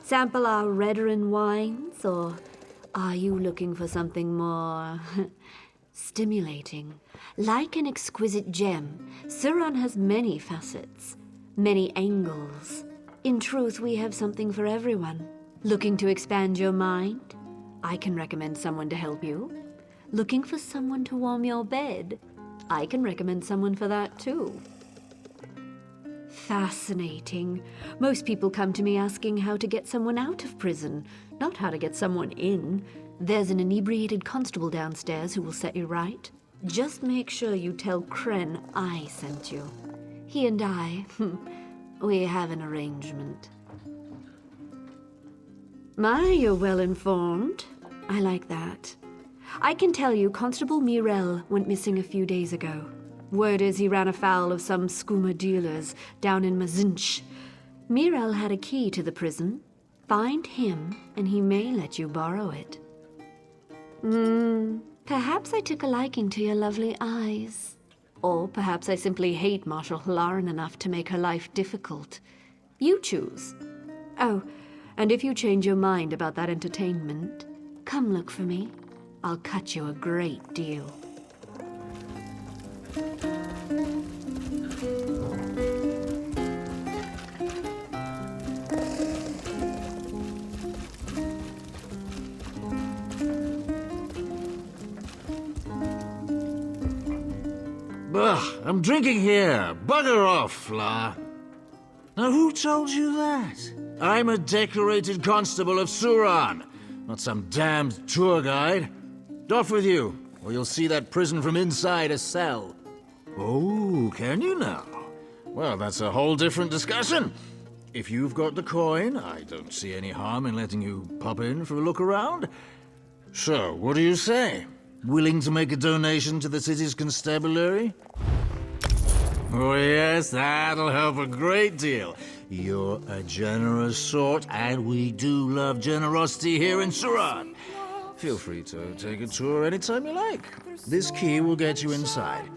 Sample our Redarin wines, or are you looking for something more stimulating? Like an exquisite gem, Suran has many facets, many angles. In truth, we have something for everyone. Looking to expand your mind? I can recommend someone to help you. Looking for someone to warm your bed? I can recommend someone for that too. Fascinating. Most people come to me asking how to get someone out of prison, not how to get someone in. There's an inebriated constable downstairs who will set you right. Just make sure you tell Kren I sent you. He and I, we have an arrangement. My, you're well informed. I like that. I can tell you Constable Mirel went missing a few days ago. Word is he ran afoul of some skooma dealers down in Mazinch. Mirel had a key to the prison. Find him, and he may let you borrow it. Perhaps I took a liking to your lovely eyes. Or perhaps I simply hate Marshal Halaran enough to make her life difficult. You choose. Oh, and if you change your mind about that entertainment, come look for me. I'll cut you a great deal. Ugh, I'm drinking here. Bugger off, Fla. Now, who told you that? I'm a decorated constable of Suran, not some damned tour guide. Off with you, or you'll see that prison from inside a cell. Oh, can you now? Well, that's a whole different discussion. If you've got the coin, I don't see any harm in letting you pop in for a look around. So, what do you say? Willing to make a donation to the city's constabulary? Oh yes, that'll help a great deal. You're a generous sort, and we do love generosity here in Suran. Feel free to take a tour anytime you like. This key will get you inside.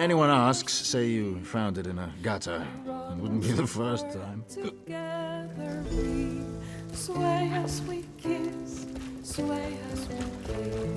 Anyone asks, say you found it in a gutter. It wouldn't be the first time. Together we sway as we kiss, sway as we kiss.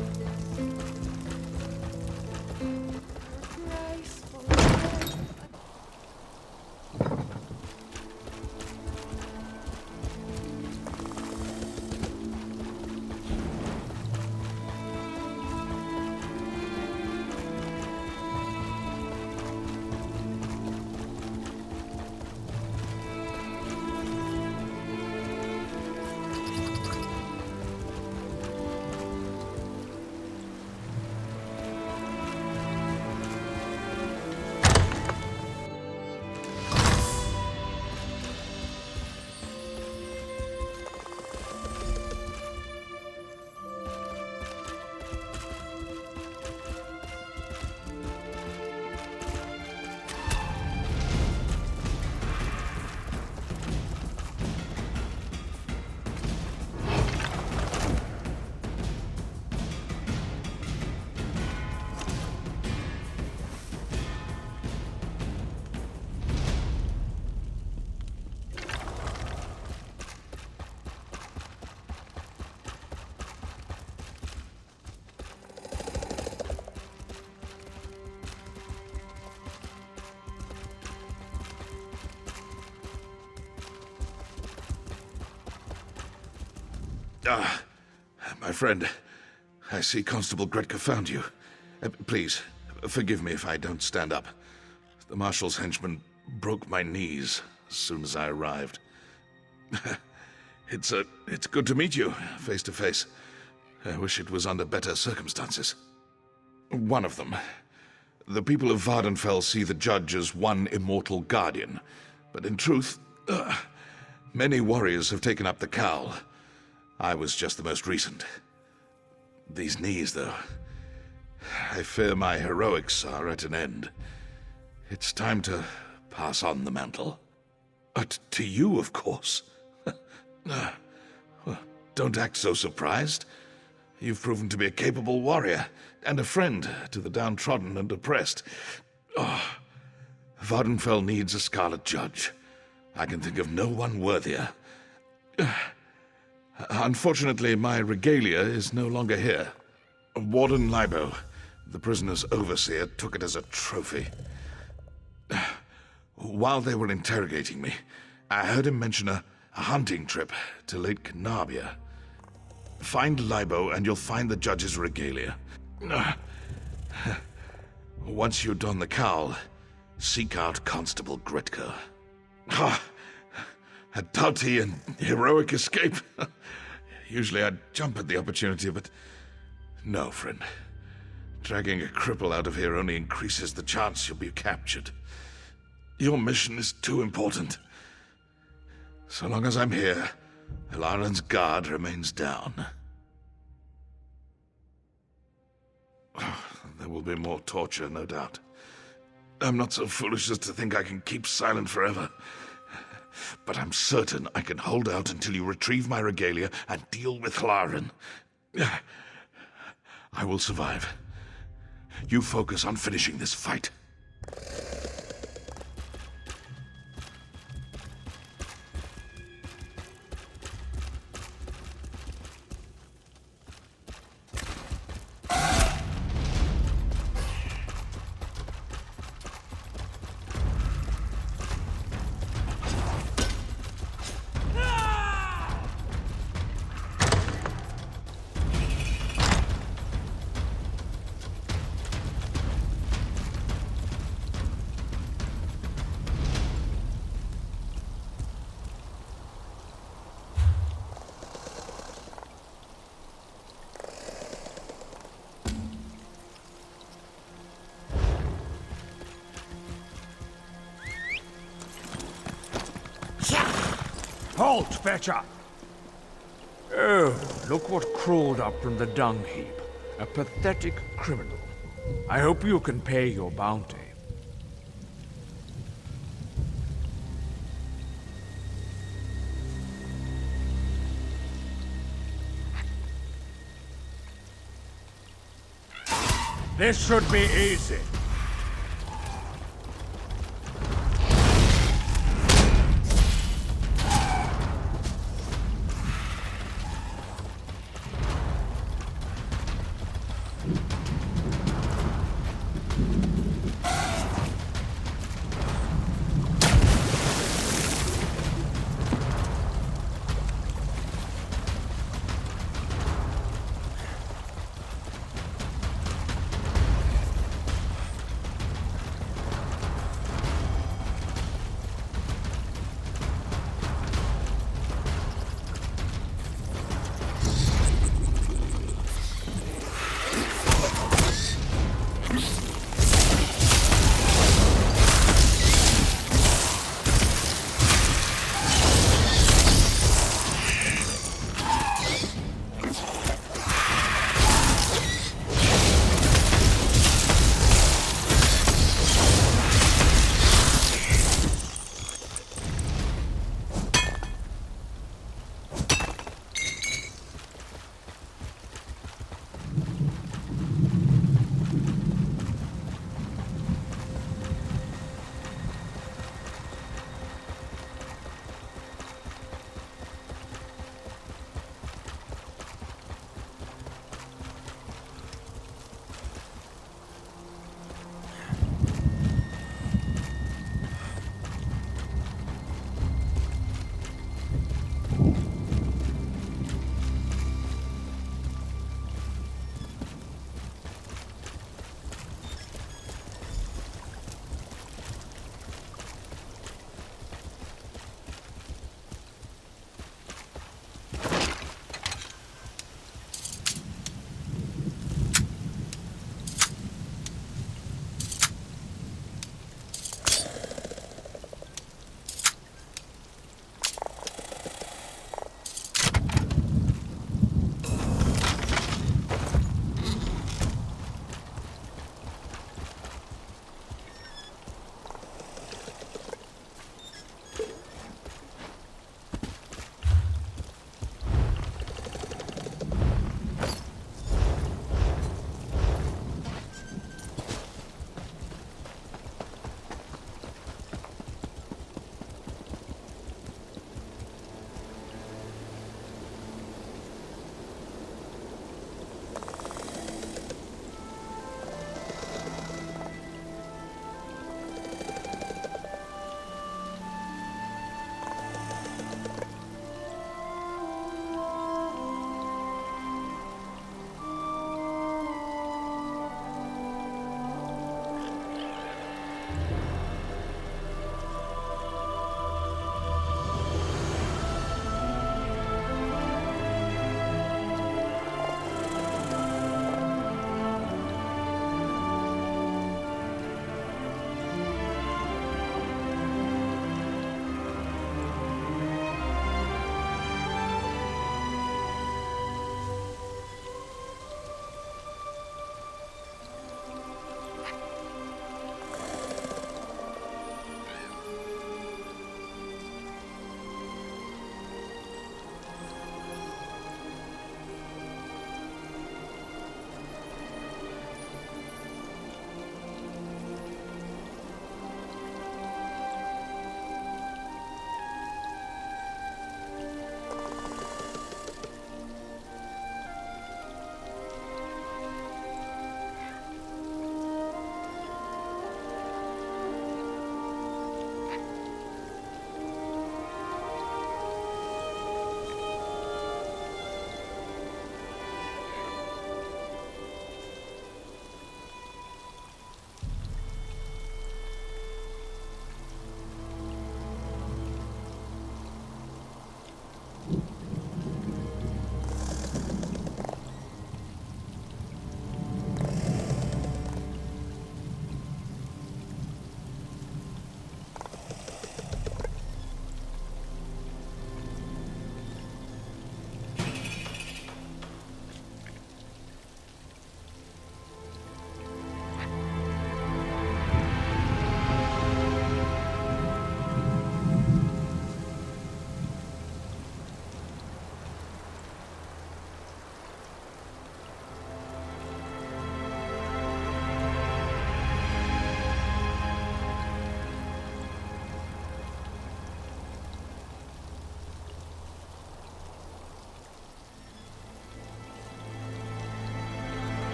My friend, I see Constable Gretka found you. Please, forgive me if I don't stand up. The Marshal's henchman broke my knees as soon as I arrived. It's good to meet you, face to face. I wish it was under better circumstances. One of them. The people of Vardenfell see the judge as one immortal guardian. But in truth, many warriors have taken up the cowl. I was just the most recent. These knees, though. I fear my heroics are at an end. It's time to pass on the mantle. To you, of course. Well, don't act so surprised. You've proven to be a capable warrior, and a friend to the downtrodden and oppressed. Vardenfell needs a Scarlet Judge. I can think of no one worthier. Unfortunately, my regalia is no longer here. Warden Libo, the prisoner's overseer, took it as a trophy. While they were interrogating me, I heard him mention a hunting trip to Lake Canabia. Find Libo and you'll find the judge's regalia. Once you don the cowl, seek out Constable Gretko. A doughty and heroic escape. Usually I'd jump at the opportunity, but no, friend. Dragging a cripple out of here only increases the chance you'll be captured. Your mission is too important. So long as I'm here, Ilaren's guard remains down. There will be more torture, no doubt. I'm not so foolish as to think I can keep silent forever. But I'm certain I can hold out until you retrieve my regalia and deal with Hilaren. I will survive. You focus on finishing this fight. Halt, Fetcher! Oh, look what crawled up from the dung heap. A pathetic criminal. I hope you can pay your bounty. This should be easy.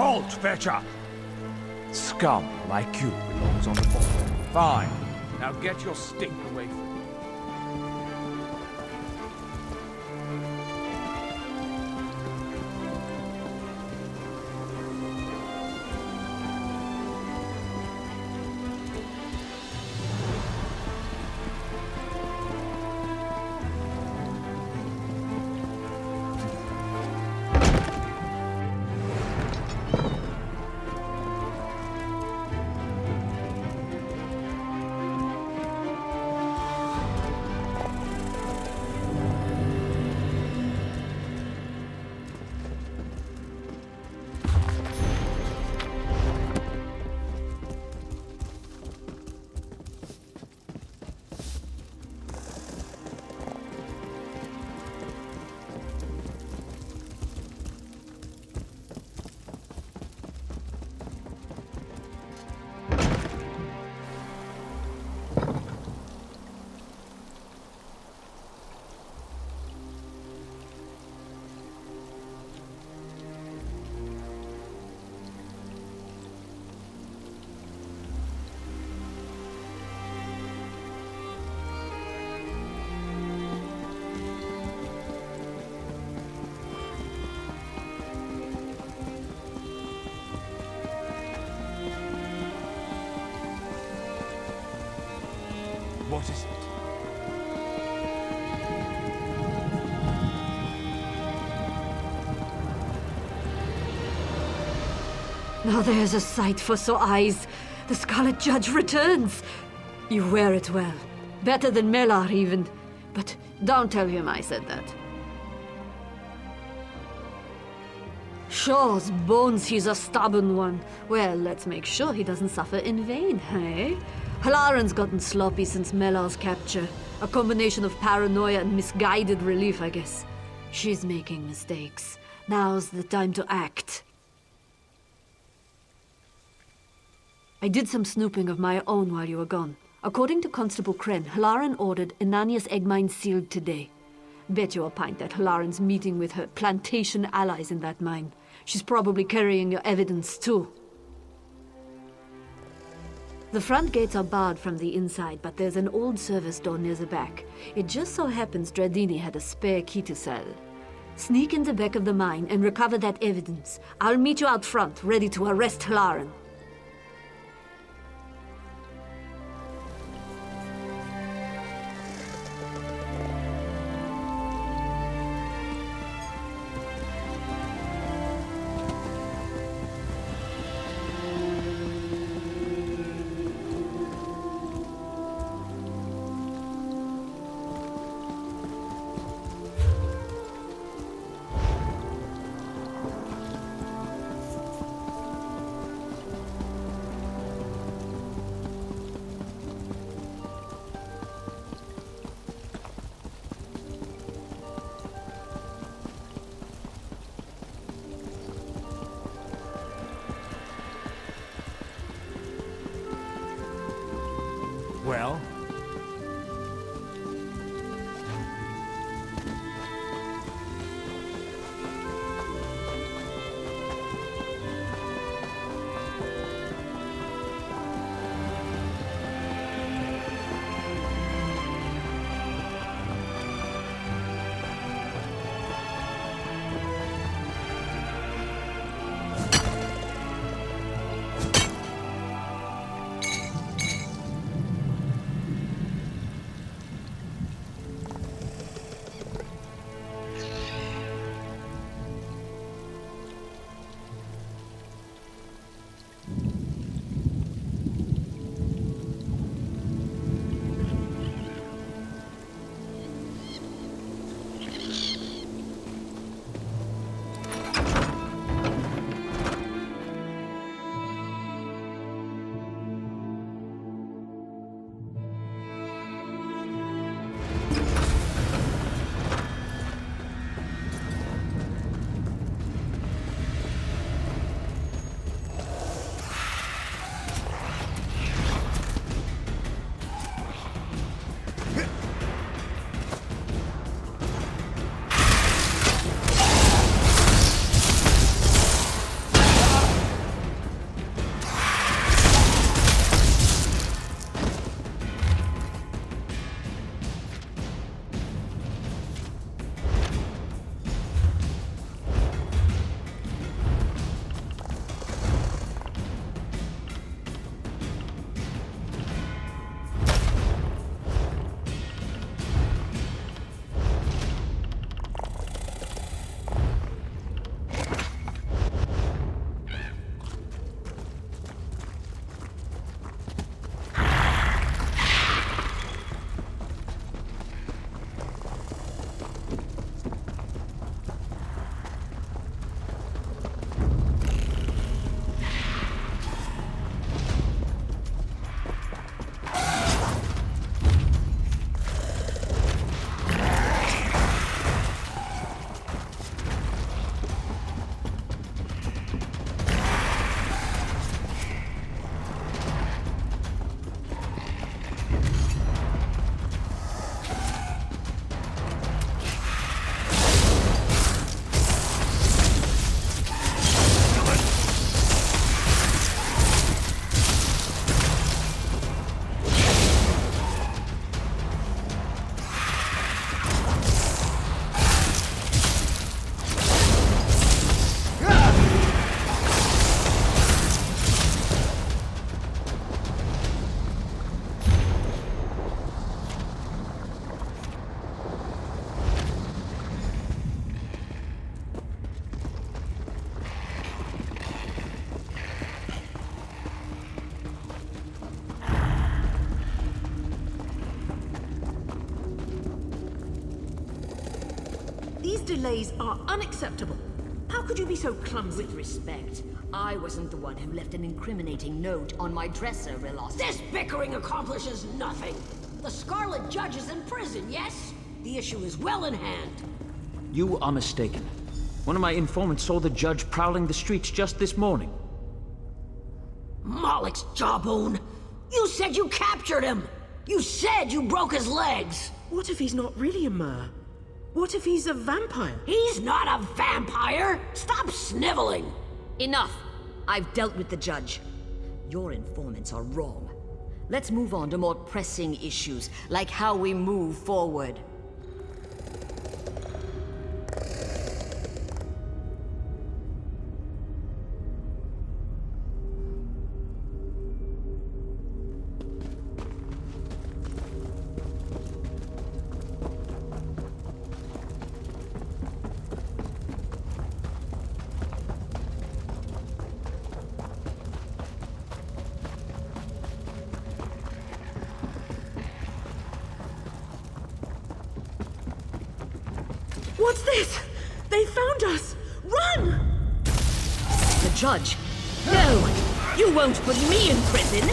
Halt, fetcher! Scum like you belongs on the bottom. Fine. Now get your stink away from me. What is it? Now there's a sight for sore eyes. The Scarlet Judge returns. You wear it well. Better than Melar, even. But don't tell him I said that. Shaw's bones, he's a stubborn one. Well, let's make sure he doesn't suffer in vain, eh? Halaran's gotten sloppy since Melar's capture. A combination of paranoia and misguided relief, I guess. She's making mistakes. Now's the time to act. I did some snooping of my own while you were gone. According to Constable Kren, Halaran ordered Ananias egg mine sealed today. Bet you a pint that Halaran's meeting with her plantation allies in that mine. She's probably carrying your evidence, too. The front gates are barred from the inside, but there's an old service door near the back. It just so happens Dradini had a spare key to sell. Sneak in the back of the mine and recover that evidence. I'll meet you out front, ready to arrest Halaran. delays are unacceptable. How could you be so clumsy? With respect, I wasn't the one who left an incriminating note on my dresser, Relos. This bickering accomplishes nothing. The Scarlet Judge is in prison, yes? The issue is well in hand. You are mistaken. One of my informants saw the judge prowling the streets just this morning. Moloch's jawbone! You said you captured him! You said you broke his legs! What if he's not really a mer? What if he's a vampire? He's not a vampire! Stop sniveling! Enough! I've dealt with the judge. Your informants are wrong. Let's move on to more pressing issues, like how we move forward. What's this? They found us! Run! The judge? No! You won't put me in prison!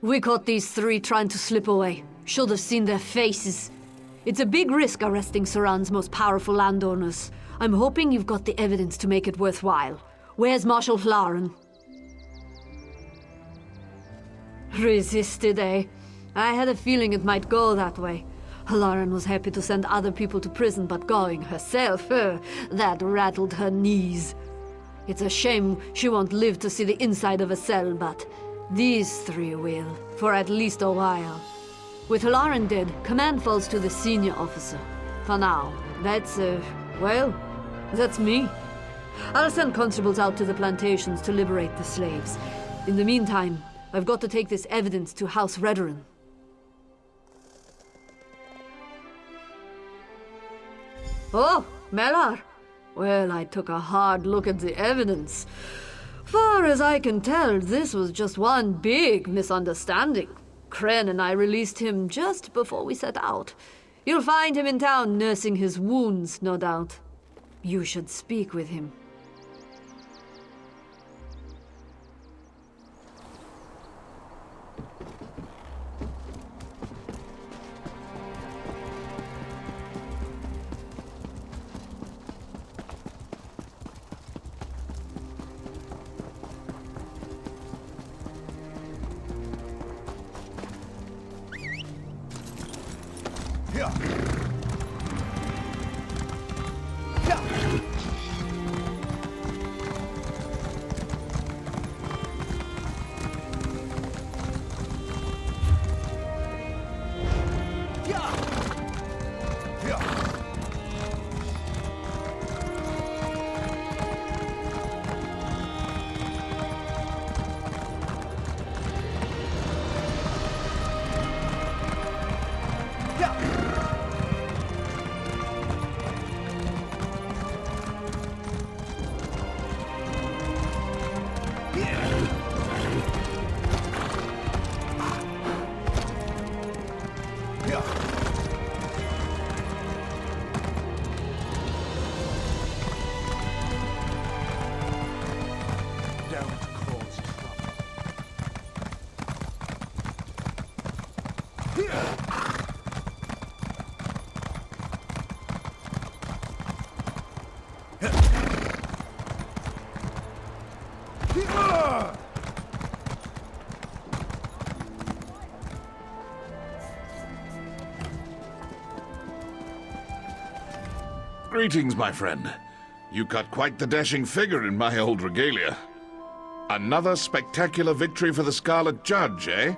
We caught these three trying to slip away. Should have seen their faces. It's a big risk arresting Suran's most powerful landowners. I'm hoping you've got the evidence to make it worthwhile. Where's Marshal Hlaren? Resisted, eh? I had a feeling it might go that way. Hlaren was happy to send other people to prison, but going herself, that rattled her knees. It's a shame she won't live to see the inside of a cell, but these three will, for at least a while. With Hlaren dead, command falls to the senior officer. For now, that's me. I'll send constables out to the plantations to liberate the slaves. In the meantime, I've got to take this evidence to House Redoran. Oh, Melar. Well, I took a hard look at the evidence. Far as I can tell, this was just one big misunderstanding. Kren and I released him just before we set out. You'll find him in town nursing his wounds, no doubt. You should speak with him. Greetings, my friend. You cut quite the dashing figure in my old regalia. Another spectacular victory for the Scarlet Judge, eh?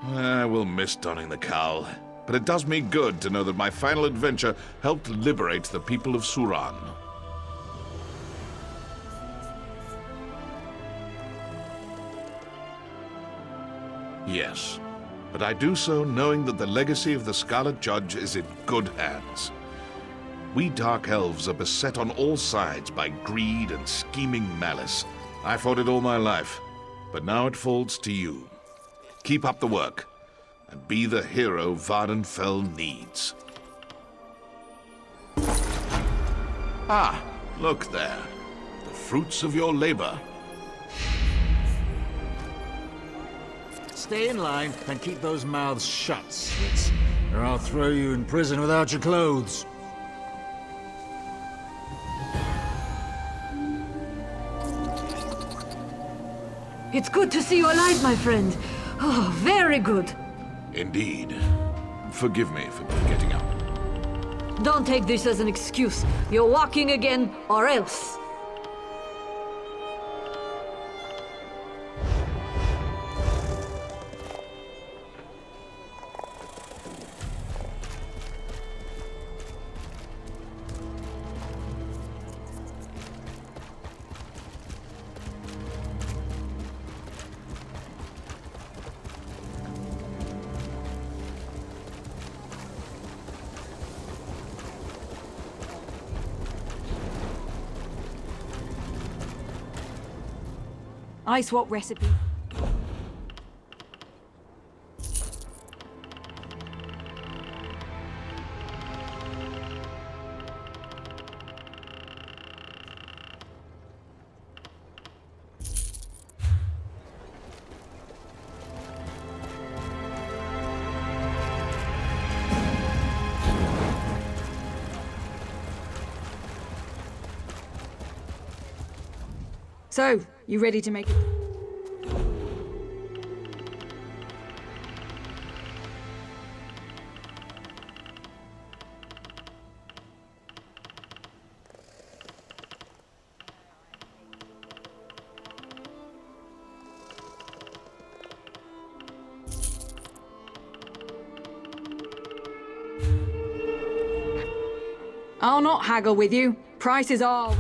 I will miss donning the cowl, but it does me good to know that my final adventure helped liberate the people of Suran. Yes, but I do so knowing that the legacy of the Scarlet Judge is in good hands. We Dark Elves are beset on all sides by greed and scheming malice. I fought it all my life, but now it falls to you. Keep up the work, and be the hero Vardenfell needs. Ah, look there. The fruits of your labor. Stay in line and keep those mouths shut, Switz, or I'll throw you in prison without your clothes. It's good to see you alive, my friend. Oh, very good. Indeed. Forgive me for getting up. Don't take this as an excuse. You're walking again, or else. I swap recipe. So, you ready to make it? I'll not haggle with you. Prices are...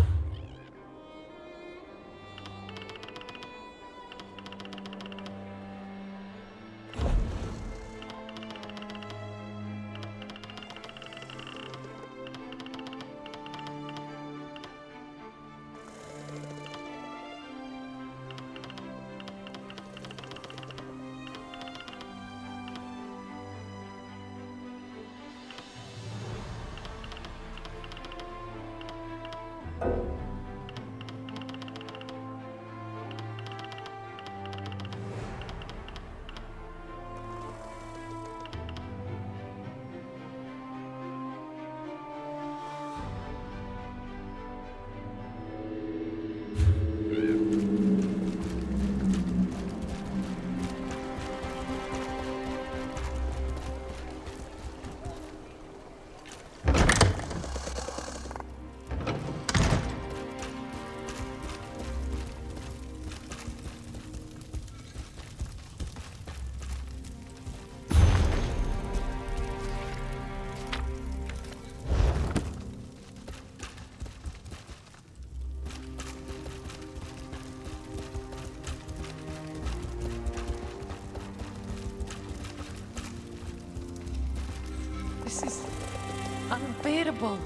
This is unbearable.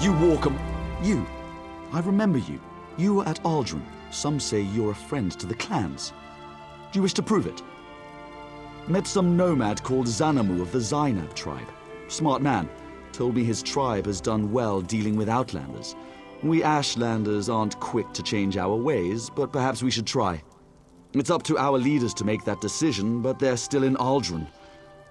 You walk You. I remember you. You were at Aldrin. Some say you're a friend to the clans. Do you wish to prove it? Met some nomad called Xanamu of the Zainab tribe. Smart man. Told me his tribe has done well dealing with Outlanders. We Ashlanders aren't quick to change our ways, but perhaps we should try. It's up to our leaders to make that decision, but they're still in Aldrin.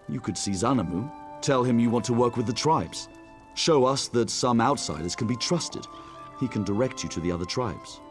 You could see Xanamu. Tell him you want to work with the tribes. Show us that some outsiders can be trusted. He can direct you to the other tribes.